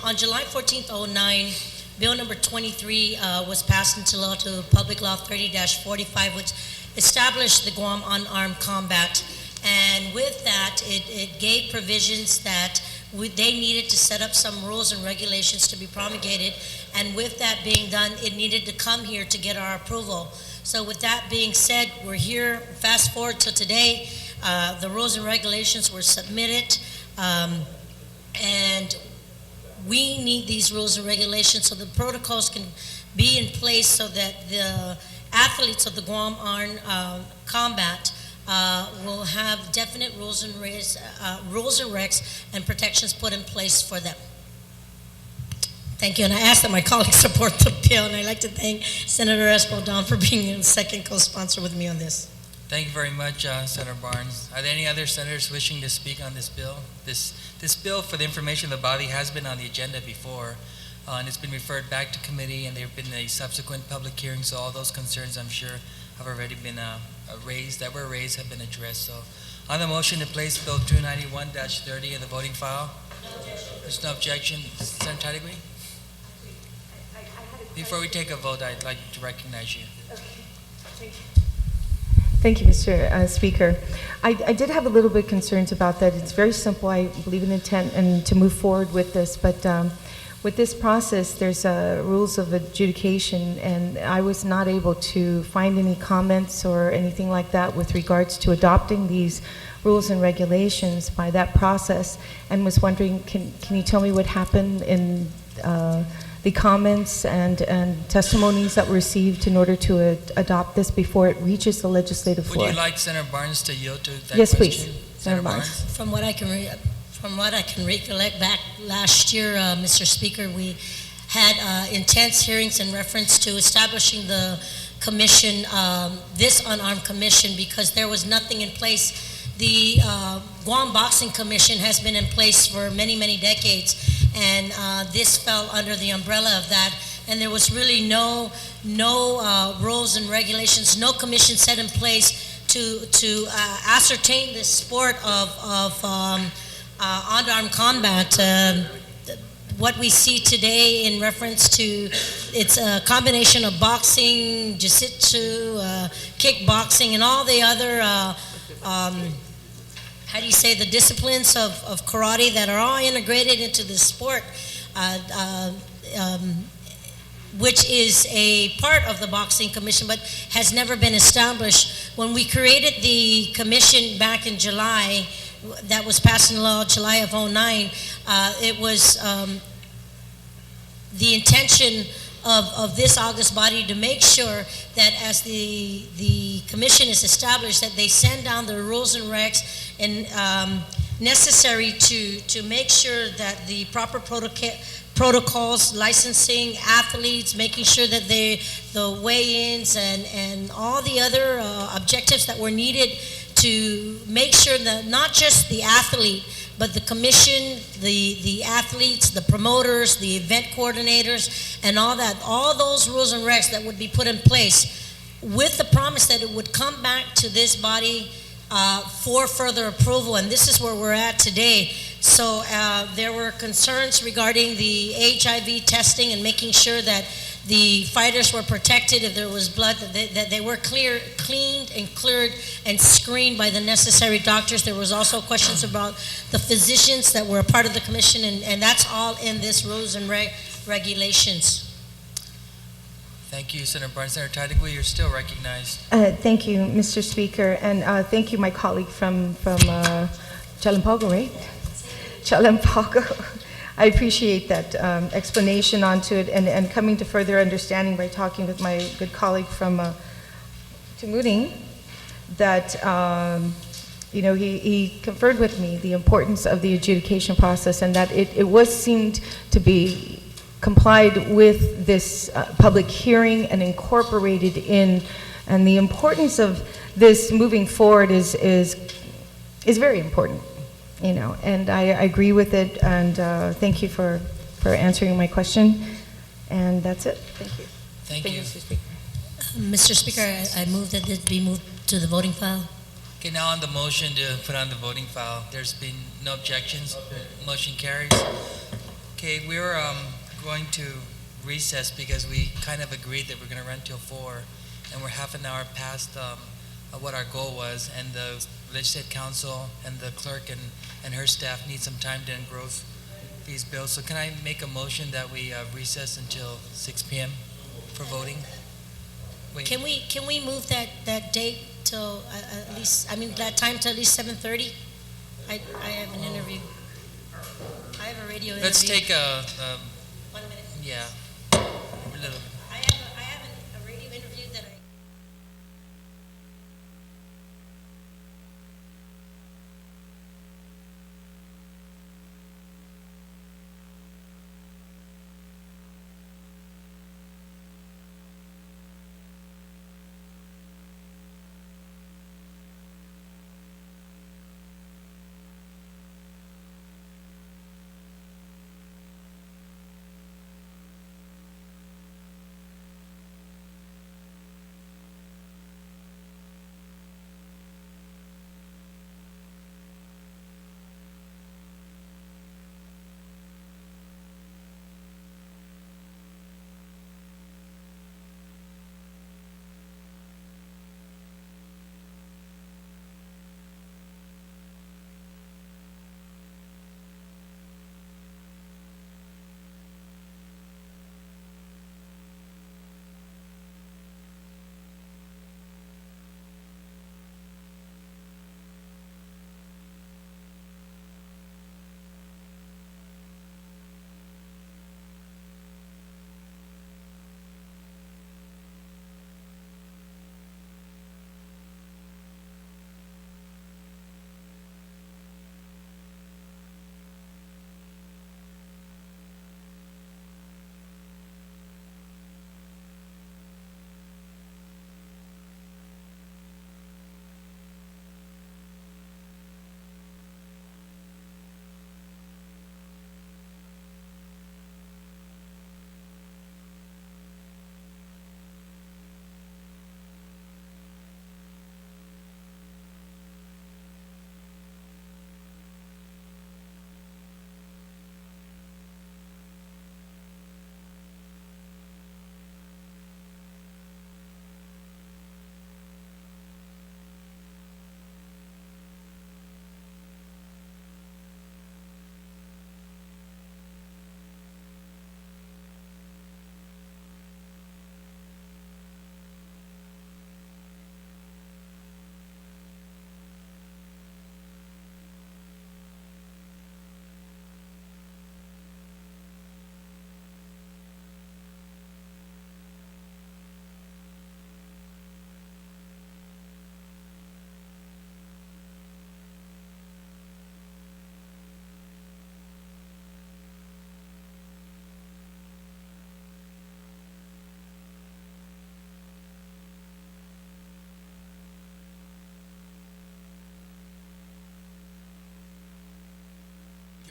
on July 14th, 09, Bill number 23 was passed into law to Public Law 30-45, which established the Guam Unarmed Combat. And with that, it gave provisions that they needed to set up some rules and regulations to be promulgated. And with that being done, it needed to come here to get our approval. So with that being said, we're here. Fast forward to today, the rules and regulations were submitted, and we need these rules and regulations so the protocols can be in place so that the athletes of the Guam Armed Combat will have definite rules and regs and protections put in place for them. Thank you, and I ask that my colleagues support the bill, and I'd like to thank Senator Escaldon for being a second co-sponsor with me on this. Thank you very much, Senator Barnes. Are there any other senators wishing to speak on this bill? This bill, for the information of the body, has been on the agenda before, and it's been referred back to committee, and there have been a subsequent public hearing, so all those concerns, I'm sure, have already been raised, have been addressed. So, on the motion to place Bill 291-30 in the voting file? There's no objection. Senator Tadegui? Before we take a vote, I'd like to recognize you. Okay. Thank you. Thank you, Mr. Speaker. I did have a little bit concerns about that. It's very simple. I believe in intent and to move forward with this, but with this process, there's rules of adjudication, and I was not able to find any comments or anything like that with regards to adopting these rules and regulations by that process, and was wondering, can you tell me what happened in the comments and testimonies that were received in order to adopt this before it reaches the legislative floor? Would you like Senator Barnes to yield to that yes, question? Please. Senator Barnes. From what I can recollect back last year, Mr. Speaker, we had intense hearings in reference to establishing the commission, this unarmed commission, because there was nothing in place. The Guam Boxing Commission has been in place for many, many decades, and this fell under the umbrella of that. And there was really no rules and regulations, no commission set in place to ascertain this sport of unarmed combat. What we see today in reference to, it's a combination of boxing, jiu-jitsu, kickboxing, and all the other how do you say, the disciplines of karate that are all integrated into the sport, which is a part of the Boxing Commission, but has never been established. When we created the commission back in July, that was passed in law July of 09, it was the intention of this August body to make sure that as the commission is established, that they send down the rules and regs and necessary to make sure that the proper protocols, licensing athletes, making sure that the weigh-ins and all the other objectives that were needed to make sure that not just the athlete, but the commission, the athletes, the promoters, the event coordinators, and all those rules and regs that would be put in place with the promise that it would come back to this body for further approval, and this is where we're at today. So there were concerns regarding the HIV testing and making sure that the fighters were protected if there was blood, that they were cleaned and cleared and screened by the necessary doctors. There was also questions about the physicians that were a part of the commission, and that's all in this rules and regulations. Thank you, Senator Barnes. Senator Tadegui, you're still recognized. Thank you, Mr. Speaker, and thank you, my colleague from Chalampago, right? Chalampago. I appreciate that explanation onto it and coming to further understanding by talking with my good colleague from Tumuning that, he conferred with me the importance of the adjudication process and that it was seemed to be complied with this public hearing and incorporated in, and the importance of this moving forward is very important, you know, and I agree with it, and thank you for answering my question, and that's it. Thank you. Thank you. Mr. Speaker. Mr. Speaker, I move that this be moved to the voting file. Okay, now on the motion to put on the voting file, there's been no objections. Motion carries. Okay, we're going to recess because we kind of agreed that we're going to run till 4, and we're half an hour past what our goal was, and the Legislative Council and the clerk and her staff need some time to engross these bills. So can I make a motion that we recess until 6 p.m. for voting? Wait. Can we move that date till at least, I mean, that time to at least 7:30? I have an interview. I have a radio interview. Let's take a 1 minute. yeah, a little. I have a radio interview that I.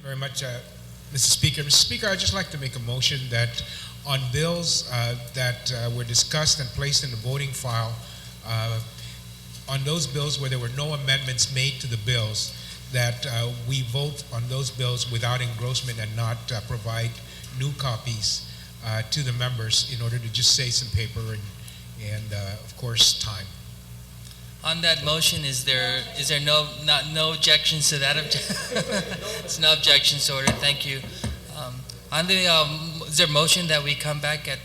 Very much, Mr. Speaker. Mr. Speaker, I'd just like to make a motion that on bills that were discussed and placed in the voting file, on those bills where there were no amendments made to the bills, that we vote on those bills without engrossment and not provide new copies to the members in order to just save some paper and of course, time. On that motion, is there no objections to that? It's no objections ordered. Thank you. On the is there a motion that we come back at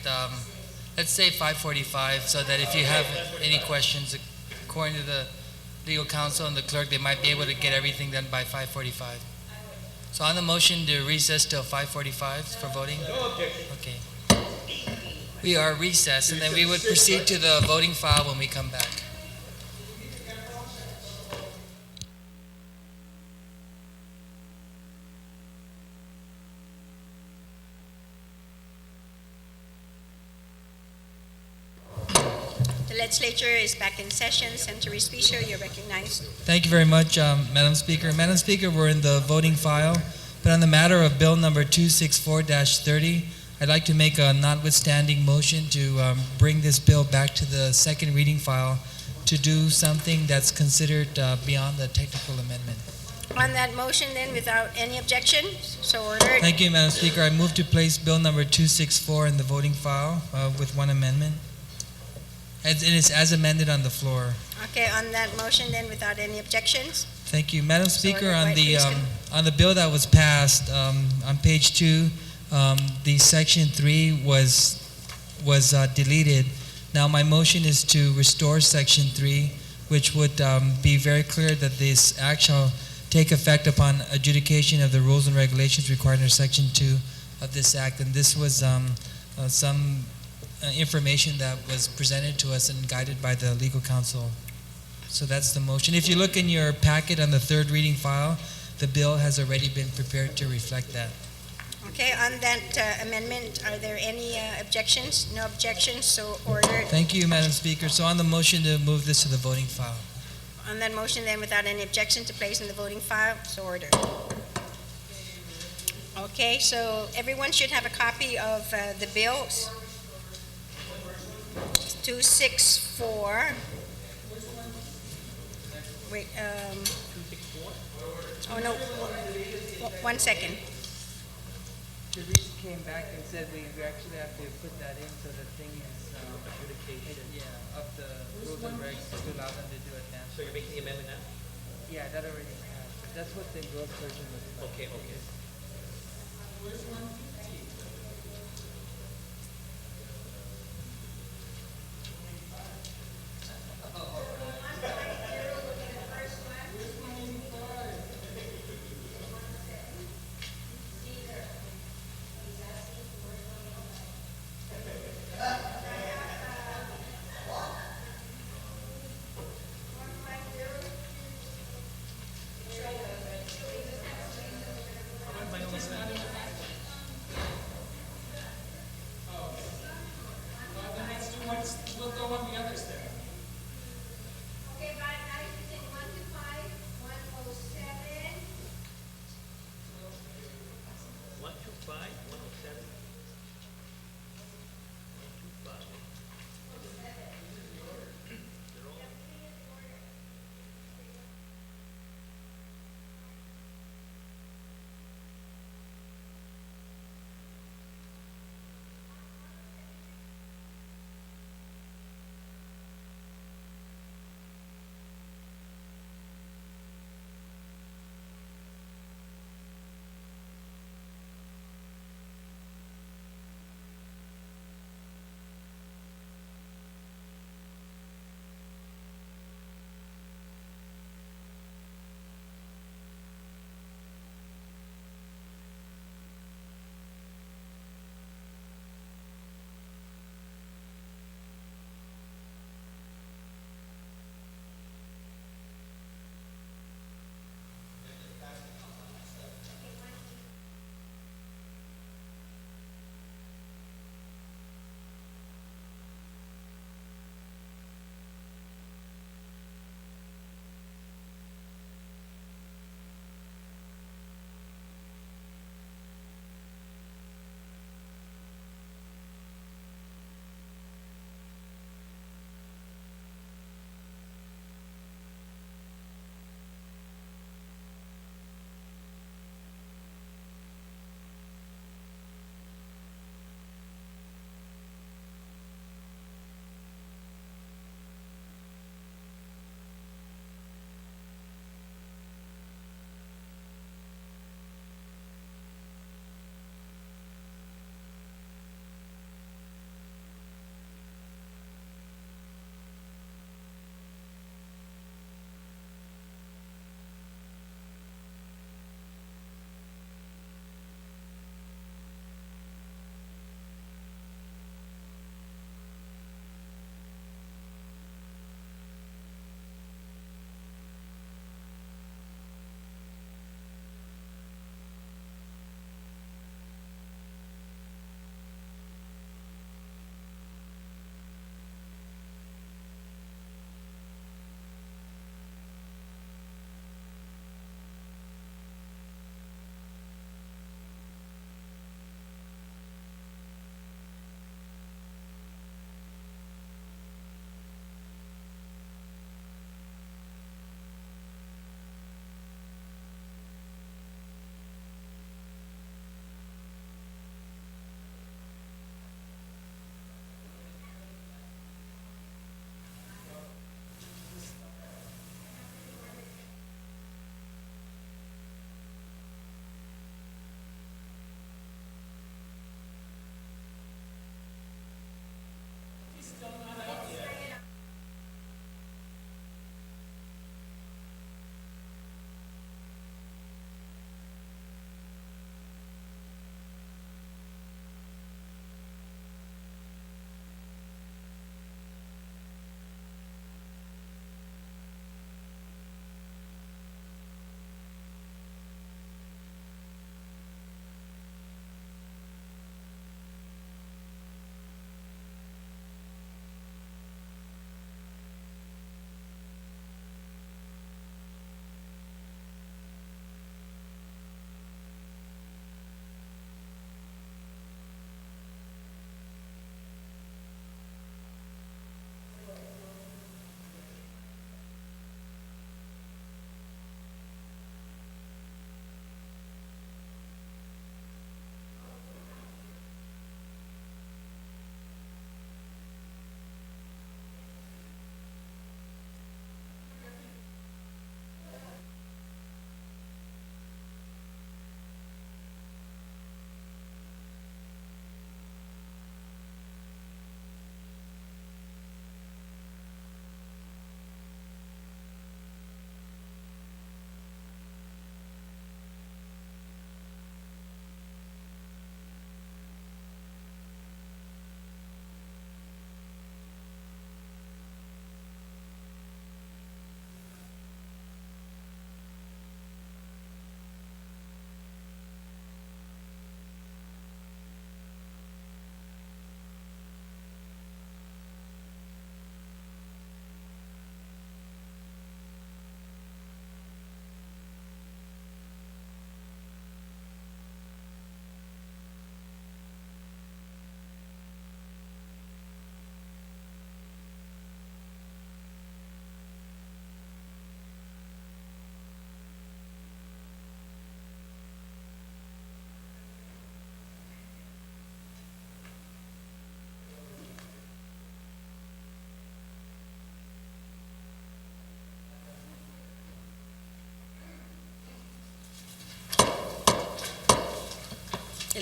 let's say 5:45, so that if you have any questions, according to the legal counsel and the clerk, they might be able to get everything done by 5:45. So on the motion to recess till 5:45 for voting. No objection. Okay. We are recessed, and then we would proceed to the voting file when we come back. The legislature is back in session. Senator Respicio, you're recognized. Thank you very much, Madam Speaker. Madam Speaker, we're in the voting file, but on the matter of Bill number 264-30, I'd like to make a notwithstanding motion to bring this bill back to the second reading file to do something that's considered beyond the technical amendment. On that motion then, without any objection, so ordered. Thank you, Madam Speaker. I move to place Bill number 264 in the voting file with one amendment. And it's as amended on the floor. Okay, on that motion then, without any objections. Thank you, Madam Speaker. ordered. On Right, the please, on the bill that was passed on page 2, the section 3 was deleted. Now my motion is to restore section 3, which would be very clear that this act shall take effect upon adjudication of the rules and regulations required under section 2 of this act. And this was some information that was presented to us and guided by the legal counsel. So that's the motion. If you look in your packet on the third reading file, the bill has already been prepared to reflect that. Okay, on that amendment, are there any objections? No objections, so ordered. Thank you, Madam Speaker. So on the motion to move this to the voting file. On that motion then, without any objection to place in the voting file, so ordered. Okay, so everyone should have a copy of the bills. 264. Wait, oh no, 1 second. Therese came back and said we actually have to put that in so the thing is adjudicated. Yeah, of the rules and regs to allow them to do advance. So you're making the amendment now? Yeah, that already passed. That's what the engrossed version was about. Okay, okay.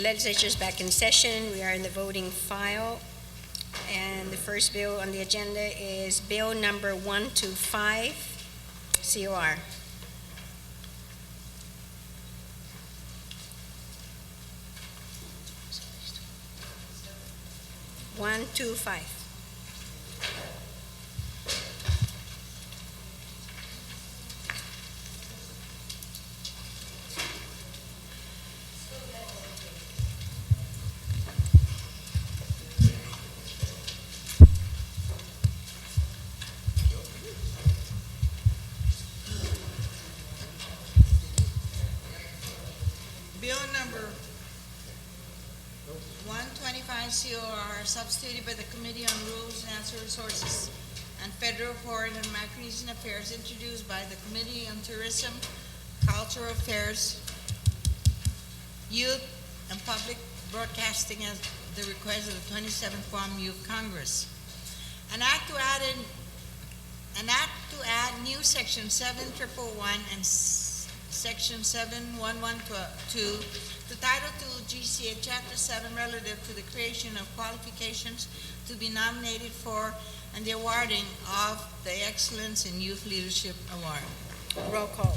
legislature is back in session. We are in the voting file. And the first bill on the agenda is Bill number 125, COR. 125. Bill number 125 COR, substituted by the Committee on Rules, Natural Resources, and Federal Foreign and Micronesian Affairs, introduced by the Committee on Tourism, Cultural Affairs, Youth, and Public Broadcasting at the request of the 27th Guam Youth Congress. An act to add new section 7111 and section 7112 to Title II GCA Chapter 7 relative to the creation of qualifications to be nominated for and the awarding of the Excellence in Youth Leadership Award. Roll call.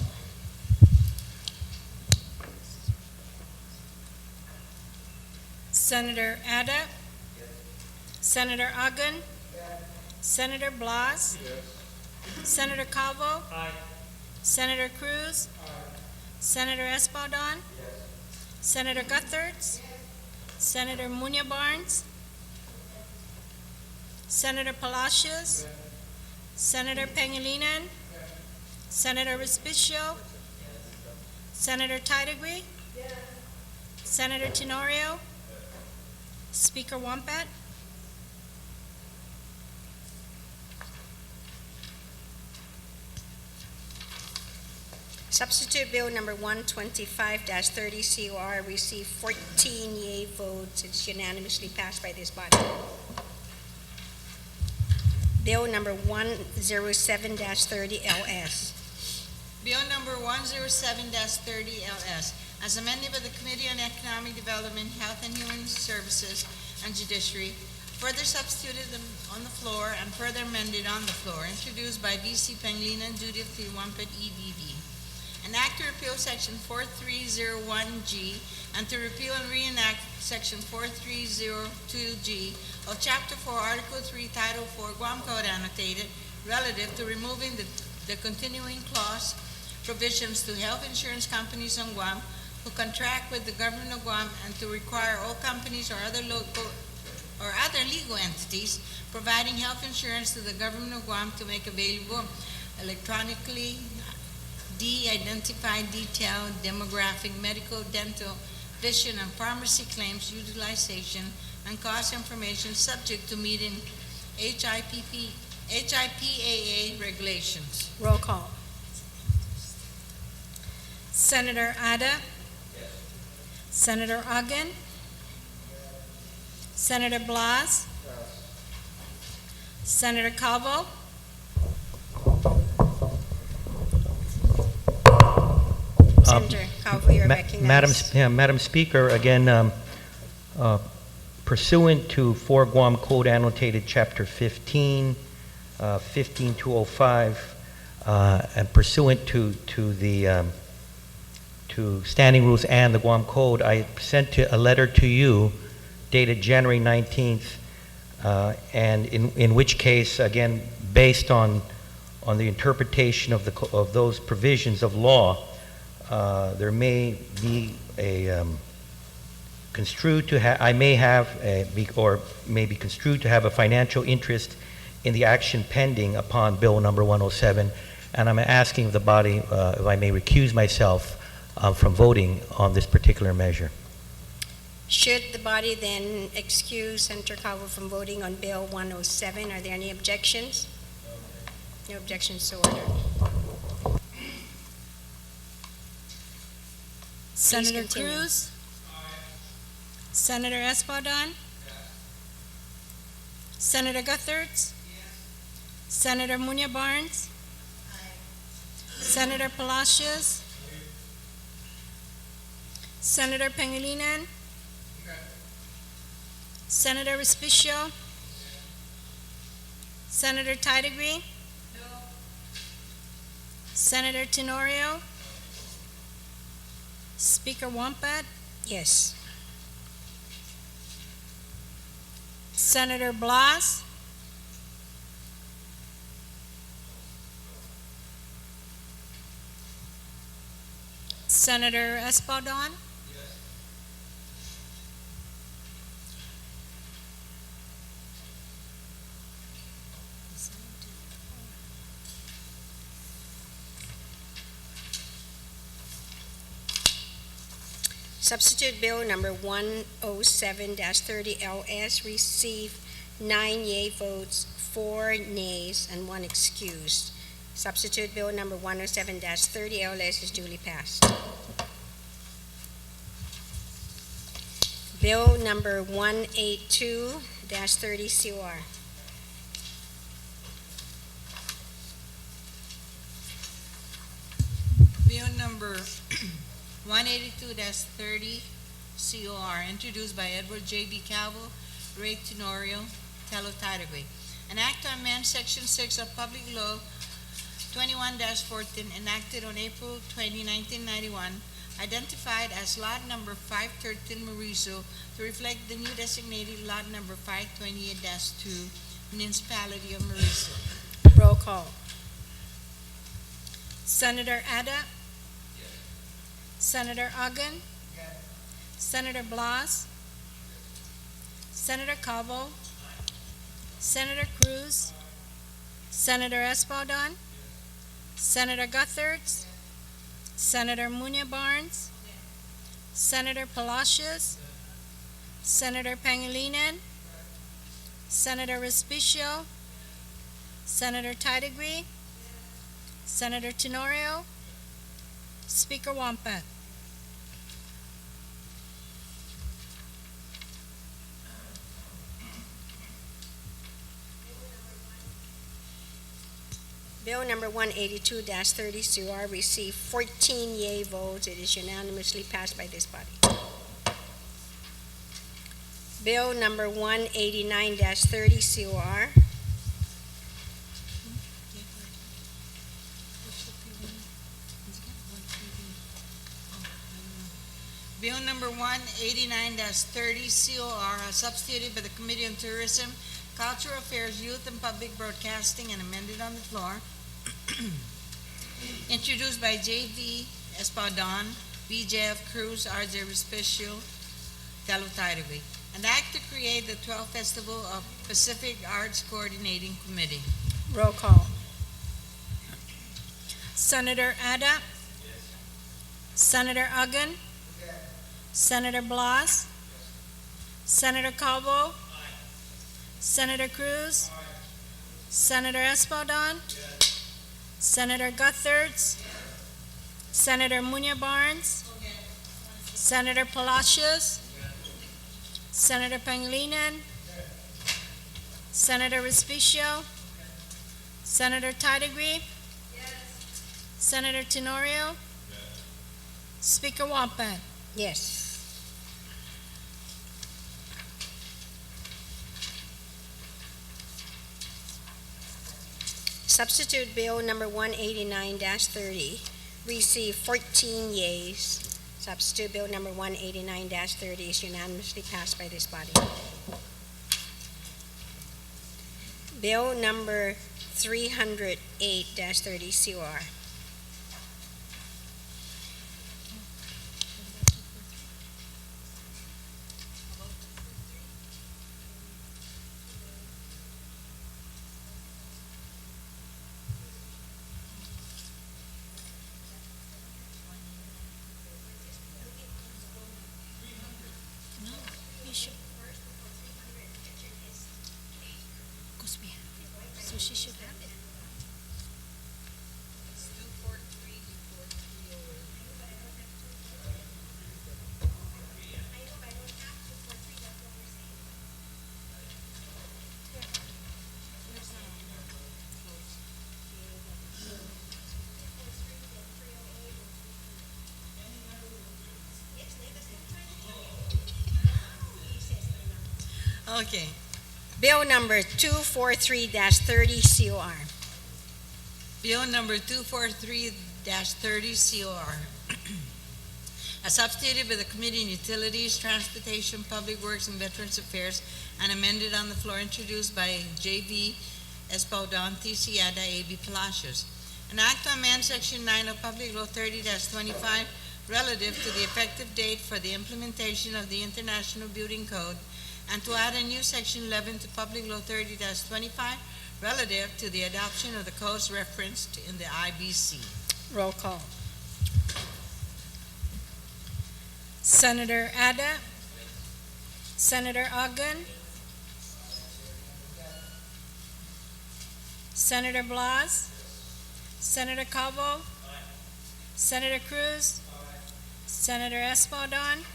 Senator Ada? Senator Ogden? Senator Blas? Senator Calvo? Senator Cruz? Senator Espadon? Senator Guthertz? Senator Munya Barnes? Senator Palacios? Senator Pangilinan? Senator Respicio? Senator Titagui? Senator Tenorio? Speaker Wampat? Substitute Bill number 125-30 COR received 14 yea votes. It's unanimously passed by this body. Bill number 107-30 LS. Bill number 107-30 LS, as amended by the Committee on Economic Development, Health and Human Services, and Judiciary, further substituted on the floor and further amended on the floor, introduced by V.C. Pangilinan, Judith T. Wampet, EVP. An act to repeal Section 4301G and to repeal and reenact Section 4302G of Chapter 4, Article 3, Title 4, Guam Code annotated, relative to removing the continuing clause provisions to health insurance companies on Guam who contract with the government of Guam, and to require all companies or other local or other legal entities providing health insurance to the government of Guam to make available electronically de-identified, detailed, demographic, medical, dental, vision, and pharmacy claims utilization and cost information subject to meeting HIPAA regulations. Roll call. Senator Ada? Senator Ogden? Senator Blas? Senator Calvo? Senator Calvo, you're recognized. Madam Speaker, again, pursuant to 4 Guam Code annotated Chapter 15, 15205, and pursuant to standing rules and the Guam Code, I sent a letter to you dated January 19th, and in which case, again, based on the interpretation of those provisions of law, there may be a construed to have, I may have, or may be construed to have a financial interest in the action pending upon Bill number 107, and I'm asking the body if I may recuse myself from voting on this particular measure. Should the body then excuse Senator Calvo from voting on Bill 107? Are there any objections? No objections, so ordered. Senator continue. Cruz? Senator Espadon? Senator Guthertz? Senator Munya Barnes? Senator Palacios? Senator Pangilinan? Senator Respicio? Senator Tidegree? Senator Tenorio? Speaker Wampat? Yes. Senator Blas? Senator Espadon? Substitute Bill number 107-30 LS received 9 yea votes, 4 nays, and 1 excused. Substitute Bill number 107-30 LS is duly passed. Bill number 182-30 COR. Bill number 182-30 COR, introduced by Edward J.B. Calvo, Ray Tenorio, Tello Tidegree. An act to amend Section 6 of Public Law 21-14, enacted on April 20, 1991, identified as lot number 513 Mauricio to reflect the new designated lot number 528-2, municipality of Mauricio. Roll call. Senator Ada? Senator Ogden? Senator Blas? Senator Calvo? Senator Cruz? Senator Espadon? Senator Guthertz? Senator Munya Barnes? Senator Palacios? Senator Pangilinan? Senator Respicio? Senator Tidegree? Senator Tenorio? Speaker Wampat? Bill number 182-30 CR received 14 yea votes. It is unanimously passed by this body. Bill number 189-30 COR. Bill number 189-30 COR, as substituted by the Committee on Tourism, Cultural Affairs, Youth, and Public Broadcasting, and amended on the floor. Introduced by J.V. Espadon, B.J.F. Cruz, R.J. Respicio, Tello Tidegree. An act to create the 12th Festival of Pacific Arts Coordinating Committee. Roll call. Senator Ada? Senator Ogden? Senator Blas? Senator Calvo? Senator Cruz? Senator Espadon? Senator Guthertz? Senator Munya Barnes? Senator Palacios? Senator Pangilinan? Senator Respicio? Senator Tidegree? Senator Tenorio? Speaker Wampat? Yes. Substitute Bill number 189-30 received 14 yeas. Substitute Bill number 189-30 is unanimously passed by this body. Bill number 308-30 COR. So she should have it. Okay. Bill number 243-30 COR. Bill number 243-30 COR. As substituted by the Committee on Utilities, Transportation, Public Works, and Veterans Affairs, and amended on the floor, introduced by J.V. Espaldon, T.C. Ada, A.B. Palacios. An act to amend Section 9 of Public Law 30-25 relative to the effective date for the implementation of the International Building Code, and to add a new Section 11 to Public Law 30-25 relative to the adoption of the codes referenced in the IBC. Roll call. Senator Ada, Senator Ogden, Senator Blas, Senator Calvo, Senator Cruz, Senator Espaldon,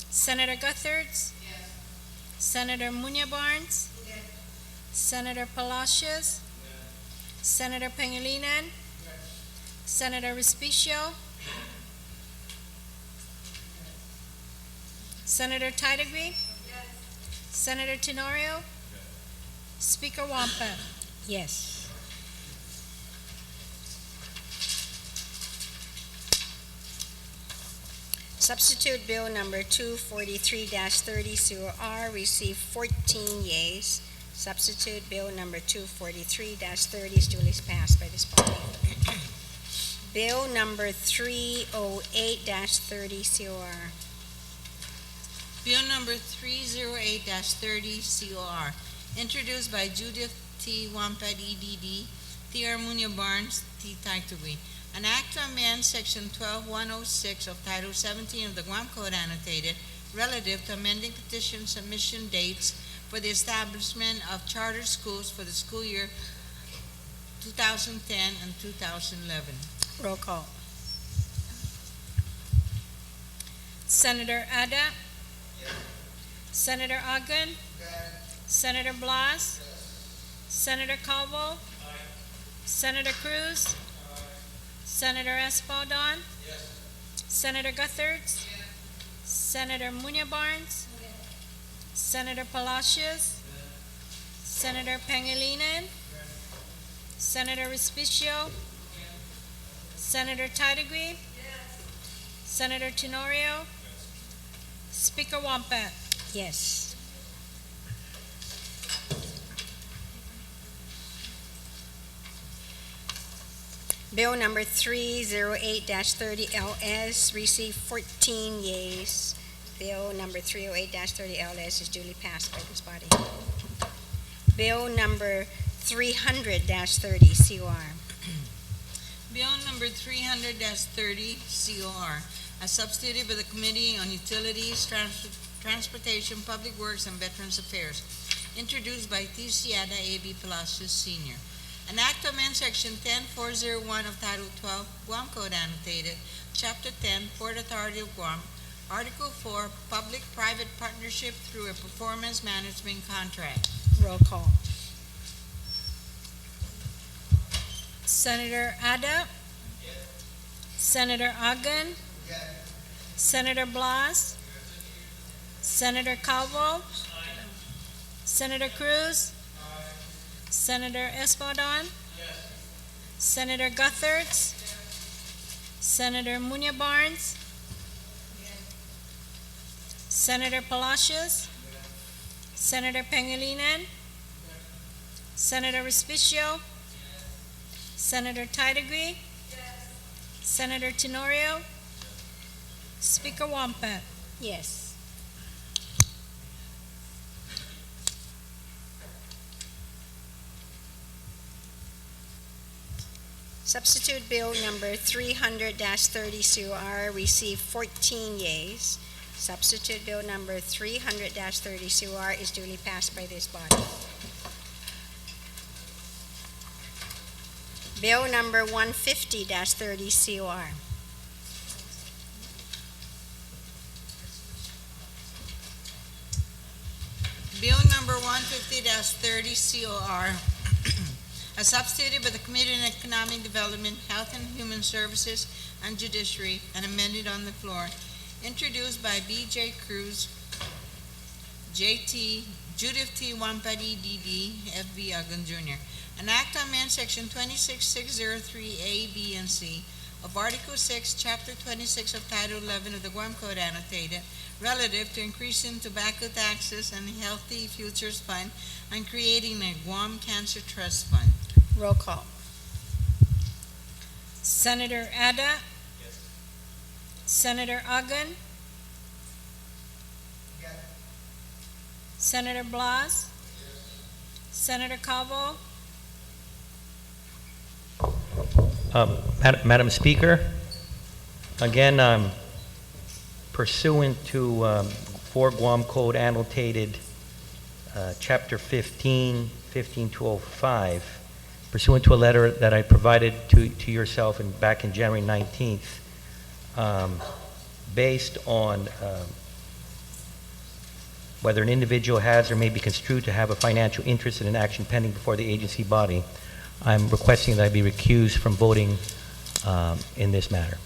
Senator Guthertz, Senator Munya Barnes, Senator Palacios, Senator Pangilinan, Senator Respicio, Senator Titegree, Senator Tenorio, Speaker Wampa. Yes. Substitute Bill number 243-30 COR received 14 yeas. Substitute Bill number 243-30 is duly passed by this body. Bill number 308-30 COR. Bill number 308-30 COR, introduced by Judith T. Wampad, EDD, T.R. Munya Barnes, T. Titegree. An act to amend Section 12106 of Title 17 of the Guam Code annotated relative to amending petition submission dates for the establishment of charter schools for the school year 2010 and 2011. Roll call. Senator Ada, Senator Ogden, Senator Blas, Senator Calvo, Senator Cruz, Senator Espaldon, Senator Guthertz, Senator Munya Barnes, Senator Palacios, Senator Pangilinan, Senator Respicio, Senator Titegree, Senator Tenorio, Speaker Wampa. Yes. Bill number 308-30 LS received 14 yeas. Bill number 308-30 LS is duly passed by this body. Bill number 300-30 COR. Bill number 300-30 COR, as substituted by the Committee on Utilities, Transportation, Public Works, and Veterans Affairs, introduced by T.C. Ada, A.B. Palacios, Sr. An act to amend Section 10401 of Title 12, Guam Code annotated, Chapter 10, Port Authority of Guam, Article 4, Public-Private Partnership through a Performance Management Contract. Roll call. Senator Ada, Senator Ogden, Senator Blas, Senator Calvo, Senator Cruz, Senator Espaldon, Senator Guthertz, Senator Munya Barnes, Senator Palacios, Senator Pangilinan, Senator Respicio, Senator Titegree, Senator Tenorio, Speaker Wampa. Yes. Substitute Bill number 300-30 COR received 14 yeas. Substitute Bill number 300-30 COR is duly passed by this body. Bill number 150-30 COR. Bill number 150-30 COR, as substituted by the Committee on Economic Development, Health and Human Services, and Judiciary, and amended on the floor, introduced by B.J. Cruz, J.T. Judith T. Wampadi, D.D., F.B. Agun Jr. An act to amend Section 26603A, B, and C of Article 6, Chapter 26 of Title 11 of the Guam Code annotated, relative to increasing tobacco taxes and Healthy Futures Fund and creating a Guam Cancer Trust Fund. Roll call. Senator Ada? Senator Agun? Senator Blas? Senator Calvo? Madam Speaker, again, pursuant to 4 Guam Code annotated Chapter 15205, pursuant to a letter that I provided to yourself back in January 19th, based on whether an individual has or may be construed to have a financial interest in an action pending before the agency body, I'm requesting that I be recused from voting in this matter.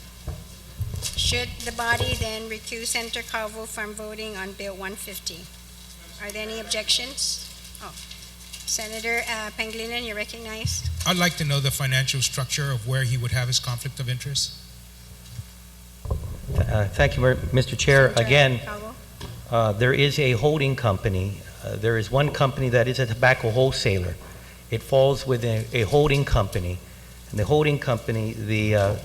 Should the body then recuse Senator Calvo from voting on Bill 150? Are there any objections? Oh, Senator Pangilinan, you're recognized. I'd like to know the financial structure of where he would have his conflict of interest. Thank you, Mr. Chair. Senator Again, Calvo? there is a holding company. There is one company that is a tobacco wholesaler. It falls within a holding company. And the holding company, the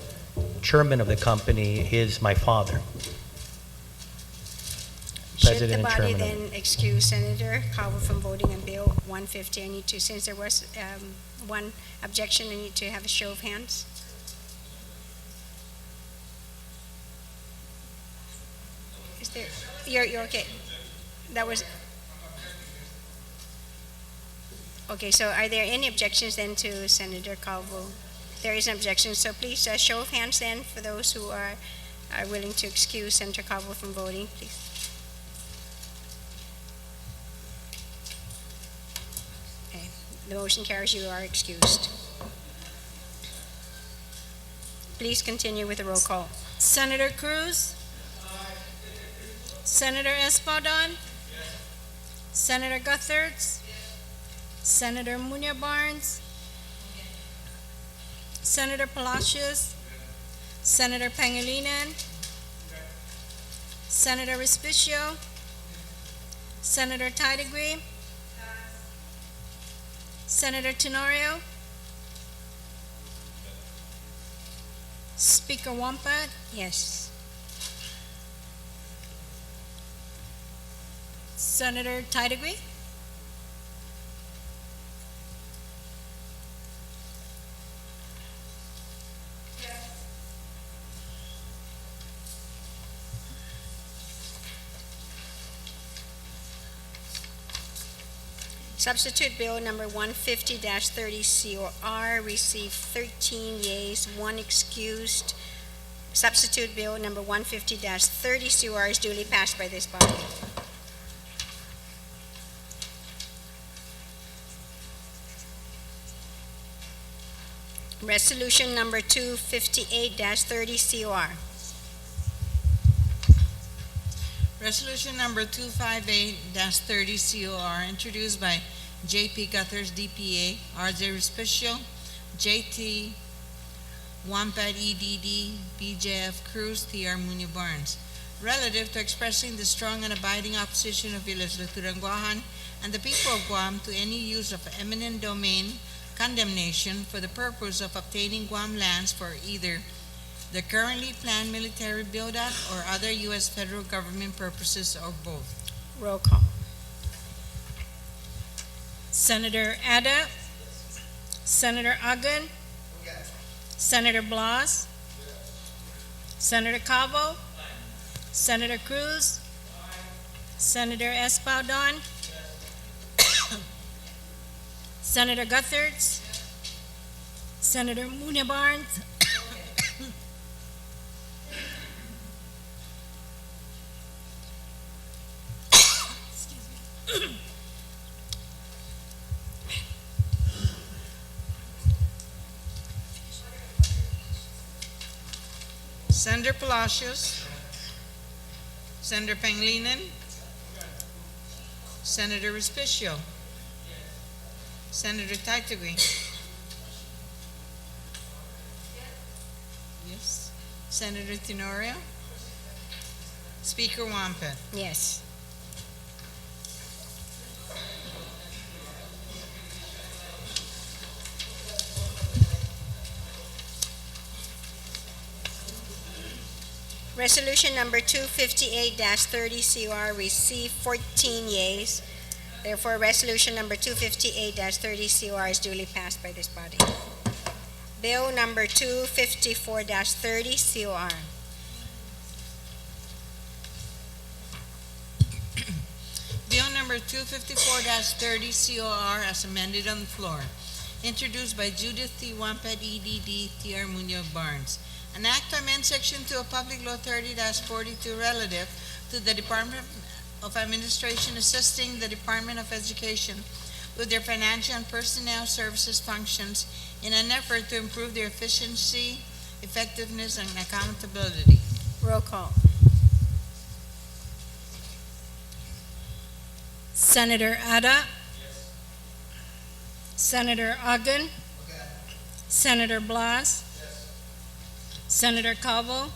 chairman of the company is my father. Should the President and body chairman of then excuse Senator Calvo from voting on Bill 150? I need to, since there was one objection, I need to have a show of hands. Is there, you're okay. That was, okay, so are there any objections then to Senator Calvo? There is an objection, so please show of hands then for those who are willing to excuse Senator Calvo from voting, please. Okay, the motion carries. You are excused. Please continue with the roll call. Senator Cruz? Senator Espadon? Senator Gutherts? Senator Munya Barnes? Senator Palacios? Senator Pangilinan? Senator Respicio? Senator Tidegree? Senator Tenorio? Speaker Wampat? Yes. Senator Tidegree? Substitute Bill number 150-30 COR received 13 yeas, 1 excused. Substitute Bill number 150-30 COR is duly passed by this body. Resolution number 258-30 COR. Resolution number 258-30 COR, introduced by J.P. Guthers, DPA, R.J. Respicio, J.T. Wampad, EDD, B.J.F. Cruz, T.R. Munya Barnes, relative to expressing the strong and abiding opposition of the Legislature of Guam and the people of Guam to any use of eminent domain condemnation for the purpose of obtaining Guam lands for either the currently planned military build-up or other U.S. federal government purposes or both. Roll call. Senator Ada? Senator Agun? Senator Blas? Senator Calvo? Senator Cruz? Senator Espadon? Senator Gutherts? Senator Munya Barnes? Senator Palacios, Senator Pangilinan, Senator Respicio. Senator Titagui. Yes. Senator Tenorio. Speaker Wampa. Yes. Resolution number 258-30 CR received 14 yeas. Therefore, resolution number 258-30 CR is duly passed by this body. Bill number 254-30 CR. Bill number 254-30 COR as amended on the floor. Introduced by Judith T. Wampet, EDD, T.R. Munoz Barnes. An act to amend Section 2 of Public Law 30-42 relative to the Department of Administration assisting the Department of Education with their financial and personnel services functions in an effort to improve their efficiency, effectiveness, and accountability. Roll call. Senator Ada. Senator Ogden. Senator Blas. Senator Calvo.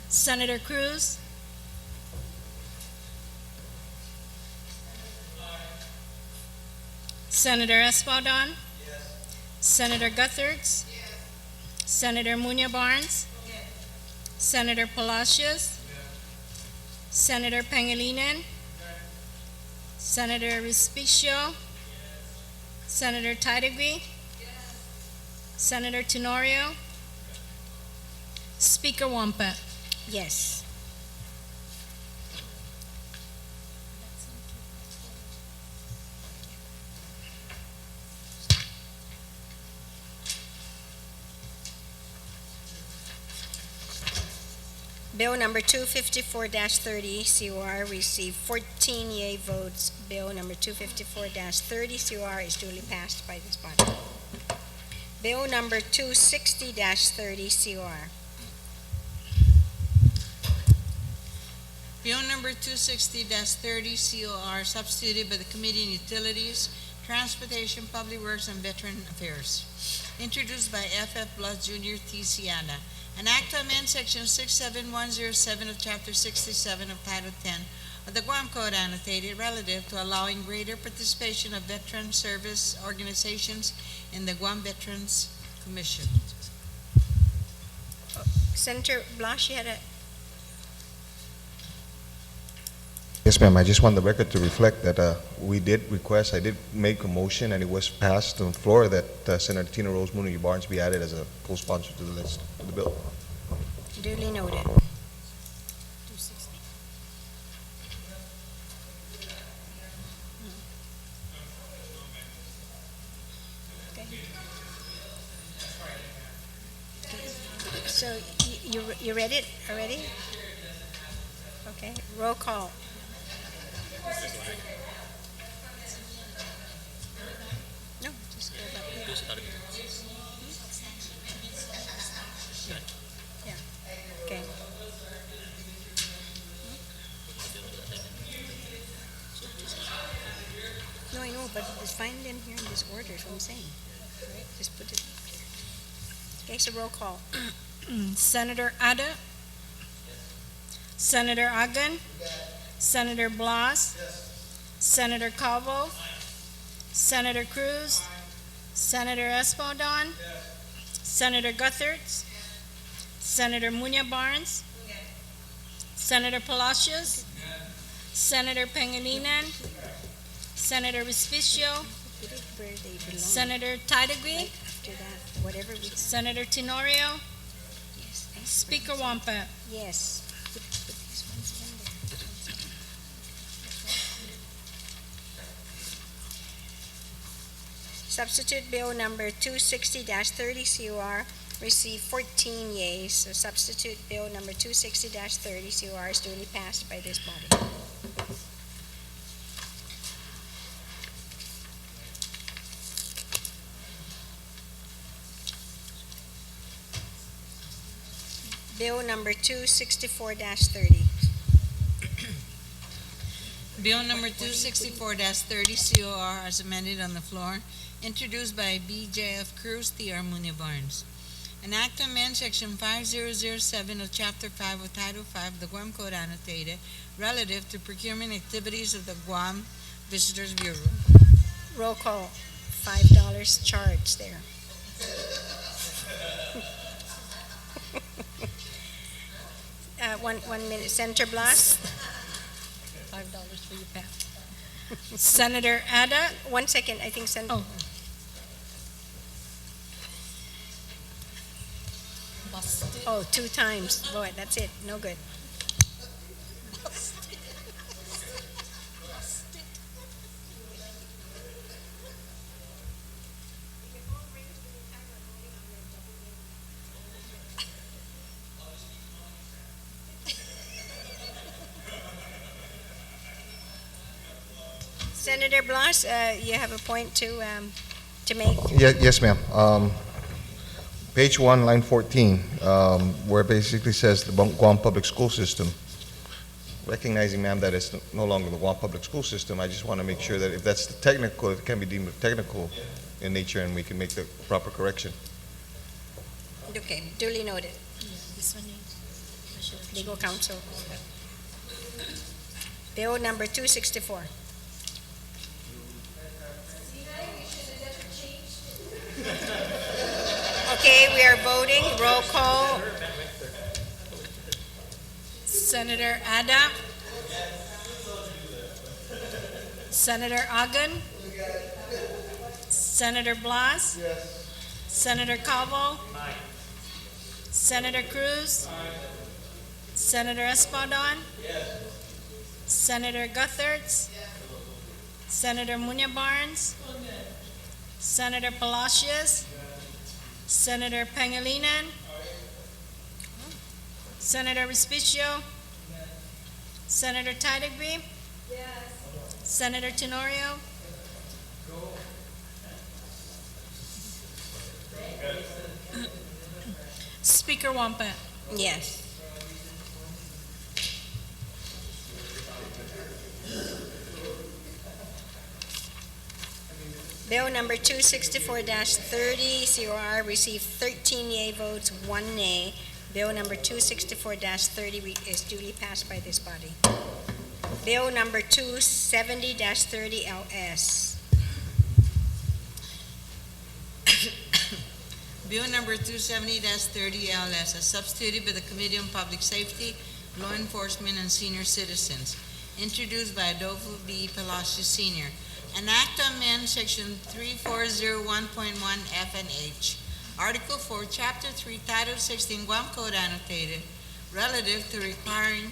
Senator Cruz. Senator Espadon. Senator Gutherts. Senator Munoz Barnes. Senator Palacios. Senator Pangilinan. Senator Respicio. Senator Titagui. Senator Tenorio. Speaker Wampa. Yes. Bill number 254-30 COR received 14 yea votes. Bill number 254-30 COR is duly passed by this body. Bill number 260-30 COR. Bill number 260-30 COR substituted by the Committee on Utilities, Transportation, Public Works, and Veteran Affairs. Introduced by F.F. Blas Jr. T. Siana. An act to amend Section 67107 of Chapter 67 of Title 10 of the Guam Code annotated relative to allowing greater participation of veteran service organizations in the Guam Veterans Commission. Senator Blas, you had a... Yes, ma'am. I just want the record to reflect that I did make a motion, and it was passed on the floor that Senator Tina Rose Munoz Barnes be added as a co-sponsor to the list, to the bill. Duly noted. Okay. So you read it already? Okay, roll call. No, just go back there. Yeah, okay. No, I know, but just find them here in this order, is what I'm saying. Right? Just put it here. Okay, so roll call. Senator Ada. Senator Ogden. Senator Blas. Senator Calvo. Senator Cruz. Senator Espadon. Senator Gutherts. Senator Munoz Barnes. Senator Palacios. Senator Pangilinan. Senator Respicio. Put it where they belong. Senator Titagui. After that, whatever we... Senator Tenorio. Yes. Speaker Wampa. Yes. Put these ones in there. Substitute Bill number 260-30 COR received 14 yeas. So substitute Bill number 260-30 COR is duly passed by this body. Bill number 264-30. Bill number 264-30 COR as amended on the floor, introduced by BJF Cruz, TR Munia Barnes. An act to amend section 5007 of chapter 5 of title 5 of the Guam Code annotated relative to procurement activities of the Guam Visitors Bureau. Roll call, $5 charge there. One minute, Senator Blas. $5 for you, Pat. Senator Ada, 1 second, I think Senator. Oh, 2 times. Boy, that's it. No good. Senator Blas, you have a point to make. Yes, ma'am. Page 1, line 14, where it basically says the Guam Public School System. Recognizing, ma'am, that it's no longer the Guam Public School System, I just want to make sure that if that's the technical, it can be deemed technical in nature and we can make the proper correction. Okay, duly noted. Legal counsel. Bill number 264. Okay, we are voting. Roll call. Senator Ada. Senator Agun. Senator Blas. Senator Calvo. Senator Cruz. Senator Espadon. Senator Guthertz. Senator Munia Barnes. Senator Palacios. Senator Pangilinan. Senator Respicio. Senator Tidegree. Senator Tenorio. Speaker Wampa. Yes. Bill number 264-30, COR received 13 yea votes, 1 nay. Bill number 264-30 is duly passed by this body. Bill number 270-30 LS. Bill number 270-30 LS, as substituted by the Committee on Public Safety, Law Enforcement, and Senior Citizens, introduced by Adolfo B. Palacios Sr. An act to amend section 3401.1 F and H, Article 4, Chapter 3, Title 16 Guam Code annotated, relative to requiring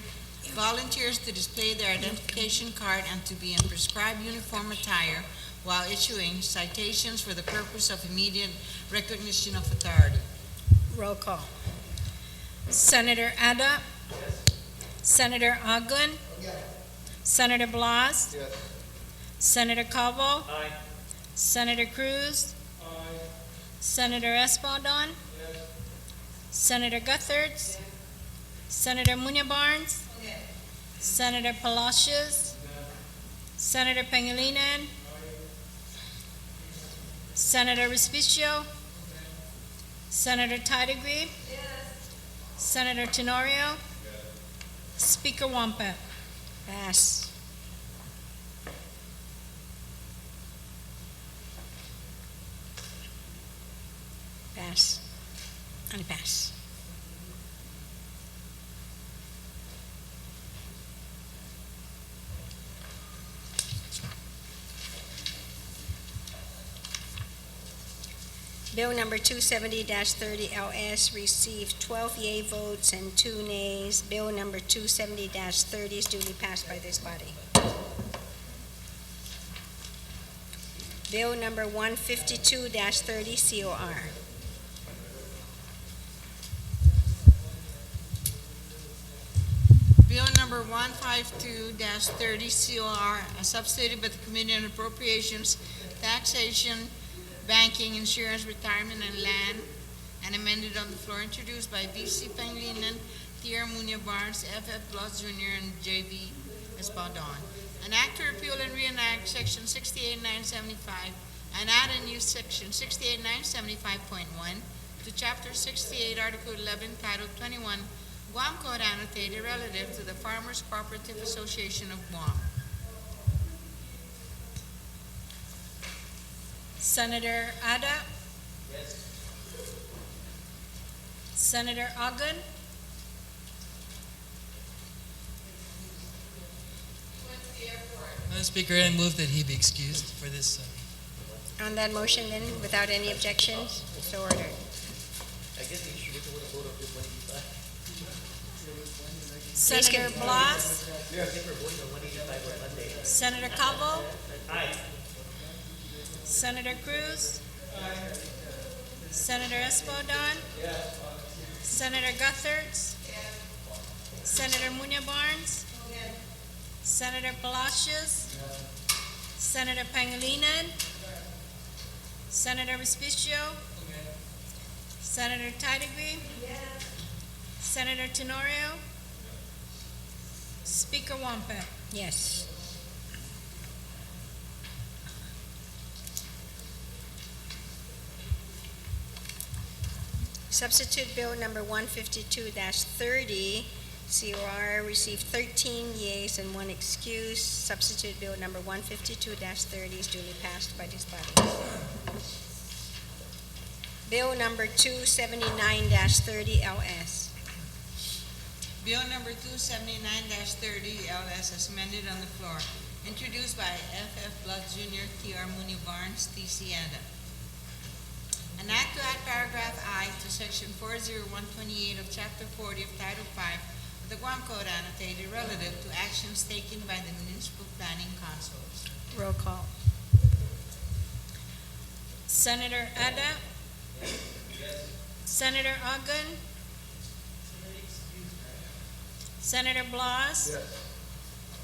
volunteers to display their identification card and to be in prescribed uniform attire while issuing citations for the purpose of immediate recognition of authority. Roll call. Senator Ada. Senator Agun. Senator Blas. Senator Calvo. Senator Cruz. Senator Espadon. Senator Guthertz. Senator Munia Barnes. Senator Palacios. Senator Pangilinan. Senator Respicio. Senator Tidegree. Senator Tenorio. Speaker Wampa. Pass. Pass. And pass. Bill number 270-30 LS received 12 yea votes and 2 nays. Bill number 270-30 is duly passed by this body. Bill number 152-30 COR. Bill number 152-30 COR, as substituted by the Committee on Appropriations, Taxation, Banking, Insurance, Retirement, and Land, and amended on the floor, introduced by B.C. Pangilinan, T.R. Munya Barnes, F.F. Blas Jr., and J.B. Espadon. An act to repeal and reenact Section 68975 and add a new Section 68975.1 to Chapter 68, Article 11, Title 21, Guam Code Annotated, relative to the Farmers Cooperative Association of Guam. Senator Ada? Yes. Senator Ogden? Madam Speaker, I move that he be excused for this. On that motion then, without any objections, so ordered. Senator Blas? Senator Calvo? Senator Cruz? Senator Espadon? Senator Guthertz? Senator Munya Barnes? Senator Palacios? Senator Pangilinan? Senator Respicio? Senator Tidegree? Senator Tenorio? Speaker Wampa? Yes. Substitute Bill number 152-30, COR received 13 yeas and 1 excuse. Substitute Bill number 152-30 is duly passed by this body. Bill number 279-30 LS. Bill number 279-30 LS as amended on the floor, introduced by F.F. Blood Jr., T.R. Munya Barnes, T.C. Ada. An act to add paragraph I to section 40128 of chapter 40 of title 5 of the Guam Code Annotated, relative to actions taken by the municipal planning councils. Roll call. Senator Ada? Senator Ogden? Senator Blas?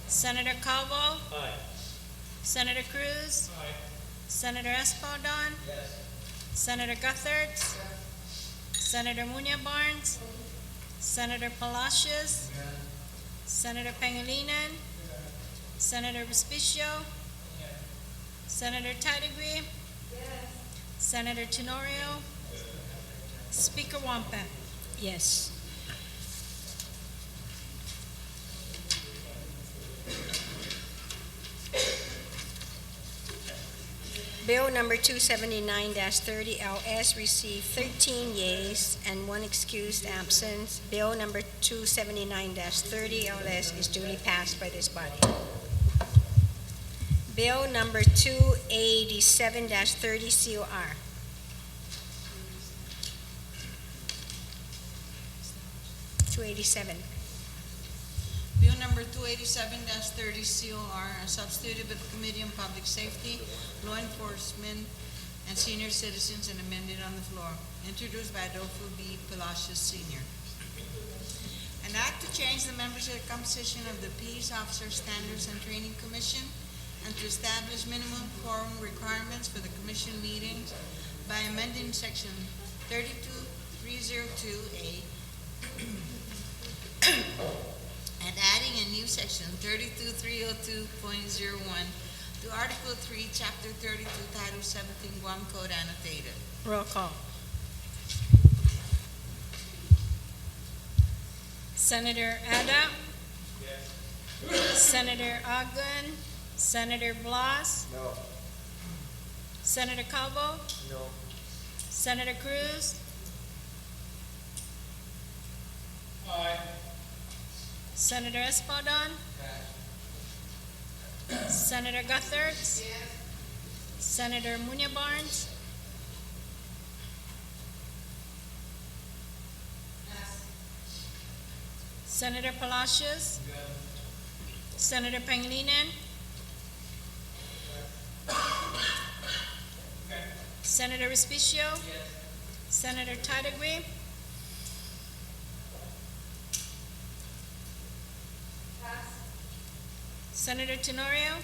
Senator Calvo? Senator Cruz? Senator Espadon? Senator Guthertz? Senator Munya Barnes? Senator Palacios? Senator Pangilinan? Senator Respicio? Senator Tidegree? Senator Tenorio? Speaker Wampa? Yes. Bill number 279-30 LS received 13 yeas and 1 excused absence. Bill number 279-30 LS is duly passed by this body. Bill number 287-30 COR. (287) Bill number 287-30 COR, substituted by the Committee on Public Safety, Law Enforcement, and Senior Citizens and amended on the floor, introduced by Adolfo B. Palacios Sr. An act to change the membership composition of the Peace Officer Standards and Training Commission and to establish minimum quorum requirements for the commission meetings by amending section 32302A and adding a new section 32302.01 to Article 3, Chapter 32, Title 17, Guam Code Annotated. Roll call. Senator Ada? Senator Ogden? Senator Blas? No. Senator Calvo? No. Senator Cruz? Senator Espadon? Senator Guthertz? Senator Munya Barnes? Senator Palacios? Senator Pangilinan? Senator Respicio? Senator Tidegree? Senator Tenorio?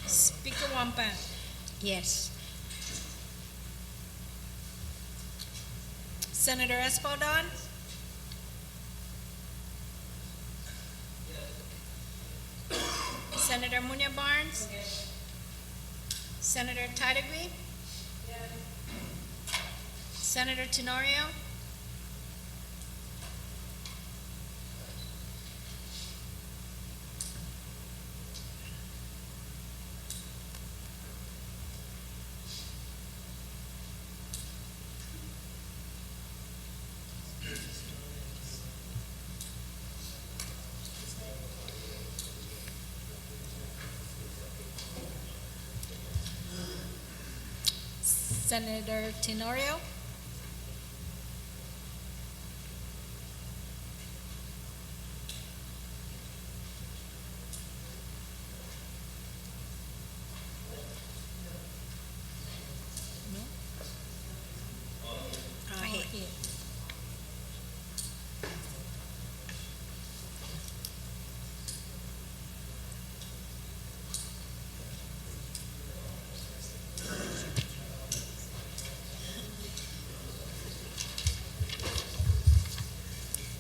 Speaker Wampa? Yes. Senator Espadon? Senator Munya Barnes? Senator Titlery? Senator Tenorio? Senator Tenorio? Here.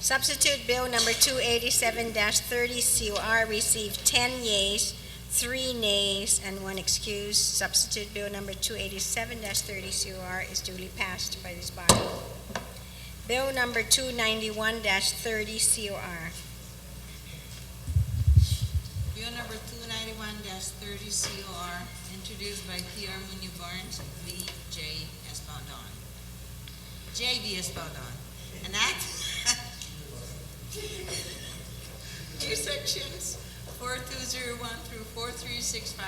Substitute Bill number 287-30 COR received 10 yeas, 3 nays, and 1 excuse. Substitute Bill number 287-30 COR is duly passed by this body. Bill number 291-30 COR. Bill number 291-30 COR, introduced by P.R. Munya Barnes v. J. Espadon. J. V. Espadon. An act two sections 4201 through 4365,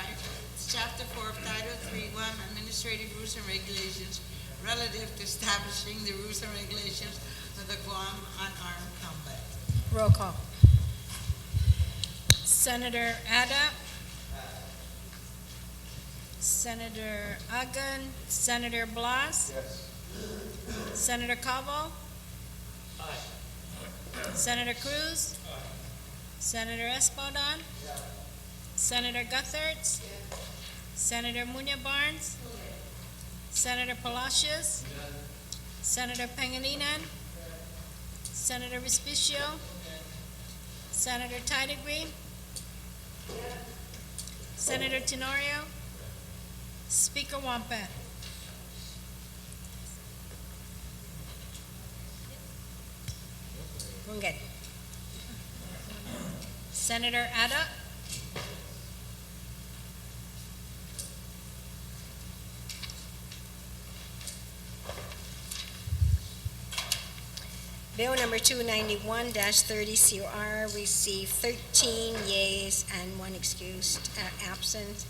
Chapter 4 of Title 3.1 Administrative Rules and Regulations relative to establishing the rules and regulations of the Guam Unarmed Combat. Roll call. Senator Ada? Senator Agan? Senator Blas? Yes. Senator Cabo? Senator Cruz? Senator Espadon? Senator Guthertz? Senator Munya Barnes? Senator Palacios? Senator Pangilinan? Senator Respicio? Senator Titlery? Senator Tenorio? Speaker Wampat? We're good. Senator Ada? Bill number 291-30 COR received 13 yeas and 1 excused absent.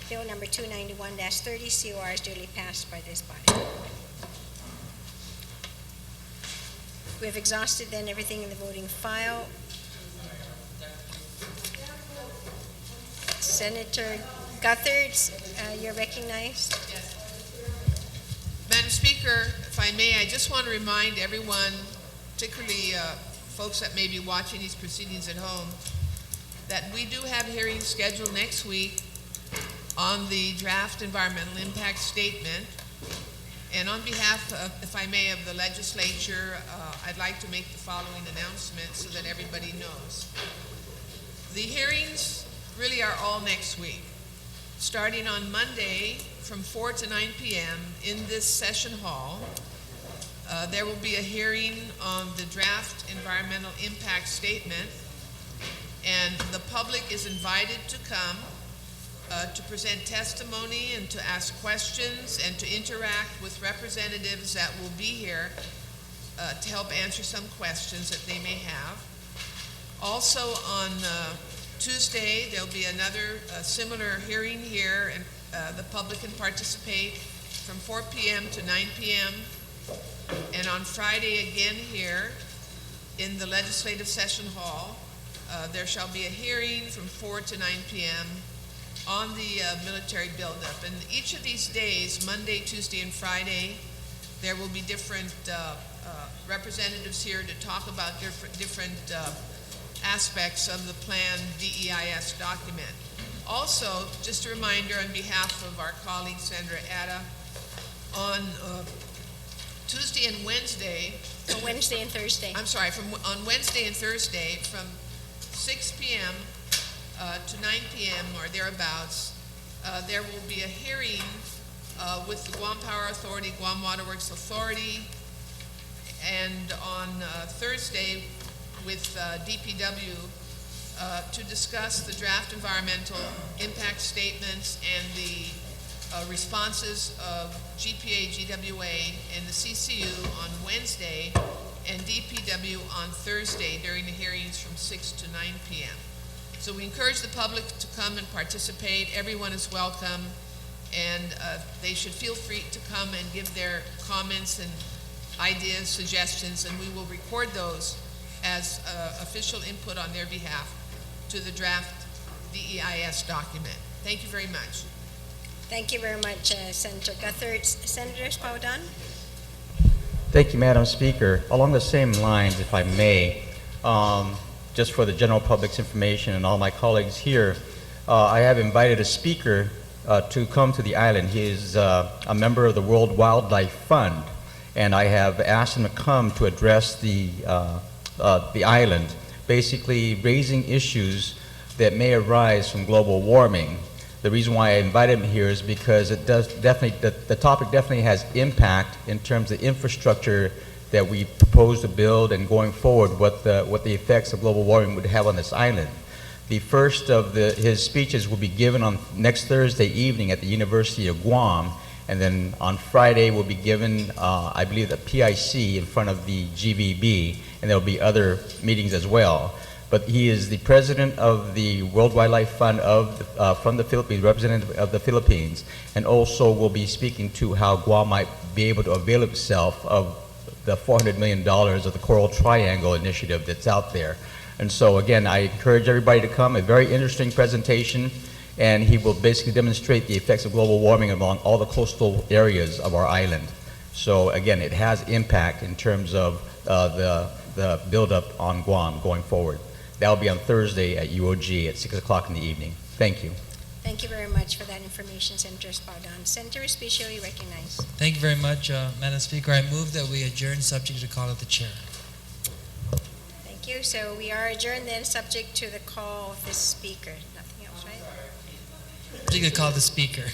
Bill number 291-30 COR is duly passed by this body. We have exhausted then everything in the voting file. Senator Guthertz, you're recognized. Yes. Madam Speaker, if I may, I just want to remind everyone, particularly folks that may be watching these proceedings at home, that we do have hearings scheduled next week on the draft environmental impact statement. And on behalf of, if I may, of the legislature, I'd like to make the following announcement so that everybody knows. The hearings really are all next week. Starting on Monday from 4 to 9 p.m. in this session hall, there will be a hearing on the draft environmental impact statement, and the public is invited to come to present testimony and to ask questions and to interact with representatives that will be here to help answer some questions that they may have. Also on Tuesday, there'll be another similar hearing here, and the public can participate from 4 p.m. to 9 p.m. And on Friday again here in the Legislative Session Hall, there shall be a hearing from 4 to 9 p.m. on the military buildup. And each of these days, Monday, Tuesday, and Friday, there will be different representatives here to talk about different aspects of the planned DEIS document. Also, just a reminder on behalf of our colleague Sandra Ada, on Tuesday and Wednesday, So Wednesday and Thursday. I'm sorry, on Wednesday and Thursday from 6 p.m. To 9 p.m. or thereabouts, there will be a hearing with the Guam Power Authority, Guam Waterworks Authority, and on Thursday with DPW to discuss the draft environmental impact statements and the responses of GPA, GWA, and the CCU on Wednesday, and DPW on Thursday during the hearings from 6 to 9 p.m. So we encourage the public to come and participate. Everyone is welcome, and they should feel free to come and give their comments and ideas, suggestions, and we will record those as official input on their behalf to the draft DEIS document. Thank you very much. Thank you very much, Senator Guthert. Senator Espaudan? Thank you, Madam Speaker. Along the same lines, if I may, just for the general public's information and all my colleagues here, I have invited a speaker to come to the island. He is a member of the World Wildlife Fund, and I have asked him to come to address the island, basically raising issues that may arise from global warming. The reason why I invited him here is because it does definitely, the topic definitely has impact in terms of infrastructure that we propose to build, and going forward, what the effects of global warming would have on this island. The first of his speeches will be given on next Thursday evening at the University of Guam, and then on Friday will be given, I believe, the PIC in front of the GVB, and there will be other meetings as well. But he is the president of the World Wildlife Fund from the Philippines, representative of the Philippines, and also will be speaking to how Guam might be able to avail itself of the $400 million of the Coral Triangle initiative that's out there. And so again, I encourage everybody to come. A very interesting presentation, and he will basically demonstrate the effects of global warming along all the coastal areas of our island. So again, it has impact in terms of the buildup on Guam going forward. That will be on Thursday at UOG at 6 o'clock in the evening. Thank you. Thank you very much for that information, Senator Espaudan. Senator Respicio, you recognize. Thank you very much, Madam Speaker. I move that we adjourn subject to call of the chair. Thank you. So we are adjourned then, subject to the call of the speaker. Nothing else, right? Subject to call of the speaker.